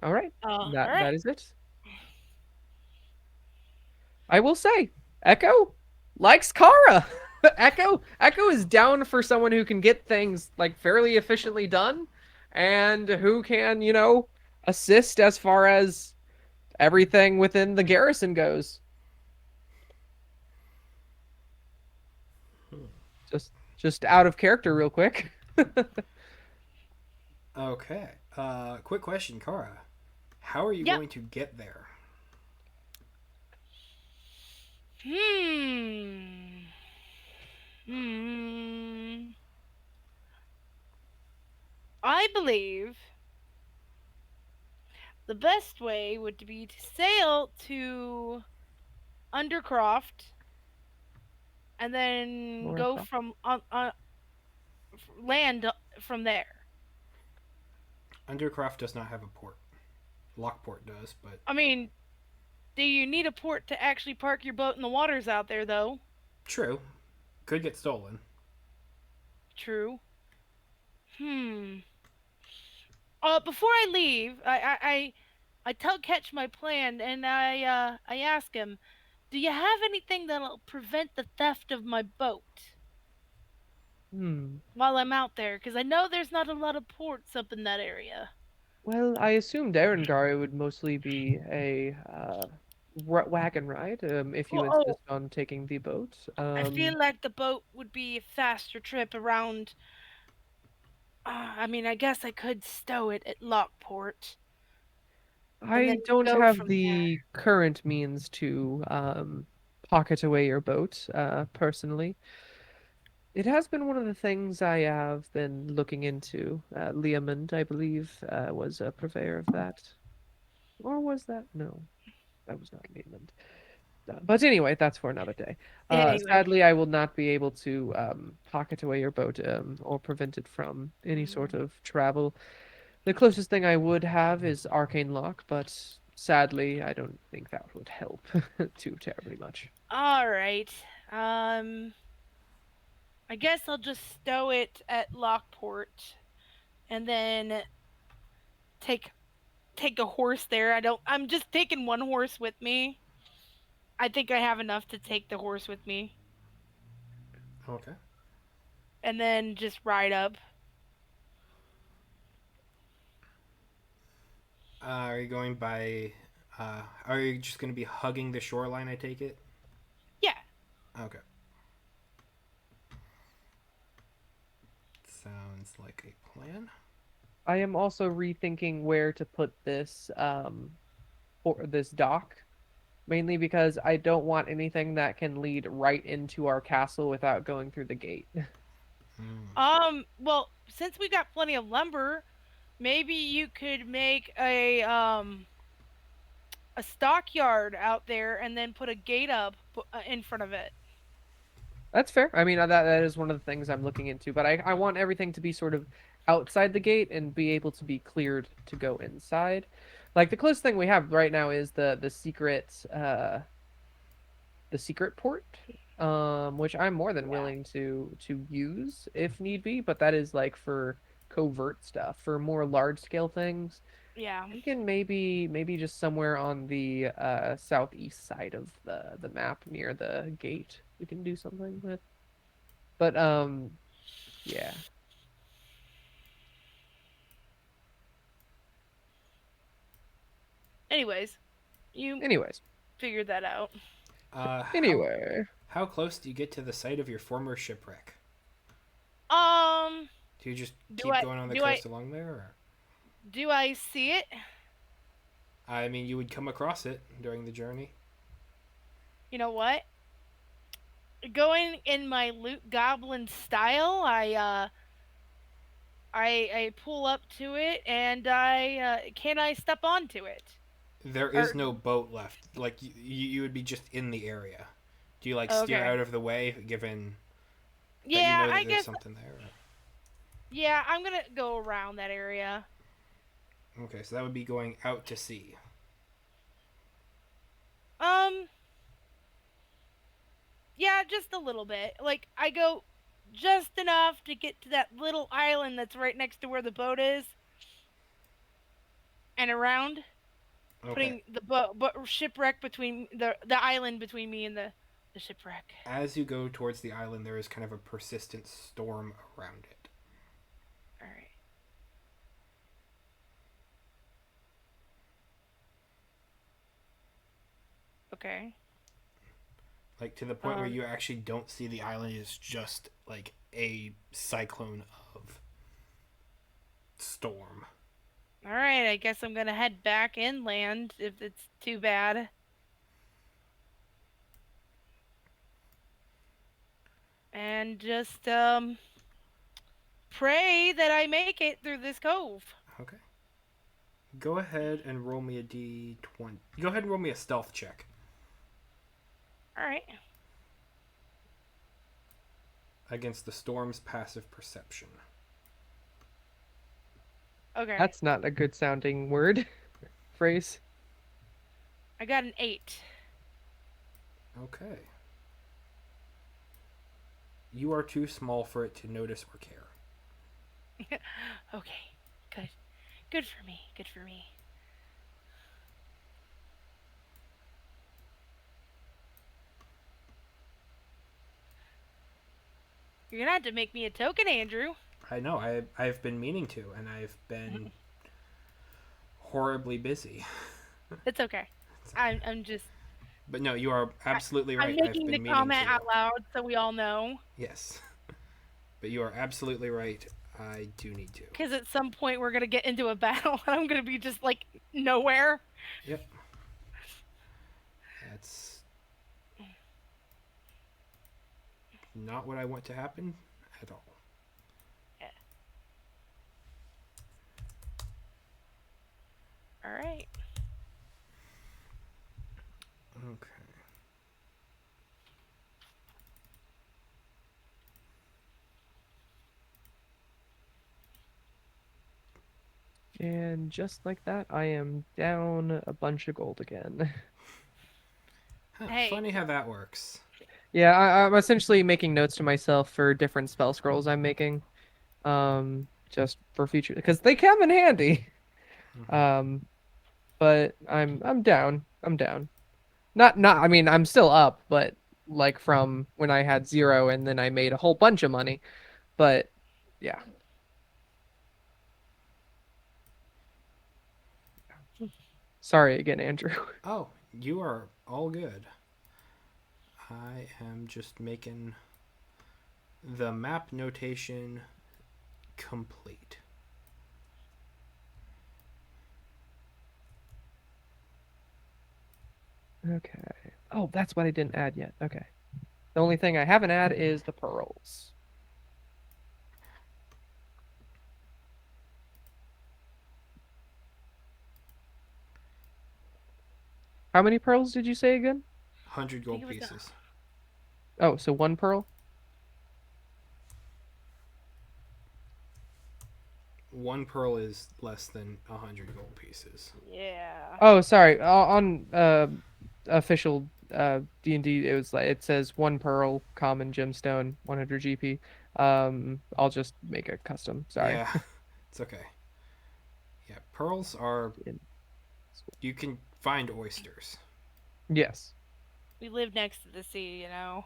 All right, All that right. is it. I will say, Echo likes Kara. Echo is down for someone who can get things like fairly efficiently done, and who can, assist as far as everything within the garrison goes. Just out of character, real quick. Okay. Quick question, Kara. How are you Yep. going to get there? Hmm. Hmm. I believe the best way would be to sail to Undercroft and then Laura go Croft. from land from there. Undercroft does not have a port. Lockport does, but I mean, do you need a port to actually park your boat in the waters out there, though? true. Could get stolen. True. Hmm. Before I leave, I tell Ketch my plan, and I ask him, "Do you have anything that'll prevent the theft of my boat Hmm. while I'm out there? Because I know there's not a lot of ports up in that area." Well, I assumed Erengari would mostly be a wagon ride, if you Well, oh, insist on taking the boat. I feel like the boat would be a faster trip around. I mean, I guess I could stow it at Lockport and then I don't go have from there. the current means to pocket away your boat, personally. It has been one of the things I have been looking into. Leomund, I believe, was a purveyor of that. Or was that? No, that was not Leomund. But anyway, that's for another day. Anyway, Sadly, I will not be able to pocket away your boat or prevent it from any sort mm, of travel. The closest thing I would have is Arcane Lock, but sadly, I don't think that would help too terribly much. all right. Um, I guess I'll just stow it at Lockport and then take take a horse there. I'm just taking one horse with me. I think I have enough to take the horse with me Okay. and then just ride up. Are you going by Are you just going to be hugging the shoreline? I take it. Yeah. Okay. Sounds like a plan. I am also rethinking where to put this for this dock, mainly because I don't want anything that can lead right into our castle without going through the gate. Mm. Well, since we got plenty of lumber, maybe you could make a stockyard out there and then put a gate up in front of it. That's fair. I mean, that is one of the things I'm looking into, but I want everything to be sort of outside the gate and be able to be cleared to go inside. Like the closest thing we have right now is the secret port, which I'm more than Yeah. willing to use if need be, but that is like for covert stuff. For more large scale things, Yeah. thinking maybe just somewhere on the southeast side of the map near the gate we can do something with. But yeah. Anyways, you Anyways, figured that out. Uh, how anyway, how close do you get to the site of your former shipwreck? Um, Do you just do keep I going on the do I coast along there? Or? do I see it? I mean, you would come across it during the journey. You know what? Going in my loot goblin style, I pull up to it and I step onto it? There is Or no boat left. Like you would be just in the area. Do you like steer okay. out of the way, given that you Yeah, know that I there's guess something there? yeah, I'm going to go around that area. Okay, so that would be going out to sea. Um, yeah, just a little bit. Like I go just enough to get to that little island that's right next to where the boat is and around, Okay. putting the boat but shipwreck between the island between me and the shipwreck. As you go towards the island, there is kind of a persistent storm around it. All right. Okay. Like to the point where Um. you actually don't see the island is just like a cyclone of storm. All right. I guess I'm gonna head back inland if it's too bad, and just pray that I make it through this cove. Okay. Go ahead and roll me a d20. Go ahead and roll me a stealth check All right. against the storm's passive perception. Okay. that's not a good sounding word phrase. I got an 8. Okay. You are too small for it to notice or care. Okay. Good. Good for me. Good for me. You're gonna have to make me a token, Andrew. I know. I've been meaning to, and I've been horribly busy. It's okay. I'm just But no, you are I, absolutely I'm right. I've making the been meaning comment to. out loud so we all know. Yes. But you are absolutely right. I do need to. Because at some point we're gonna get into a battle and I'm gonna be just like nowhere. Yep. That's not what I want to happen at all. Yeah. All right. Okay. And just like that, I am down a bunch of gold again. Huh, Hey. funny how that works. Yeah, I'm essentially making notes to myself for different spell scrolls I'm making, just for future because they come in handy. Mhm. Um, but I'm down. I'm down. Not. I mean, I'm still up, but like from when I had zero and then I made a whole bunch of money. But yeah. Sorry again, Andrew. Oh, you are all good. I am just making the map notation complete. Okay. Oh, that's what I didn't add yet. Okay. The only thing I haven't added is the pearls. How many pearls did you say again? 100 I think gold it was pieces. Oh, so one pearl? One pearl is less than 100 gold pieces. yeah. Oh, sorry. On official D&D it was like it says one pearl, common gemstone, 100 GP. I'll just make a custom. Sorry. Yeah, it's okay. Yeah, pearls are. You can find oysters. Yes. We live next to the sea, you know.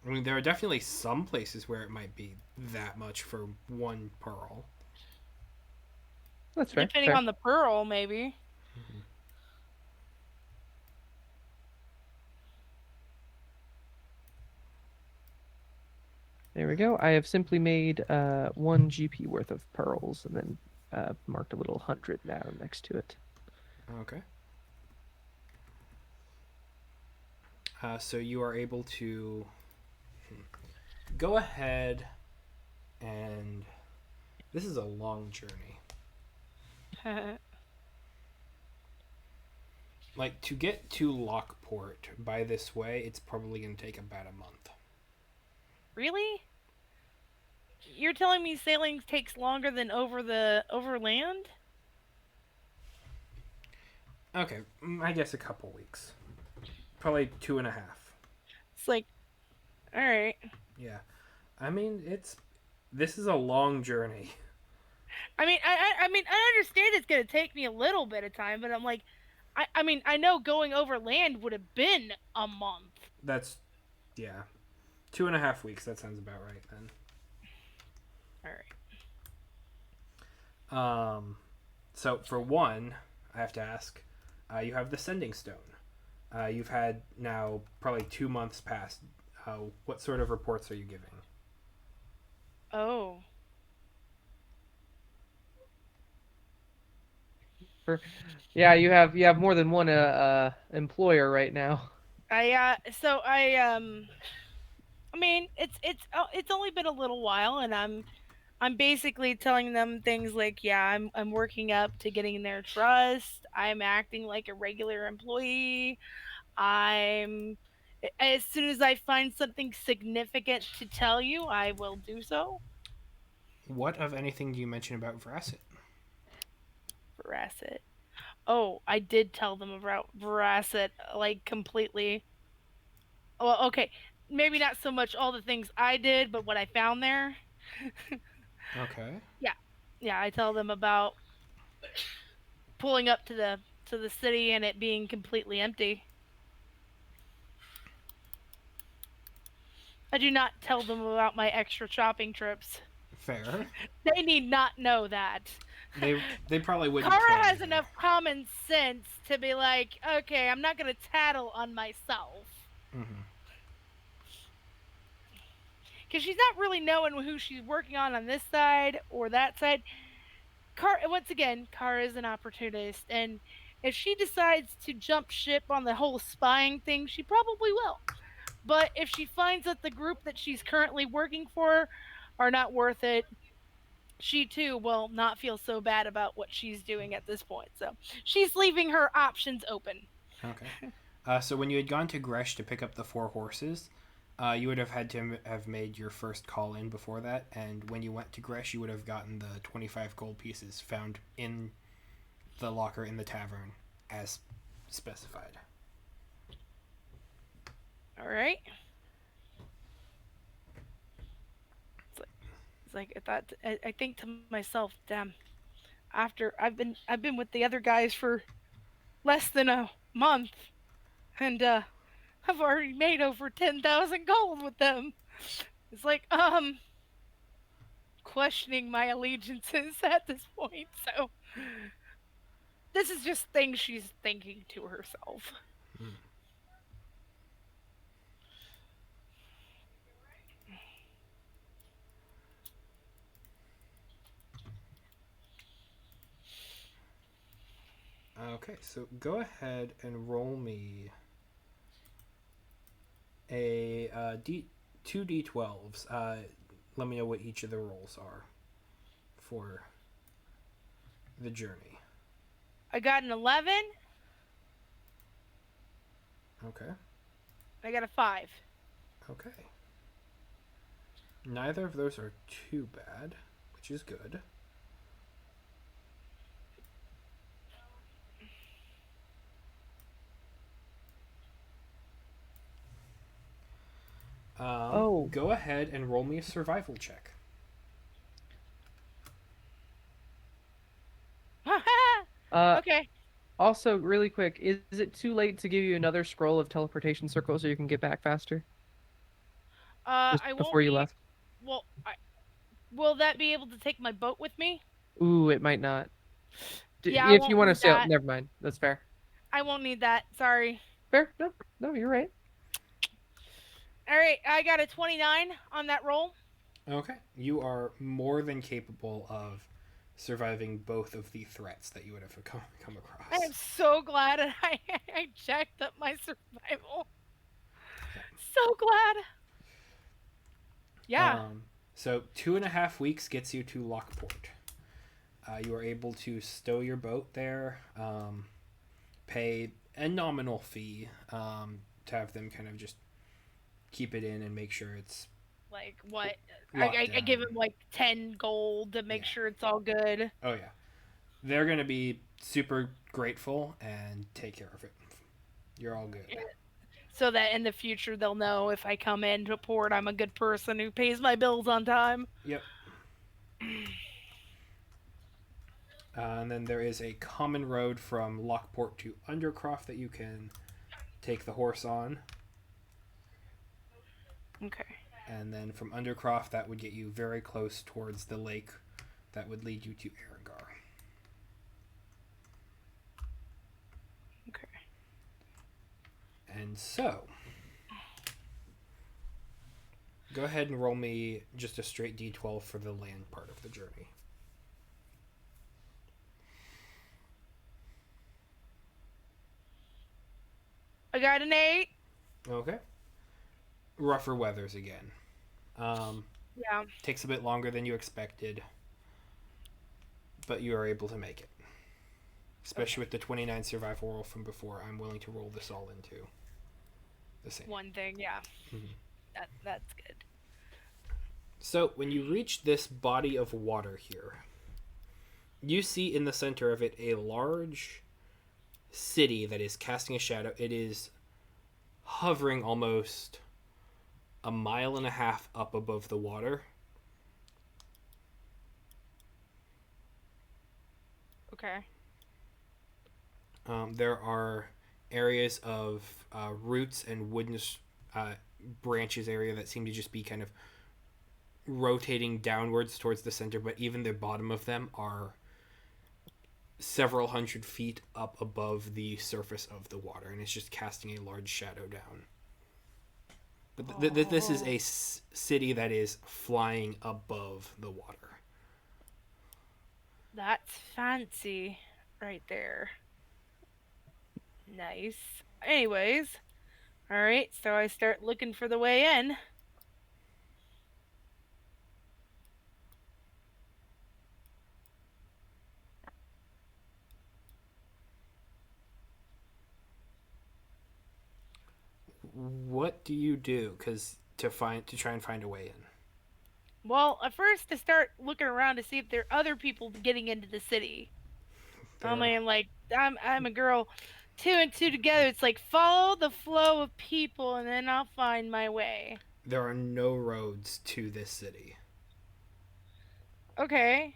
I mean, there are definitely some places where it might be that much for one pearl. That's fair. Depending Fair. on the pearl, maybe. Mm-hmm. There we go. I have simply made 1 GP worth of pearls and then marked a little 100 now next to it. Okay. So you are able to go ahead and. This is a long journey. Like, to get to Lockport by this way, it's probably going to take about a month. Really? You're telling me sailing takes longer than overland? Okay, I guess a couple weeks. Probably 2.5. It's like, all right. Yeah. I mean, it's. This is a long journey. I mean, I understand it's gonna take me a little bit of time, but I'm like, I mean, I know going overland would have been a month. That's. Yeah. 2.5 weeks, that sounds about right then. All right. Um, so for one, I have to ask, you have the sending stone. You've had now probably 2 months past. What sort of reports are you giving? Oh. For Yeah, you have more than one employer right now. So I mean, it's only been a little while, and I'm basically telling them things like, yeah, I'm working up to getting their trust. I'm acting like a regular employee. I'm as soon as I find something significant to tell you, I will do so. What of anything do you mention about Vrasset? Veracet. Oh, I did tell them about Veracet, like completely. Well, okay, maybe not so much all the things I did, but what I found there. Okay. Yeah, yeah, I tell them about pulling up to the city and it being completely empty. I do not tell them about my extra shopping trips. Fair. They need not know that. They probably wouldn't Kara kill has you. enough common sense to be like, okay, I'm not gonna tattle on myself. Mm-hmm. Because she's not really knowing who she's working on this side or that side. Once again, Kara is an opportunist, and if she decides to jump ship on the whole spying thing, she probably will. But if she finds that the group that she's currently working for are not worth it, she too will not feel so bad about what she's doing at this point. So she's leaving her options open. Okay. So when you had gone to Gresh to pick up the 4 horses, you would have had to have made your first call in before that, and when you went to Gresh, you would have gotten the 25 gold pieces found in the locker in the tavern as specified. All right. It's like I thought. I think to myself, damn. After I've been with the other guys for less than a month, and I've already made over 10,000 gold with them. It's like questioning my allegiances at this point. So this is just things she's thinking to herself. Hmm. Okay, so go ahead and roll me a two d12s. Let me know what each of the rolls are for the journey. I got an 11. Okay. I got a 5. Okay. Neither of those are too bad, which is good. Oh, Go ahead and roll me a survival check. uh, Okay. also really quick, is it too late to give you another scroll of teleportation circles so you can get back faster? Just I won't before you be. left? Well, will that be able to take my boat with me? Ooh, it might not. Yeah, I If you won't want to need sail, that. never mind. That's fair. I won't need that. Sorry. Fair? No, no, you're right. All right, I got a 29 on that roll. Okay. You are more than capable of surviving both of the threats that you would have come I am across. so glad I jacked up my survival. Yeah. So glad. Yeah. Um, so 2.5 weeks gets you to Lockport. You are able to stow your boat there, pay a nominal fee to have them kind of just keep it in and make sure it's Like what? locked I give down. him like 10 gold to make Yeah. sure it's all good. Oh yeah. They're gonna be super grateful and take care of it. You're all good. So that in the future they'll know if I come into port, I'm a good person who pays my bills on time. Yep. And then there is a common road from Lockport to Undercroft that you can take the horse on. Okay. And then from Undercroft, that would get you very close towards the lake that would lead you to Arungar. Okay. And so, go ahead and roll me just a straight d12 for the land part of the journey. I got an 8. Okay. Rougher weathers again. Yeah. Takes a bit longer than you expected, but you are able to make it. Especially Okay. with the 29 survival roll from before, I'm willing to roll this all into the same. One thing, yeah. Mhm. That's good. So, when you reach this body of water here, you see in the center of it a large city that is casting a shadow. It is hovering almost a mile and a half up above the water. Okay. There are areas of roots and wooden uh, branches area that seem to just be kind of rotating downwards towards the center, but even the bottom of them are several hundred feet up above the surface of the water, and it's just casting a large shadow down. But this is a Oh, city that is flying above the water. that's fancy right there. Nice. Anyways, all right, so I start looking for the way in. What do you do? Because to try and find a way in. Well, at first I start looking around to see if there are other people getting into the city. I There, mean, like I'm a girl. Two and two together, it's like follow the flow of people, and then I'll find my way. there are no roads to this city. Okay.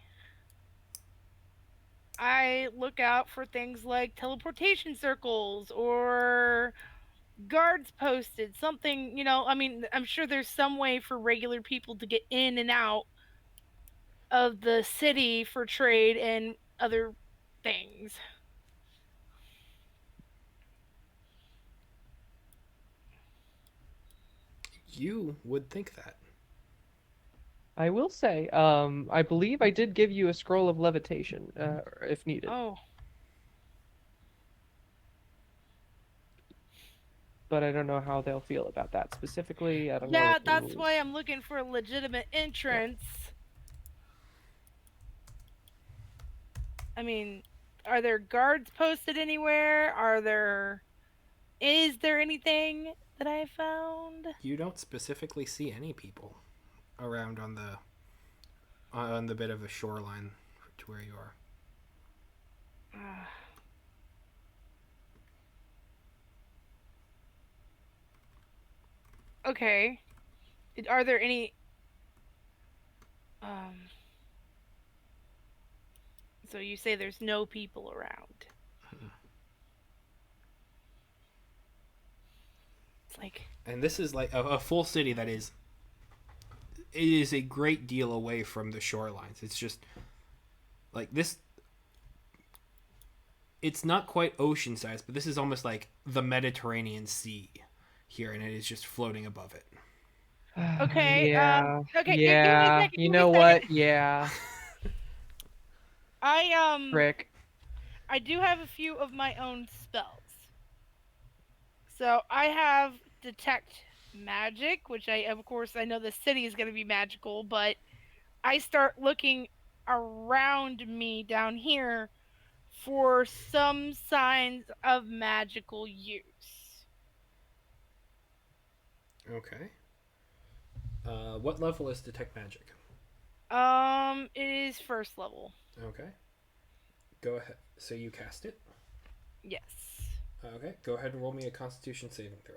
I look out for things like teleportation circles or guards posted, something, I mean, I'm sure there's some way for regular people to get in and out of the city for trade and other things. You would think that. I will say, I believe I did give you a scroll of levitation, if needed, Oh, but I don't know how they'll feel about that specifically. I don't know yeah, what the that's why rules. I'm looking for a legitimate Yeah. entrance. I mean, are there guards posted anywhere? Is there anything that I found? You don't specifically see any people around on the bit of a shoreline to where you are. Okay. Are there any um so you say there's no people around. It's like And this is like a full city that is it is a great deal away from the shorelines. It's just like this. It's not quite ocean size, but this is almost like the Mediterranean Sea here, and it is just floating above it. okay, Yeah, okay, give me a yeah. second, You give me know a second. what? Yeah, I Rick. I do have a few of my own spells. So I have detect magic, which I of course I know the city is going to be magical, but I start looking around me down here for some signs of magical use. Okay. What level is detect magic? It is first level. Okay. Go ahead. So you cast it. Yes. Okay. Go ahead and roll me a Constitution saving throw.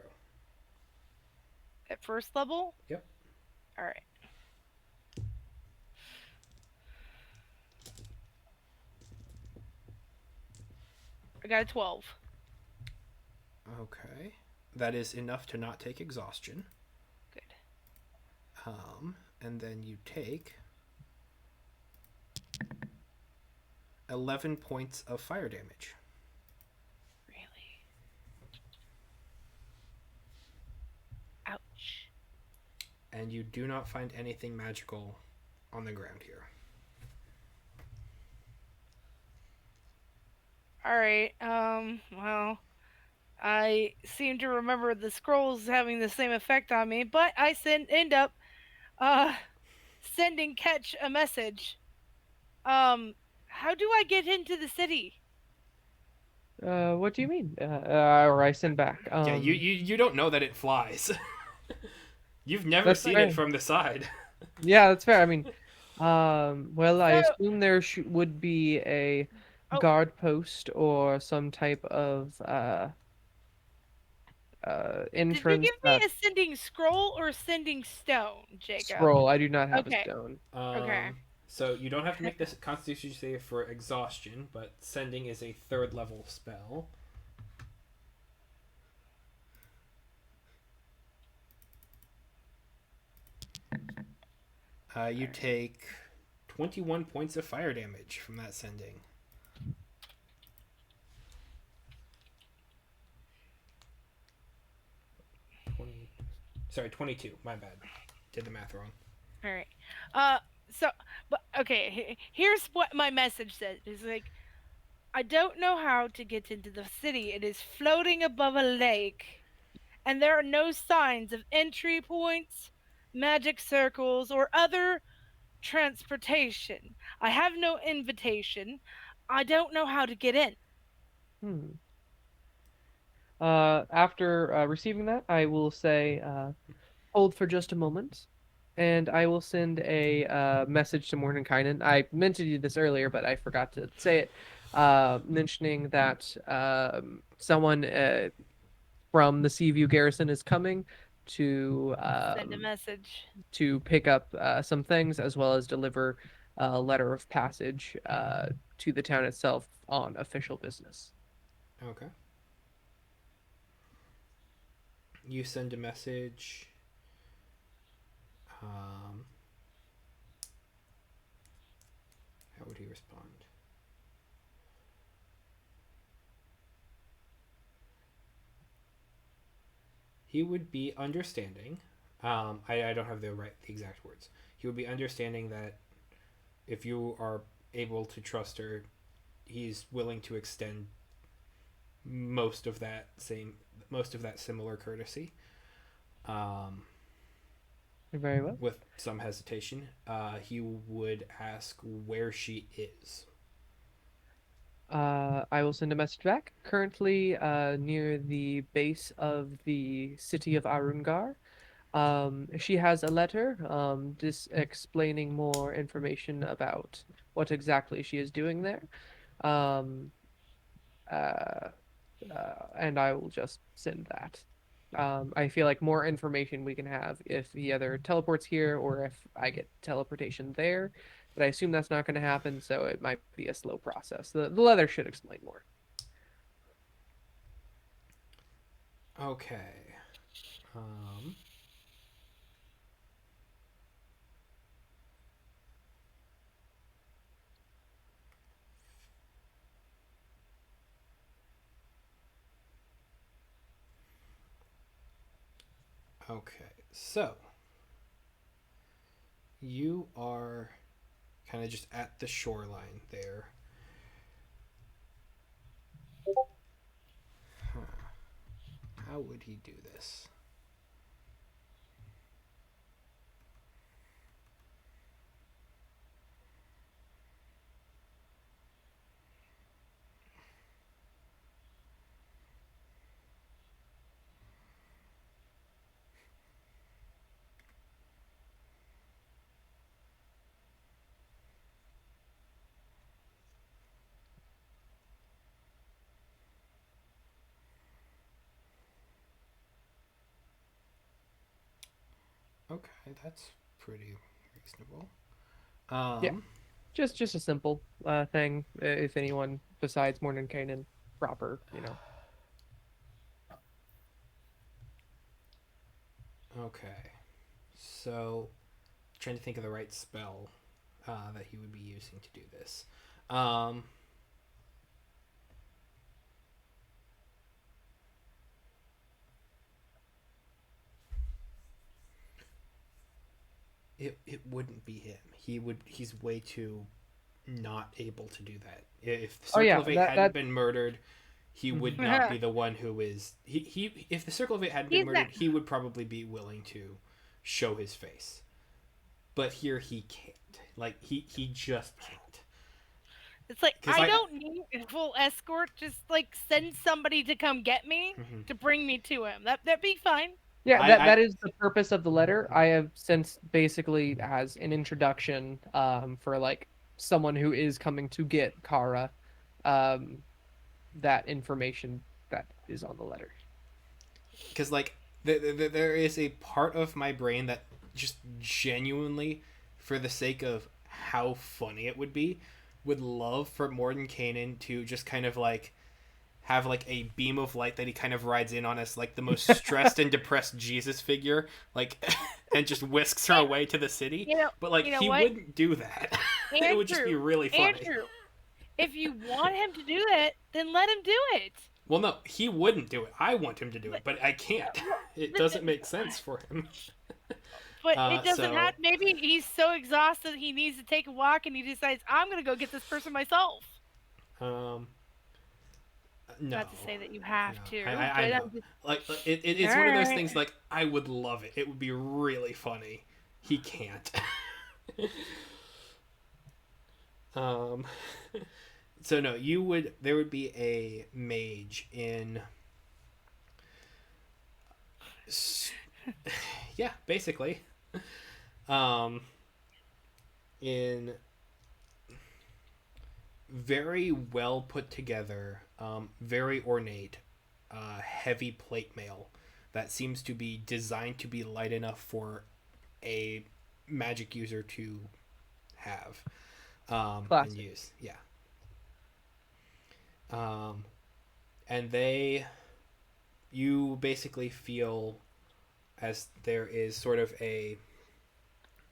At first level? Yep. All right. I got a 12. Okay. That is enough to not take exhaustion. Good. And then you take 11 points of fire damage. Really? Ouch. And you do not find anything magical on the ground here. All right. Well, I seem to remember the scrolls having the same effect on me, but end up uh sending Catch a message. Um, how do I get into the city? What do you mean? Or I send back. Yeah, you don't know that it flies. You've never That's seen it fair. from the side. Yeah, that's fair. I mean, well, I So, assume there would be a oh, guard post or some type of did you entrance give me that a sending scroll or a sending stone, Jacob? scroll. I do not have a Okay. stone. Okay. So you don't have to make this Constitution save for exhaustion, but sending is a third level spell. You take 21 points of fire damage from that sending. 20, sorry, 22. My bad. Did the math wrong. All right. Uh, so, but okay. Here's what my message says. It's like I don't know how to get into the city. It is floating above a lake, and there are no signs of entry points, magic circles, or other transportation. I have no invitation. I don't know how to get in. Hmm. After receiving that, I will say, hold for just a moment, and I will send a message to Mordenkainen. I meant to do this earlier, but I forgot to say it. Mentioning that someone from the Seaview Garrison is coming to Send a message. pick up some things as well as deliver a letter of passage to the town itself on official business. Okay. You send a message. Um, respond? He would be understanding. I don't have the exact words. He would be understanding that if you are able to trust her, he's willing to extend most of that similar courtesy. Um, Very well. with some hesitation, he would ask where she is. I will send a message back. Currently, near the base of the city of Arungar. She has a letter, just explaining more information about what exactly she is doing there. Um, uh, and I will just send that. I feel like more information we can have if he either teleports here or if I get teleportation there. But I assume that's not going to happen, so it might be a slow process. The leather should explain more. Okay. Um, okay. So you are kind of just at the shoreline there. Huh. How would he do this? Okay, that's pretty reasonable. Yeah, Um, just a simple thing. If anyone besides Mordenkainen proper, okay. So, trying to think of the right spell that he would be using to do this. Um, it wouldn't be him. He's way too not able to do that. If the Oh Circle yeah, of Eight that hadn't that been murdered, he would not be the one who is he if the Circle of Eight hadn't been He's not. murdered, he would probably be willing to show his face. But here he can't. Like he just can't. It's like Cuz I I don't need a full escort. Just like send somebody to come get me mhm. to bring me to him. That'd be fine. Yeah, that I that is the purpose of the letter. I have since basically as an introduction for like someone who is coming to get Kara um that information that is on the letter. cuz like there is a part of my brain that just genuinely for the sake of how funny it would love for Mordenkainen to just kind of like have like a beam of light that he kind of rides in on as like the most stressed and depressed Jesus figure, like, and just whisks her Eh, away to the city. You know, But like you know he what, wouldn't do that. It would just Andrew, be really funny. Andrew. If you want him to do that, then let him do it. Well, no, he wouldn't do it. I want him to do it, But, but I can't. well, It but, doesn't make sense for him. but it doesn't So, have. Maybe he's so exhausted he needs to take a walk, and he decides I'm gonna go get this person myself. um, no, Not to say that you no, have to, I but know. I'm just Like all it's one of those right. things. Like I would love it. It would be really funny. He can't. um, so no, you would. There would be a mage in. Yeah, basically. Um, in very well put together, very ornate, heavy plate mail that seems to be designed to be light enough for a magic user to have and Classic. use. Yeah. Um, and they, you basically feel as there is sort of a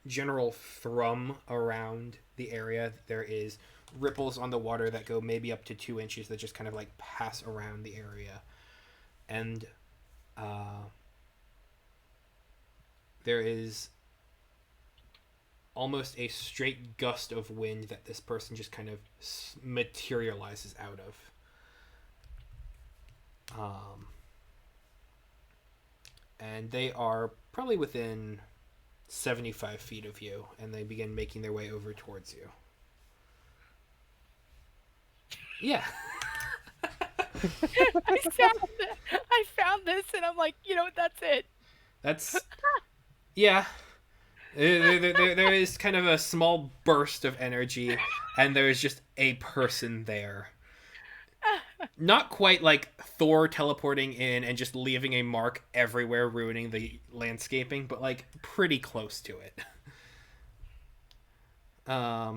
general thrum around the area. There is ripples on the water that go maybe up to 2 inches that just kind of like pass around the area. And uh, there is almost a straight gust of wind that this person just kind of materializes out of. And they are probably within 75 feet of you, and they begin making their way over towards you. Yeah. I found this, and I'm like, you know what? That's it. That's. Yeah. There is kind of a small burst of energy, and there is just a person there. Not quite like Thor teleporting in and just leaving a mark everywhere, ruining the landscaping, but like pretty close to it.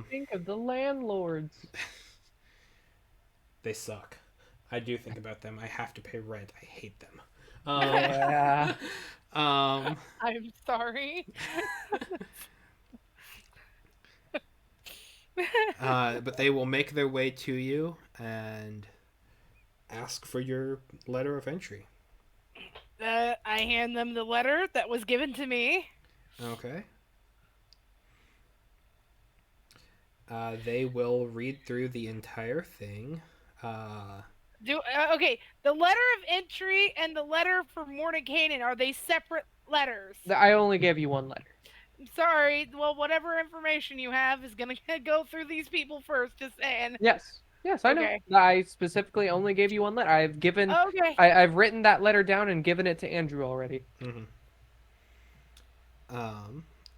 Think of the landlords. They suck. I do think about them. I have to pay rent. I hate them. Yeah. I'm sorry. But they will make their way to you and ask for your letter of entry. I hand them the letter that was given to me. Okay. They will read through the entire thing. Okay, the letter of entry and the letter for Mordenkainen, are they separate letters? I only gave you one letter. I'm sorry. Well, whatever information you have is gonna go through these people first. Just saying. Yes. Yes, I know. Okay. I specifically only gave you one letter. I've given Okay. I've written that letter down and given it to Andrew already. Mm-hmm.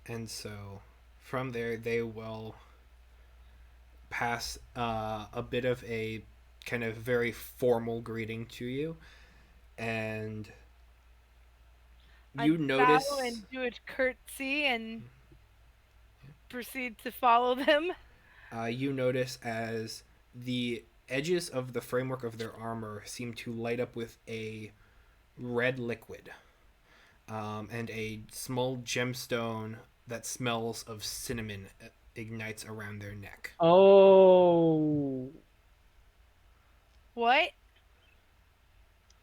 And so from there they will pass a bit of a kind of very formal greeting to you, and you notice bow and do a curtsy and proceed to follow them. you notice as the edges of the framework of their armor seem to light up with a red liquid, and a small gemstone that smells of cinnamon ignites around their neck. Oh. What?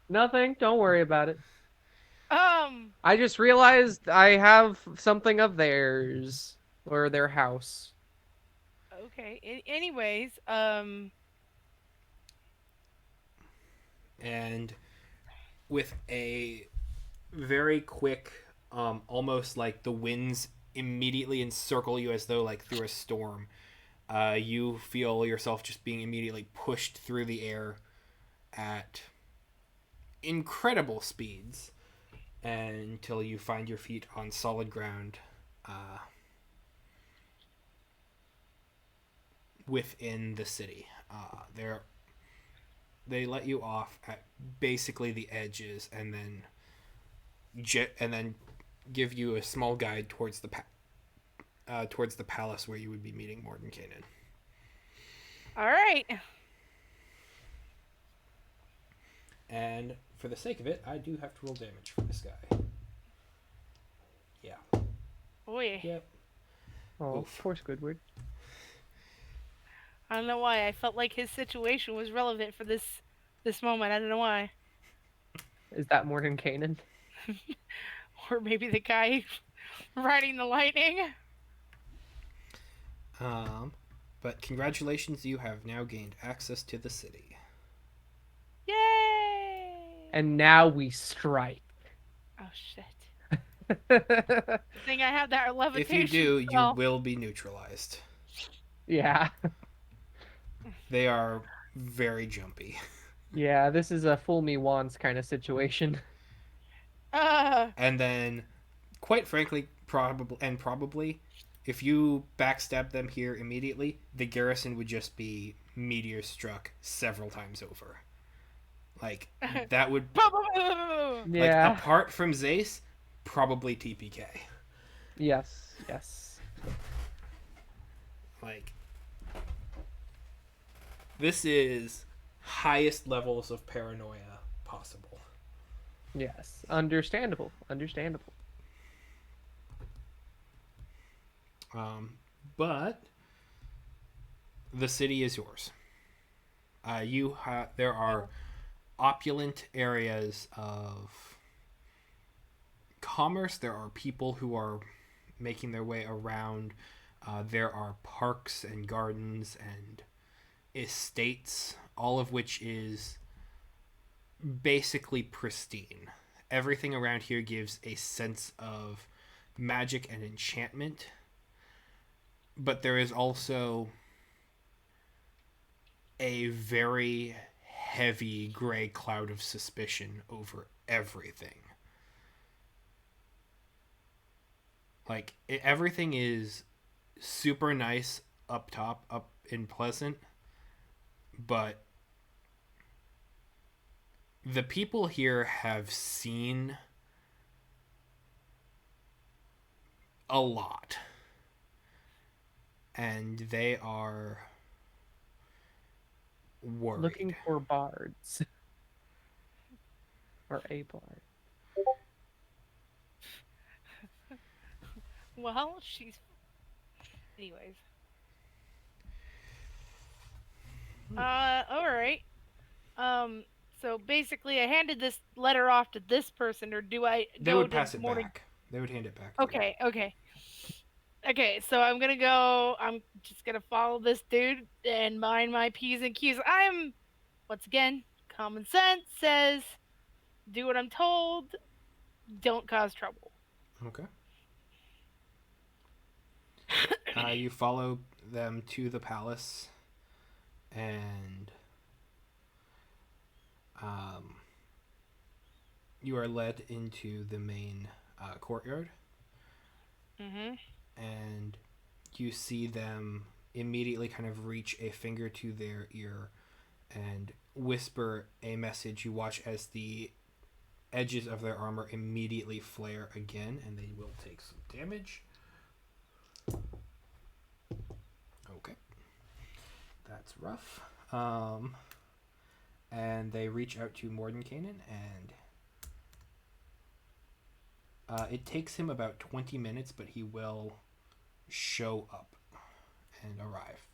Nothing. Don't worry about it. Um. I just realized I have something of theirs or their house. Okay. Anyways. And with a very quick, almost like the winds immediately encircle you as though like through a storm, you feel yourself just being immediately pushed through the air at incredible speeds until you find your feet on solid ground within the city. They let you off at basically the edges, and then give you a small guide towards the palace where you would be meeting Mordenkainen. All right. And for the sake of it, I do have to roll damage for this guy. Yeah. Boy. Yep. Oh, Oof. poor Squidward. I don't know why. I felt like his situation was relevant for this moment. I don't know why. Is that Mordenkainen? Or maybe the guy riding the lightning. But congratulations, you have now gained access to the city. Yay! And now we strike. Oh shit. Good thing I have that levitation. If you do, you spell. will be neutralized. Yeah. They are very jumpy. Yeah, this is a fool me once kind of situation. And then, quite frankly, probably, if you backstab them here immediately, the garrison would just be meteor struck several times over. Like, that would... Yeah. Like, apart from Zace, probably TPK. Yes, yes. Like, this is highest levels of paranoia possible. Yes. Understandable. Understandable. But The city is yours. There are opulent areas of commerce. There are people who are making their way around. There are parks and gardens and estates, all of which is basically pristine. Everything around here gives a sense of magic and enchantment, but there is also a very heavy gray cloud of suspicion over everything. Everything is super nice up top, up and pleasant, but the people here have seen a lot, and they are worried. Looking for bards or a bard. Well, she's. Anyways. All right. Um. So basically, I handed this letter off to this person, or do I They go would to pass it Morning? back. They would hand it back to you. Okay. Okay. Okay. So I'm gonna go. I'm just gonna follow this dude and mind my p's and q's. I'm once again common sense says do what I'm told. Don't cause trouble. Okay. You follow them to the palace, and um, you are led into the main courtyard, Mhm. and you see them immediately kind of reach a finger to their ear and whisper a message. You watch as the edges of their armor immediately flare again, and they will take some damage. Okay, that's rough. And they reach out to Mordenkainen, and it takes him about 20 minutes, but he will show up and arrive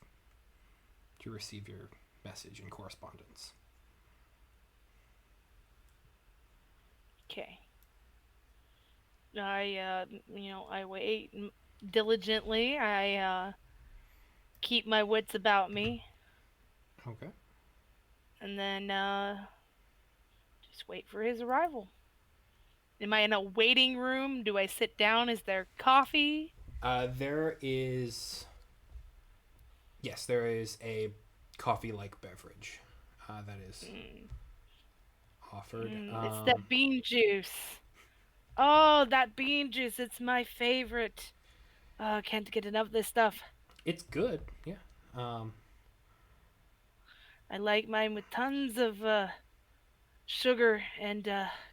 to receive your message and correspondence. Okay. I wait diligently. I keep my wits about me, Okay. and then just wait for his arrival. Am I in a waiting room? Do I sit down? Is there coffee? There is, yes, there is a coffee-like beverage that is Mm, offered. it's that bean juice. Oh, that bean juice. It's my favorite. Can't get enough of this stuff. It's good, yeah. Um, I like mine with tons of sugar and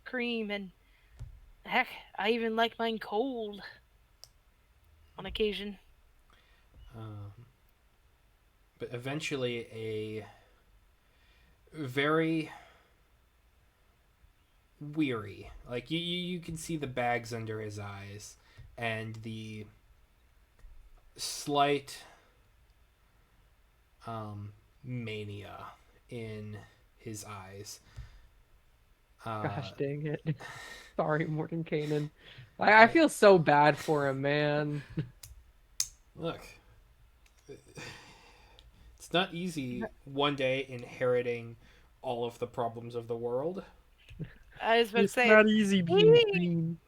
cream, and heck, I even like mine cold on occasion. um, but eventually, a very weary, like you can see the bags under his eyes, and the slight mania in his eyes. Uh, Gosh dang it. Sorry, Morton Kanan. I feel so bad for him, man. Look, it's not easy one day inheriting all of the problems of the world. I was about to It's say not easy being he. green.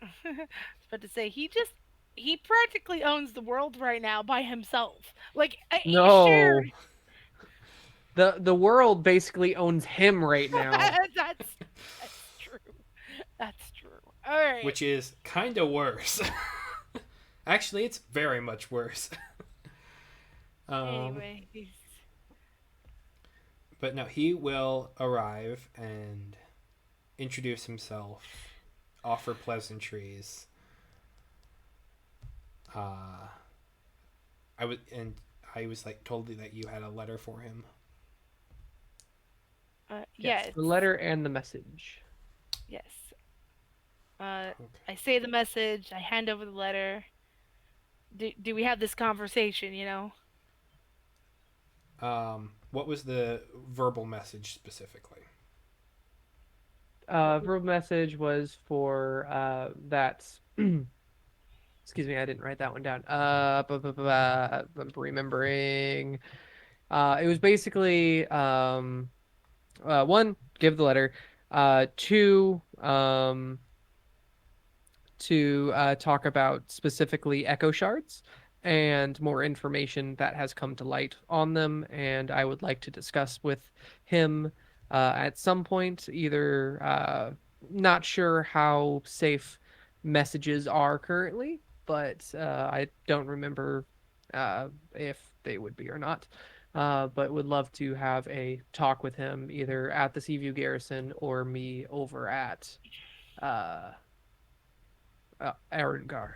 I was about to say he practically owns the world right now by himself. Like sure, No. The world basically owns him right now. that's true. That's true. All right. Which is kind of worse. Actually, it's very much worse. um, Anyways, but no, he will arrive and introduce himself, offer pleasantries. Uh, I was like told that you had a letter for him. Yes, yes, the letter and the message. yes. Uh, Okay. I say the message. I hand over the letter. Do we have this conversation? You know. What was the verbal message specifically? What was Verbal message was for that. Excuse me, I didn't write that one down. I'm remembering. It was basically one, give the letter. Two, to talk about specifically echo shards and more information that has come to light on them. And I would like to discuss with him at some point, either not sure how safe messages are currently, but I don't remember if they would be or not. But would love to have a talk with him either at the Seaview Garrison or me over at uh, Arungar.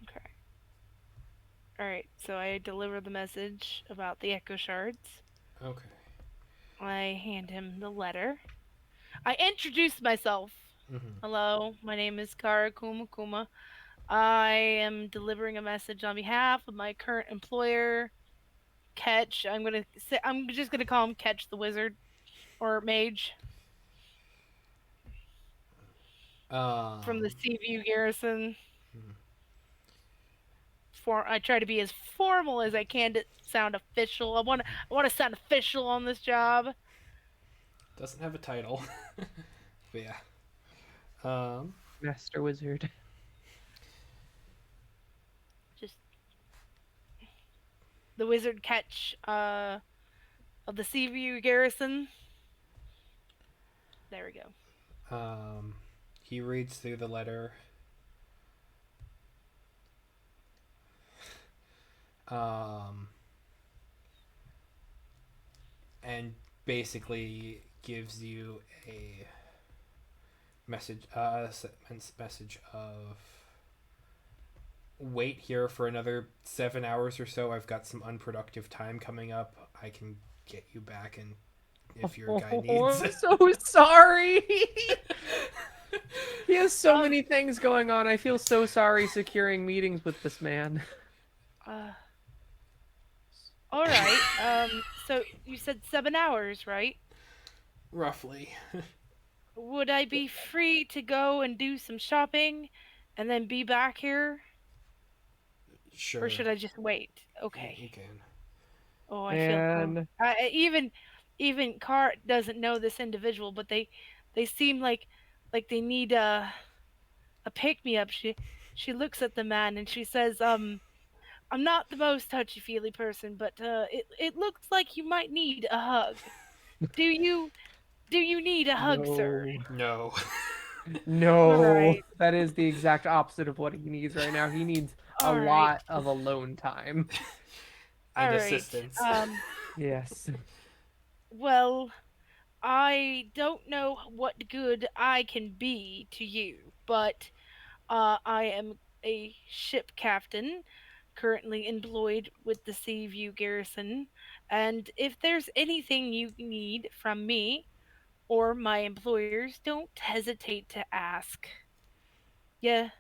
Okay. All right. So I deliver the message about the echo shards. Okay. I hand him the letter. I introduce myself. Mm-hmm. Hello, my name is Kara Kuma. I am delivering a message on behalf of my current employer, Ketch. I'm just gonna call him Ketch the Wizard or Mage from the Um, Seaview Garrison. I try to be as formal as I can to sound official. I want to sound official on this job. doesn't have a title, but yeah. Um, Master Wizard. Just the Wizard Ketch of the Seaview Garrison. There we go. um, he reads through the letter. Um, and basically gives you a message of wait here for another 7 hours or so. I've got some unproductive time coming up. I can get you back, and if your guy Oh, needs. I'm so sorry. He has so Um, many things going on. I feel so sorry securing meetings with this man. uh, all right. So you said 7 hours, right? Roughly. Would I be free to go and do some shopping, and then be back here, or Sure, should I just wait? you Okay. can. Oh, I feel. Oh, And even Car doesn't know this individual, but they seem like they need a pick me up. She looks at the man and she says, I'm not the most touchy feely person, but it looks like you might need a hug. Do you do you need a hug, sir? no, No. All no, right, that is the exact opposite of what he needs right now. He needs a all right, lot of alone time. And all right. assistance. Yes. Well, I don't know what good I can be to you, but I am a ship captain currently employed with the Seaview Garrison, and if there's anything you need from me or my employers, don't hesitate to ask. Yeah,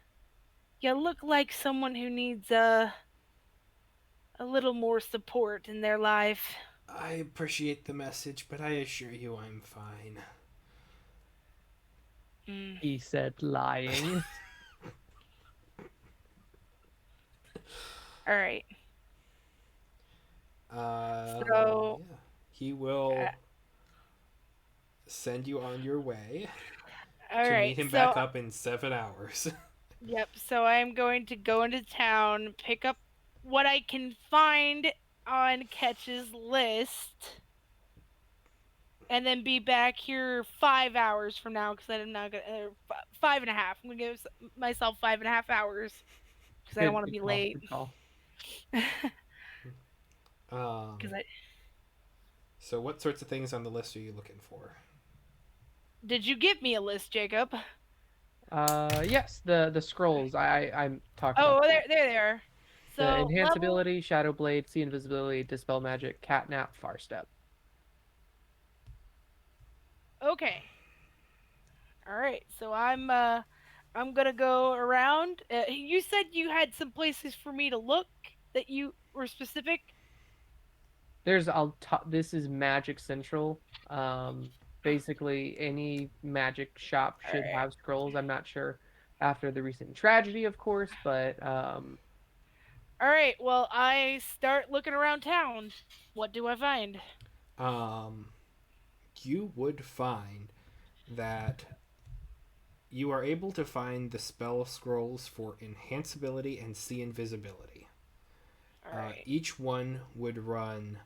you look like someone who needs a little more support in their life. I appreciate the message, but I assure you I'm fine. Mm, He said lying. all right. So, Yeah. He uh, will send you on your way all to right. meet him So, back up in 7 hours. yep. So I'm going to go into town, pick up what I can find on Catch's list, and then be back here 5 hours from now because I'm not gonna 5.5. I'm gonna give myself 5.5 hours because I don't Good, want to good be call. late. Good call. um, Because I so, what sorts of things on the list are you looking for? did you give me a list, Jacob? Yes, the scrolls. I talked about Oh, that. there they are. The So enhance level. ability, shadow blade, see invisibility, dispel magic, catnap, far step. Okay. All right. So I'm gonna go around. You said you had some places for me to look. that you were specific? This is Magic Central. Basically any magic shop All should right. have scrolls. I'm not sure after the recent tragedy, of course, but All right. Well, I start looking around town. What do I find? Um, you would find that you are able to find the spell scrolls for enhanceability and see invisibility. All right. Each one would run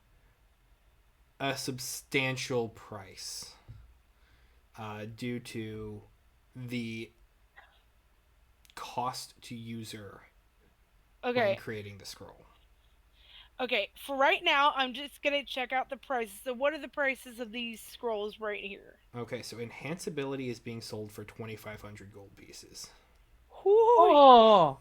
a substantial price due to the cost to user when Okay. creating the scroll. Okay. For right now, I'm just gonna check out the prices. So, what are the prices of these scrolls right here? Okay, so enhanceability is being sold for 2,500 gold pieces. Whew. oh,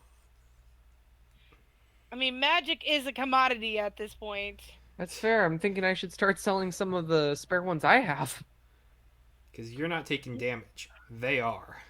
I mean, magic is a commodity at this point. that's fair. I'm thinking I should start selling some of the spare ones I have. Because you're not taking damage. They are.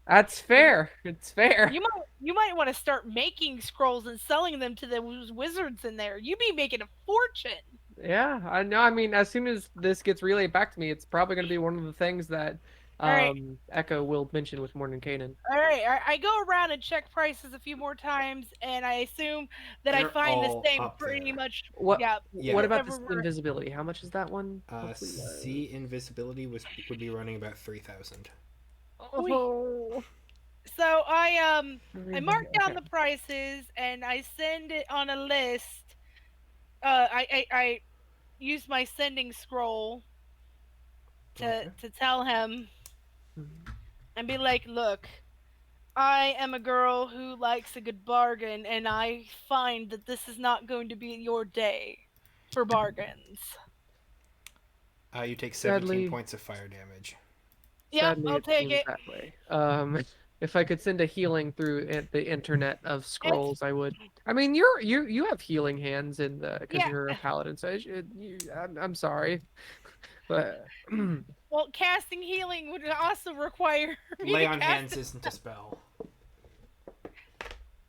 That's You, fair. It's fair. you might want to start making scrolls and selling them to those wizards in there. You'd be making a fortune. Yeah, I know. I mean, as soon as this gets relayed back to me, it's probably going to be one of the things that All right. Echo will mention with Morning Kanan. All right, I go around and check prices a few more times, and I assume that I They're find the all same up pretty there. much. What Yeah, what Yeah. about this everywhere. invisibility? How much is that one? Roughly, C invisibility would be running about 3,000. Oi. oh, So I mark down okay. the prices and I send it on a list. I use my sending scroll to Okay. tell him Mhm. and be like, look, I am a girl who likes a good bargain, and I find that this is not going to be your day for bargains. You take 17 Sadly, points of fire damage. Yep, sadly, I'll it take seems it. that way. If I could send a healing through the internet of It's scrolls, I would. I mean, you have healing hands in the because yeah. you're a paladin, so I'm sorry, but Well, casting healing would also require me Lay to on cast hands it. isn't a spell.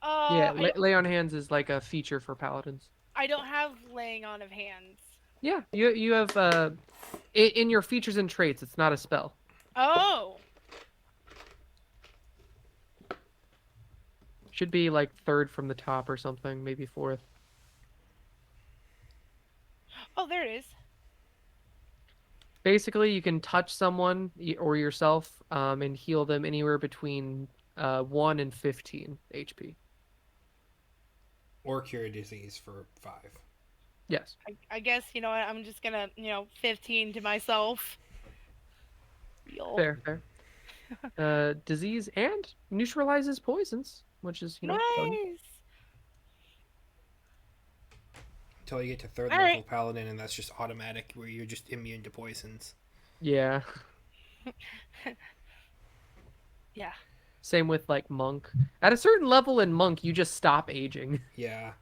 yeah, I lay on hands is like a feature for paladins. I don't have laying on of hands. Yeah, you have in your features and traits, it's not a spell. Oh, Should be like third from the top or something, maybe fourth. oh, there it is. Basically, you can touch someone or yourself and heal them anywhere between 1 and 15 HP. Or cure a disease for 5. Yes, I guess you know what. I'm just gonna 15 to myself. Heal. fair, fair. Disease and neutralizes poisons, which is, fun. Nice. Until you get to 3rd All right. level paladin, and that's just automatic, where you're just immune to poisons. Yeah. Yeah. Same with like monk. At a certain level in monk, you just stop aging. Yeah.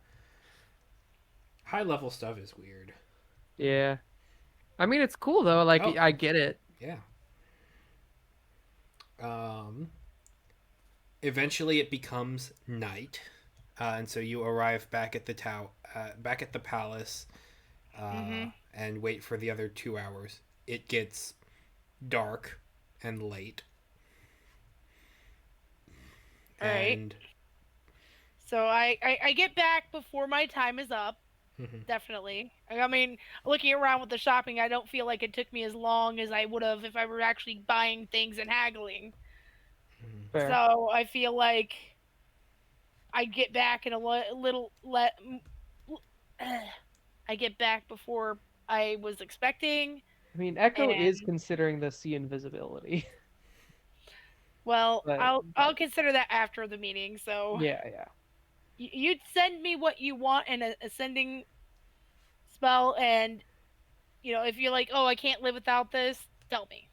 High level stuff is weird. Yeah. I mean, it's cool though. Like Oh, I get it. yeah. Um, Eventually, it becomes night, and so you arrive back at the back at the palace, Mhm. and wait for the other 2 hours. It gets dark and late, All right. and So I get back before my time is up. mhm, Definitely. I mean, looking around with the shopping, I don't feel like it took me as long as I would have if I were actually buying things and haggling. mhm. Fair. So I feel like I get back in a little let. I get back before I was expecting, I mean, Echo is and considering the sea invisibility, well, but I'll consider that after the meeting. So yeah, yeah, you'd send me what you want in a sending spell, and if you're like, oh, I can't live without this, tell me.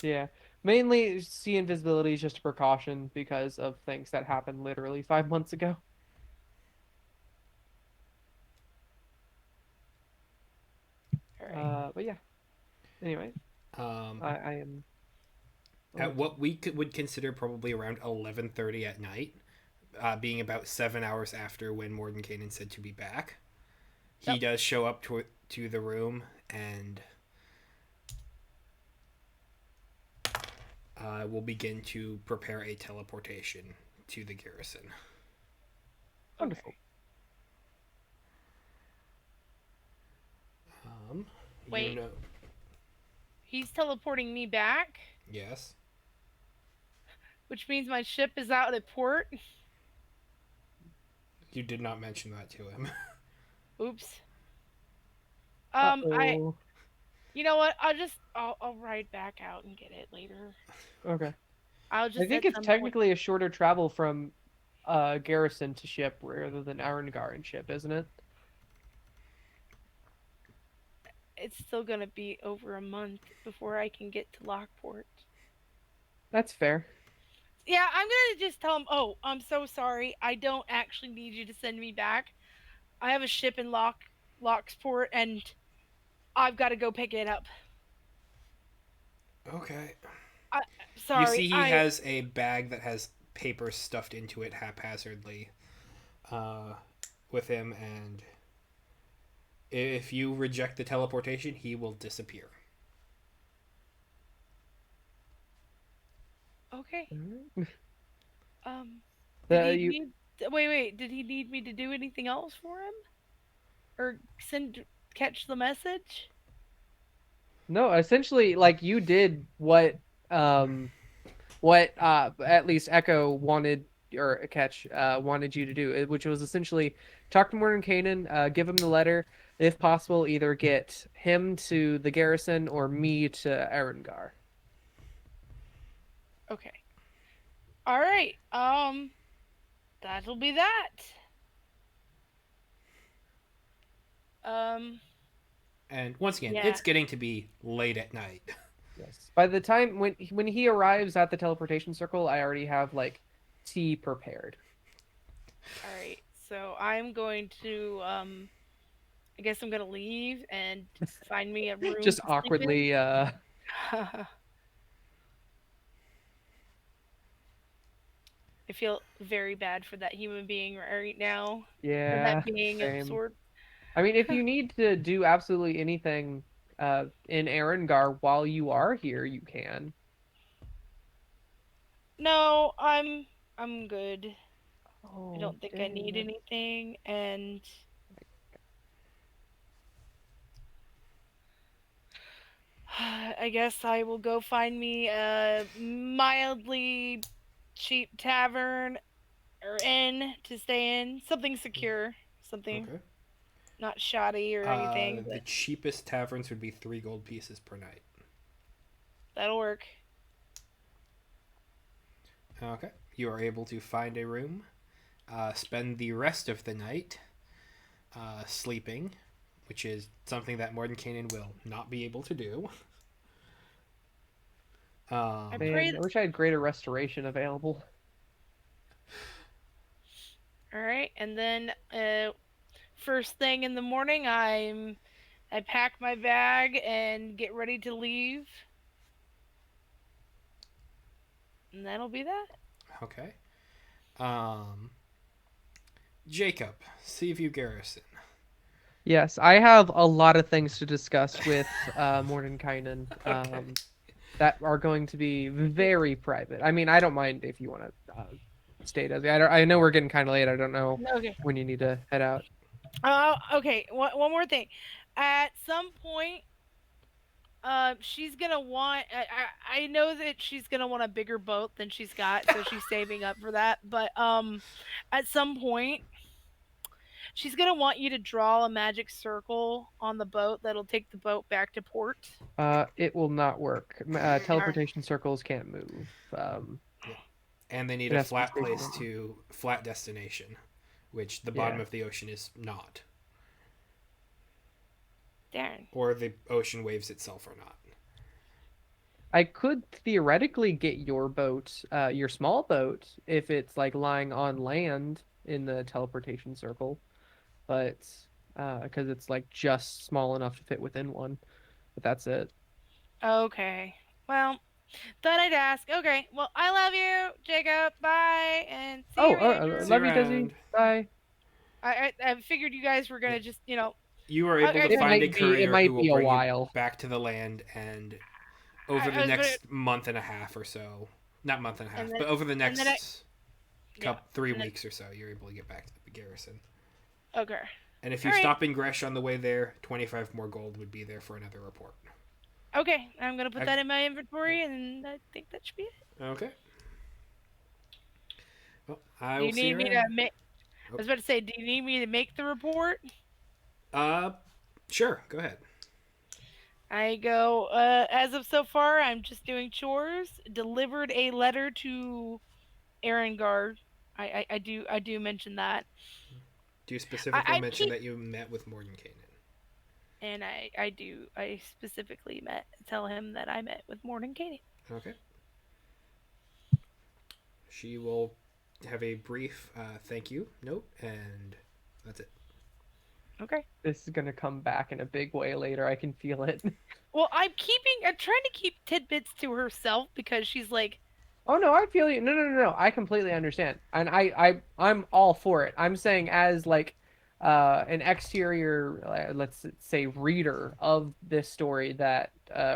yeah. Mainly, sea invisibility is just a precaution because of things that happened literally 5 months ago. All right. But yeah. Anyway, Um, I am. Oh, at what we would consider probably around 11:30 at night, being about 7 hours after when Mordenkainen said to be back. He Yep. does show up to the room and will begin to prepare a teleportation to the garrison. Wonderful. Okay. Um, you Wait. know, He's teleporting me back, yes, which means my ship is out at port. you did not mention that to him. Oops. I. Uh-oh. You know what? I'll ride back out and get it later. Okay. I'll I just think at it's some point. technically a shorter travel from Garrison to ship rather than Arungar and ship, isn't it? It's still gonna be over a month before I can get to Lockport. That's fair. Yeah, I'm gonna just tell him. Oh, I'm so sorry. I don't actually need you to send me back. I have a ship in Locksport, and I've got to go pick it up. Okay. I, You sorry. see, he has a bag that has paper stuffed into it haphazardly uh, with him, and if you reject the teleportation, he will disappear. Okay. Alright. Did he You need? Wait. Did he need me to do anything else for him, or send catch the message? no, essentially like you did what at least Echo wanted or Catch wanted you to do, which was essentially talk to Morton Kanan, give him the letter, if possible, either get him to the garrison or me to Arungar. Okay. All right. That'll be that. Um, And once again, yeah. it's getting to be late at night. Yes. By the time when he arrives at the teleportation circle, I already have like tea prepared. All right. So I'm going to I guess I'm gonna leave and find me a room Just to sleep in. awkwardly I feel very bad for that human being right now, or that yeah, being of same. sort. I mean, if you need to do absolutely anything in Erengar while you are here, you can. No, I'm good. I Oh, don't think I dang need it. anything, and I guess I will go find me a mildly cheap tavern or inn to stay in. Something secure, something Okay. not shoddy or anything, The but cheapest taverns would be 3 gold pieces per night. that'll work. Okay. You are able to find a room, spend the rest of the night sleeping, which is something that Mordenkainen will not be able to do. I Um, pray. Man, I wish I had greater restoration available. All right, and then first thing in the morning, I pack my bag and get ready to leave, and that'll be that. okay. Um, Jacob, Seaview Garrison. Yes, I have a lot of things to discuss with Mordenkainen Okay. that are going to be very private. I mean, I don't mind if you want to stay, Desi. I know we're getting kind of late. I don't know Okay. when you need to head out. Okay. One more thing. At some point, she's gonna want. I know that she's gonna want a bigger boat than she's got, so she's saving up for that. But at some point, she's gonna want you to draw a magic circle on the boat that'll take the boat back to port. It will not work. Alright. Teleportation circles can't move. Yep. And they need It a has to be flat place stationary. to flat destination, which the bottom Yeah. of the ocean is not, Darn. or the ocean waves itself are not. I could theoretically get your boat, your small boat, if it's like lying on land in the teleportation circle, but because it's like just small enough to fit within one. But that's it. Okay. Well. Thought I'd ask. Okay. Well, I love you, Jacob. Bye, and see Oh, you, I See you Andrew. love you, Dizzy. around. Bye. I figured you guys were Yeah. gonna just You are I, able I, to It find a might be. It courier who might will be a bring you while. back to the land, and over the I was gonna next month and a half or so, not month and a and half, then but over the and then I next yeah couple 3 and then weeks or so, you're able to get back to the garrison. okay. And if All you right. stop in Gresh on the way there, 25 more gold would be there for another report. Okay. I'm gonna put I, that in my inventory, and I think that should be it. okay. Well, I Do will you see you need me to around. make? I Oh, was about to say, do you need me to make the report? uh, sure. Go ahead. I go. As of so far, I'm just doing chores. Delivered a letter to Arungar. I do mention that. Do you specifically I mention keep that you met with Mordenkainen? and I specifically tell him that I met with Morning Katie. Okay. She will have a brief thank you note, and that's it. Okay. This is gonna come back in a big way later. I can feel it. Well, I'm trying to keep tidbits to herself because she's like, Oh no, I feel you. No, no, no, no. I completely understand, and I'm all for it. I'm saying as like, an exterior, let's say, reader of this story that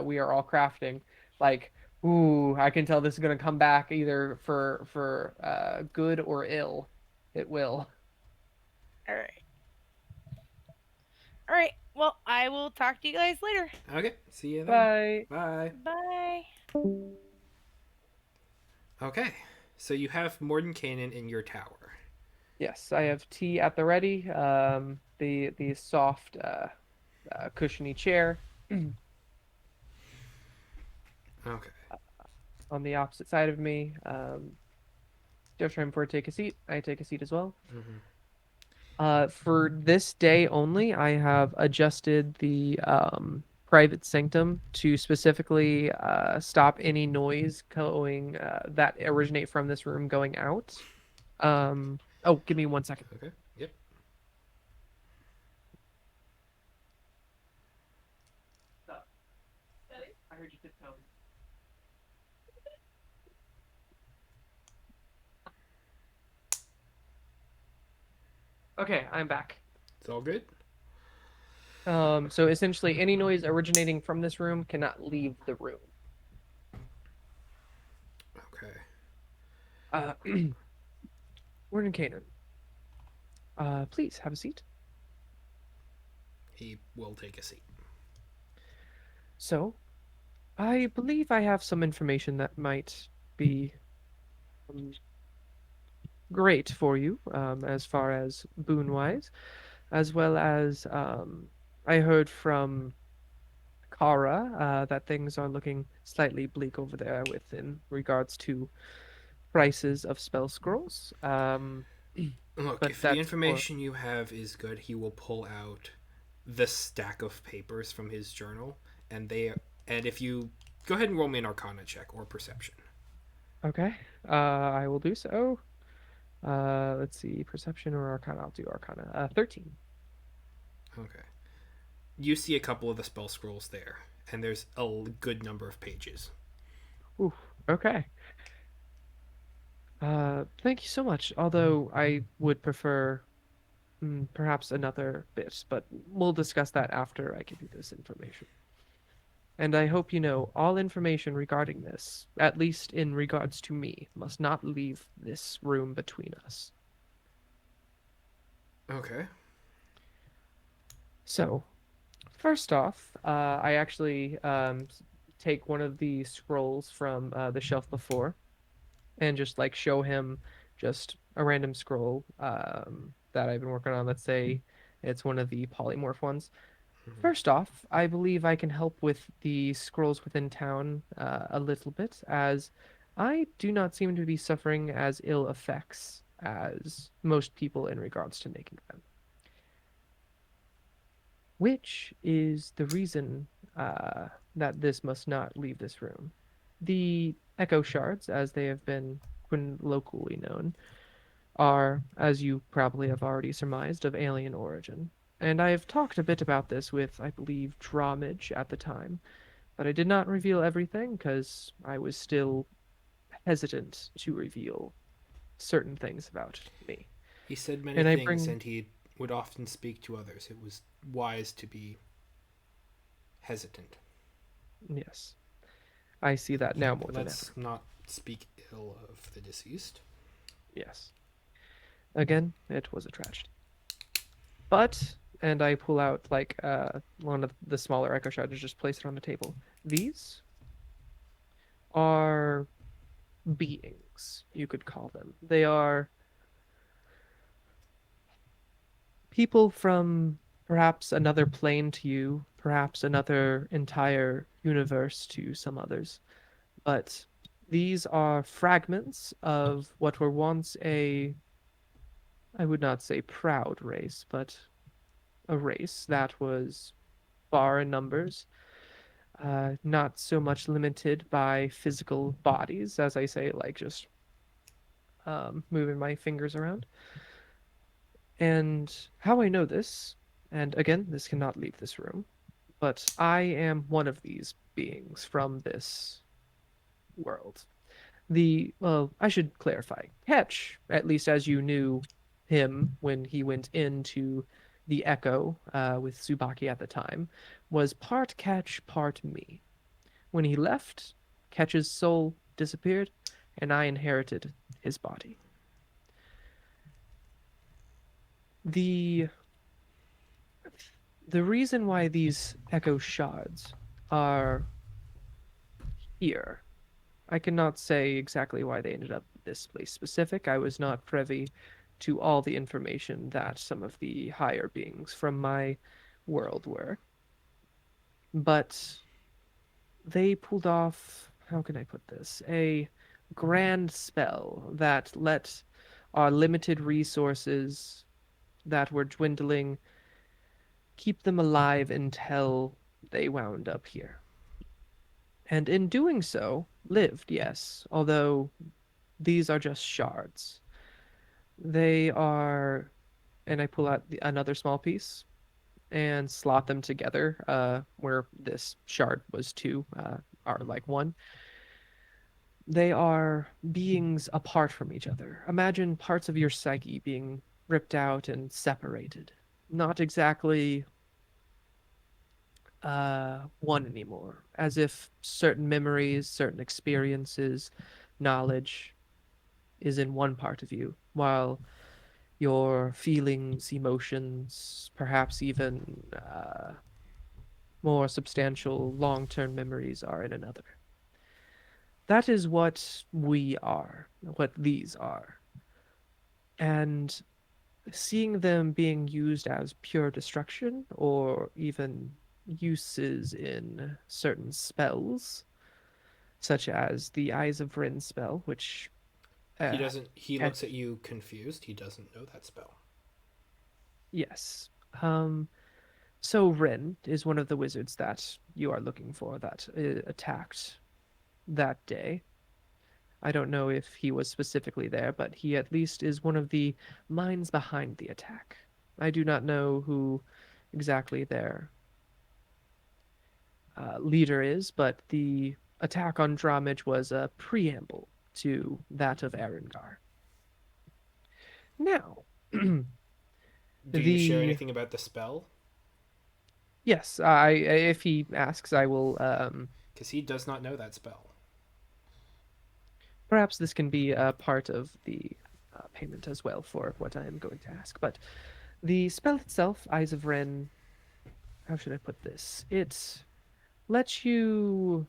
we are all crafting. Like, ooh, I can tell this is gonna come back either for good or ill. It will. all right, all right. Well, I will talk to you guys later. Okay. See you then. Bye. Bye. Bye. Okay. So you have Mordenkainen in your tower. Yes, I have tea at the ready. The soft, cushiony chair Okay. on the opposite side of me. Just trying for take a seat. I take a seat as well. Mm-hmm. For this day only, I have adjusted the private sanctum to specifically stop any noise going that originate from this room going out. Oh, give me 1 second. Okay. Yep. I heard you tiptoe. Okay, I'm back. It's all good. So essentially, any noise originating from this room cannot leave the room. Okay. Uh, Warden Kanan, please have a seat. He will take a seat. So, I believe I have some information that might be um, great for you, as far as boon wise, as well as I heard from Kara that things are looking slightly bleak over there with in regards to prices of spell scrolls. Look, But if the that's for information you have is good, he will pull out the stack of papers from his journal, and they and if you go ahead and roll me an Arcana check or Perception. okay. I will do so. Let's see, perception or arcana. I'll do arcana. 13. Okay. You see a couple of the spell scrolls there, and there's a good number of pages. Ooh, okay. Thank you so much. Although I would prefer perhaps another bit, but we'll discuss that after I give you this information. And I hope you know all information regarding this, at least in regards to me, must not leave this room between us. Okay. So, first off, I actually take one of the scrolls from the shelf before and just like show him just a random scroll that I've been working on. Let's say it's one of the polymorph ones. Mm-hmm. First off, I believe I can help with the scrolls within town a little bit, as I do not seem to be suffering as ill effects as most people in regards to making them, which is the reason that this must not leave this room. The echo shards, as they have been locally known, are, as you probably have already surmised, of alien origin. And I have talked a bit about this with, I believe, Drawmage at the time, But I did not reveal everything because I was still hesitant to reveal certain things about me. He said many And I things, bring, and he would often speak to others. It was wise to be hesitant. yes, I see that now more than Let's ever. not speak ill of the deceased. Yes. Again, it was a tragedy. But, and I pull out like one of the smaller echo shards and just place it on the table. These are beings, you could call them. They are people from perhaps another plane to you, perhaps another entire universe to some others. But these are fragments of what were once a, I would not say proud race, but a race that was far in numbers, not so much limited by physical bodies, as I say, like just moving my fingers around. And how I know this, and again, this cannot leave this room, but I am one of these beings from this world. Well, I should clarify. Ketch, at least as you knew him when he went into the Echo with Tsubaki at the time, was part Ketch, part me. When he left, Ketch's soul disappeared, and I inherited his body. The the reason why these Echo shards are here, I cannot say exactly why they ended up this place specific. I was not privy to all the information that some of the higher beings from my world were. But they pulled off, how can I put this? A grand spell that let our limited resources that were dwindling keep them alive until they wound up here. And in doing so, lived, yes, although these are just shards. They are, and I pull out another small piece and slot them together, where this shard was two, are like one. They are beings apart from each other. Imagine parts of your psyche being ripped out and separated. Not exactly one anymore, as if certain memories, certain experiences, knowledge is in one part of you, while your feelings, emotions, perhaps even more substantial long term memories are in another. That is what we are, what these are. And seeing them being used as pure destruction or even uses in certain spells, such as the Eyes of Rin spell, which He uh, doesn't. He looks at catch. you confused. He doesn't know that spell. Yes. So Rin is one of the wizards that you are looking for that attacked that day. I don't know if he was specifically there, but he at least is one of the minds behind the attack. I do not know who exactly their leader is, but the attack on Dramage was a preamble to that of Arungar. Now, Do you share the anything about the spell? yes, I if he asks, I will. Because he does not know that spell. Perhaps this can be a part of the payment as well for what I am going to ask. But the spell itself, Eyes of Ren, how should I put this? It lets you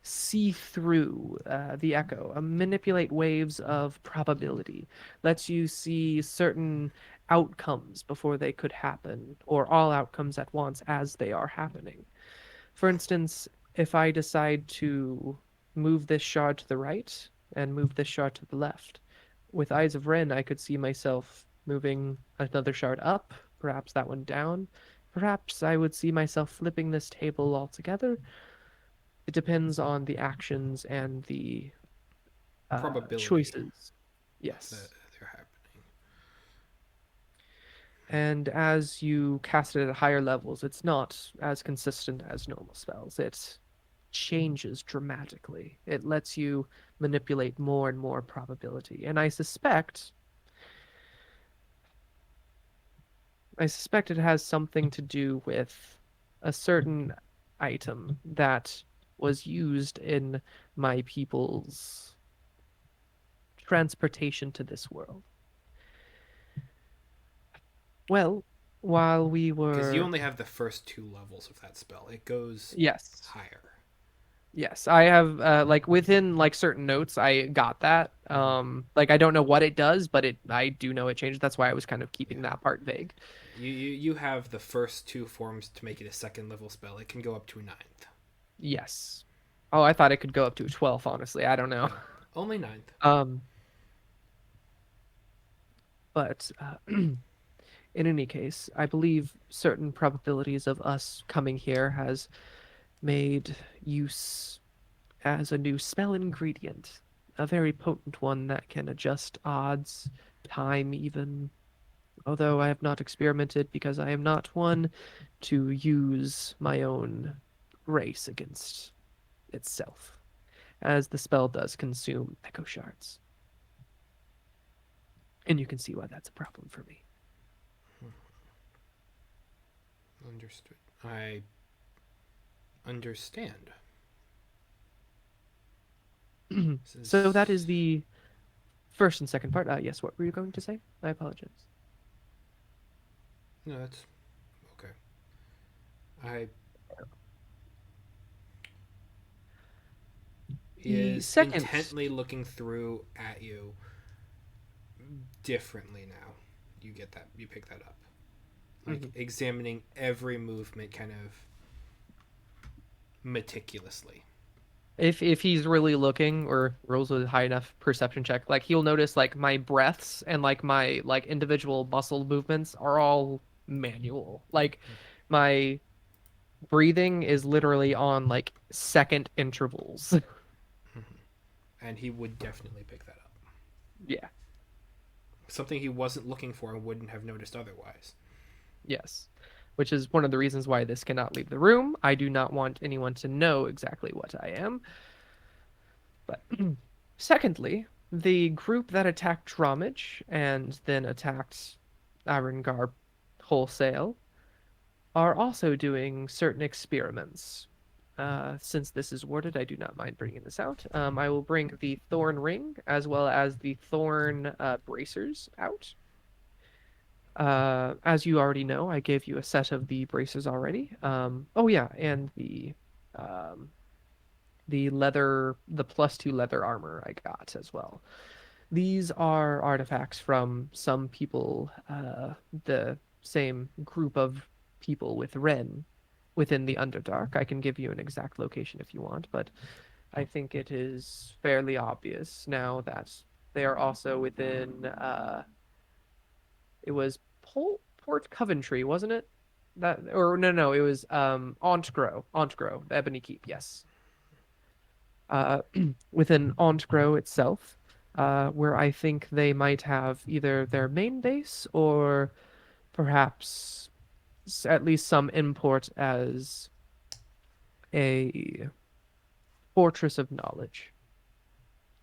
see through the echo, manipulate waves of probability, lets you see certain outcomes before they could happen, or all outcomes at once as they are happening. For instance, if I decide to move this shard to the right and move this shard to the left, with Eyes of Ren, I could see myself moving another shard up, perhaps that one down. Perhaps I would see myself flipping this table altogether. It depends on the actions and the Probability choices. that Yes. they're happening. And as you cast it at higher levels, it's not as consistent as normal spells. changes dramatically. It lets you manipulate more and more probability. And I suspect it has something to do with a certain item that was used in my people's transportation to this world. Well, while we Because you were only have the first two levels of that spell. It goes yes, higher. yes, I have like within like certain notes I got that. Like I don't know what it does, but it I do know it changes. That's why I was kind of keeping Yeah. that part vague. You have the first two forms to make it a second level spell. It can go up to ninth. Yes. Oh, I thought it could go up to 12, honestly. I don't know. No, only ninth. Um, but in any case, I believe certain probabilities of us coming here has made use as a new spell ingredient, a very potent one that can adjust odds, time even. Although I have not experimented because I am not one to use my own race against itself, as the spell does consume echo shards. And you can see why that's a problem for Understood. I understand. me. This So that is is the first and second part. Yes, what were you going to say? I apologize. no, that's okay. I He The is second. intently looking through at you differently now. You get that. You pick that up. Like Mhm. examining every movement kind of meticulously. If he's really looking or rolls a high enough perception check, like he'll notice like my breaths and like my like individual muscle movements are all manual. Like my breathing is literally on like second intervals. And he would definitely pick that up. Yeah. Something he wasn't looking for and wouldn't have noticed otherwise. Yes. Which is one of the reasons why this cannot leave the room. I do not want anyone to know exactly what I am. But secondly, the group that attacked Dromage and then attacked Arungar wholesale are also doing certain experiments. Since this is worded, I do not mind bringing this out. I will bring the Thorn Ring as well as the Thorn Bracers out. As you already know, I gave you a set of the bracers already. Oh yeah, and um, the leather, the +2 leather armor I got as well. These are artifacts from some people, the same group of people with Ren within the Underdark. I can give you an exact location if you want, but I think it is fairly obvious now that they are also within, it was Port Coventry, wasn't it? That or no, no, it was Ontgro, the Ebony Keep. Yes, uh, within Ontgro itself, where I think they might have either their main base or perhaps at least some import as a fortress of knowledge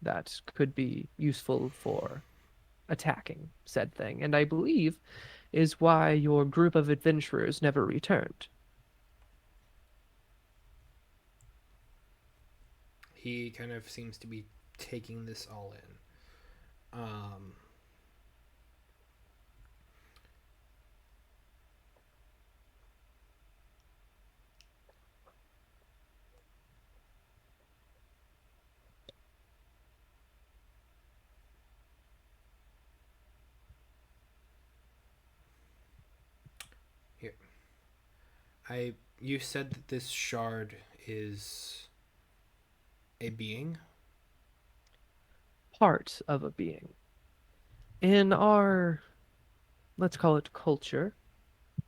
that could be useful for attacking said thing. And I believe is why your group of adventurers never returned. He kind of seems to be taking this all in. Here, I you said that this shard is a being. Part of a being. In our, let's call it culture,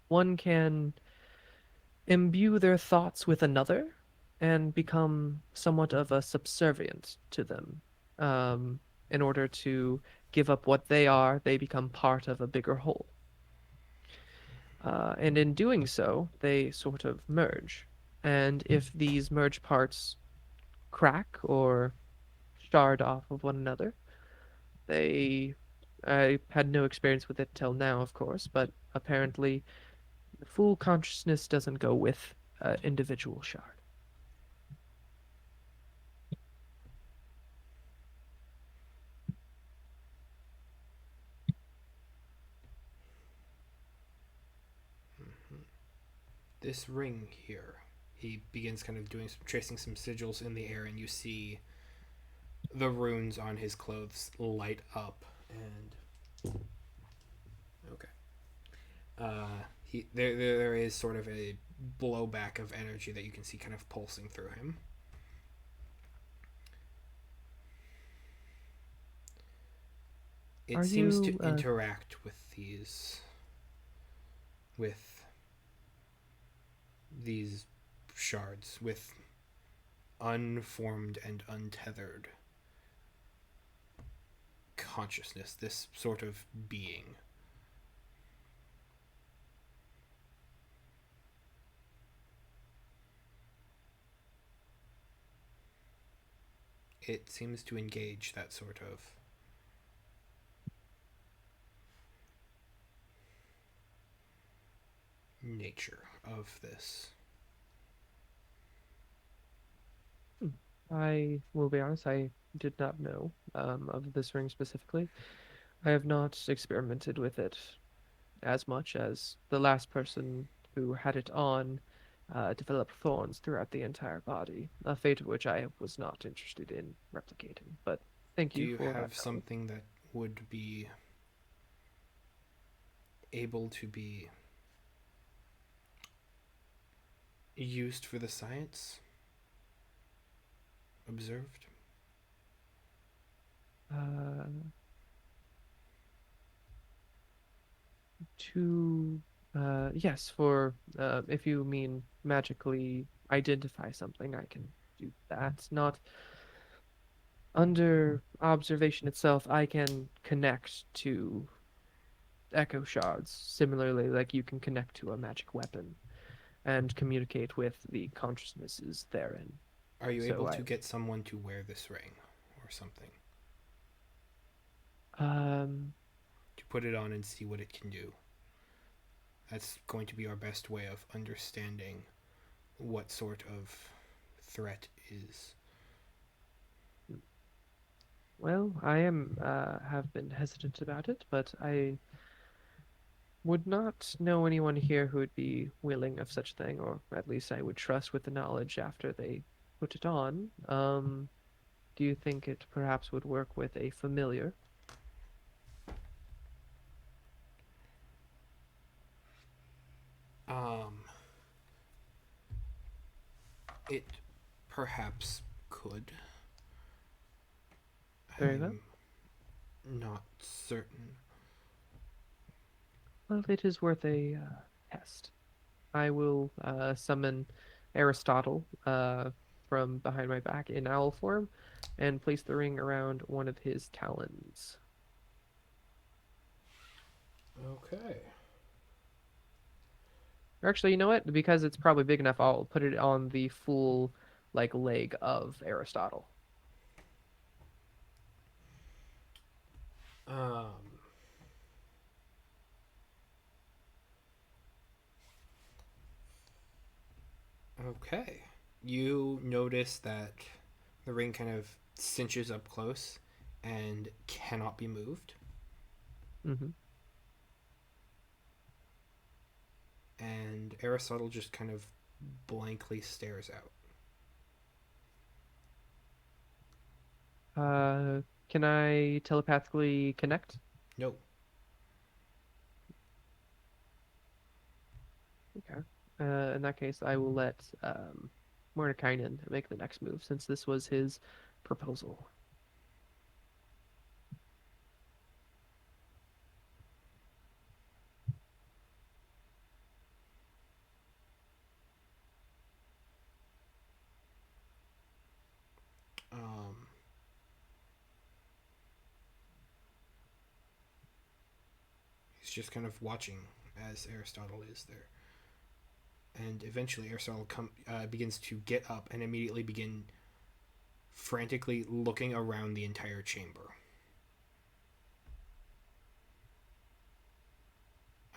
one can imbue their thoughts with another and become somewhat of a subservient to them. Um, in order to give up what they are, they become part of a bigger whole. And in doing so, they sort of merge. And if these merged parts crack or shard off of one another, they. I had no experience with it till now, of course, but apparently the full consciousness doesn't go with individual shard. This ring here. He begins kind of doing tracing some sigils in the air, and you see the runes on his clothes light up. And okay, there is sort of a blowback of energy that you can see kind of pulsing through him. It Are seems to you interact with these shards with unformed and untethered consciousness, this sort of being. It seems to engage that sort of nature of this. I will be honest, I did not know of this ring specifically. I have not experimented with it as much as the last person who had it on developed thorns throughout the entire body, a fate of which I was not interested in replicating. But thank Do you you for have telling. something that would be able to be used for the science? Observed? Uh, to yes, for if you mean magically identify something, I can do that. Not under observation itself, I can connect to echo shards. Similarly, like you can connect to a magic weapon and communicate with the consciousnesses therein. Are you So able I, to get someone to wear this ring or something? um, To put it on and see what it can do? That's going to be our best way of understanding what sort of threat is. well, I am have been hesitant about it, but I would not know anyone here who would be willing of such thing, or at least I would trust with the knowledge after they put it on. Do you think it perhaps would work with a familiar? Um, it perhaps could. Very well. I'm not certain. Well, it is worth a test. I will summon Aristotle from behind my back in owl form and place the ring around one of his talons. Okay. Or actually, you know what? Because it's probably big enough, I'll put it on the full like leg of Aristotle. Um, okay. You notice that the ring kind of cinches up close and cannot be moved. Hmm. And Aristotle just kind of blankly stares out. Can I telepathically connect? No. Okay. In that case, I will let Mordekainen make the next move since this was his proposal. Um, he's just kind of watching as Aristotle is there. And eventually Aristotle begins to get up and immediately begin frantically looking around the entire chamber.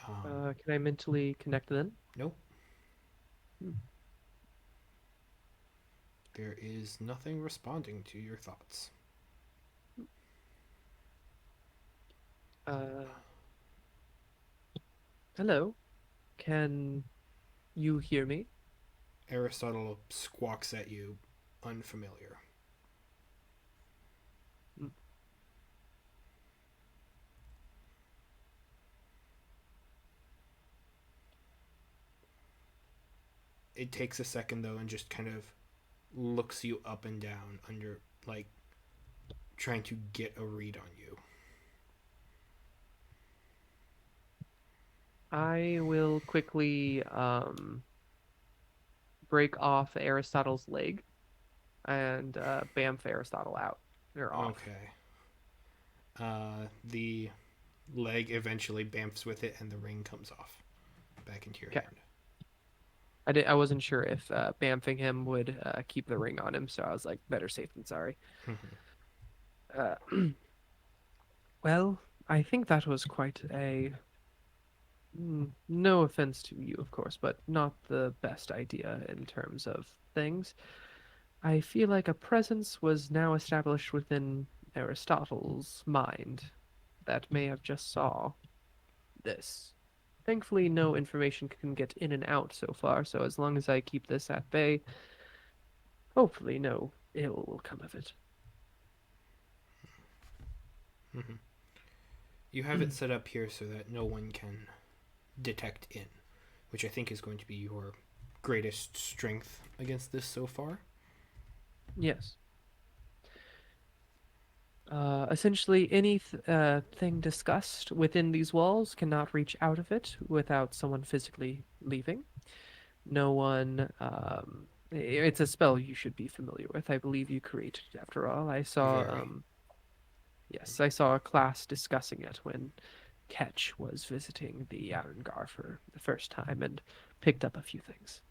Can I mentally connect then? Nope, Hmm. there is nothing responding to your thoughts. Uh, Hello. Can you hear me? Aristotle squawks at you, unfamiliar. Hmm. It takes a second though and just kind of looks you up and down under like trying to get a read on you. I will quickly break off Aristotle's leg and bamf Aristotle out. They're off. Okay. The leg eventually bamfs with it and the ring comes off back into your Okay. hand. I wasn't sure if bamfing him would keep the ring on him, so I was like, better safe than sorry. Uh, well, I think that was quite a no offense to you, of course, but not the best idea in terms of things. I feel like a presence was now established within Aristotle's mind that may have just saw this. Thankfully, no information can get in and out so far, so as long as I keep this at bay, hopefully no ill will come of it. You have it set up here so that no one can detect in, which I think is going to be your greatest strength against this so far. Yes. Essentially, any thing discussed within these walls cannot reach out of it without someone physically leaving. No one. It's a spell you should be familiar with. I believe you created it after all. I saw. Very. Yes, I saw a class discussing it when Ketch was visiting the Arungar for the first time and picked up a few things.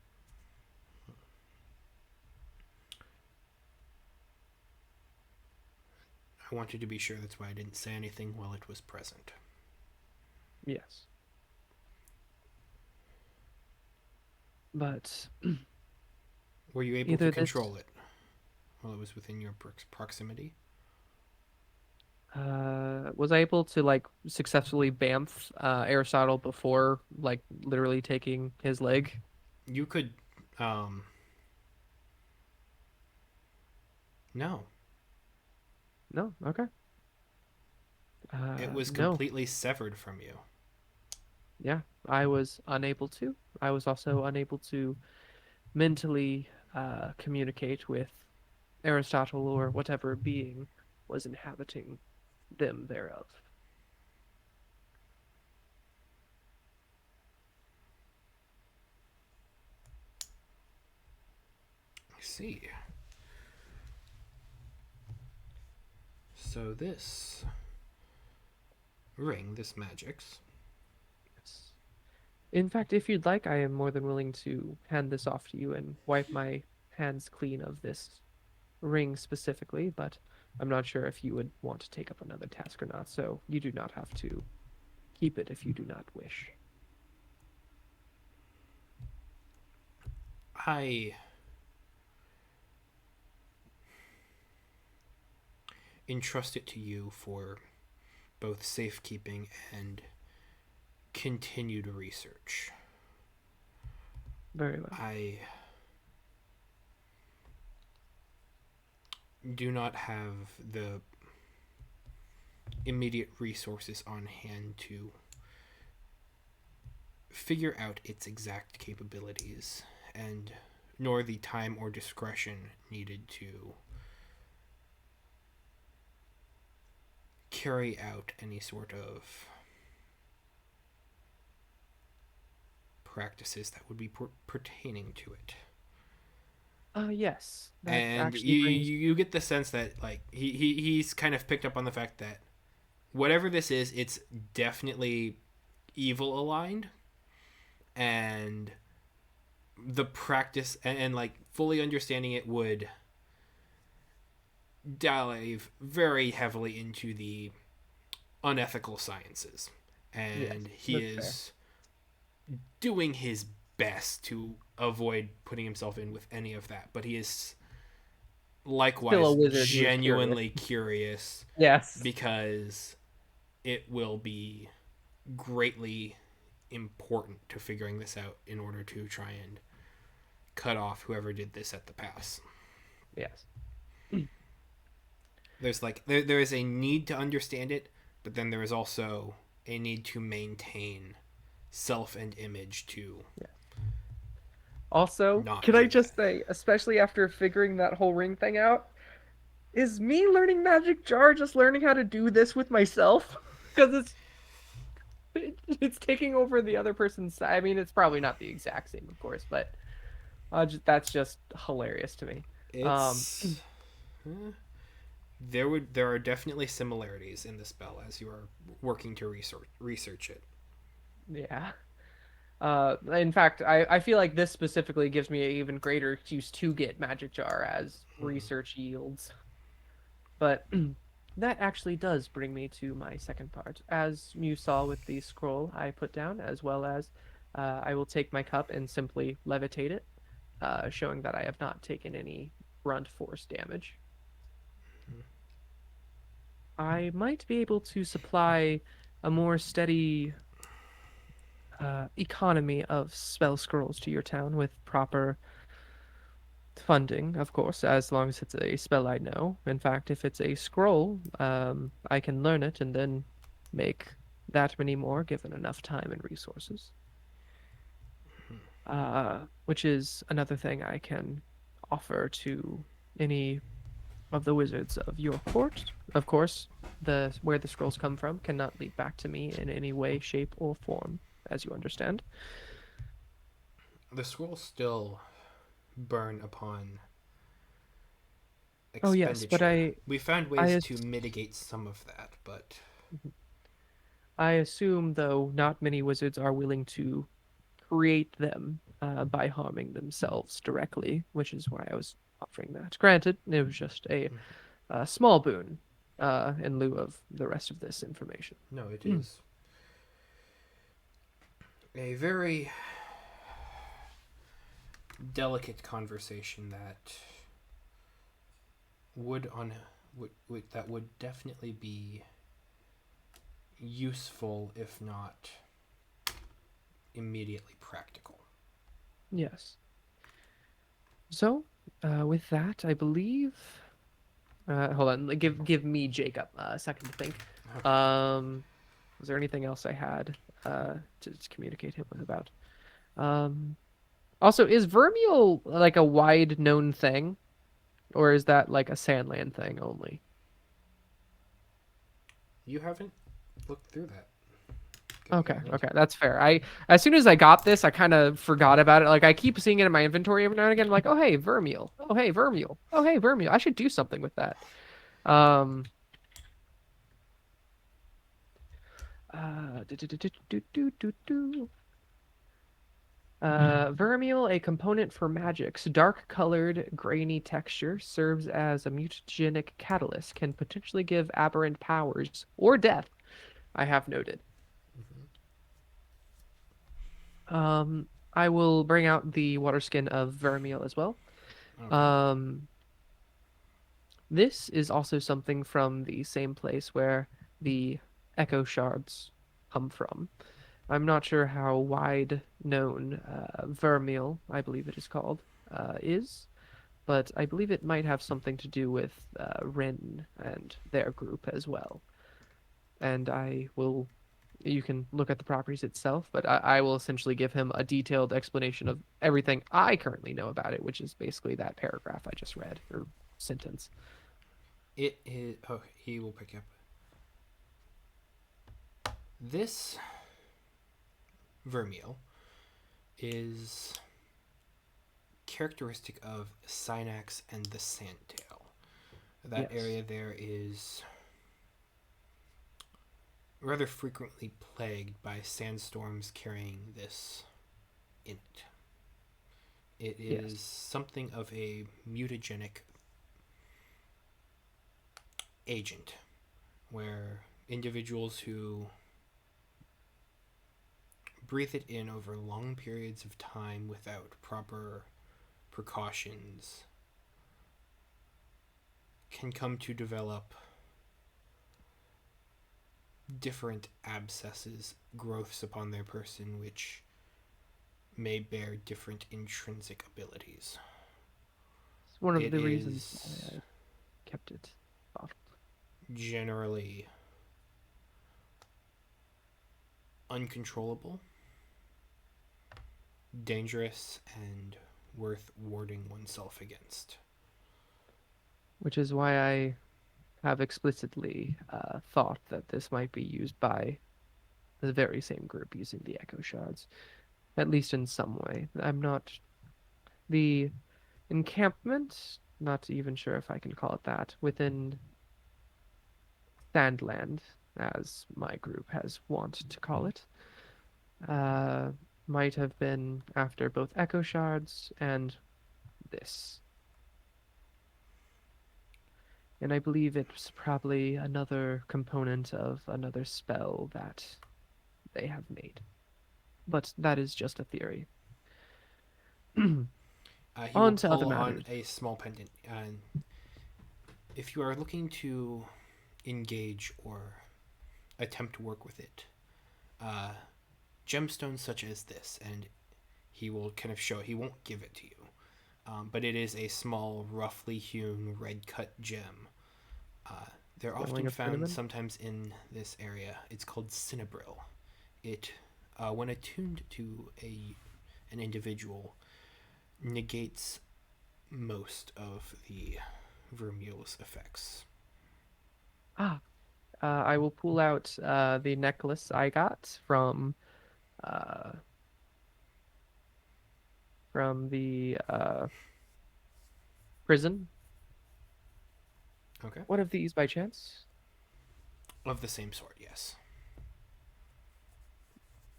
I wanted to be sure, that's why I didn't say anything while it was present. Yes. But Were you able to either this control it while it was within your proximity? was I able to like successfully bamf Aristotle before like literally taking his leg? You could. Um, no. No. Okay. It was No. completely severed from you. Yeah, I was unable to. I was also unable to mentally communicate with Aristotle or whatever being was inhabiting them thereof. I see. So this ring, this magic's, Yes. In fact, if you'd like, I am more than willing to hand this off to you and wipe my hands clean of this ring specifically, but I'm not sure if you would want to take up another task or not, so you do not have to keep it if you do not wish. I entrust it to you for both safekeeping and continued research. Very well. I do not have the immediate resources on hand to figure out its exact capabilities, and nor the time or discretion needed to carry out any sort of practices that would be pertaining to it. Yes, that And actually brings. you get the sense that like he's kind of picked up on the fact that whatever this is, it's definitely evil aligned, and the practice and like fully understanding it would dive very heavily into the unethical sciences, Yes, and he that's fair. is doing his best to avoid putting himself in with any of that. But he is Still a likewise wizard who is curious. genuinely curious Yes. because it will be greatly important to figuring this out in order to try and cut off whoever did this at the pass. Yes. There's like there is a need to understand it, but then there is also a need to maintain self and image to Yeah. Also, not can I do that. just say, especially after figuring that whole ring thing out, is me learning magic jar just learning how to do this with myself? Because it's taking over the other person's side. I mean, it's probably not the exact same, of course, but that's just hilarious to me. Um, It's there are definitely similarities in the spell as you are working to research it. yeah. In fact, I feel like this specifically gives me an even greater excuse to get magic jar as research yields. But that actually does bring me to my second part. As you saw with the scroll I put down, as well as I will take my cup and simply levitate it, showing that I have not taken any brunt force damage. I might be able to supply a more steady economy of spell scrolls to your town with proper funding, of course, as long as it's a spell I know. In fact, if it's a scroll, I can learn it and then make that many more given enough time and resources. Which is another thing I can offer to any of the wizards of your court. Of course, the where the scrolls come from cannot lead back to me in any way, shape, or form, as you understand. The scrolls still burn upon Oh yes, but expenditure. We found I ways to as- mitigate some of that, but I assume though not many wizards are willing to create them by harming themselves directly, which is why I was offering that. Granted, it was just a small boon in lieu of the rest of this information. no, it is a very delicate conversation that that would definitely be useful if not immediately practical. Yes. So, with that, I believe. Hold on. Give me Jacob a second to think. Okay. Was there anything else I had to communicate him with about? Um, Also, is Vermeil like a wide known thing, or is that like a Sandland thing only? You haven't looked through that. Okay, Getting into okay, it. that's fair. I as soon as I got this, I kind of forgot about it. Like I keep seeing it in my inventory every now and again. I'm like, oh hey, Vermeil. Oh hey, Vermeil. Oh hey, Vermeil. I should do something with that. Um. Do, do, do, do, do, do, do, do. Vermeil, a component for magics, dark-colored, grainy texture, serves as a mutagenic catalyst, can potentially give aberrant powers or death. I have noted. I will bring out the water skin of Vermeil as well. Okay. Um, this is also something from the same place where the echo shards come from. I'm not sure how wide known Vermeil, I believe it is called, is, but I believe it might have something to do with Rin and their group as well. And you can look at the properties itself, but I will essentially give him a detailed explanation of everything I currently know about it, which is basically that paragraph I just read, or sentence. It is. Oh, he will pick up. This Vermeil is characteristic of Synax and the Sandtail. That Yes. area there is rather frequently plagued by sandstorms carrying this in it. It Yes. is something of a mutagenic agent where individuals who breathe it in over long periods of time without proper precautions can come to develop different abscesses, growths upon their person, which may bear different intrinsic abilities. It's one of It the reasons why is I kept it bottled. generally uncontrollable, dangerous, and worth warding oneself against. Which is why I have explicitly thought that this might be used by the very same group using the echo shards, at least in some way. I'm not the encampment, not even sure if I can call it that, within Sandland, as my group has wanted to call it, uh, might have been after both echo shards and this. And I believe it's probably another component of another spell that they have made. But that is just a theory. He will On to other pull on matters. a small pendant, and if you are looking to engage or attempt to work with it, uh, gemstones such as this, and he will kind of show. He won't give it to you, but it is a small, roughly hewn red cut gem. Uh, they're Smelling often of found cinnamon. sometimes in this area. It's called cinnabril. It, when attuned to an individual, negates most of the Vermul's effects. Ah, I will pull out the necklace I got uh, from the prison. Okay. One of these by chance? Of the same sort, yes.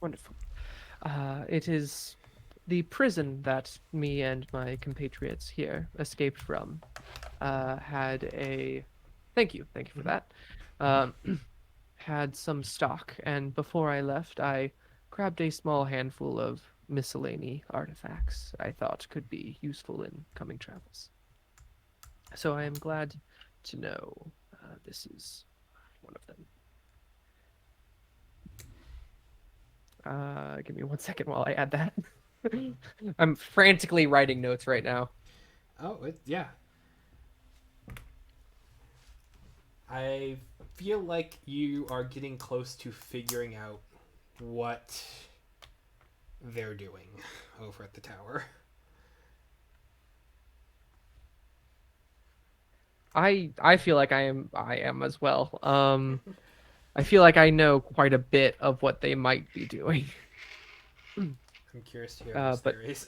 Wonderful. It is the prison that me and my compatriots here escaped from. Had a thank you for Mm-hmm. that. Had some stock, and before I left, I grabbed a small handful of miscellany artifacts I thought could be useful in coming travels. So I am glad to know this is one of them. Give me 1 second while I add that. I'm frantically writing notes right now. Oh, yeah. I feel like you are getting close to figuring out what they're doing over at the tower. I feel like I am as well. I feel like I know quite a bit of what they might be doing. I'm curious to hear those But theories.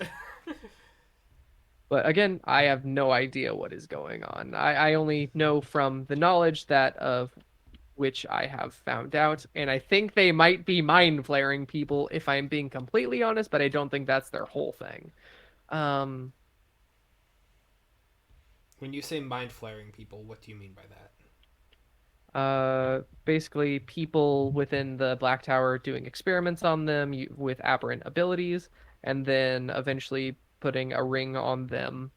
again, I have no idea what is going on. I only know from the knowledge that of which I have found out, and I think they might be mind flaring people if I'm being completely honest, but I don't think that's their whole thing. Um, When you say mind flaring people, what do you mean by that? Basically people within the Black Tower doing experiments on them with aberrant abilities, and then eventually putting a ring on them,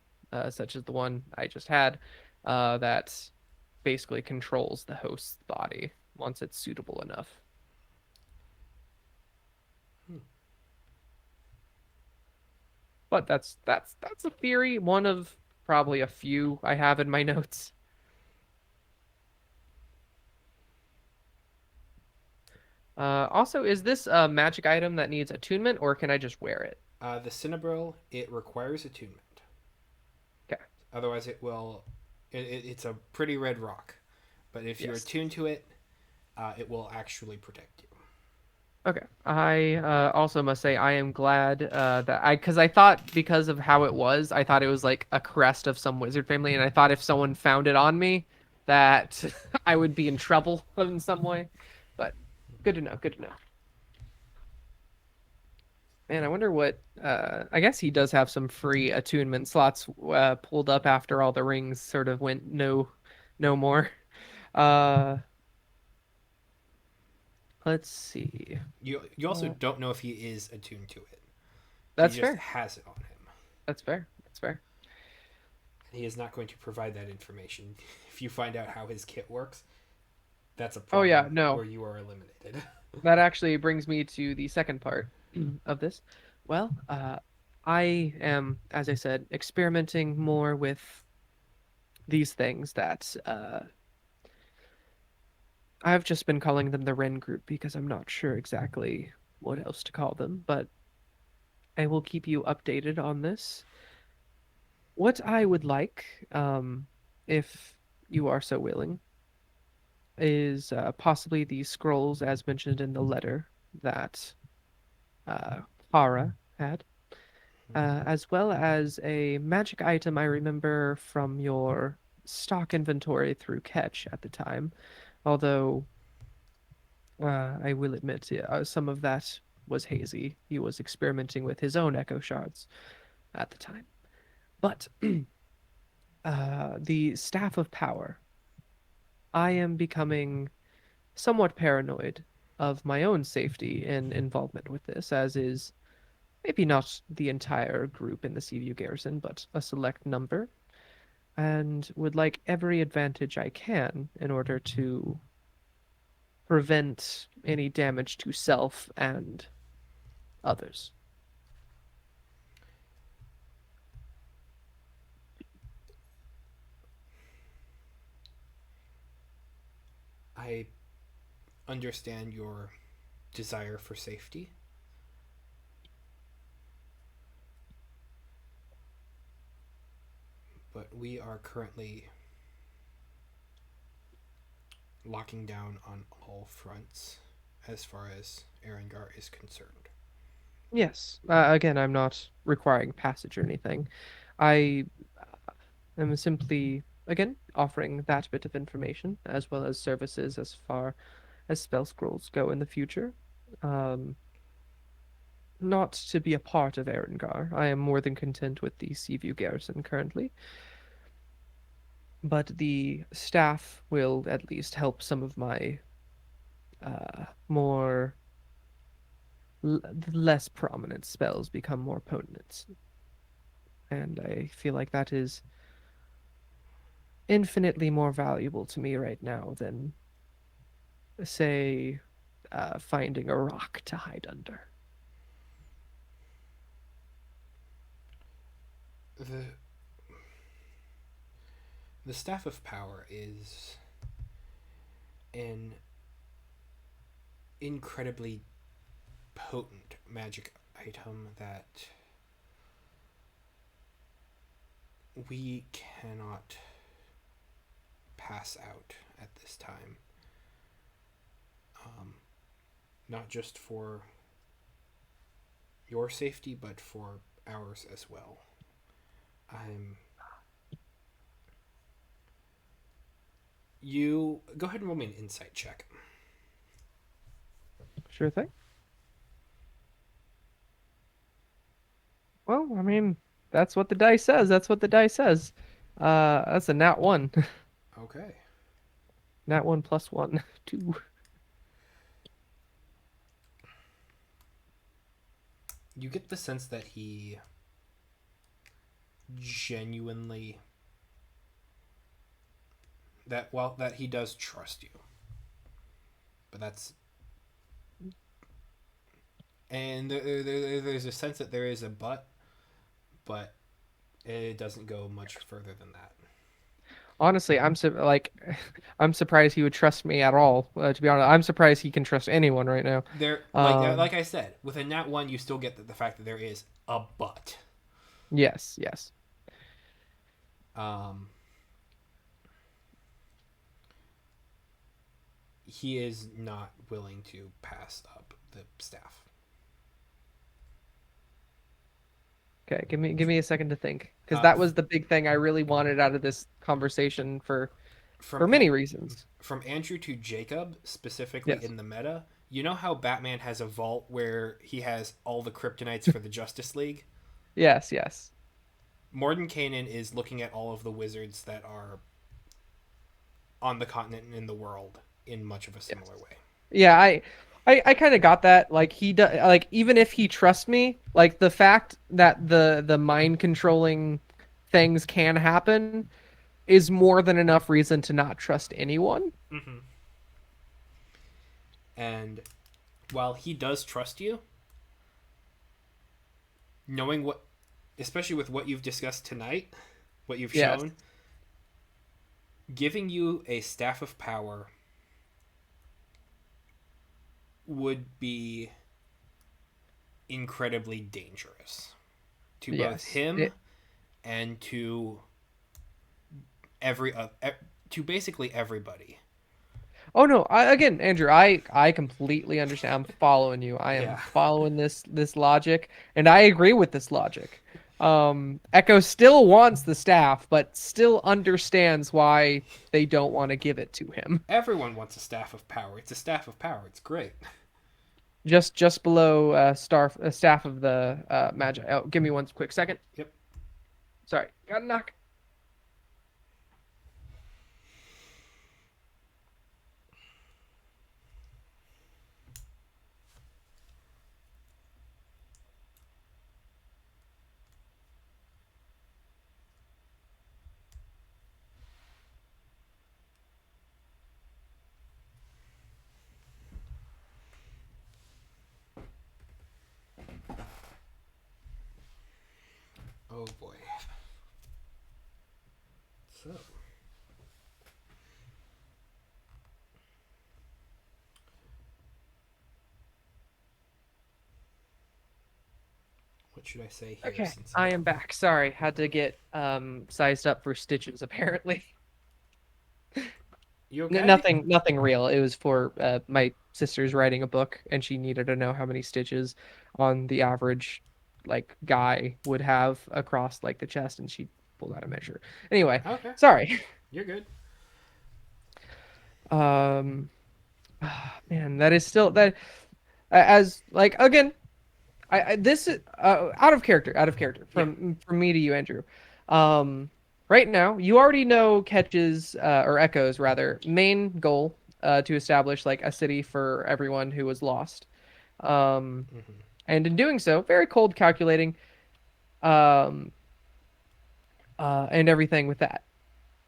such as the one I just had, that basically controls the host's body once it's suitable enough. Hmm. But that's a theory, one of probably a few I have in my notes. Also, is this a magic item that needs attunement, or can I just wear it? The cinnabril, it requires attunement. Okay. Otherwise, it will. It's a pretty red rock, but if you're Yes. attuned to it, it will actually protect you. Okay. I also must say I am glad that because I thought because of how it was, I thought it was like a crest of some wizard family, and I thought if someone found it on me, that I would be in trouble in some way. But good to know. Good to know. Man, I wonder what. I guess he does have some free attunement slots pulled up after all the rings sort of went no more. Uh, let's see. You also Uh, don't know if he is attuned to it. He that's just fair. has it on him. That's fair. That's fair. He is not going to provide that information. If you find out how his kit works, that's a Oh yeah, problem no. where you are eliminated. That actually brings me to the second part of this. Well, I am, as I said, experimenting more with these things that I've just been calling them the Ren group because I'm not sure exactly what else to call them, but I will keep you updated on this. What I would like, if you are so willing, is possibly the scrolls as mentioned in the letter that uh, Kara had, as well as a magic item I remember from your stock inventory through Catch at the time. Although I will admit, yeah, some of that was hazy. He was experimenting with his own echo shards at the time. But the Staff of Power, I am becoming somewhat paranoid of my own safety and involvement with this, as is maybe not the entire group in the Seaview Garrison, but a select number, and would like every advantage I can in order to prevent any damage to self and others. I understand your desire for safety, but we are currently locking down on all fronts as far as Arungar is concerned. Yes, again, I'm not requiring passage or anything. I am simply, again, offering that bit of information as well as services as far as spell scrolls go in the future. Um, Not to be a part of Erengar. I am more than content with the Seaview garrison currently, but the staff will at least help some of my more less prominent spells become more potent. And I feel like that is infinitely more valuable to me right now than, say, finding a rock to hide under. The the staff of power is an incredibly potent magic item that we cannot pass out at this time. Um, Not just for your safety, but for ours as well. I'm. You go ahead and roll me an insight check. Sure thing. Well, I mean, that's what the dice says. That's what the dice says. That's a nat one. Okay. Nat one plus one, two. You get the sense that he genuinely that he does trust you, but that's and there's a sense that there is a but it doesn't go much further than that. Honestly, like, I'm surprised he would trust me at all. To be honest, I'm surprised he can trust anyone right now. There, Um, like I said, with a nat one, you still get the fact that there is a but. yes, yes. Um, he is not willing to pass up the staff. Okay, give me a second to think, because Uh, that was the big thing I really wanted out of this conversation for from for many reasons. from Andrew to Jacob, specifically Yes. in the meta, You know how Batman has a vault where he has all the kryptonites for the Justice League? Yes, yes, Mordenkainen is looking at all of the wizards that are on the continent and in the world in much of a yes. similar way. Yeah, I kind of got that. Like he does, like even if he trusts me, like the fact that the mind controlling things can happen is more than enough reason to not trust anyone. Mm-hmm. And while he does trust you, knowing what, especially with what you've discussed tonight, what you've Yes, shown, giving you a staff of power would be incredibly dangerous to both yes. him and to every to basically everybody. Oh no, again, Andrew, I completely understand. I'm following you. I am Yeah. following this logic, and I agree with this logic. Echo still wants the staff, but still understands why they don't want to give it to him. Everyone wants a staff of power. It's a staff of power. It's great. Just below staff of the Magi. Oh, give me one quick second. Yep. Sorry, got a knock. Oh boy. So, what should I say here Okay, since I am back. Sorry, had to get sized up for stitches apparently. you okay? Nothing real. It was for my sister's writing a book, and she needed to know how many stitches on the average like guy would have across like the chest, and she pulled out a measure. Anyway, Okay. sorry. You're good. Um, man, that is still that as like again. I this is out of character Yeah. from me to you, Andrew. Um, right now, you already know Ketch's or Echo's rather main goal to establish like a city for everyone who was lost. Um, Mm-hmm. and in doing so, very cold calculating um, and everything with that.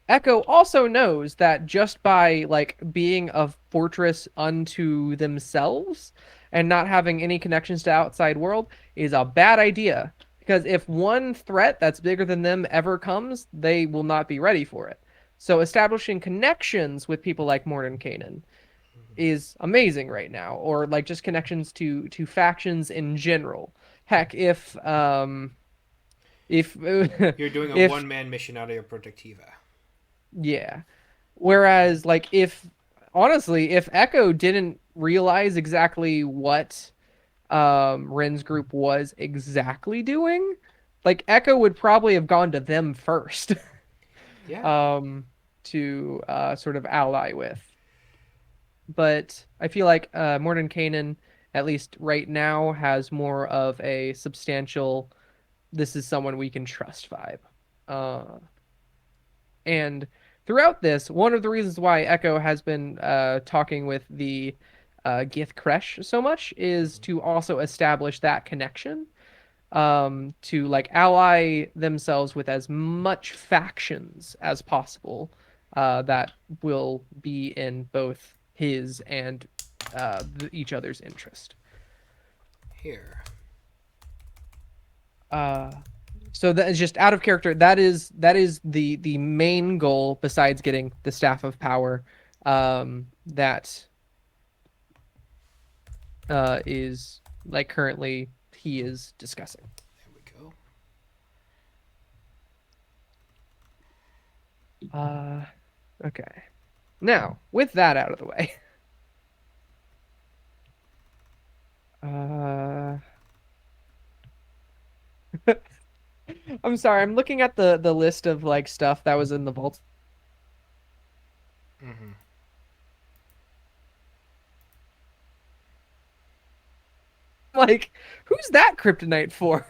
Echo also knows that just by like being a fortress unto themselves and not having any connections to outside world is a bad idea because if one threat that's bigger than them ever comes, they will not be ready for it. So establishing connections with people like Morton Kanan is amazing right now, or like just connections to factions in general. Heck, if You're doing a if one-man mission out of your protectiva. yeah. Whereas, like, if honestly, if Echo didn't realize exactly what Ren's group was exactly doing, like Echo would probably have gone to them first, Yeah. um, to sort of ally with. But I feel like Morton Kanan, at least right now, has more of a substantial. This is someone we can trust vibe. Uh, And throughout this, one of the reasons why Echo has been talking with the Gith Kresh so much is to also establish that connection, to like ally themselves with as much factions as possible that will be in both his and each other's interest. Here. Uh, so that is just out of character. That is the main goal besides getting the staff of power. That is like currently he is discussing. There we go. Uh, okay. Now with that out of the way, uh, I'm sorry. I'm looking at the list of like stuff that was in the vault. Mm-hmm. like, who's that kryptonite for?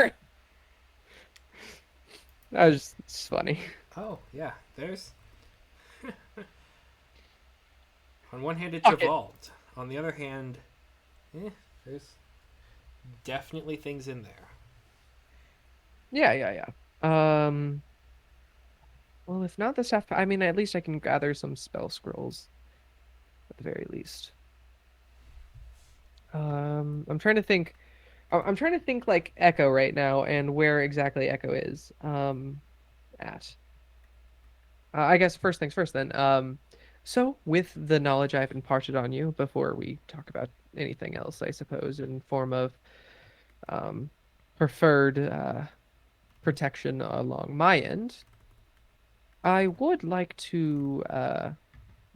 That was just funny. Oh yeah, there's on one hand it's Fuck it. evolved. On the other hand, there's definitely things in there. Yeah, yeah, yeah. Well, if not the stuff, I mean, at least I can gather some spell scrolls at the very least. I'm trying to think. I'm trying to think like Echo right now and where exactly Echo is. At. I guess first things first then. So with the knowledge I've imparted on you before we talk about anything else, I suppose, in form of um preferred protection along my end, I would like to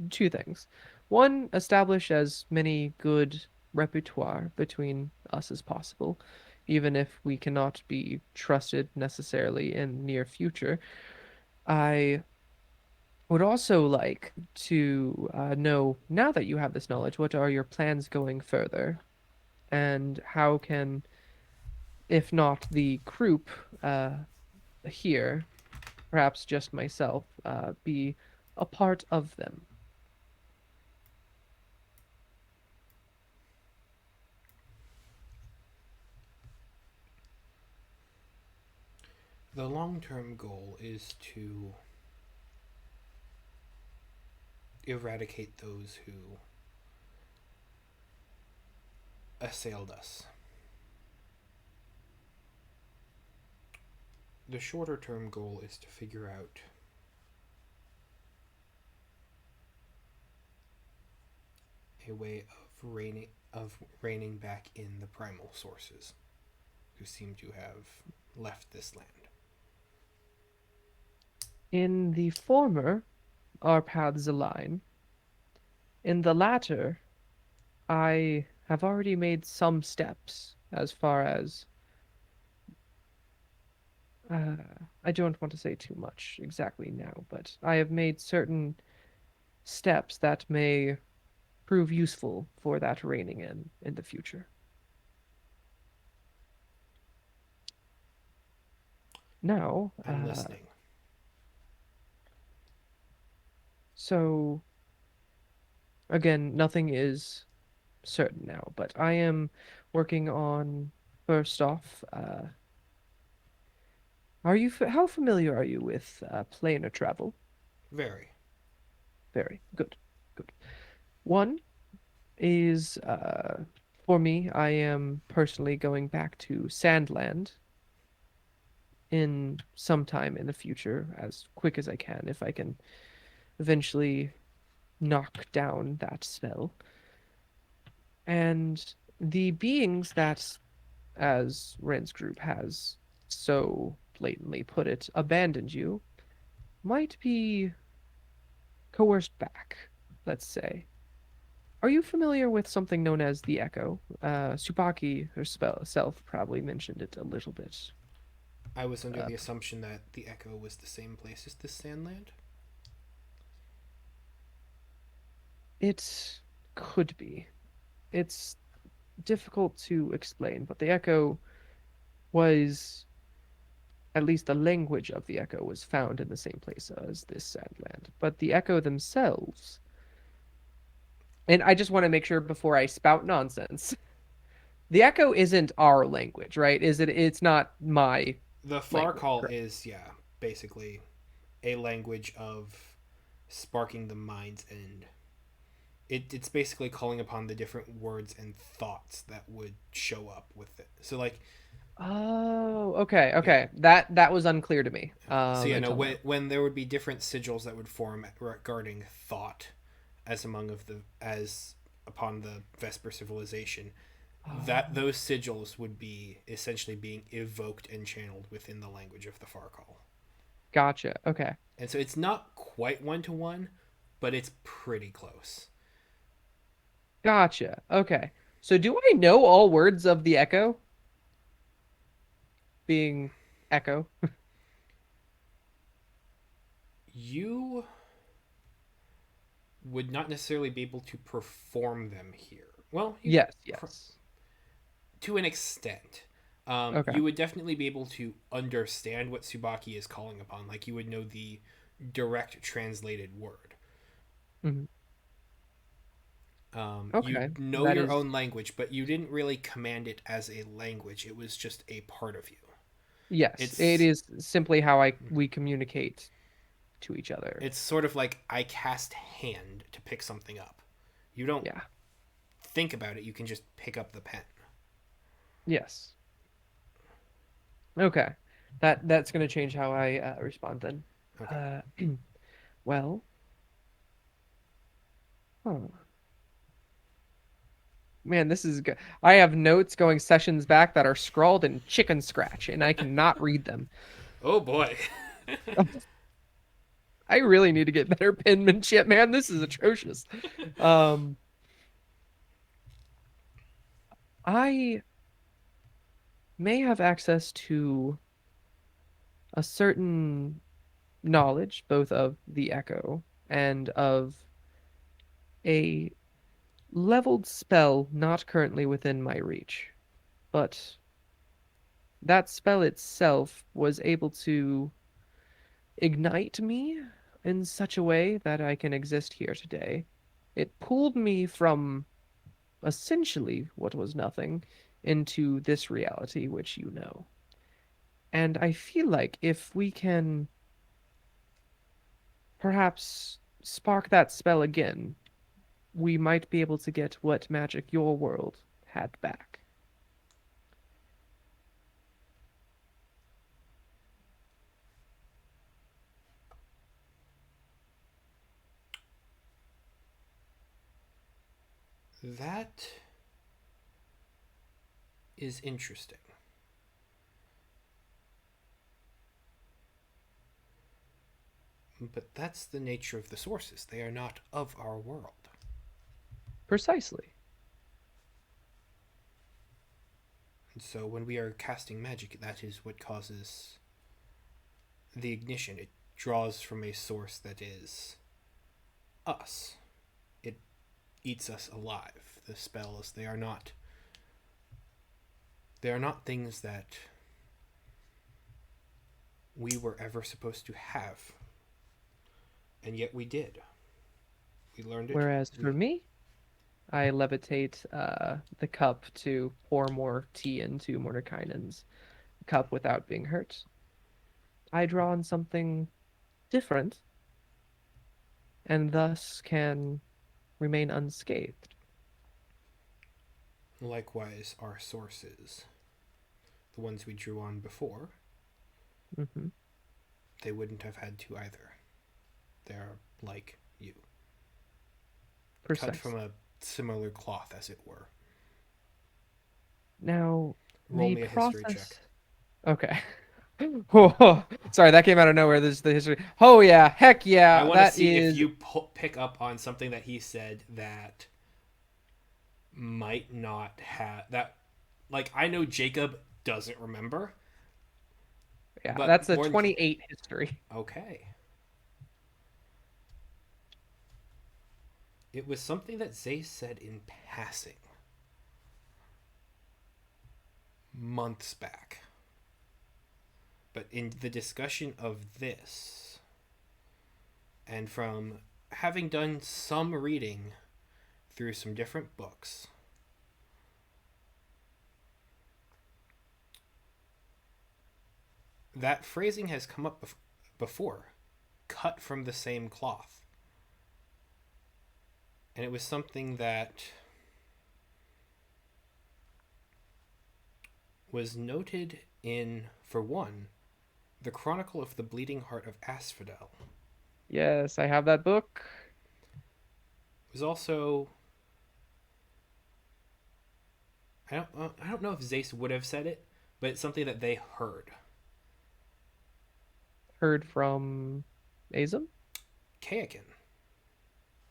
two things. One, establish as many good repertoire between us as possible, even if we cannot be trusted necessarily in near future. I would also like to know, now that you have this knowledge, what are your plans going further, and how can, if not the group here, perhaps just myself, be a part of them? The long-term goal is to eradicate those who assailed us. The shorter-term goal is to figure out a way of reining back in the primal sources who seem to have left this land. In the former, our paths align. In the latter, I have already made some steps as far as uh, I don't want to say too much exactly now, but I have made certain steps that may prove useful for that reining in the future. Now, I'm listening. so again, nothing is certain now, but I am working on first off, how familiar are you with planar travel? Very. Very good. Good. One is for me, I am personally going back to Sandland in some time in the future, as quick as I can, if I can eventually knock down that spell. And the beings that, as Ren's group has so blatantly put it, abandoned you, might be coerced back, let's say. Are you familiar with something known as the Echo? Supaki herself probably mentioned it a little bit. I was under Uh, the assumption that the Echo was the same place as the Sandland. it could be. It's difficult to explain, but the Echo was, at least the language of the Echo was found in the same place as this Sandland. But the Echo themselves, and I just want to make sure before I spout nonsense, the Echo isn't our language, right? Is it? It's not my The language, Farcall correct? is, yeah, basically a language of sparking the minds, and it's basically calling upon the different words and thoughts that would show up with it. So like, Oh, okay, yeah, okay. That was unclear to me so yeah, no, until when now. when there would be different sigils that would form regarding thought, as among of the as upon the Vesper civilization, that Oh, those sigils would be essentially being evoked and channeled within the language of the Farcall. gotcha. Okay. And so it's not quite one to one, but it's pretty close. Gotcha. Okay. So do I know all words of the Echo being Echo? You would not necessarily be able to perform them here. Well, you Yes, pr- yes. to an extent. Okay. You would definitely be able to understand what Tsubaki is calling upon. Like you would know the direct translated word. Hmm. You Okay. know That your is own language, but you didn't really command it as a language. It was just a part of you. yes, it It's is simply how I we communicate to each other. it's sort of like I cast hand to pick something up. You don't Yeah. think about it. You can just pick up the pen. Yes. Okay. That's gonna change how I respond then. Okay. Uh, well, huh. Man, this is good. I have notes going sessions back that are scrawled in chicken scratch, and I cannot read them. Oh boy. I really need to get better penmanship, man. This is atrocious. Um, I may have access to a certain knowledge, both of the echo and of a leveled spell not currently within my reach. But that spell itself was able to ignite me in such a way that I can exist here today. It pulled me from essentially what was nothing into this reality which you know. And I feel like if we can perhaps spark that spell again, we might be able to get what magic your world had back. That is interesting. But that's the nature of the sources. They are not of our world. Precisely. And so when we are casting magic, that is what causes the ignition. It draws from a source that is us. It eats us alive. The spells, they are not things that we were ever supposed to have. And yet we did. We learned it. Whereas for We me, I levitate the cup to pour more tea into Mordekainen's cup without being hurt. I draw on something different and thus can remain unscathed. likewise our sources, the ones we drew on before, Hmm. they wouldn't have had to either. They're like you, cut from Precisely. a similar cloth, as it were. Now, Roll the me a history check. process. Okay. Oh, sorry, that came out of nowhere. This is the history. Oh yeah, heck I yeah, want to that see if is. you pick up on something that he said that might not have that. Like I know Jacob doesn't remember, Yeah, but that's a more 28 history. okay. It was something that Zay said in passing months back. But in the discussion of this, and from having done some reading through some different books, that phrasing has come up before, cut from the same cloth. And it was something that was noted in, for one, the Chronicle of the Bleeding Heart of Asphodel. Yes, I have that book. It was also, I don't know if Zace would have said it, but it's something that they heard. Heard from Azum. Kayakin.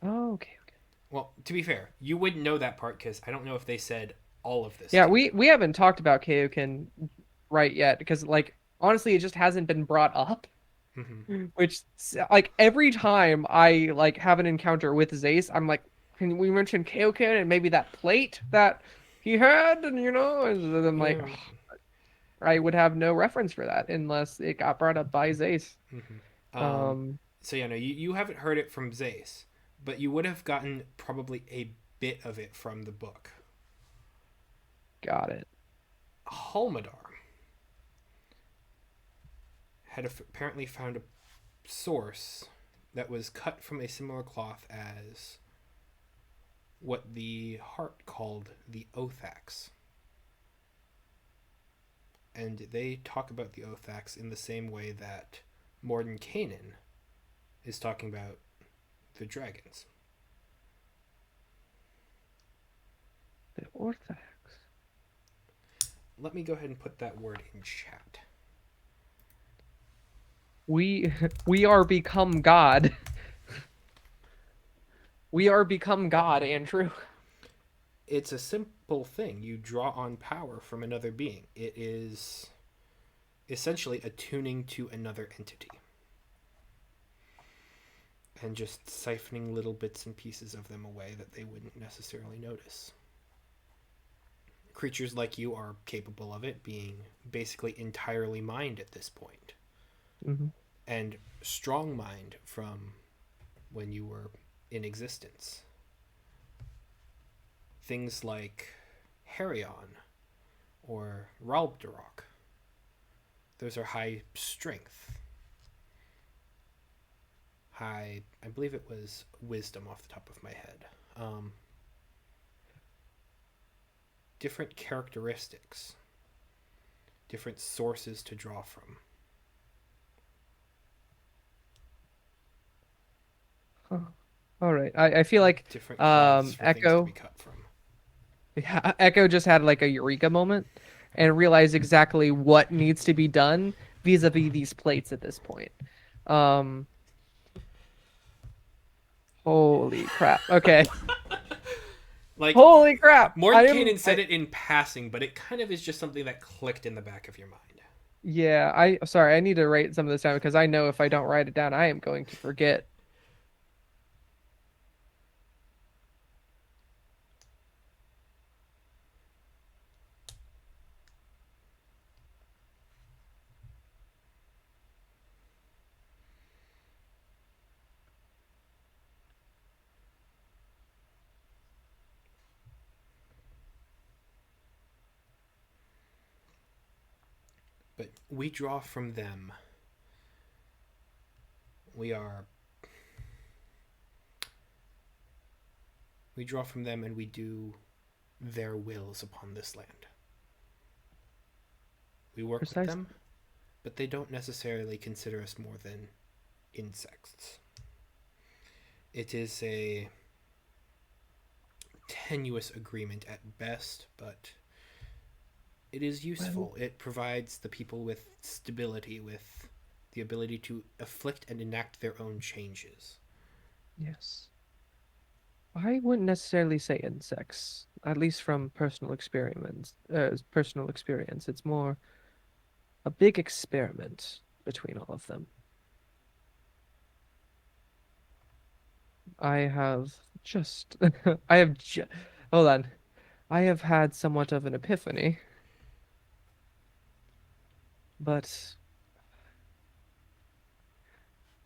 Oh, okay, okay. Well, to be fair, you wouldn't know that part because I don't know if they said all of this Yeah, to we you. we haven't talked about Kaioken right yet because like honestly, it just hasn't been brought up. Mm-hmm. Which like every time I like have an encounter with Zace, I'm like, can we mention Kaioken and maybe that plate that he had, and and I'm like, Yeah. I would have no reference for that unless it got brought up by Zace. Um, Um, so yeah, no, you haven't heard it from Zace, but you would have gotten probably a bit of it from the book. got it. Halmadar had apparently found a source that was cut from a similar cloth as what the heart called the Othax. And they talk about the Othax in the same way that Mordenkainen is talking about the dragons. The Orthodox. Let me go ahead and put that word in chat. We we are become God. We are become God, Andrew. It's a simple thing. You draw on power from another being. It is essentially attuning to another entity and just siphoning little bits and pieces of them away that they wouldn't necessarily notice. Creatures like you are capable of it, being basically entirely mind at this point, Mm-hmm. and strong mind from when you were in existence. Things like Harion or Ralbdarok, those are high strength. I believe it was wisdom off the top of my head. Different characteristics, different sources to draw from, Huh. All right. I feel like different cloths for things to be Echo, cut from. yeah, Echo just had like a eureka moment and realized exactly what needs to be done vis-a-vis these plates at this point. Um, Holy crap. Okay. Like, Holy crap. I am Mordenkainen said it in passing, but it kind of is just something that clicked in the back of your mind. yeah, I sorry, I need to write some of this down because I know if I don't write it down, I am going to forget. But we draw from them. We are. We draw from them and we do their wills upon this land. We work with Precisely. them, but they don't necessarily consider us more than insects. It is a tenuous agreement at best, but it is Well, useful. It provides the people with stability, with the ability to afflict and enact their own changes. yes. I wouldn't necessarily say insects, at least from personal experiments. Personal experience. It's more a big experiment between all of them. I have just, I have ju hold on. I have had somewhat of an epiphany, but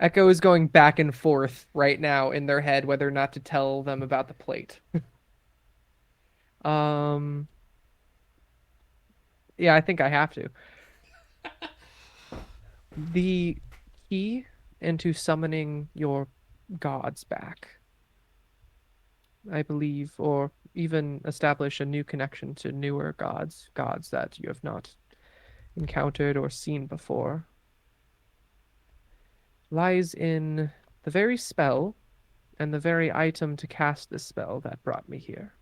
Echo is going back and forth right now in their head whether or not to tell them about the plate. Um, yeah, I think I have to. The key into summoning your gods back, I believe, or even establish a new connection to newer gods, gods that you have not encountered or seen before, lies in the very spell and the very item to cast this spell that brought me here,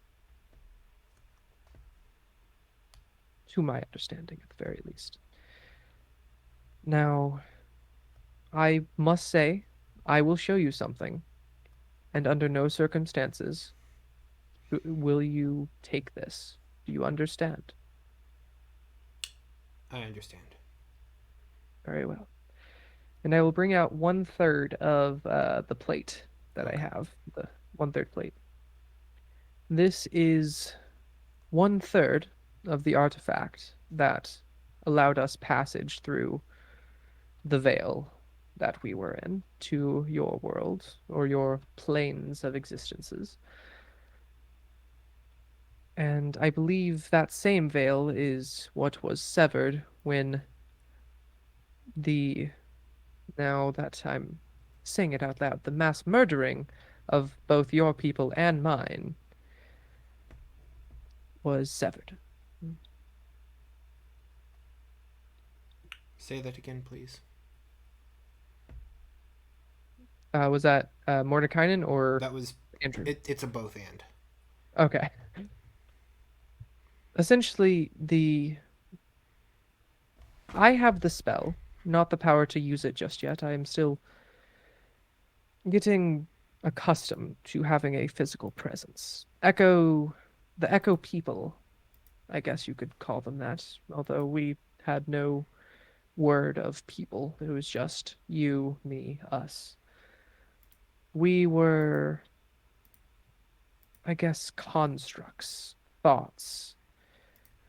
to my understanding at the very least. Now, I must say, I will show you something, and under no circumstances will you take this. Do you understand? I understand. Very well. And I will bring out one third of the plate that I Okay. have, the one third plate. This is one third of the artifact that allowed us passage through the veil that we were in to your world or your planes of existences. And I believe that same veil is what was severed when the, now that I'm saying it out loud, the mass murdering of both your people and mine was severed. Say that again, please. Was that Mordekainen or That was Andrew? it's a both and. Okay. Essentially, the I have the spell, not the power to use it just yet. I am still getting accustomed to having a physical presence. The Echo people, I guess you could call them that, although we had no word of people. It was just you, me, us. We were, I guess, constructs, thoughts,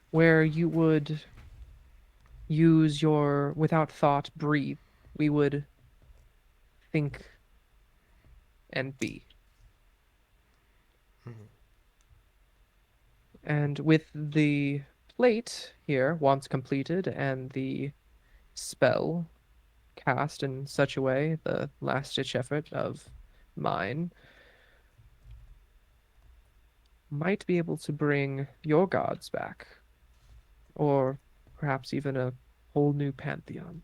where you would use your, without thought, breathe. We would think and be. Mhm. And with the plate here, once completed, and the spell cast in such a way, the last ditch effort of mine, might be able to bring your gods back, or perhaps even a whole new pantheon.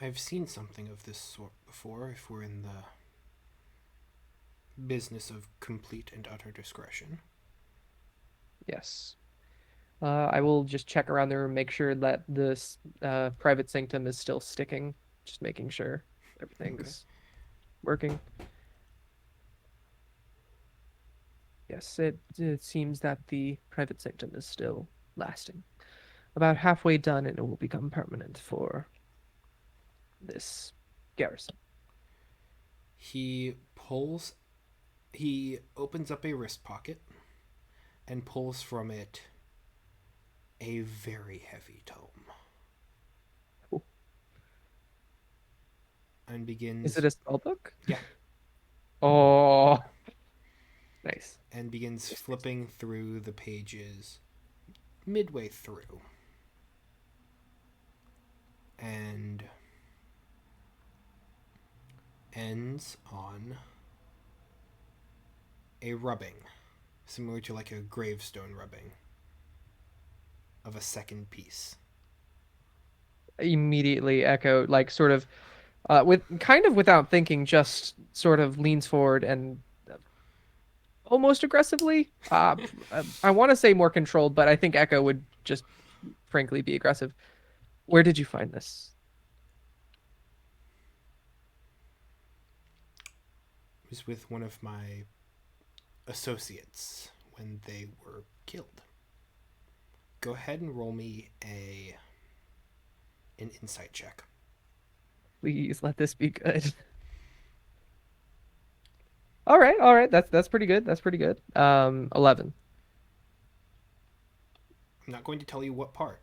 I've seen something of this sort before. If we're in the business of complete and utter discretion. Yes. I will just check around the room, make sure that this private sanctum is still sticking, just making sure Okay. everything's working. Yes, it seems that the private sanctum is still lasting. About halfway done, and it will become permanent for this garrison. He pulls. He opens up a wrist pocket and pulls from it a very heavy tome Cool. and Is begins. it a spell book? Yeah, Oh, nice. and begins Nice, nice. flipping through the pages midway through and ends on a rubbing, similar to like a gravestone rubbing of a second piece. Immediately echo, like sort of, with kind of without thinking, just sort of leans forward and almost aggressively. I want to say more controlled, but I think Echo would just frankly be aggressive. Where did you find this? It was with one of my associates when they were killed. Go ahead and roll me a an insight check. Please let this be good. All right, all right. That's pretty good. That's pretty good. 11. I'm not going to tell you what part,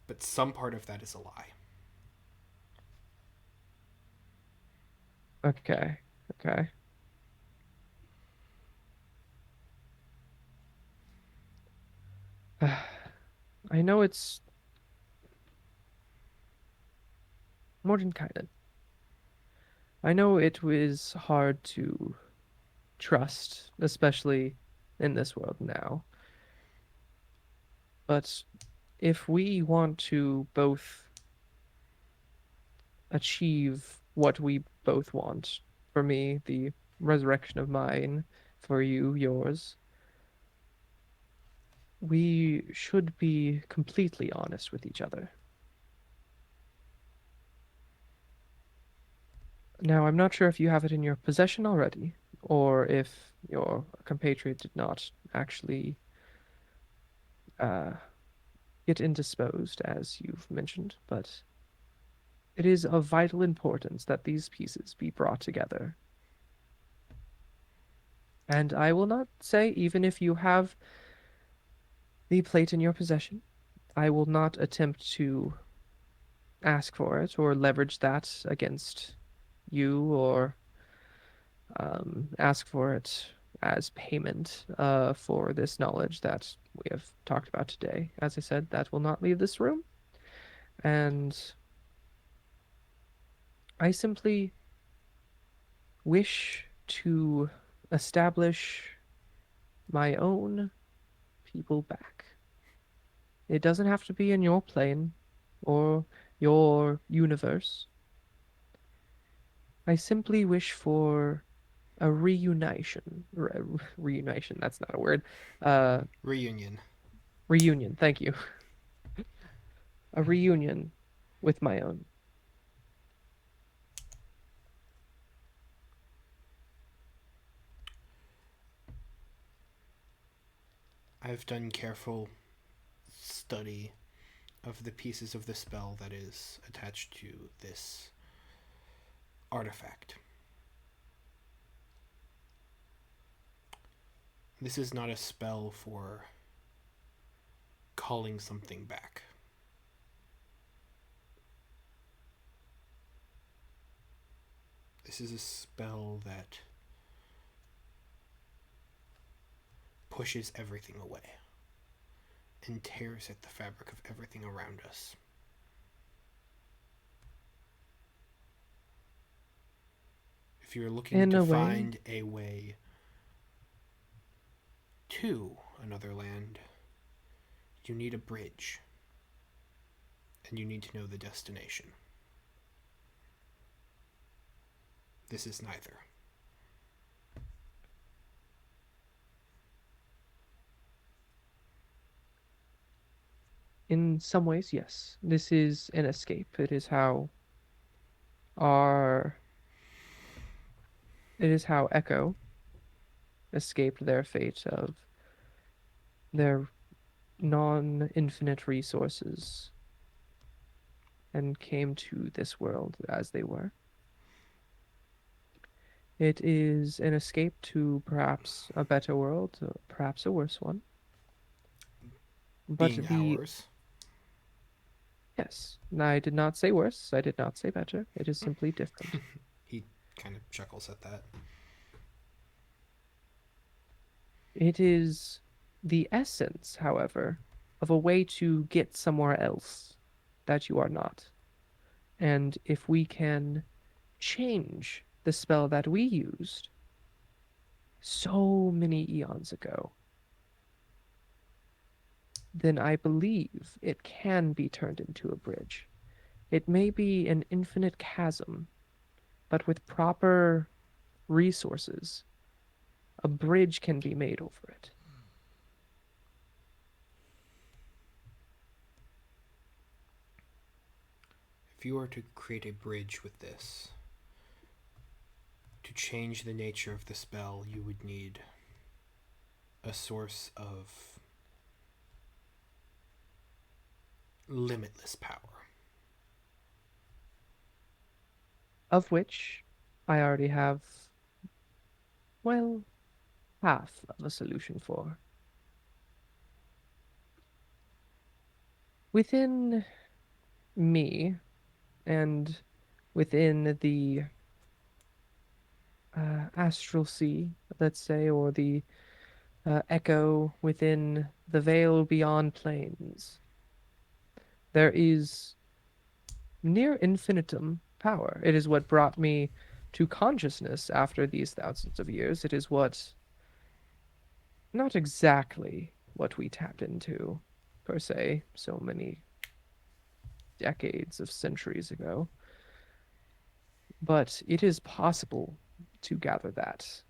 but some part of that is a lie. Okay. Okay. I know it's Mordenkainen. I know it was hard to trust, especially in this world now. But if we want to both achieve what we both want, for me, the resurrection of mine, for you, yours, we should be completely honest with each other. Now, I'm not sure if you have it in your possession already, or if your compatriot did not actually uh, get indisposed, as you've mentioned, but It is of vital importance that these pieces be brought together. And I will not say, even if you have the plate in your possession, I will not attempt to ask for it or leverage that against you or ask for it as payment for this knowledge that we have talked about today. As I said, that will not leave this room. And I simply wish to establish my own people back. It doesn't have to be in your plane or your universe. I simply wish for a reunition. Reunition, that's not a word. Uh, Reunion. Reunion, thank you. A reunion with my own. I've done careful study of the pieces of the spell that is attached to this artifact. This is not a spell for calling something back. This is a spell that pushes everything away and tears at the fabric of everything around us. If you're looking In to a way, find a way to another land, you need a bridge, and you need to know the destination. This is neither. in some ways, yes. This is an escape. Our it is how Echo escaped their fate of their non-infinite resources and came to this world as they were. It is an escape to perhaps a better world, perhaps a worse one. But Being the ours. yes, I did not say worse. I did not say better. It is simply different. He kind of chuckles at that. It is the essence, however, of a way to get somewhere else that you are not. And if we can change the spell that we used so many eons ago, then I believe it can be turned into a bridge. It may be an infinite chasm, but with proper resources, a bridge can be made over it. If you were to create a bridge with this, to change the nature of the spell, you would need a source of limitless power. Of which I already have, well, half of a solution for. Within me and within the astral sea, let's say, or the echo within the veil beyond planes, there is near infinitum power. It is what brought me to consciousness after these thousands of years. It is what, not exactly what we tapped into, per se, so many decades of centuries ago, but it is possible to gather that.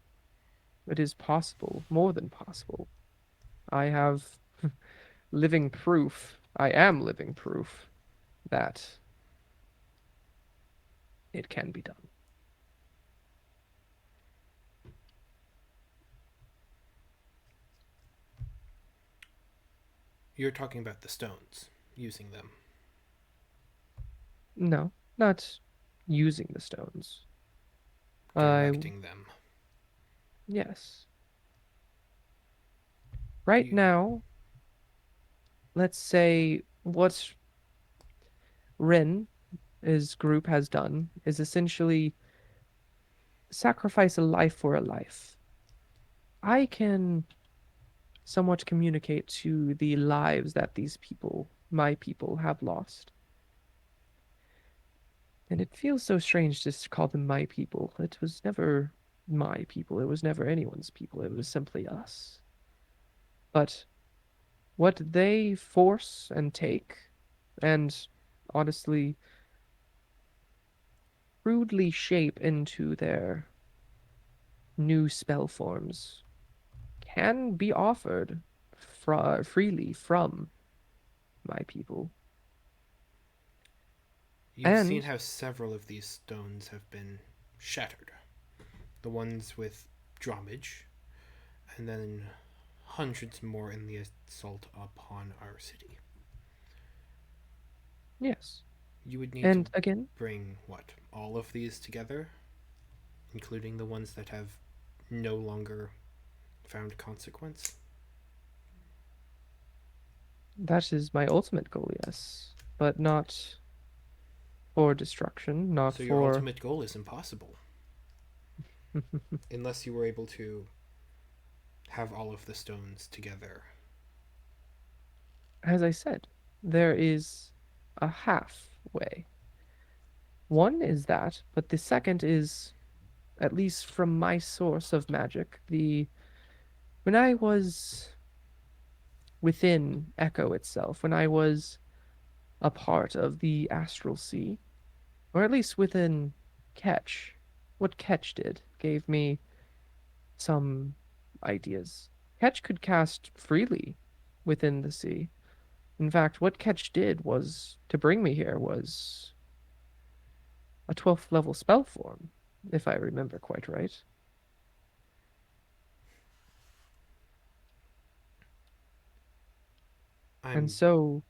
It is possible, more than possible. I have living proof, I am living proof that it can be done. You're talking about the stones, using them. No, not using the stones. I, Directing them. yes. Right You now, let's say what Rin, his group, has done is essentially sacrifice a life for a life. I can somewhat communicate to the lives that these people, my people, have lost. And it feels so strange to call them my people. It was never my people. It was never anyone's people. It was simply us. But what they force and take, and honestly, rudely shape into their new spell forms, can be offered freely from my people. you've seen And how several of these stones have been shattered. The ones with Dromage, and then hundreds more in the assault upon our city. yes, You would need to and again, bring what? All of these together, including the ones that have no longer found consequence. that is my ultimate goal, yes. But not for destruction, not So your for. ultimate goal is impossible unless you were able to have all of the stones together. As I said, there is a halfway. One is that, but the second is, at least from my source of magic, the when I was within Echo itself, when I was a part of the astral sea, or at least within Ketch, what Ketch did gave me some ideas. Ketch could cast freely within the sea. In fact, what Ketch did was to bring me here was a 12th level spell form, if I remember quite right. And I'm so,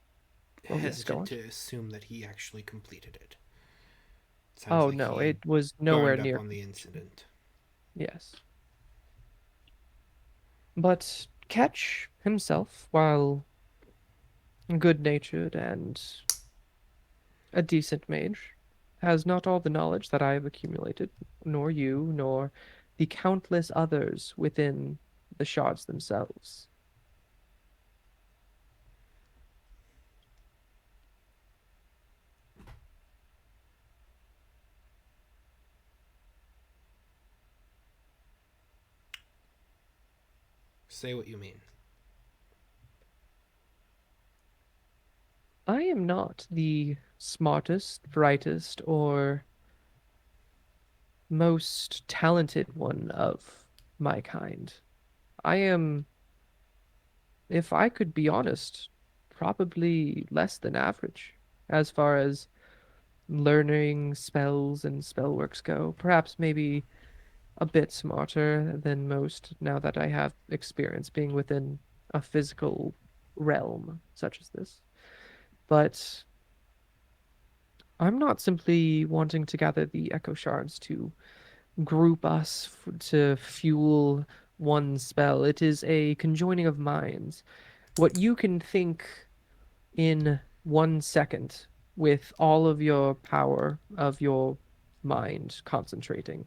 oh yes, go hesitant on. to assume that he actually completed it. Sounds Oh like no, he it was nowhere burned up near on the completion. incident. Yes. But Ketch himself, while good natured and a decent mage, has not all the knowledge that I have accumulated, nor you, nor the countless others within the shards themselves. Say what you mean. I am not the smartest, brightest, or most talented one of my kind. I am, if I could be honest, probably less than average as far as learning spells and spellworks go. Perhaps maybe a bit smarter than most now that I have experience being within a physical realm such as this. But I'm not simply wanting to gather the echo shards to group us to fuel one spell. It is a conjoining of minds. What you can think in 1 second with all of your power of your mind concentrating.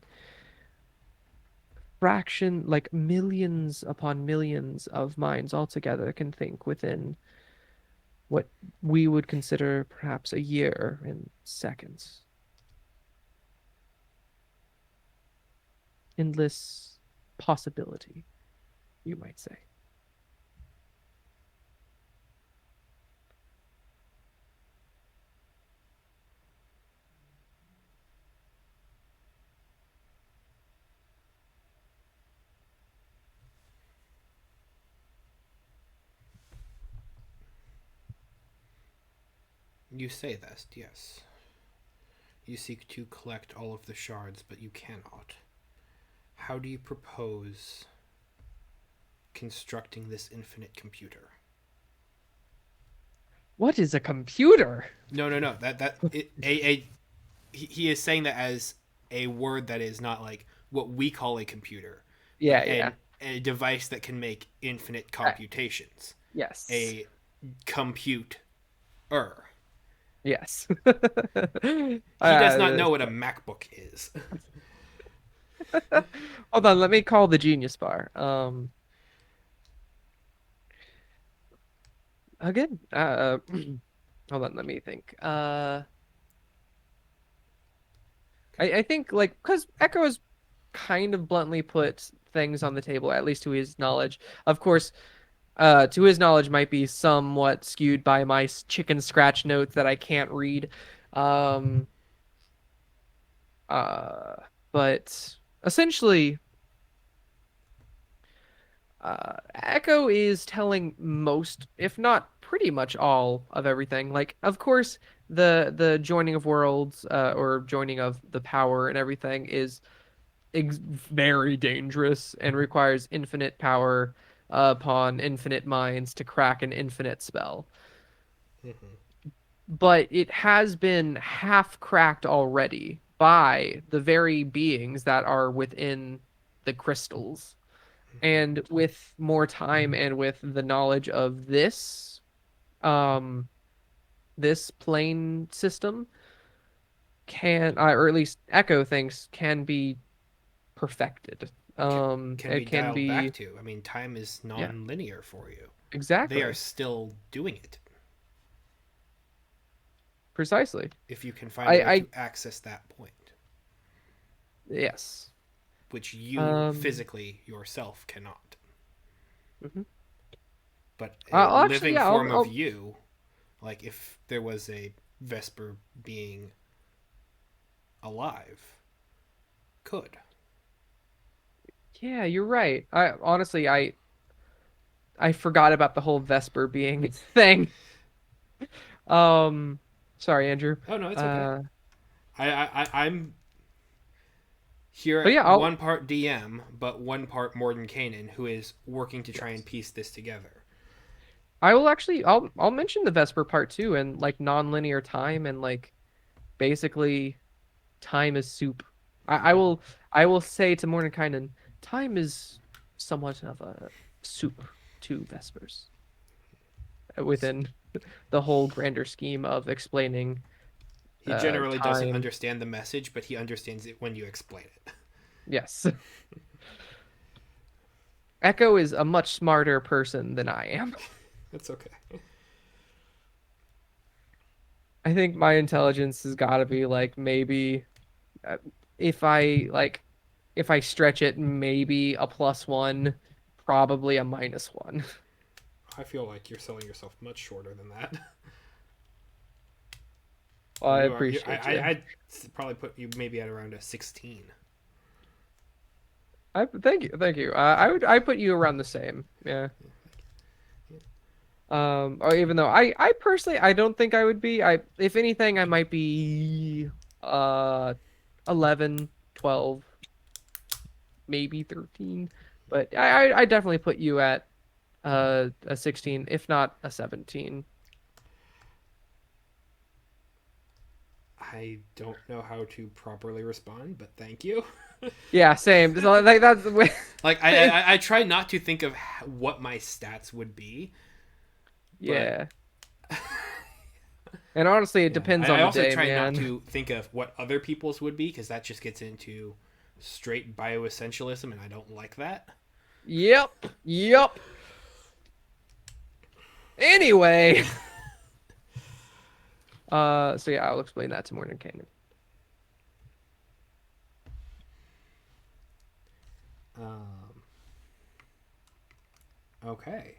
Fraction, like millions upon millions of minds altogether can think within what we would consider perhaps a year in seconds. Endless possibility, you might say. You say that, yes. You seek to collect all of the shards, but you cannot. How do you propose constructing this infinite computer? What is a computer? No, no, no. That it, a he is saying that as a word that is not like what we call a computer, but Yeah, yeah. a device that can make infinite Uh, computations. yes. A compute Yes. He does not know This what a MacBook is. hold on, let me call the Genius Bar. Again. Hold on, let me think. I think like because Echo has kind of bluntly put things on the table, at least to his knowledge. Of course, to his knowledge might be somewhat skewed by my chicken scratch notes that I can't read. Um, uh, but essentially, Echo is telling most, if not pretty much all of everything. Like, of course, the joining of worlds, or joining of the power and everything is very dangerous and requires infinite power upon infinite minds to crack an infinite spell. But it has been half cracked already by the very beings that are within the crystals. And with more time and with the knowledge of um, this plane system or at least Echo thinks can be perfected. Can It be can dialed back be, to. I mean, time is yeah, non-linear for you. They are exactly, still doing it precisely. if you can find a way I to access that point, yes. which you Um, physically yourself cannot. mhm. But a Actually, living yeah, form of you, like if there was a Vesper being alive, could. yeah, you're right. I honestly, I forgot about the whole Vesper being thing. Um, sorry, Andrew. Oh no, it's okay. Uh, I'm here but at yeah, one part DM, but one part Mordenkainen, who is working to try and yes. piece this together. I will actually, I'll mention the Vesper part too, and like non-linear time and like basically time is soup. I will say to Mordenkainen, time is somewhat of a soup to Vespers within the whole grander scheme of explaining He generally doesn't time. understand the message, but he understands it when you explain it. Yes. Echo is a much smarter person than I am. That's okay. I think my intelligence has got to be like maybe uh, if I like if I stretch it maybe a +1, probably a -1. I feel like you're selling yourself much shorter than that. Well, I You are. appreciate you. I'd probably put you maybe at around a 16. I thank you, thank you. I put you around the same. Yeah. Or even though I personally I don't think I would be. I if anything I might be 11, 12, maybe 13. But I definitely put you at a 16, if not a 17. I don't know how to properly respond, but thank you. Yeah, same. So, like that's the way. Like I try not to think of what my stats would be, but Yeah. And honestly, it yeah, depends I on the also day, try not man. to think of what other people's would be because that just gets into straight bioessentialism, and I don't like that. Yep. Yep. Anyway, so yeah, I'll explain that to Morning Canyon. Um, okay,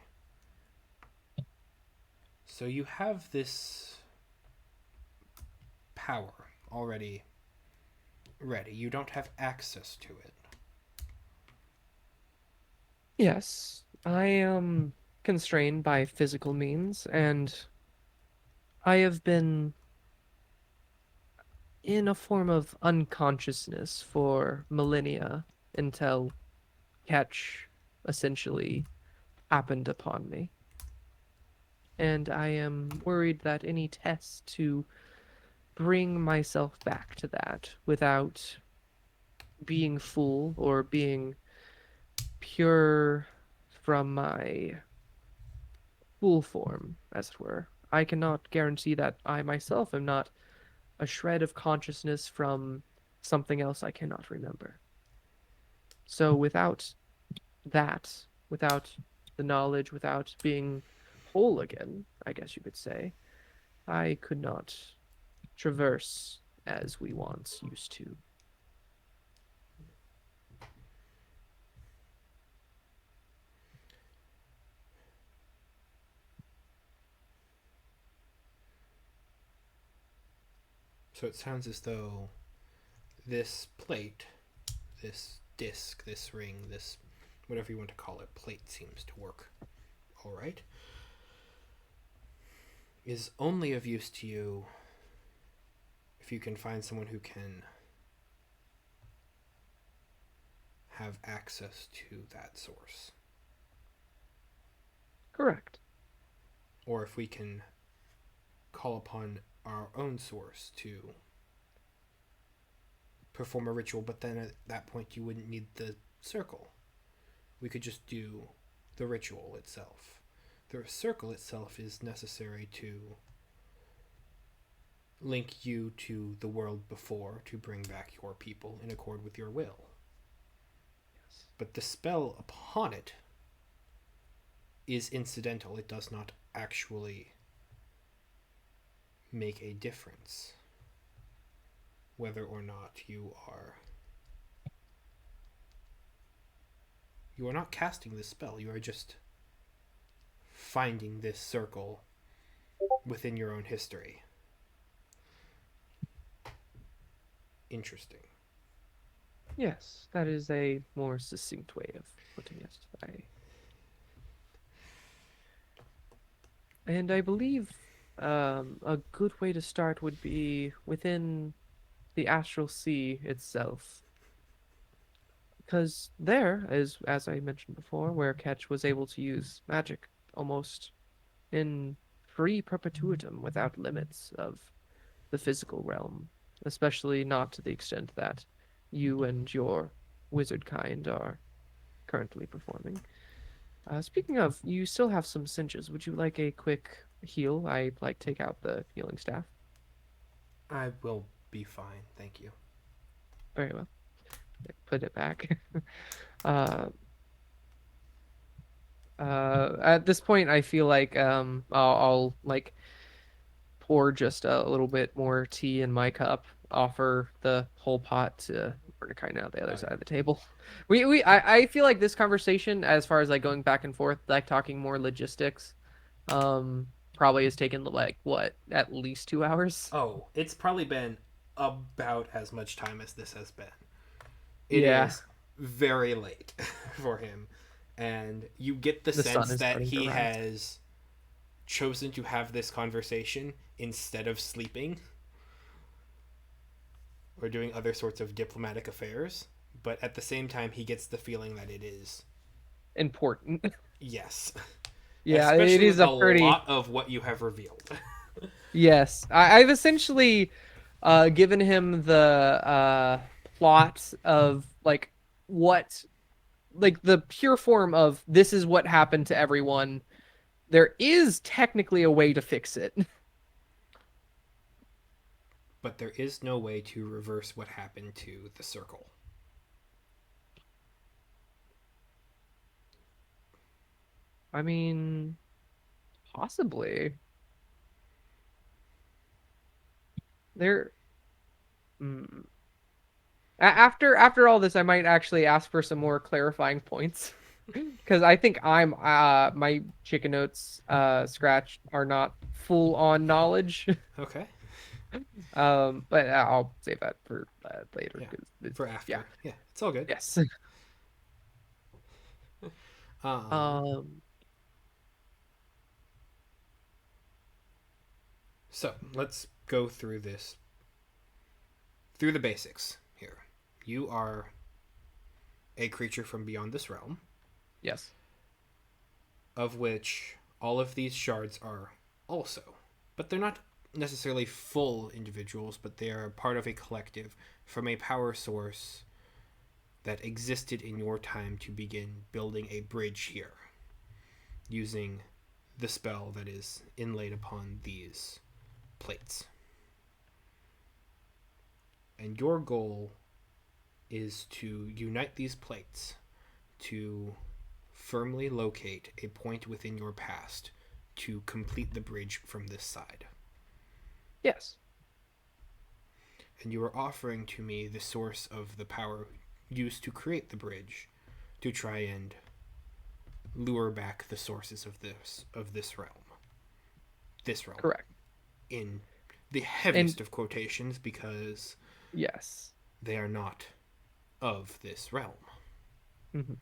so you have this power already ready. You don't have access to it. Yes, I am constrained by physical means, and I have been in a form of unconsciousness for millennia until Catch essentially happened upon me. And I am worried that any test to bring myself back to that without being full or being pure from my full form, as it were. I cannot guarantee that I myself am not a shred of consciousness from something else I cannot remember. So without that, without the knowledge, without being whole again, I guess you could say, I could not traverse as we once used to. So it sounds as though this plate, this disc, this ring, this whatever you want to call it, plate seems to work all right. Is only of use to you if you can find someone who can have access to that source. Correct. Or if we can call upon our own source to perform a ritual, but then at that point you wouldn't need the circle. We could just do the ritual itself. The circle itself is necessary to link you to the world before to bring back your people in accord with your will. Yes. But the spell upon it is incidental. It does not actually make a difference whether or not you are not casting this spell. You are just finding this circle within your own history. Interesting. Yes, that is a more succinct way of putting it. And I believe a good way to start would be within the astral sea itself. Because there is, as I mentioned before, where Ketch was able to use magic almost in free perpetuitum without limits of the physical realm, especially not to the extent that you and your wizard kind are currently performing. Speaking of, you still have some cinches. Would you like a quick heal? I like take out the healing staff. I will be fine, thank you. Very well. Put it back. uh, at this point, I feel like I'll like pour just a little bit more tea in my cup. Offer the whole pot to Mordecai now, the other Okay. side of the table. I feel like this conversation, as far as like going back and forth, like talking more logistics, probably has taken like what, at least 2 hours. Oh, it's probably been about as much time as this has been. It Yeah, is very late for him, and you get the the sun sense is that starting to he rise. has chosen to have this conversation instead of sleeping or doing other sorts of diplomatic affairs. But at the same time, he gets the feeling that it is Important. yes, Yeah, it especially is with a a pretty. lot of what you have revealed. Yes, I've essentially given him the plot of like what, like the pure form of this is what happened to everyone. There is technically a way to fix it. But there is no way to reverse what happened to the circle. I mean, possibly. There. Mm. After all this, I might actually ask for some more clarifying points. Because I think my chicken notes scratch are not full on knowledge. Okay. But I'll save that for later Yeah. because For yeah, after. Yeah, it's all good. yes. Um, Um, so let's go through this through the basics here. You are a creature from beyond this realm, yes, of which all of these shards are also, but they're not necessarily full individuals, but they are part of a collective from a power source that existed in your time to begin building a bridge here using the spell that is inlaid upon these plates. And your goal is to unite these plates to firmly locate a point within your past to complete the bridge from this side. Yes. And you are offering to me the source of the power used to create the bridge to try and lure back the sources of this realm. This realm. Correct. In the heaviest And of quotations because yes. they are not of this realm. Hmm.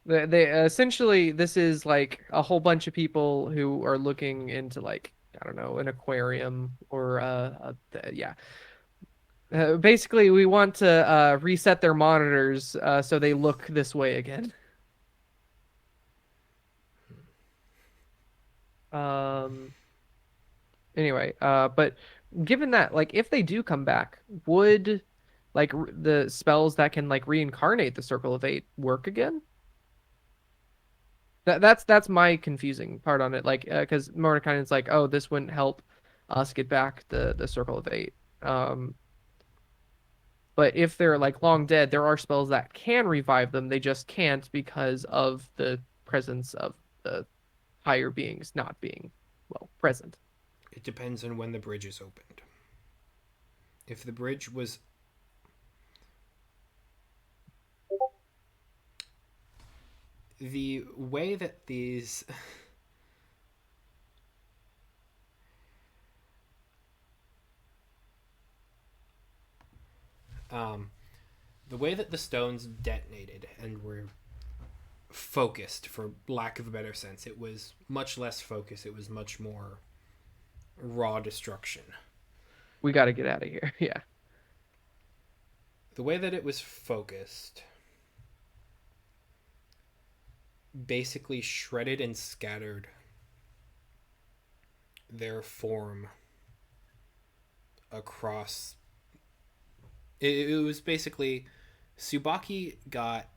They essentially, this is like a whole bunch of people who are looking into, like, I don't know, an aquarium or yeah. Basically, we want to reset their monitors so they look this way again. Um. Anyway, but given that, like, if they do come back, would like the spells that can like reincarnate the Circle of Eight work again? That's my confusing part on it. Like, because Mordekainen's like, oh, this wouldn't help us get back the Circle of Eight. Um, but if they're like long dead, there are spells that can revive them. They just can't because of the presence of the higher beings not being, well, present. It depends on when the bridge is opened. If the bridge was the way that these um, the way that the stones detonated and were focused, for lack of a better sense, it was much less focused. It was much more raw destruction. We got to get out of here. Yeah. The way that it was focused basically shredded and scattered their form across. It was basically Tsubaki got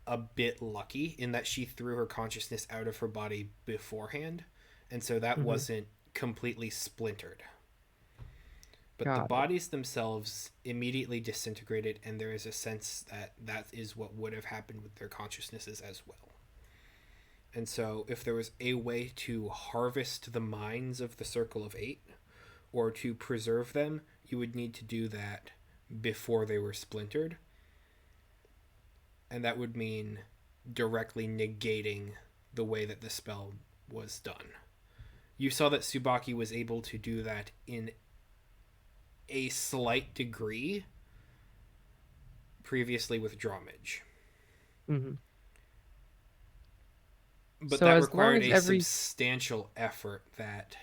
a bit lucky in that she threw her consciousness out of her body beforehand, and so that Hmm. wasn't completely splintered. But the Got it. bodies themselves immediately disintegrated, and there is a sense that that is what would have happened with their consciousnesses as well. And so, if there was a way to harvest the minds of the Circle of Eight, or to preserve them, you would need to do that before they were splintered. And that would mean directly negating the way that the spell was done. You saw that Tsubaki was able to do that in a slight degree previously with Drawmage. Hmm. But So that as long required as a every substantial effort that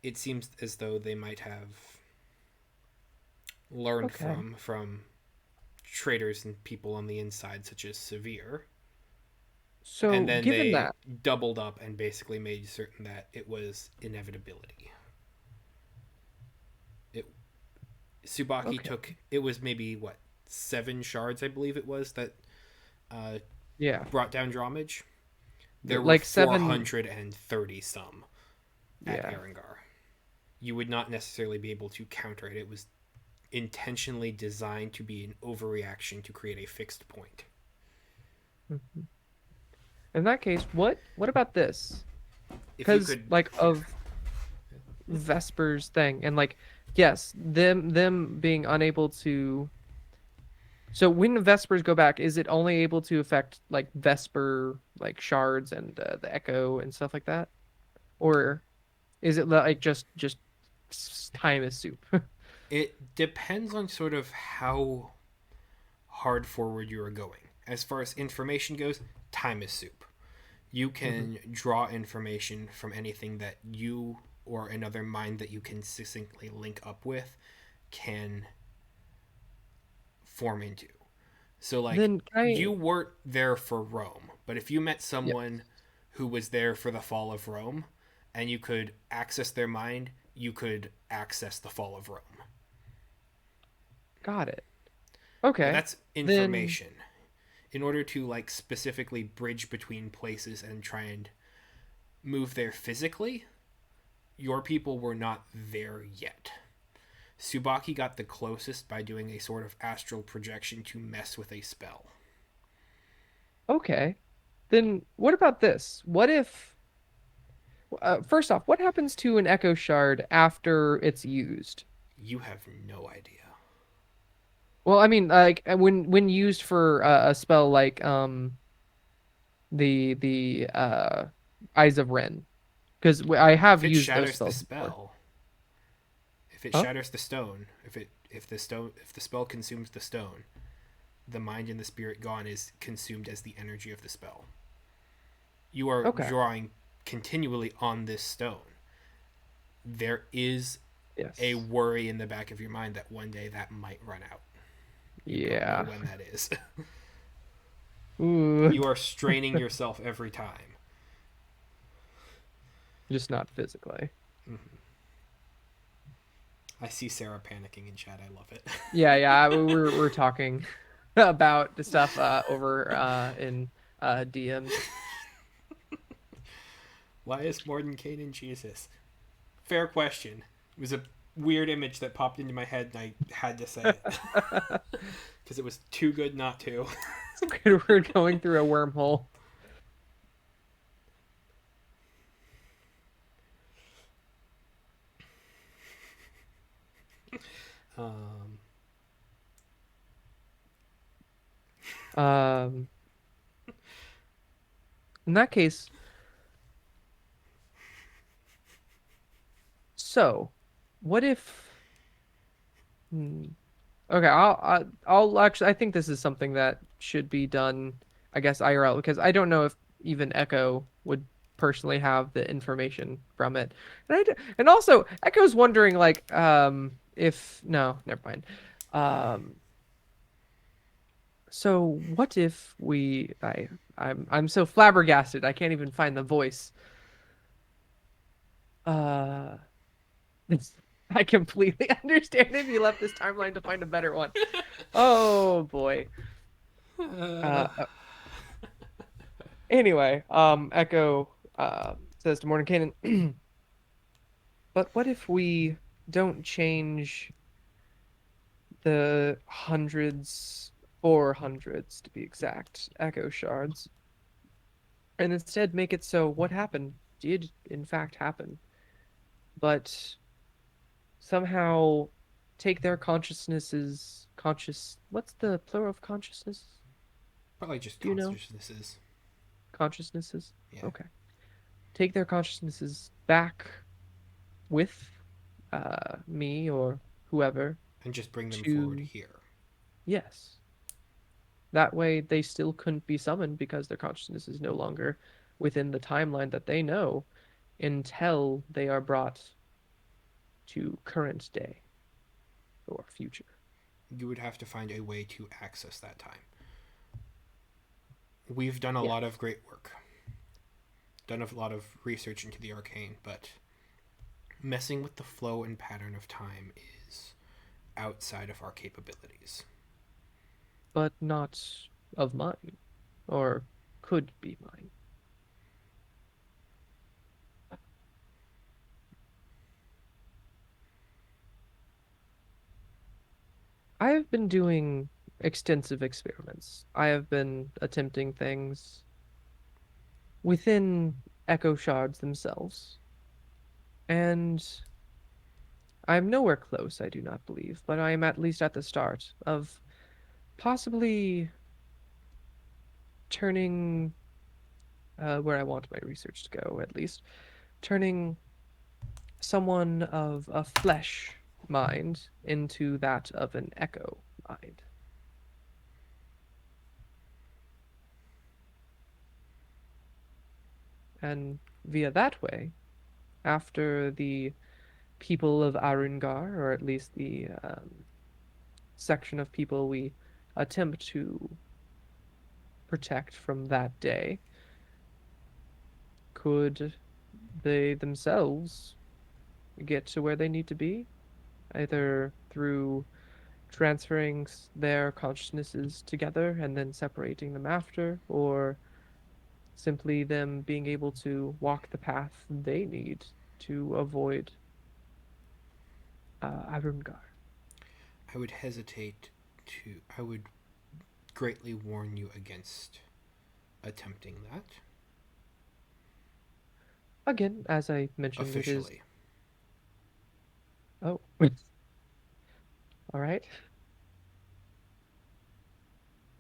it seems as though they might have learned okay. from traders and people on the inside, such as Severe. And So then given they that, doubled up and basically made certain that it was inevitability. It Subaki okay. took it was maybe what 7 shards, I believe it was, that uh, Yeah. brought down Drawmage. There were Like seven. 430 some at Yeah. Arungar. You would not necessarily be able to counter it. It was intentionally designed to be an overreaction to create a fixed point. Mhm. In that case, what about this? If you Because could, like yeah, of Vesper's thing, and like, yes, them being unable to. So when Vespers go back, is it only able to affect like Vesper like shards and the Echo and stuff like that, or is it like just time is soup? it depends on sort of how hard forward you are going. As far as information goes, time is soup. You Hmm. can draw information from anything that you or another mind that you can succinctly link up with can form into. So, like, Then can you I? weren't there for Rome, but if you met Yeah. someone who was there for the fall of Rome, and you could access their mind, you could access the fall of Rome. Got it. But Okay. that's Then information. In order to like specifically bridge between places and try and move there physically, your people were not there yet. Subaki got the closest by doing a sort of astral projection to mess with a spell. okay. Then what about this? What if first off, what happens to an echo shard after it's used? You have no idea. Well, I mean, like when used for a spell like the Eyes of Ren, because I have If it used those shatters the spells before. spell, if it Huh? shatters the stone, if the spell consumes the stone, the mind and the spirit gone is consumed as the energy of the spell. You are Okay. drawing continually on this stone. There is a Yes. worry in the back of your mind that one day that might run out. You don't know Yeah. when that is. Ooh, But you are straining yourself every time. just not physically. Mm-hmm. I see Sarah panicking in chat. I love it. Yeah, yeah. We're talking about the stuff over in DMs. Why is Morden Cain Jesus? Fair question. It was a weird image that popped into my head and I had to say it. Because it was too good not to. We're going through a wormhole. Um, Um, in that case, so what if? Hmm, okay, I'll actually. I think this is something that should be done. I guess IRL because I don't know if even Echo would personally have the information from it, and also Echo's wondering like if no, never mind. Um, so what if I'm so flabbergasted I can't even find the voice. Uh. I completely understand if you left this timeline to find a better one. Oh boy. uh, Uh, anyway, Echo says to Mordenkainen, but what if we don't change the hundreds, 400s to be exact, Echo shards, and instead make it so what happened did in fact happen, but somehow take their what's the plural of consciousness? probably just Do you know? consciousnesses. Consciousnesses? Yeah. Okay. Take their consciousnesses back with me or whoever And just bring them forward to, here. yes. That way they still couldn't be summoned because their consciousness is no longer within the timeline that they know until they are brought to current day or future. You would have to find a way to access that time. We've done a Yeah. lot of great work, done a lot of research into the arcane, but messing with the flow and pattern of time is outside of our capabilities. But not of mine, or could be mine. I have been doing extensive experiments. I have been attempting things within echo shards themselves, and I'm nowhere close, I do not believe, but I am at least at the start of possibly turning where I want my research to go, at least, turning someone of a flesh mind into that of an echo mind. And via that way, after the people of Arungar, or at least the section of people we attempt to protect from that day, could they themselves get to where they need to be, either through transferring their consciousnesses together and then separating them after, or simply them being able to walk the path they need to avoid Arungar. I would hesitate to. I would greatly warn you against attempting that Again, as I mentioned, it is. officially. Oh, all right.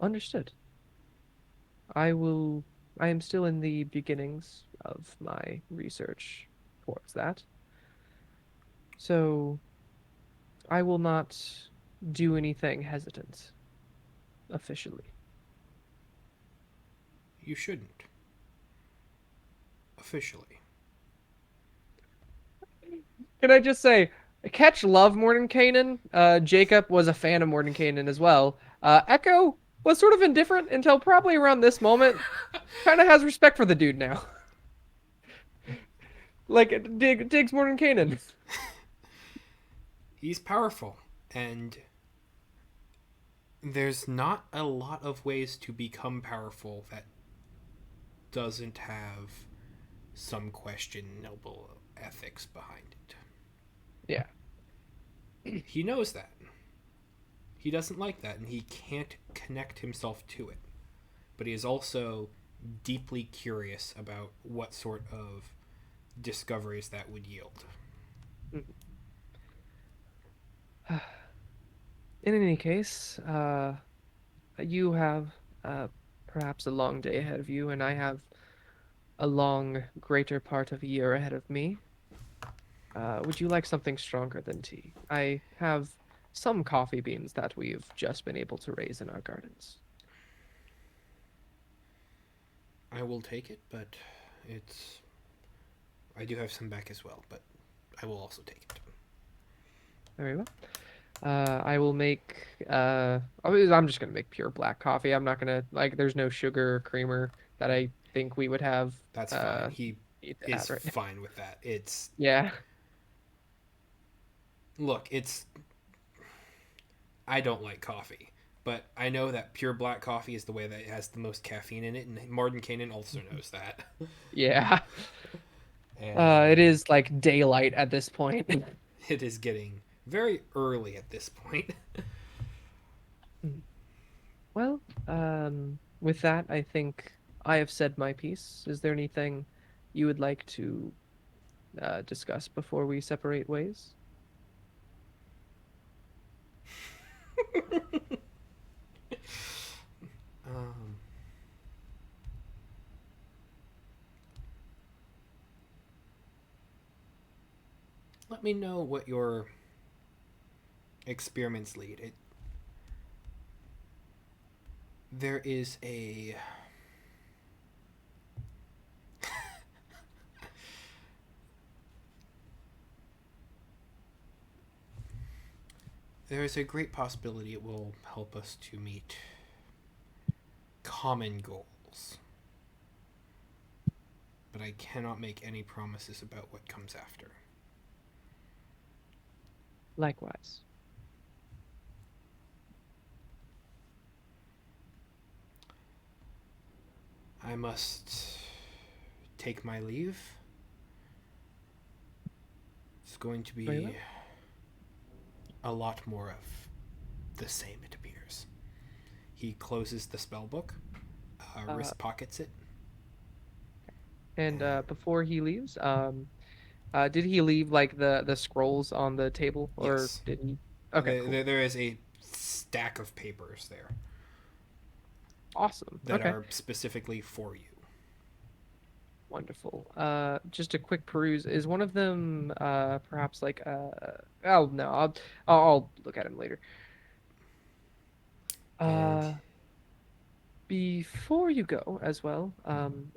Understood. I will. I am still in the beginnings of my research towards that. So I will not do anything hesitant officially. You shouldn't. Officially. Can I just say, Ketch loved Mordenkainen. Jacob was a fan of Mordenkainen as well. Echo was sort of indifferent until probably around this moment. Kind of has respect for the dude now. Like digs Mordenkainen. He's powerful, and there's not a lot of ways to become powerful that doesn't have some questionable ethics behind it. Yeah. He knows that. He doesn't like that, and he can't connect himself to it. But he is also deeply curious about what sort of discoveries that would yield. In any case, you have perhaps a long day ahead of you, and I have a long, greater part of a year ahead of me. Would you like something stronger than tea? I have some coffee beans that we've just been able to raise in our gardens. I will take it, but it's. I do have some back as well, but I will also take it. Very well. I will make. I'm just gonna make pure black coffee. I'm not gonna like. There's no sugar or creamer that I think we would have. That's fine. Uh, He need to is add right now. fine with that. It's. Yeah. Look, it's. I don't like coffee, but I know that pure black coffee is the way that it has the most caffeine in it, and Martin Kanan also knows that. Yeah. And It is like daylight at this point. it is getting very early at this point. Well, with that, I think I have said my piece. Is there anything you would like to discuss before we separate ways? um, Let me know what your experiments lead. There is a there is a great possibility it will help us to meet common goals. But I cannot make any promises about what comes after. Likewise. I must take my leave. It's going to Very well. be a lot more of the same, it appears. He closes the spell book, Uh, wrist pockets it. and And before he leaves, did he leave like the scrolls on the table, or yes, did he? Okay, cool. there is a stack of papers there Awesome. that Okay. are specifically for you. Wonderful. Just a quick peruse. Is one of them perhaps like oh no, I'll look at him later. And Uh Before you go as well,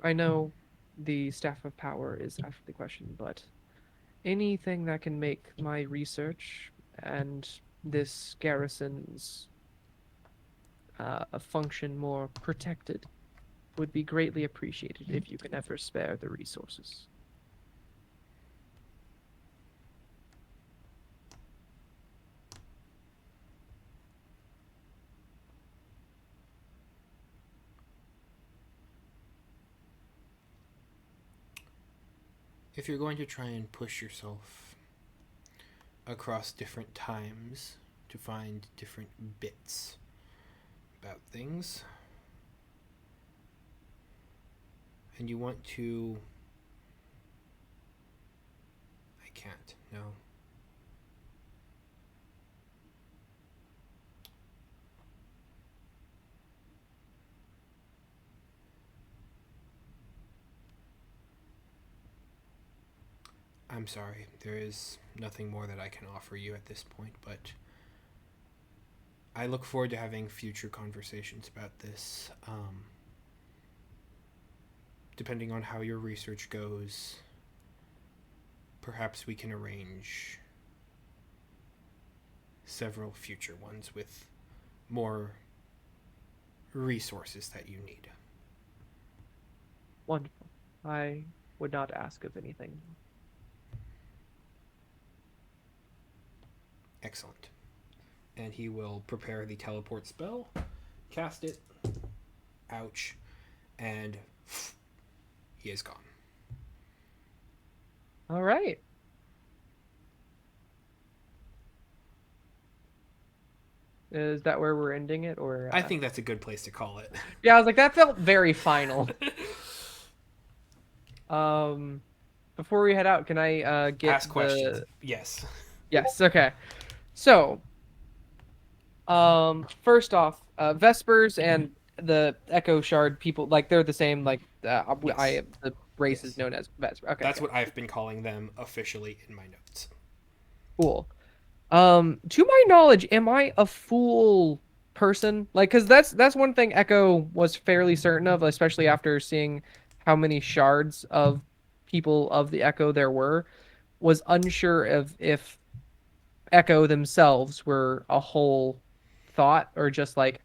I know the Staff of Power is out of the question, but anything that can make my research and this garrison's function more protected would be greatly appreciated if you can ever spare the resources. If you're going to try and push yourself across different times to find different bits about things, and you want to. I can't, no. I'm sorry, there is nothing more that I can offer you at this point, but I look forward to having future conversations about this. Depending on how your research goes, perhaps we can arrange several future ones with more resources that you need. Wonderful. I would not ask of anything. Excellent. And he will prepare the teleport spell, cast it, ouch, and he is gone. All right. Is that where we're ending it, or? I think that's a good place to call it. Yeah, I was like, that felt very final. Um, before we head out, can I get Ask questions. Yes. Yes. Okay. So, first off, Vespers and the Echo Shard people, like they're the same. Like, Yes. the race is Yes. known as Vesper. Okay. That's Okay. what I've been calling them officially in my notes. Cool. To my knowledge, am I a fool person? Like, because that's one thing Echo was fairly certain of, especially after seeing how many shards of people of the Echo there were, was unsure of if Echo themselves were a whole thought or just like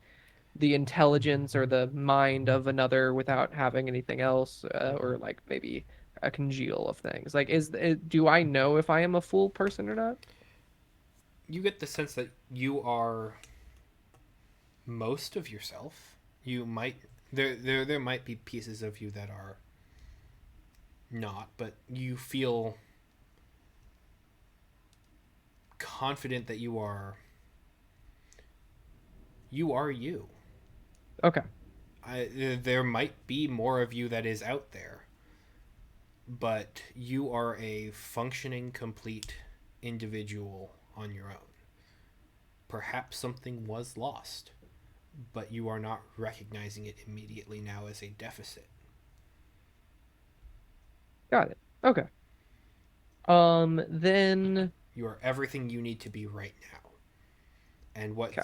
the intelligence or the mind of another without having anything else, or like maybe a congeal of things. Like, do I know if I am a fool person or not? You get the sense that you are most of yourself. You might there might be pieces of you that are not, but you feel confident that you are you. Okay. There might be more of you that is out there, but you are a functioning, complete individual on your own. Perhaps something was lost, but you are not recognizing it immediately now as a deficit. Got it. Okay. Then You are everything you need to be right now. And okay.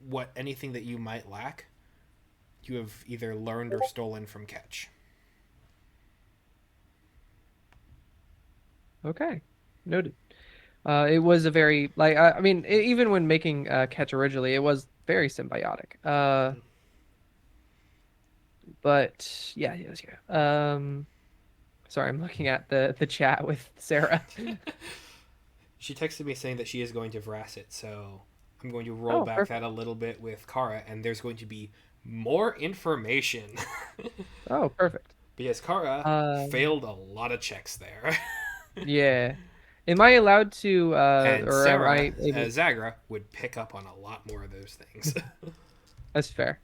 what anything that you might lack, you have either learned or stolen from Catch. Okay. Noted. It was a very like I mean even when making Catch originally, it was very symbiotic. But yeah, yes, yeah. Sorry, I'm looking at the chat with Sarah. She texted me saying that she is going to Vrasset, so I'm going to roll Oh, back that perfect. a little bit with Kara, and there's going to be more information. Oh, perfect. Because Kara Um, failed a lot of checks there. yeah. Am I allowed to And or am Sarah, I able? Zagra, would pick up on a lot more of those things. That's fair.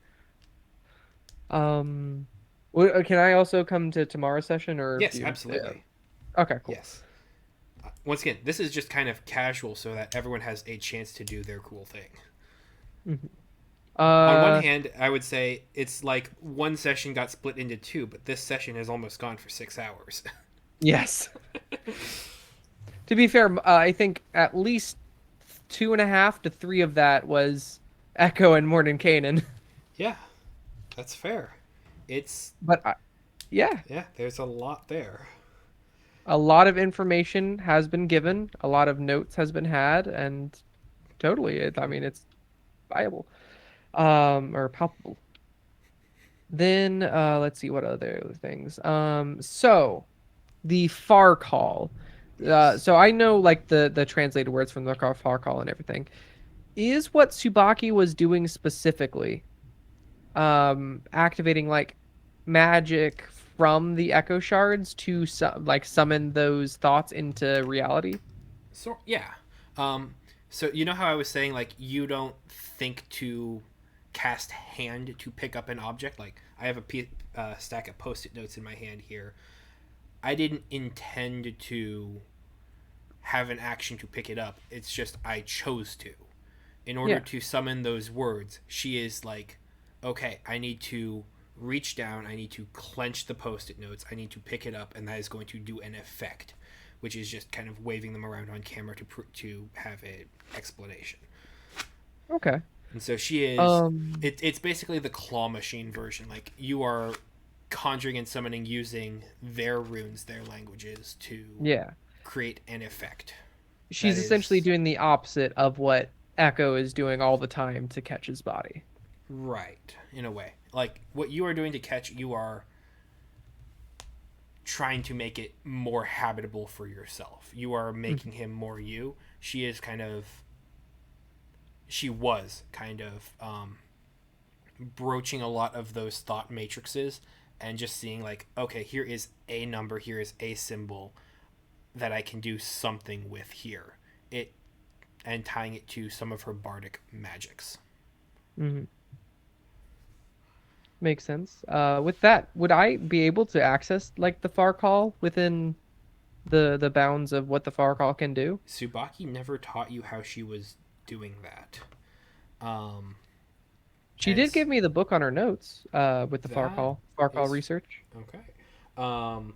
Um, can I also come to tomorrow's session or Yes, do you? absolutely. Okay, cool. Yes. Once again, this is just kind of casual so that everyone has a chance to do their cool thing. Mhm. On one Uh, hand, I would say it's like one session got split into two, but this session has almost gone for 6 hours. yes. To be fair, I think at least 2.5 to 3 of that was Echo and Mordenkainen. Yeah, that's fair. It's But yeah, yeah, there's a lot there. a lot of information has been given, a lot of notes has been had, and totally, I mean, it's viable, or palpable. Then, let's see what other things. So the far call. Yes. So I know like the translated words from the far call and everything. Is what Tsubaki was doing specifically activating like magic from the echo shards to like summon those thoughts into reality? So yeah. Um, so you know how I was saying like you don't think to cast hand to pick up an object. Like I have a stack of post-it notes in my hand here. I didn't intend to have an action to pick it up. It's just I chose to. In order Yeah. to summon those words, she is like, okay, I need to reach down, I need to clench the post it notes, I need to pick it up, and that is going to do an effect, which is just kind of waving them around on camera to have an explanation. Okay. And so she is. Um. It's basically the claw machine version. Like you are conjuring and summoning using their runes, their languages to Yeah. create an effect. That She's essentially is doing the opposite of what Echo is doing all the time to catch his body. right, in a way. Like what you are doing to catch, you are trying to make it more habitable for yourself. You are Mhm. making him more you. She is kind of. She was kind of broaching a lot of those thought matrices and just seeing, like, okay, here is a number, here is a symbol that I can do something with here. It and tying it to some of her bardic magics. Mhm. Makes sense. With that, would I be able to access like the far call within the bounds of what the far call can do? Subaki never taught you how she was doing that. Um, She and did give me the book on her notes with the that far call is research. okay. Um,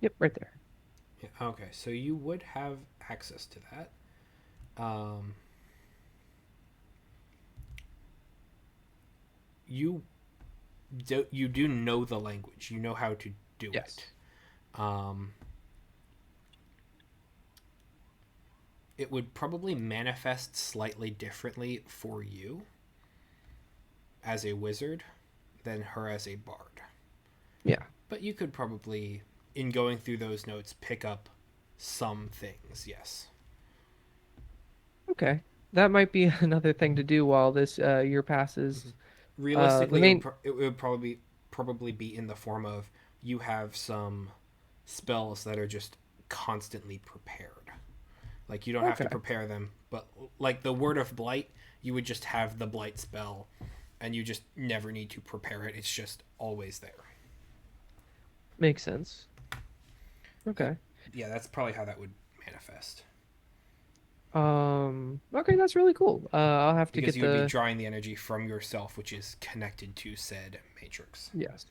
Yep, right there. yeah, okay, so you would have access to that. Um, you you do know the language. You know how to do it. Yes. Um, it would probably manifest slightly differently for you as a wizard than her as a bard. Yeah. But you could probably, in going through those notes, pick up some things. Yes. Okay. That might be another thing to do while this year Mm-hmm. passes. The Realistically, main. it would probably be in the form of you have some spells that are just constantly prepared. Like you don't have to Okay. prepare them, but like the word of blight, you would just have the blight spell, and you just never need to prepare it. It's just always there. Makes sense. But Okay. yeah, that's probably how that would manifest Okay, that's really cool. I'll have to because get you would be the drawing the energy from yourself, which is connected to said matrix. yes.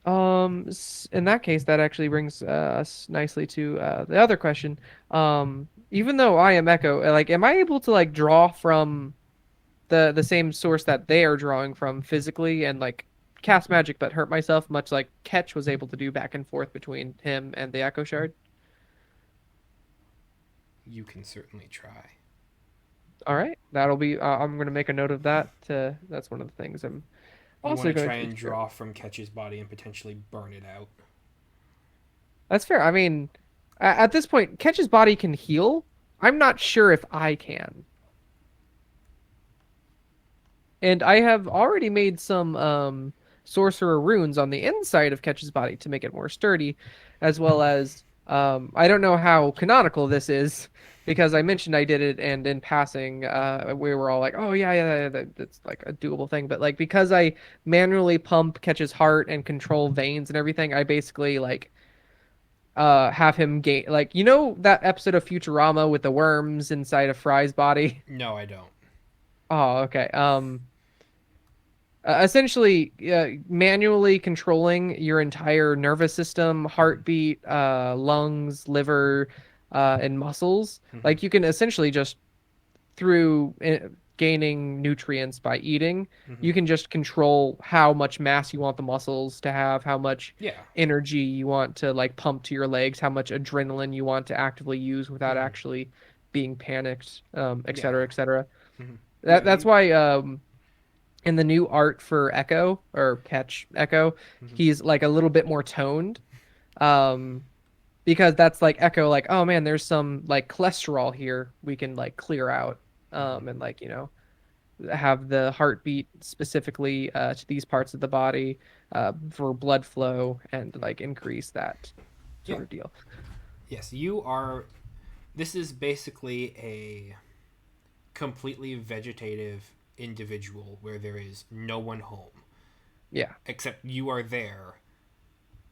In that case, that actually brings us nicely to the other question. Even though I am Echo, like, am I able to like draw from the same source that they are drawing from physically and like cast magic but hurt myself, much like Ketch was able to do back and forth between him and the Echo Shard? You can certainly try. All right, that'll be. I'm gonna make a note of that. That's one of the things I'm You want also to going try to and experiment. draw from Ketch's body and potentially burn it out. That's fair. I mean, at this point, Ketch's body can heal. I'm not sure if I can. And I have already made some sorcerer runes on the inside of Ketch's body to make it more sturdy, as well as I don't know how canonical this is because I mentioned I did it, and in passing, we were all like, "Oh yeah, yeah, that's like a doable thing." But like because I manually pump Ketch's heart and control veins and everything, I basically like have him gain like that episode of Futurama with the worms inside of Fry's body. No, I don't. Oh, okay. Essentially manually controlling your entire nervous system, Mm-hmm. heartbeat, lungs, liver, and muscles. Mm-hmm. Like you can essentially just through gaining nutrients by eating, Mm-hmm. you can just control how much mass you want the muscles to have, how much Yeah. energy you want to like pump to your legs, how much adrenaline you want to actively use without Mm-hmm. actually being panicked, et Yeah. cetera, et cetera. Mm-hmm. Yeah. That's why in the new art for Echo or Catch Echo, Mm-hmm. he's like a little bit more toned. Um, because that's like Echo, like, oh man, there's some like cholesterol here we can like clear out. Mm-hmm. And like, have the heartbeat specifically to these parts of the body for blood flow and like increase that Yeah. sort of deal. Yes, you are. This is basically a completely vegetative individual where there is no one home Yeah. except you are there,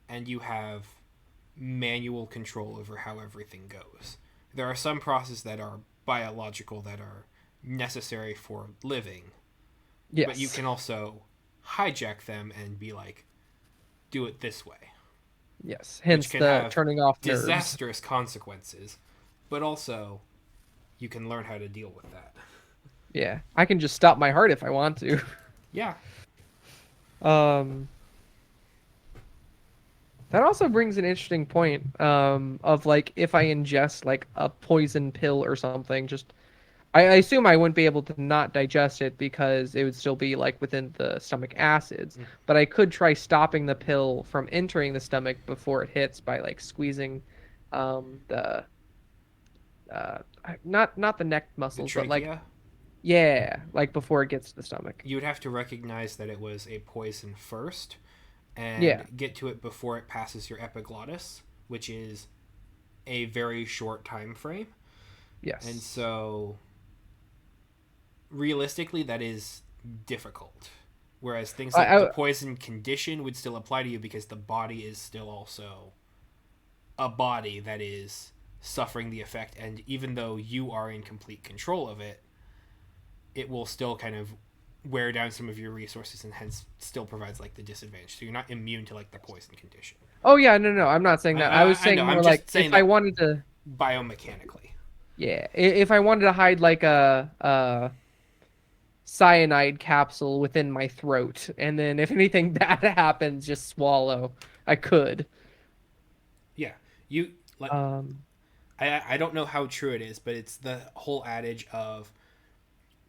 and you have manual control over how everything goes. There are some processes that are biological that are necessary for living, but you Yes. can also hijack them and be like, do it this way, Yes. which Hence can the have turning off nerves. disastrous consequences, but also you can learn how to deal with that. Yeah. I can just stop my heart if I want to. Yeah. Um, that also brings an interesting point of like if I ingest like a poison pill or something, just I assume I wouldn't be able to not digest it because it would still be like within the stomach acids. But I could try stopping the pill from entering the stomach before it hits by like squeezing the not the neck The muscles, but like trachea, yeah, like before it gets to the stomach. you would have to recognize that it was a poison first and Yeah. get to it before it passes your epiglottis, which is a very short time frame. And Yes. so realistically that is difficult. Whereas things like the I poison condition would still apply to you because the body is still also a body that is suffering the effect, and even though you are in complete control of it, it will still kind of wear down some of your resources and hence still provides like the disadvantage. So you're not immune to like the poison condition. Oh yeah, no, I'm not saying that. I was I know. saying I'm more like just if saying I that wanted to, biomechanically. yeah, if I wanted to hide like a cyanide capsule within my throat, and then if anything bad happens, just swallow. I could. Yeah, you like. Um, I don't know how true it is, but it's the whole adage of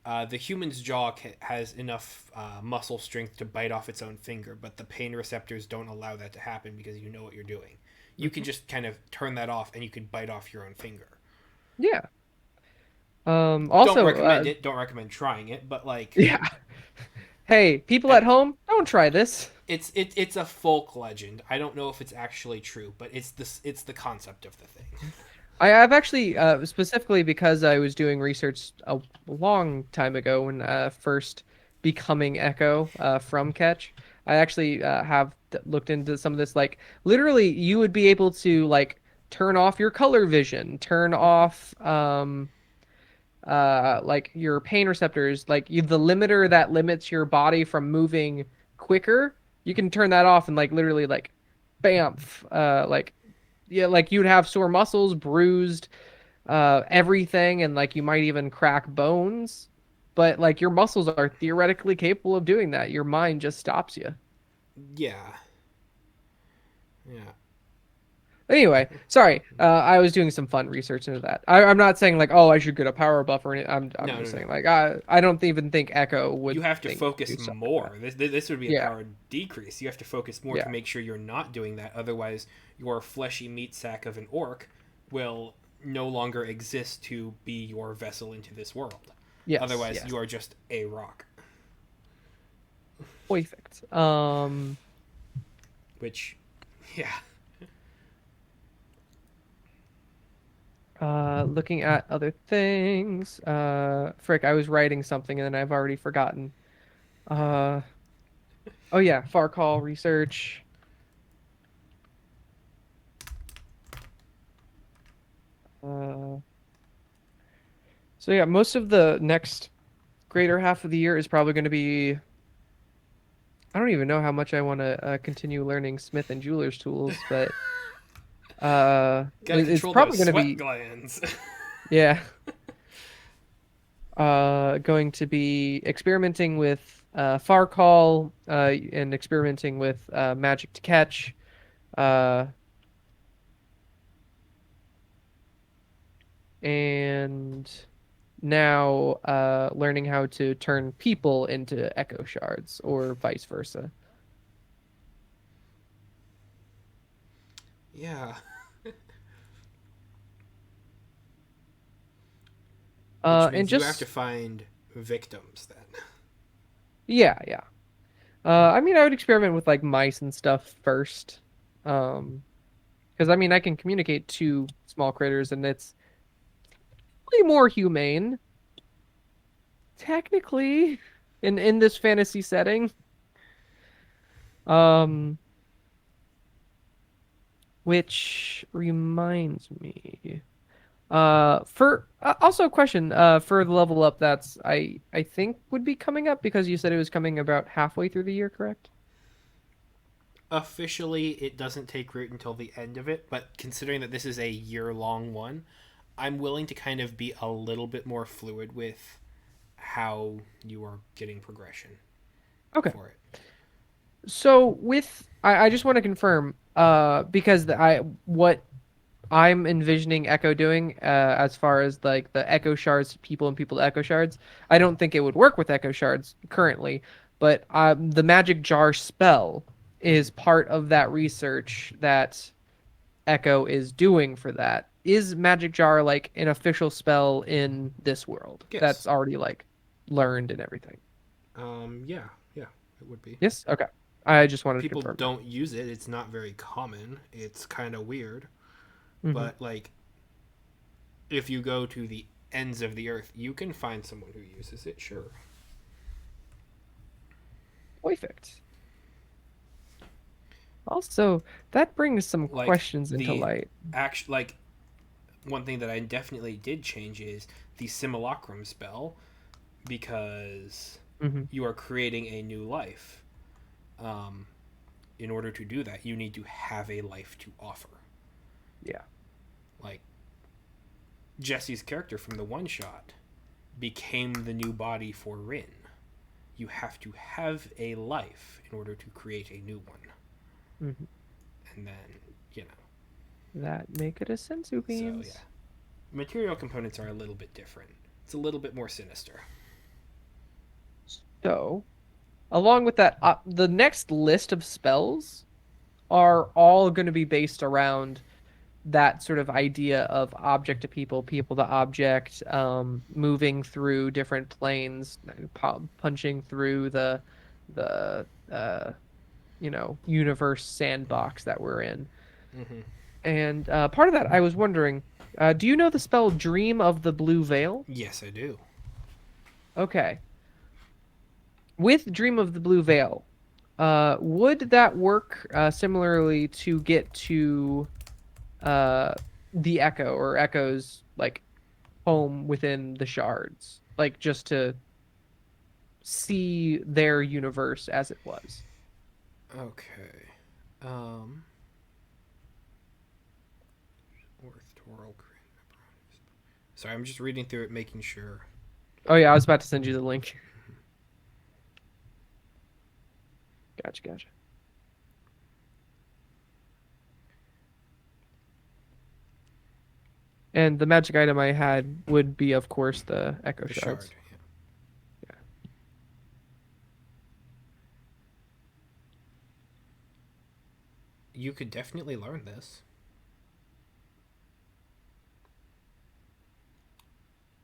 the human's jaw has enough muscle strength to bite off its own finger, but the pain receptors don't allow that to happen because you know what you're doing. You can mhm. just kind of turn that off, and you can bite off your own finger. Yeah. Don't Also, recommend it. Don't recommend trying it, but like yeah. Hey, people and at home, don't try this. it's a folk legend. I don't know if it's actually true, but it's the concept of the thing. I've actually specifically because I was doing research a long time ago when first becoming Echo from Catch. I actually have looked into some of this. Like literally, you would be able to like turn off your color vision, turn off like your pain receptors, like the limiter that limits your body from moving quicker. You can turn that off and like literally like, bamf, like yeah, like you'd have sore muscles, bruised everything, and like you might even crack bones, but like your muscles are theoretically capable of doing that. Your mind just stops you. Yeah, yeah. Anyway, sorry, I was doing some fun research into that. I'm not saying like, oh, I should get a power buff or anything. I'm No, just no, no. saying like I don't even think Echo You would have to think to do focus stuff like that. more. This would be a Yeah, power decrease. You have to focus more to yeah, make sure you're not doing that. Otherwise, your fleshy meat sack of an orc will no longer exist to be your vessel into this world. yes, Otherwise, yes, you are just a rock. perfect. Which, yeah. Looking at other things. Frick, I was writing something and then I've already forgotten. Uh, oh yeah, far call research. Uh, so yeah, most of the next greater half of the year is probably going to be. I don't even know how much I want to continue learning Smith and Jeweler's tools, but Gotta it's control probably those going to sweat be glands. yeah. Going to be experimenting with far call and experimenting with magic to catch. Uh, and now learning how to turn people into echo shards or vice versa. Yeah. Which And means you have to just find victims then. Yeah, yeah. I mean, I would experiment with like mice and stuff first. Um, because I mean, I can communicate to small critters, and it's really more humane, technically, in this fantasy setting. Um, which reminds me, for also a question, for the level up, that's I think would be coming up because you said it was coming about halfway through the year, correct? Officially, it doesn't take root until the end of it, but considering that this is a year long one, I'm willing to kind of be a little bit more fluid with how you are getting progression Okay. for it. So with I just want to confirm, because what I'm envisioning Echo doing, as far as like the Echo shards, people and people to Echo shards, I don't think it would work with Echo shards currently, but the Magic Jar spell is Mm-hmm. part of that research that Echo is doing for that. Is Magic Jar like an official spell in this world Yes. that's already like learned and everything? Yeah, yeah, it would be. Yes? Okay. I just wanted to People confirm that. don't use it. It's not very common. It's kind of weird. Hmm. But like, if you go to the ends of the earth, you can find someone who uses it. Sure. Perfect. Also, that brings some Like questions into the light. like one thing that I definitely did change is the simulacrum spell because Hmm. you are creating a new life. Um, in order to do that, you need to have a life to offer. Yeah. Like Jesse's character from the one shot became the new body for Rin. You have to have a life in order to create a new one. Hmm. And then, you know. That make it a sensu So, yeah. beans. Material components are a little bit different. It's a little bit more sinister. So, along with that, the next list of spells are all going to be based around that sort of idea of object to people, people to object, moving through different planes, punching through the universe sandbox that we're in. Mm-hmm. And part of that, I was wondering, do you know the spell Dream of the Blue Veil? Yes, I do. Okay. With Dream of the Blue Veil, would that work similarly to get to uh, the Echo or Echo's like home within the shards? Like just to see their universe as it was. Okay. Um. Orth Toral. Sorry, I'm just reading through it, making sure. Oh yeah, I was about to send you the link. Gotcha, gotcha. And the magic item I had would be, of course, the Echo The shard. Shards. Yeah. Yeah. You could definitely learn this.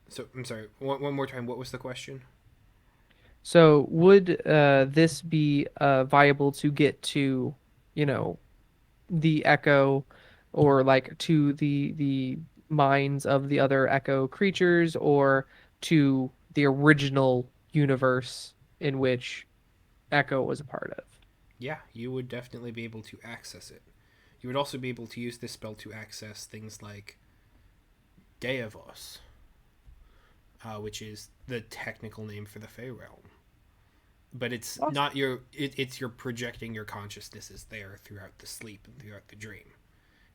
So, I'm sorry, one more time. What was the question? So would this be viable to get to, you know, the Echo or like to the minds of the other Echo creatures or to the original universe in which Echo was a part of? Yeah, you would definitely be able to access it. You would also be able to use this spell to access things like Deavos, which is the technical name for the Fey realm. But it's Awesome. not your. It's your projecting your consciousness is there throughout the sleep and throughout the dream.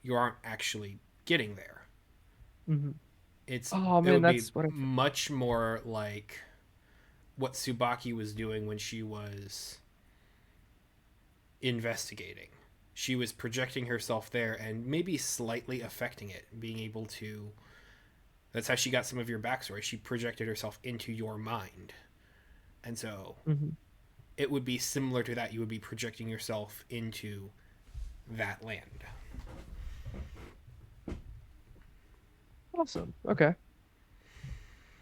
You aren't actually getting there. Hmm. It's Oh it man, would be that's what I. much more like what Tsubaki was doing when she was investigating. She was projecting herself there and maybe slightly affecting it, being able to. That's how she got some of your backstory. She projected herself into your mind. And so Mhm. it would be similar to that. You would be projecting yourself into that land. Awesome. Okay.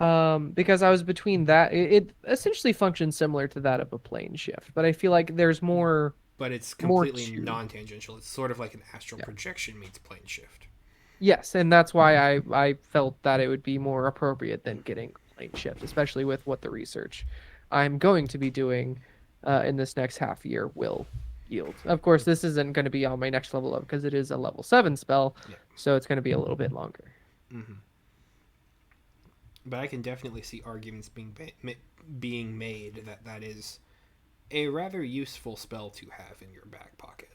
Because I was between that. It essentially functions similar to that of a plane shift, but I feel like there's But it's more completely to. non-tangential. It's sort of like an astral Yeah. projection meets plane shift. Yes, and that's why I felt that it would be more appropriate than Mm-hmm. getting plane shift, especially with what the research I'm going to be doing in this next half year will yield. Of course, this isn't going to be on my next level up because it is a level 7 spell, Yeah. so it's going to be a little bit longer. Mm-hmm. But I can definitely see arguments being made that that is a rather useful spell to have in your back pocket.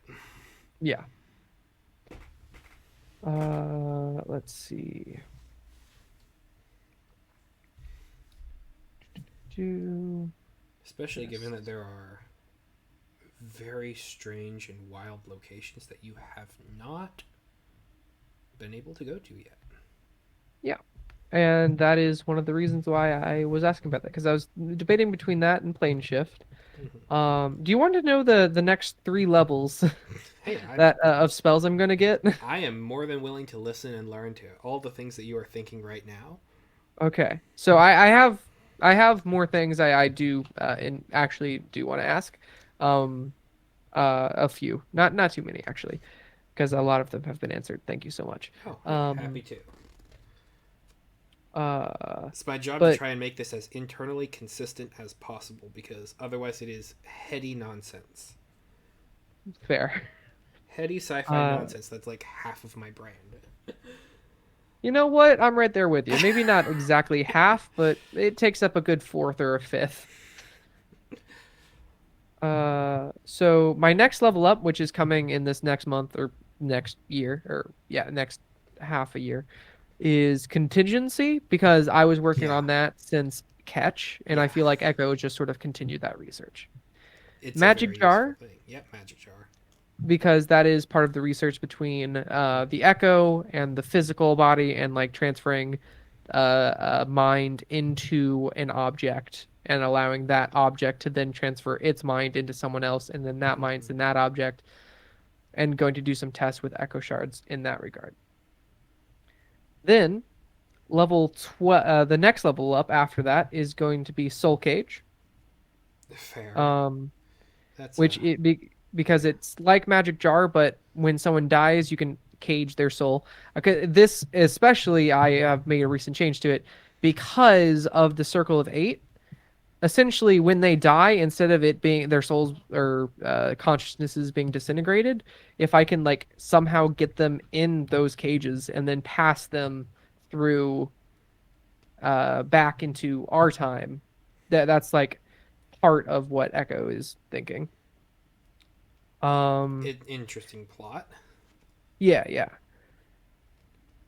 Yeah. Let's see. Do Especially given yes. that there are very strange and wild locations that you have not been able to go to yet. Yeah. And that is one of the reasons why I was asking about that because I was debating between that and plane shift. Mm-hmm. Do you want to know the next 3 levels Hey, that of spells I'm gonna get? I am more than willing to listen and learn to all the things that you are thinking right now. Okay, so I have more things I do and actually do want to ask. Um, a few, not too many actually, because a lot of them have been answered. Thank you so much. Oh, hey, happy Um, to. uh, It's my job to but try and make this as internally consistent as possible because otherwise it is heady nonsense. fair. Heady sci fi Uh, nonsense that's like half of my brand. you know what? I'm right there with you. Maybe not exactly half, but it takes up a good fourth or a fifth. So my next level up, which is coming in this next month or next year, or yeah, next half a year, is contingency because I was working Yeah, on that since Catch, and I yeah. feel like Echo just sort of continued that research. It's a Magic very useful Jar thing. Yep, magic jar. because that is part of the research between the Echo and the physical body and like transferring a mind into an object and allowing that object to then transfer its mind into someone else and then that mind's Mm-hmm. in that object and going to do some tests with Echo shards in that regard. Then the next level up after that is going to be Soul Cage, Fair. um, That's which because it's like Magic Jar, but when someone dies, you can cage their soul. Okay, this especially I have made a recent change to it because of the Circle of Eight. Essentially, when they die, instead of it being their souls or consciousnesses being disintegrated, if I can like somehow get them in those cages and then pass them through back into our time, that's like part of what Echo is thinking. interesting plot. Yeah, yeah.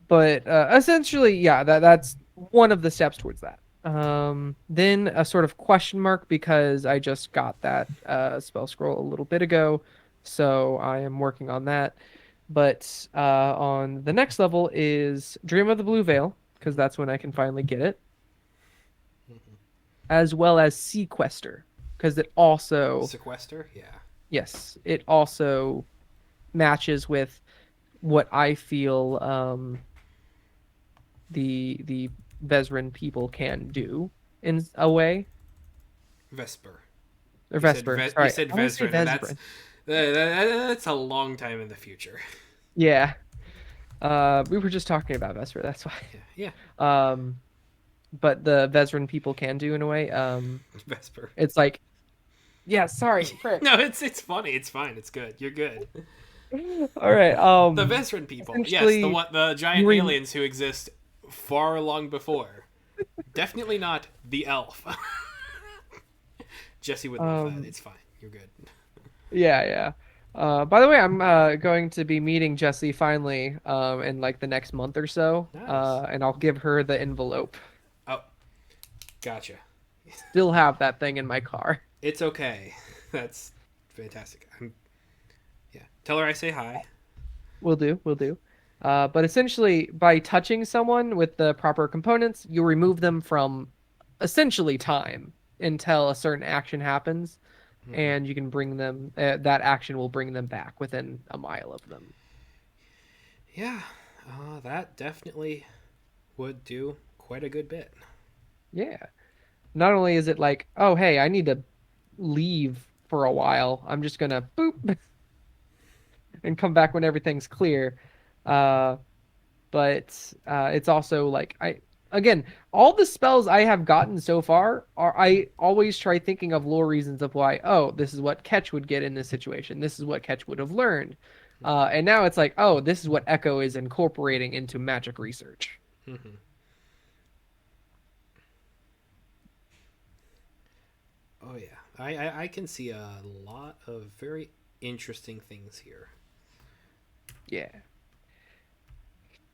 But essentially, yeah, that's one of the steps towards that. Then a sort of question mark because I just got that spell scroll a little bit ago, so I am working on that. But on the next level is Dream of the Blue Veil because that's when I can finally get it, Mm-hmm. as well as Sequester because it also Sequester? Yeah. yes, it also matches with what I feel the Vesrin people can do in a way. Vesper. Or Vesper. You Sorry, said I want to say Vesrin, and Vesrin. that's a long time in the future. Yeah. We were just talking about Vesper. That's why. Yeah, yeah. Um, but the Vesrin people can do in a way. Vesper. It's like, yeah. Sorry, frick. No, it's funny. It's fine. It's good. You're good. All right. The Vesrin people. Yes, Essentially, the you giant re aliens who exist far long before. Definitely not the elf. Jesse would love that. um. It's fine. You're good. Yeah, yeah. By the way, I'm going to be meeting Jessie finally in like the next month or so, Nice. and I'll give her the envelope. Oh, gotcha. Still have that thing in my car. It's okay. That's fantastic. Yeah. Tell her I say hi. Will do, will do. But essentially, by touching someone with the proper components, you remove them from essentially time until a certain action happens, Mm-hmm. and you can bring them. That action will bring them back within a mile of them. Yeah, that definitely would do quite a good bit. Yeah. Not only is it like, oh, hey, I need to leave for a while. I'm just gonna boop and come back when everything's clear. Uh, but it's also like I again, all the spells I have gotten so far are I always try thinking of lore reasons of why, oh, this is what Ketch would get in this situation. This is what Ketch would have learned. And now it's like, oh, this is what Echo is incorporating into magic research. Mm-hmm. Oh yeah, I can see a lot of very interesting things here. Yeah.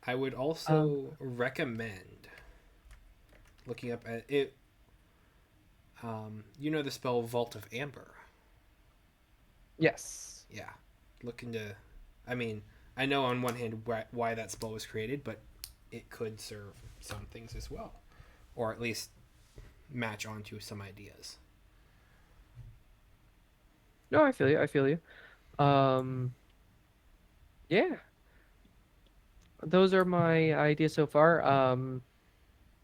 I would Um, also recommend looking up at it. You know the spell Vault of Amber. yes. Yeah, look into. I mean, I know on one hand why that spell was created, but it could serve some things as well, or at least match onto some ideas. No, I feel you. I feel you. Um, yeah, those are my ideas so far.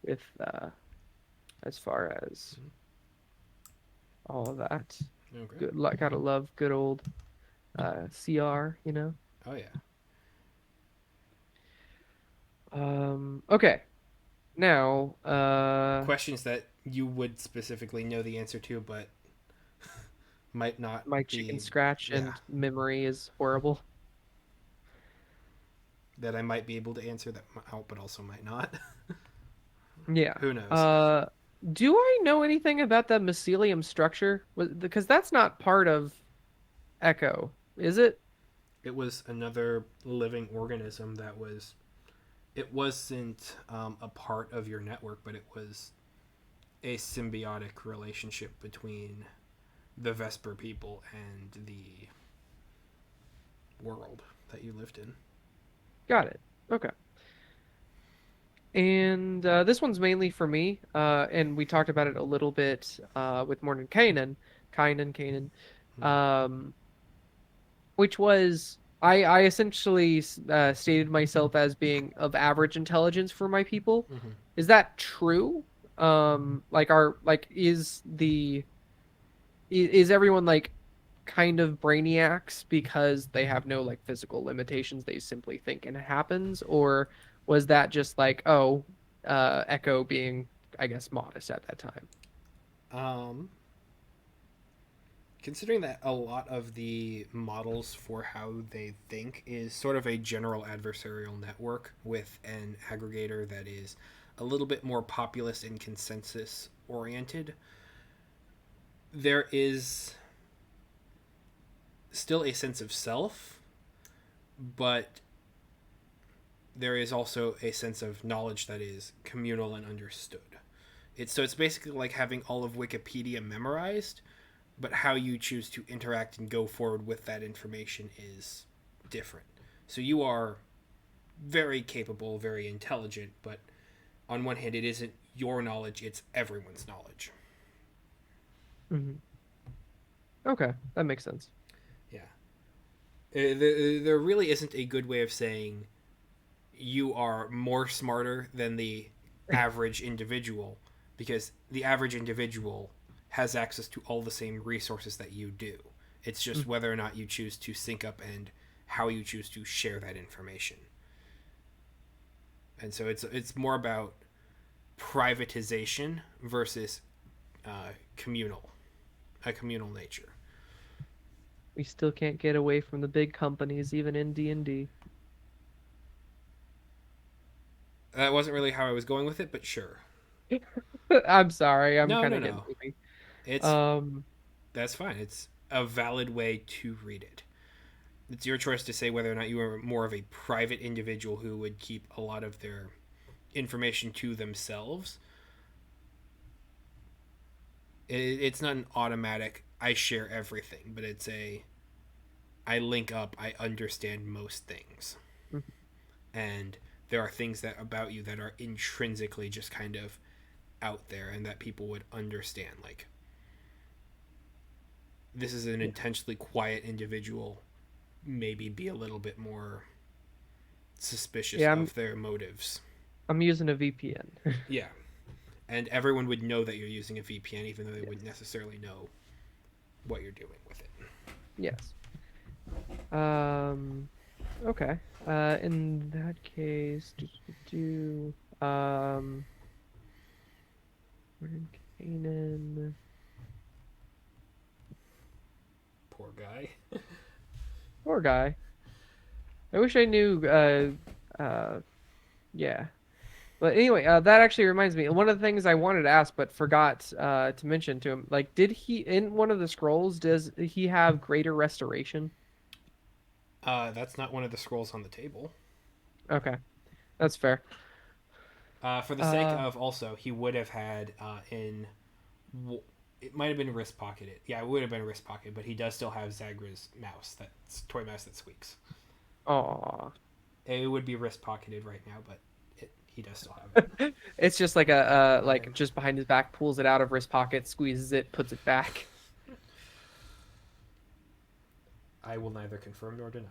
With as far as all of that, Okay. good. Gotta love good old CR. You know. Oh yeah. Okay. Now, Questions that you would specifically know the answer to, but might not my chicken be. scratch Yeah, and memory is horrible. that I might be able to answer that might help, but also might not. Yeah. Who knows? Uh, do I know anything about the mycelium structure? Because that's not part of Echo, is it? It was another living organism that was. It wasn't a part of your network, but it was a symbiotic relationship between the Vesper people and the world that you lived in. Got it. Okay. And this one's mainly for me. And we talked about it a little bit with Morgan Kanan, Hmm. um, which was I essentially stated myself as being of average intelligence for my people. Hmm. Is that true? Like is everyone like kind of brainiacs because they have no like physical limitations, they simply think and it happens, or was that just like, oh, Echo being, I guess, modest at that time? Um, Considering that a lot of the models for how they think is sort of a general adversarial network with an aggregator that is a little bit more populist and consensus oriented, there is still a sense of self, but there is also a sense of knowledge that is communal and understood. It's basically like having all of Wikipedia memorized, but how you choose to interact and go forward with that information is different. So you are very capable, very intelligent, but on one hand, it isn't your knowledge; it's everyone's knowledge. Hmm. Okay, that makes sense. Yeah, there really isn't a good way of saying you are more smarter than the average individual because the average individual has access to all the same resources that you do. It's just Mhm. whether or not you choose to sync up and how you choose to share that information. And so it's more about privatization versus communal, a communal nature. We still can't get away from the big companies even in D&D. That wasn't really how I was going with it, but sure. I'm sorry, I'm No, kind no, of getting no. loopy. It's um That's fine. It's a valid way to read it. It's your choice to say whether or not you are more of a private individual who would keep a lot of their information to themselves. It's not an automatic I share everything, but it's a I link up, I understand most things. And there are things that about you that are intrinsically just kind of out there and that people would understand. Like this is an yeah, intentionally quiet individual, maybe be a little bit more suspicious yeah, of their motives. I'm using a VPN. Yeah. and everyone would know that you're using a VPN, even though they wouldn't Yes. necessarily know what you're doing with it. Yes. Okay. In that case, we're in Canaan. Poor guy. Poor guy. I wish I knew. Yeah. But anyway, that actually reminds me. One of the things I wanted to ask, but forgot to mention to him, like, did he in one of the scrolls? Does he have greater restoration? That's not one of the scrolls on the table. Okay, that's fair. For the sake Uh, of also, he would have had it might have been wrist pocketed. Yeah, it would have been wrist pocketed, but he does still have Zagra's mouse, that toy mouse that squeaks. aw. It would be wrist pocketed right now, but he does still have it. It's just like a I, like just behind his back, pulls it out of his pocket, squeezes it, puts it back. I will neither confirm nor deny.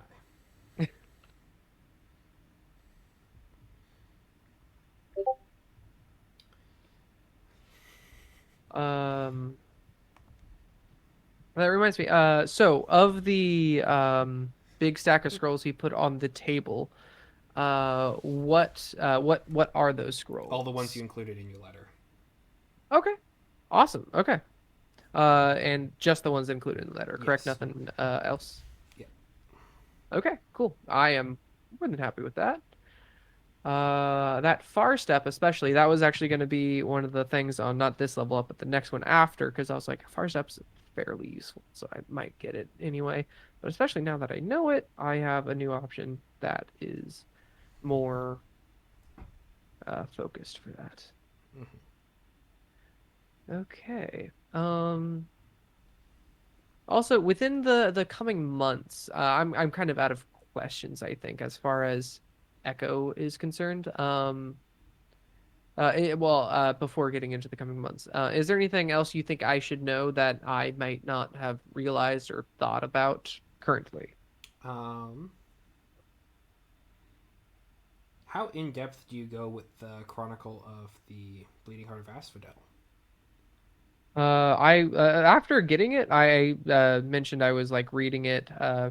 Um, that reminds me. So of the big stack of scrolls he put on the table, what are those All the ones you scrolls? included in your letter. Okay, awesome. Okay. And just the ones included in the letter, correct? Yes. Nothing else. Yeah. Okay, cool. I am more than happy with that. That far step, especially, that was actually going to be one of the things on not this level up, but the next one after, because I was like, far step's fairly useful, so I might get it anyway. But especially now that I know it, I have a new option that is more focused for that. Mm-hmm. Okay. Also, within the coming months, I'm kind of out of questions, I think, as far as Echo is concerned. Before getting into the coming months, is there anything else you think I should know that I might not have realized or thought about currently? Um, how in depth do you go with the Chronicle of the Bleeding Heart of Asphodel? I After getting it, I mentioned I was like reading it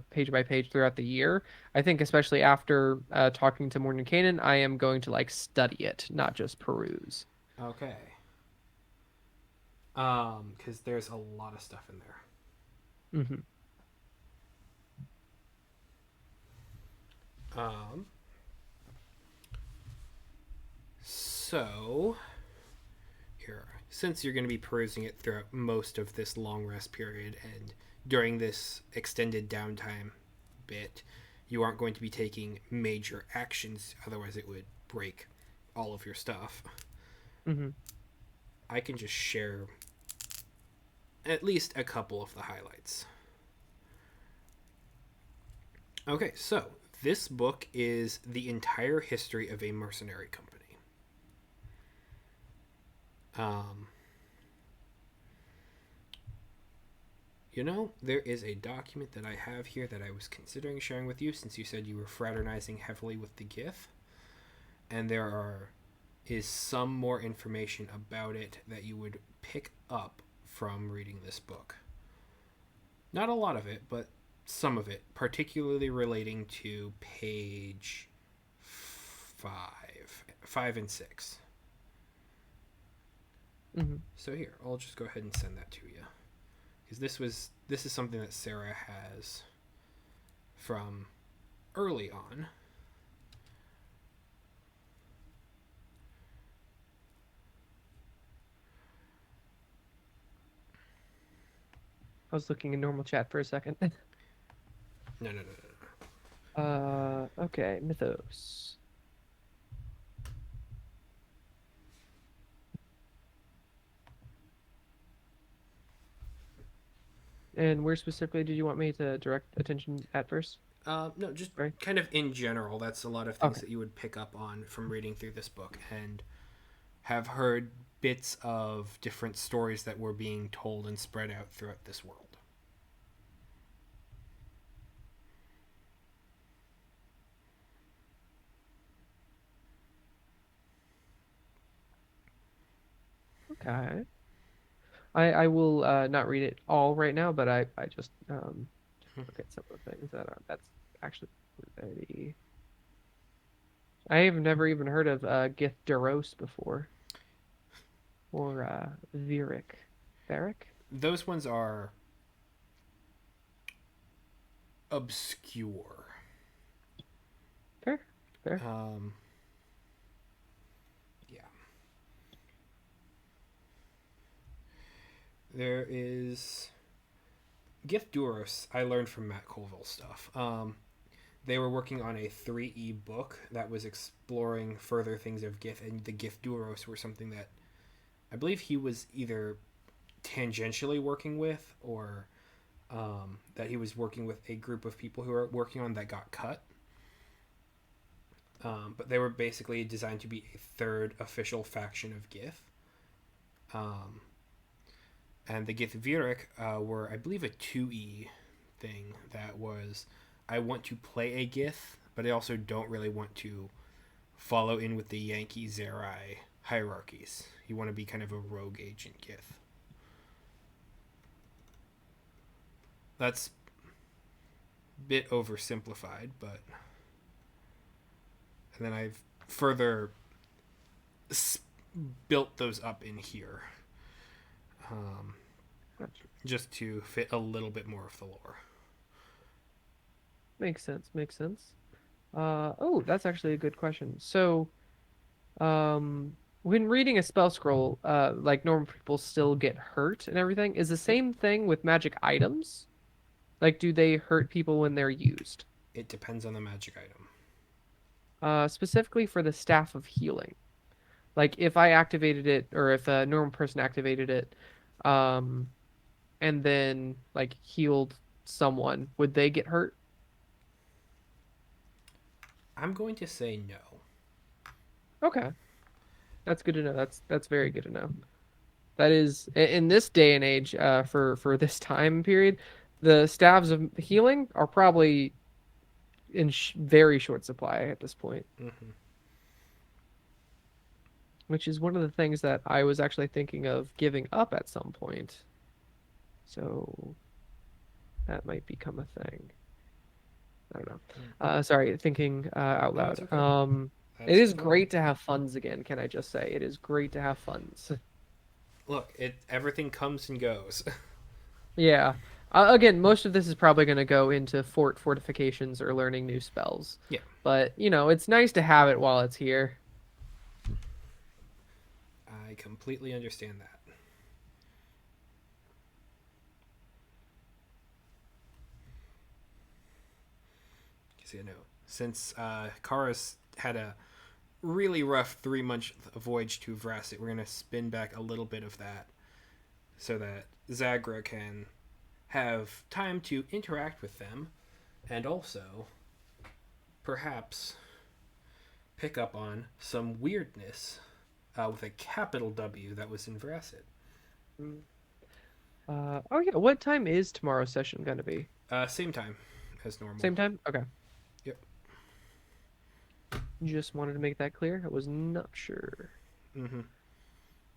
page by page throughout the year. I think especially after talking to Morning Kanan, I am going to like study it, not just peruse. Okay. Because there's a lot of stuff in there. Hmm. Um, so here, since you're going to be perusing it throughout most of this long rest period and during this extended downtime bit, you aren't going to be taking major actions, otherwise it would break all of your stuff. Hmm. I can just share at least a couple of the highlights. Okay, so this book is the entire history of a mercenary company. Um, there is a document that I have here that I was considering sharing with you since you said you were fraternizing heavily with the GIF, and is some more information about it that you would pick up from reading this book. Not a lot of it, but some of it, particularly relating to page 5 and 6. Hmm. So here, I'll just go ahead and send that to you, because this is something that Sarah has from early on. I was looking in normal chat for a second. No, no, no, no. Okay, Mythos. And where specifically did you want me to direct attention at first? No, just Right. kind of in general. That's a lot of things Okay. that you would pick up on from reading through this book and have heard bits of different stories that were being told and spread out throughout this world. Okay. I will not read it all right now, but I just look at some of the things that are that's actually pretty. I have never even heard of Githderos before or Virik. Varric? Those ones are obscure. Fair, fair. Um, yeah, there is Gift Duros. I learned from Matt Colville stuff. They were working on a 3E book that was exploring further things of Gith, and the Gift Duros were something that I believe he was either tangentially working with or that he was working with a group of people who were working on that got cut. But they were basically designed to be a third official faction of Gith. Um, and the Gith Virik were, I believe, a 2E thing that was I want to play a Gith, but I also don't really want to follow in with the Yankee Zerai hierarchies. You want to be kind of a rogue agent Gith. That's a bit oversimplified, but. And then I've further built those up in here. Um, Gotcha. just to fit a little bit more of the lore. Makes sense. Makes sense. Oh, that's actually a good question. So, when reading a spell scroll, like normal people still get hurt and everything, is the Yep. same thing with magic items? Like, do they hurt people when they're used? It depends on the magic item. Specifically for the Staff of Healing. Like, if I activated it, or if a normal person activated it, um, and then like healed someone, would they get hurt? I'm going to say no. Okay, that's good to know. That's very good to know. That is in this day and age, for this time period, the staves of healing are probably in very short supply at this point, Mm-hmm. which is one of the things that I was actually thinking of giving up at some point. So that might become a thing. I don't know. Sorry, thinking out No, it's loud. okay. It That's is normal. great to have funds again. Can I just say it is great to have funds. Look, everything comes and goes. Yeah. Again, most of this is probably going to go into fortifications or learning new spells. Yeah, But, it's nice to have it while it's here. I completely understand that. Because you know, since Kara's had a really rough 3 month voyage to Vrasit, we're gonna spin back a little bit of that so that Zagra can have time to interact with them and also perhaps pick up on some weirdness with a capital W that was in Vrasit. Mm. Oh yeah, what time is tomorrow's session going to be? Same time as normal. Same time? Okay. Yep. Just wanted to make that clear. I was not sure. Mm-hmm.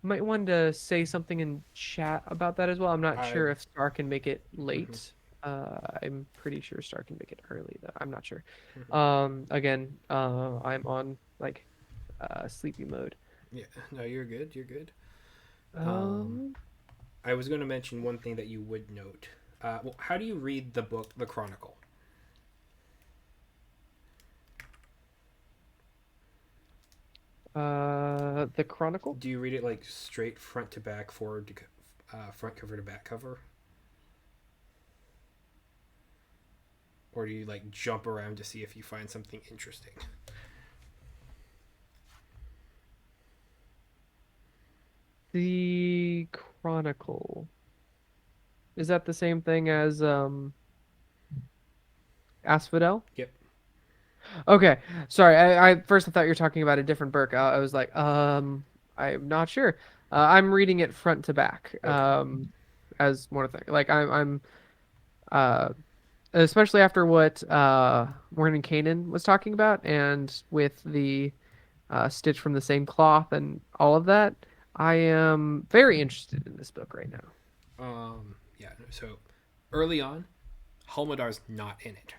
Might want to say something in chat about that as well. I'm not I. sure if Star can make it Mm-hmm. late. I'm pretty sure Star can make it early though. I'm not sure. Mm-hmm. Again, I'm on like sleepy mode. Yeah. No, you're good. You're good. Um, Um, I was going to mention one thing that you would note. Well, how do you read the book, The Chronicle? the Chronicle? Do you read it like straight front to back, forward to front cover to back cover, or do you like jump around to see if you find something interesting? The Chronicle. Is that the same thing as Asphodel? Yep. Okay, sorry. I first I thought you were talking about a different book. I was like, I'm not sure. I'm reading it front to back. Okay. As one thing. Like I'm uh, especially after what Morning Kanan was talking about, and with the stitch from the same cloth and all of that. I am very interested in this book right now. Yeah. So early on, Halmadar's not in it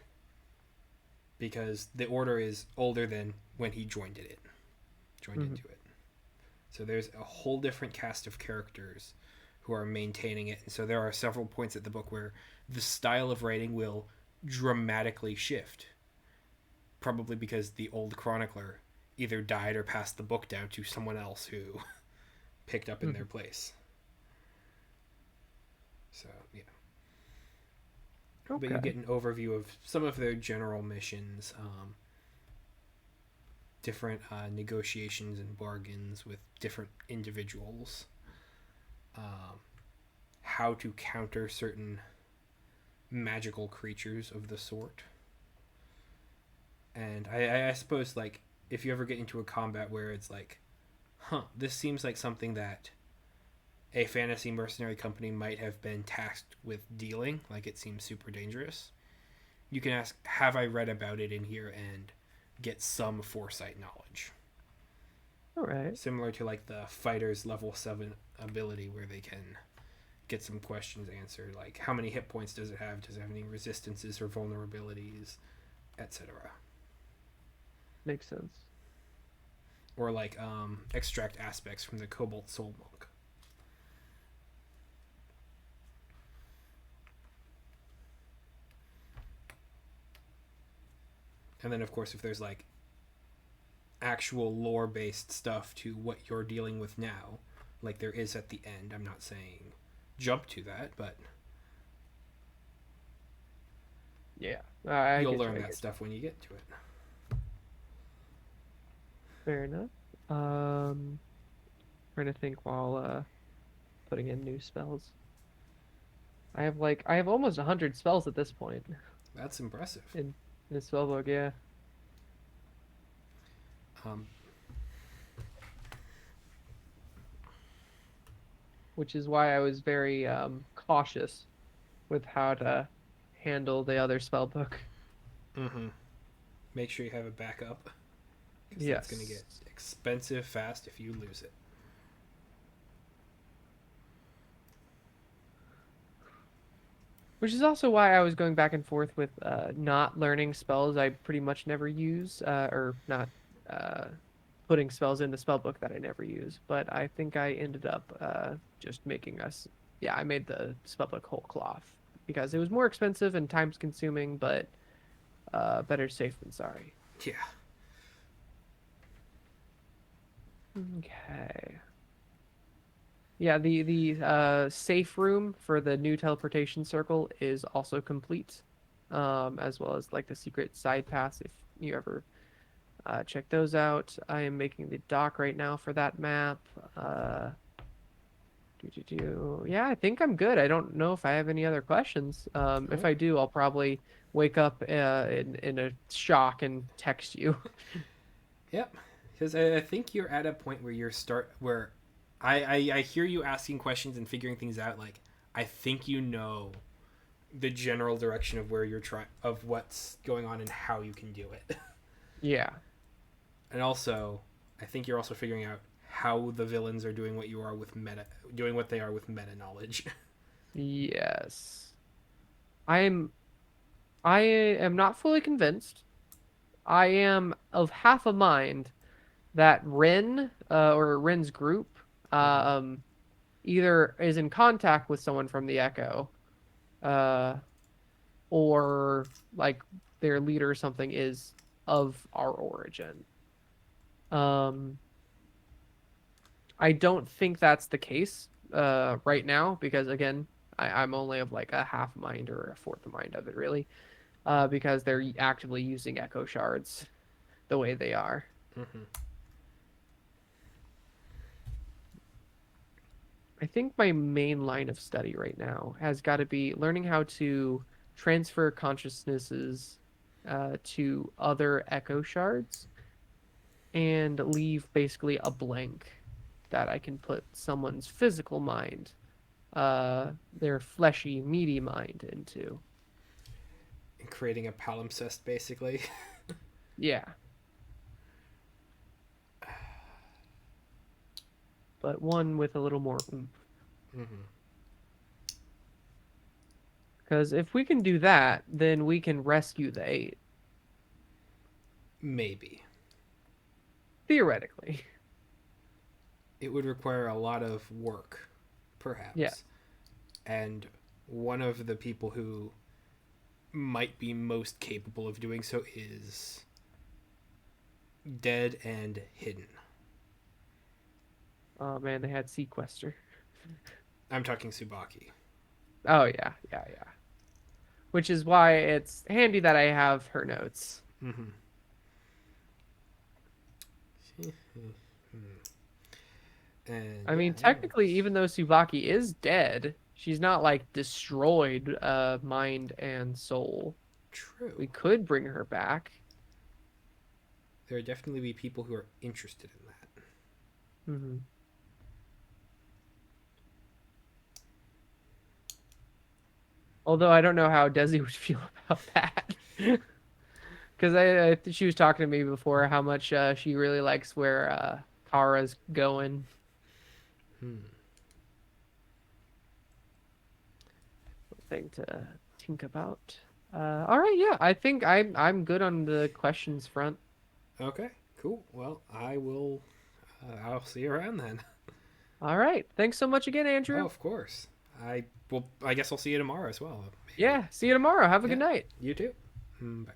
because the order is older than when he joined Hmm. into it. So there's a whole different cast of characters who are maintaining it. And so there are several points at the book where the style of writing will dramatically shift, probably because the old chronicler either died or passed the book down to someone else who picked up in their Hmm. place. So, yeah. But you Okay. get an overview of some of their general missions, different negotiations and bargains with different individuals, um, how to counter certain magical creatures of the sort. And I suppose, like, if you ever get into a combat where it's like, huh, this seems like something that a fantasy mercenary company might have been tasked with dealing, like it seems super dangerous, you can ask, have I read about it in here and get some foresight knowledge? All right. Similar to like the fighter's level 7 ability where they can get some questions answered, like how many hit points does it have? Does it have any resistances or vulnerabilities, etc. Makes sense. Or like extract aspects from the Cobalt Soul Monk. And then, of course, if there's like actual lore based stuff to what you're dealing with now, like there is at the end, I'm not saying jump to that, but Yeah. I you'll get you. learn I that get stuff when you get to it. you. Fair enough. Um, Trying to think while putting in new spells. I have almost 100 spells at this point That's impressive. in the spell book. Yeah. Um, Which is why I was very cautious with how to handle the other spell book. mm-hmm. Make sure you have a backup because that's going to get Yes. expensive fast if you lose it. Which is also why I was going back and forth with not learning spells I pretty much never use, or not uh, putting spells in the spell book that I never use. But I think I ended up just making us, yeah, I made the spell book whole cloth because it was more expensive and time consuming, but better safe than sorry. Yeah. Okay. Yeah, the safe room for the new teleportation circle is also complete, as well as like the secret side paths if you ever check those out. I am making the dock right now for that map. Uh, Yeah, I think I'm good. I don't know if I have any other questions. All If right. I do, I'll probably wake up in a shock and text you. Yep. Because I think you're at a point where you're start where I hear you asking questions and figuring things out. Like I think you know the general direction of where you're trying of what's going on and how you can do it. Yeah. And also, I think you're also figuring out how the villains are doing what you are with meta, doing what they are with meta knowledge. Yes. I'm I am not fully convinced. I am of half a mind that Rin, or Rin's group, Mm-hmm. either is in contact with someone from the Echo, uh, or like their leader or something is of our origin. Um, I don't think that's the case, right now, because again, I'm only of like a half mind or a fourth mind of it, really, because they're actively using Echo shards the way they are. Mm-hmm. I think my main line of study right now has got to be learning how to transfer consciousnesses to other echo shards and leave basically a blank that I can put someone's physical mind, their fleshy, meaty mind into. And creating a palimpsest, basically. Yeah, but one with a little more oomph. Mm-hmm. Because if we can do that, then we can rescue the 8, Maybe. theoretically. It would require a lot of work, Yeah. perhaps. And one of the people who might be most capable of doing so is dead and hidden. Oh man, they had sequester. I'm talking Subaki. Oh yeah, yeah, yeah. Which is why it's handy that I have her notes. Mm-hmm. And I yeah, mean, technically, even though Subaki is dead, she's not like destroyed, mind and soul. true. We could bring her back. There would definitely be people who are interested in that. Hmm. Although I don't know how Desi would feel about that. Because she was talking to me before how much she really likes where Kara's going. Hmm. Thing to think about. All right, yeah, I think I'm good on the questions front. Okay, cool. Well, I will. I'll see you around then. All right, thanks so much again, Oh, Andrew. of course. I well, I guess I'll see you tomorrow as well. Maybe. Yeah, see you tomorrow. Have a Yeah. good night. You too. Bye.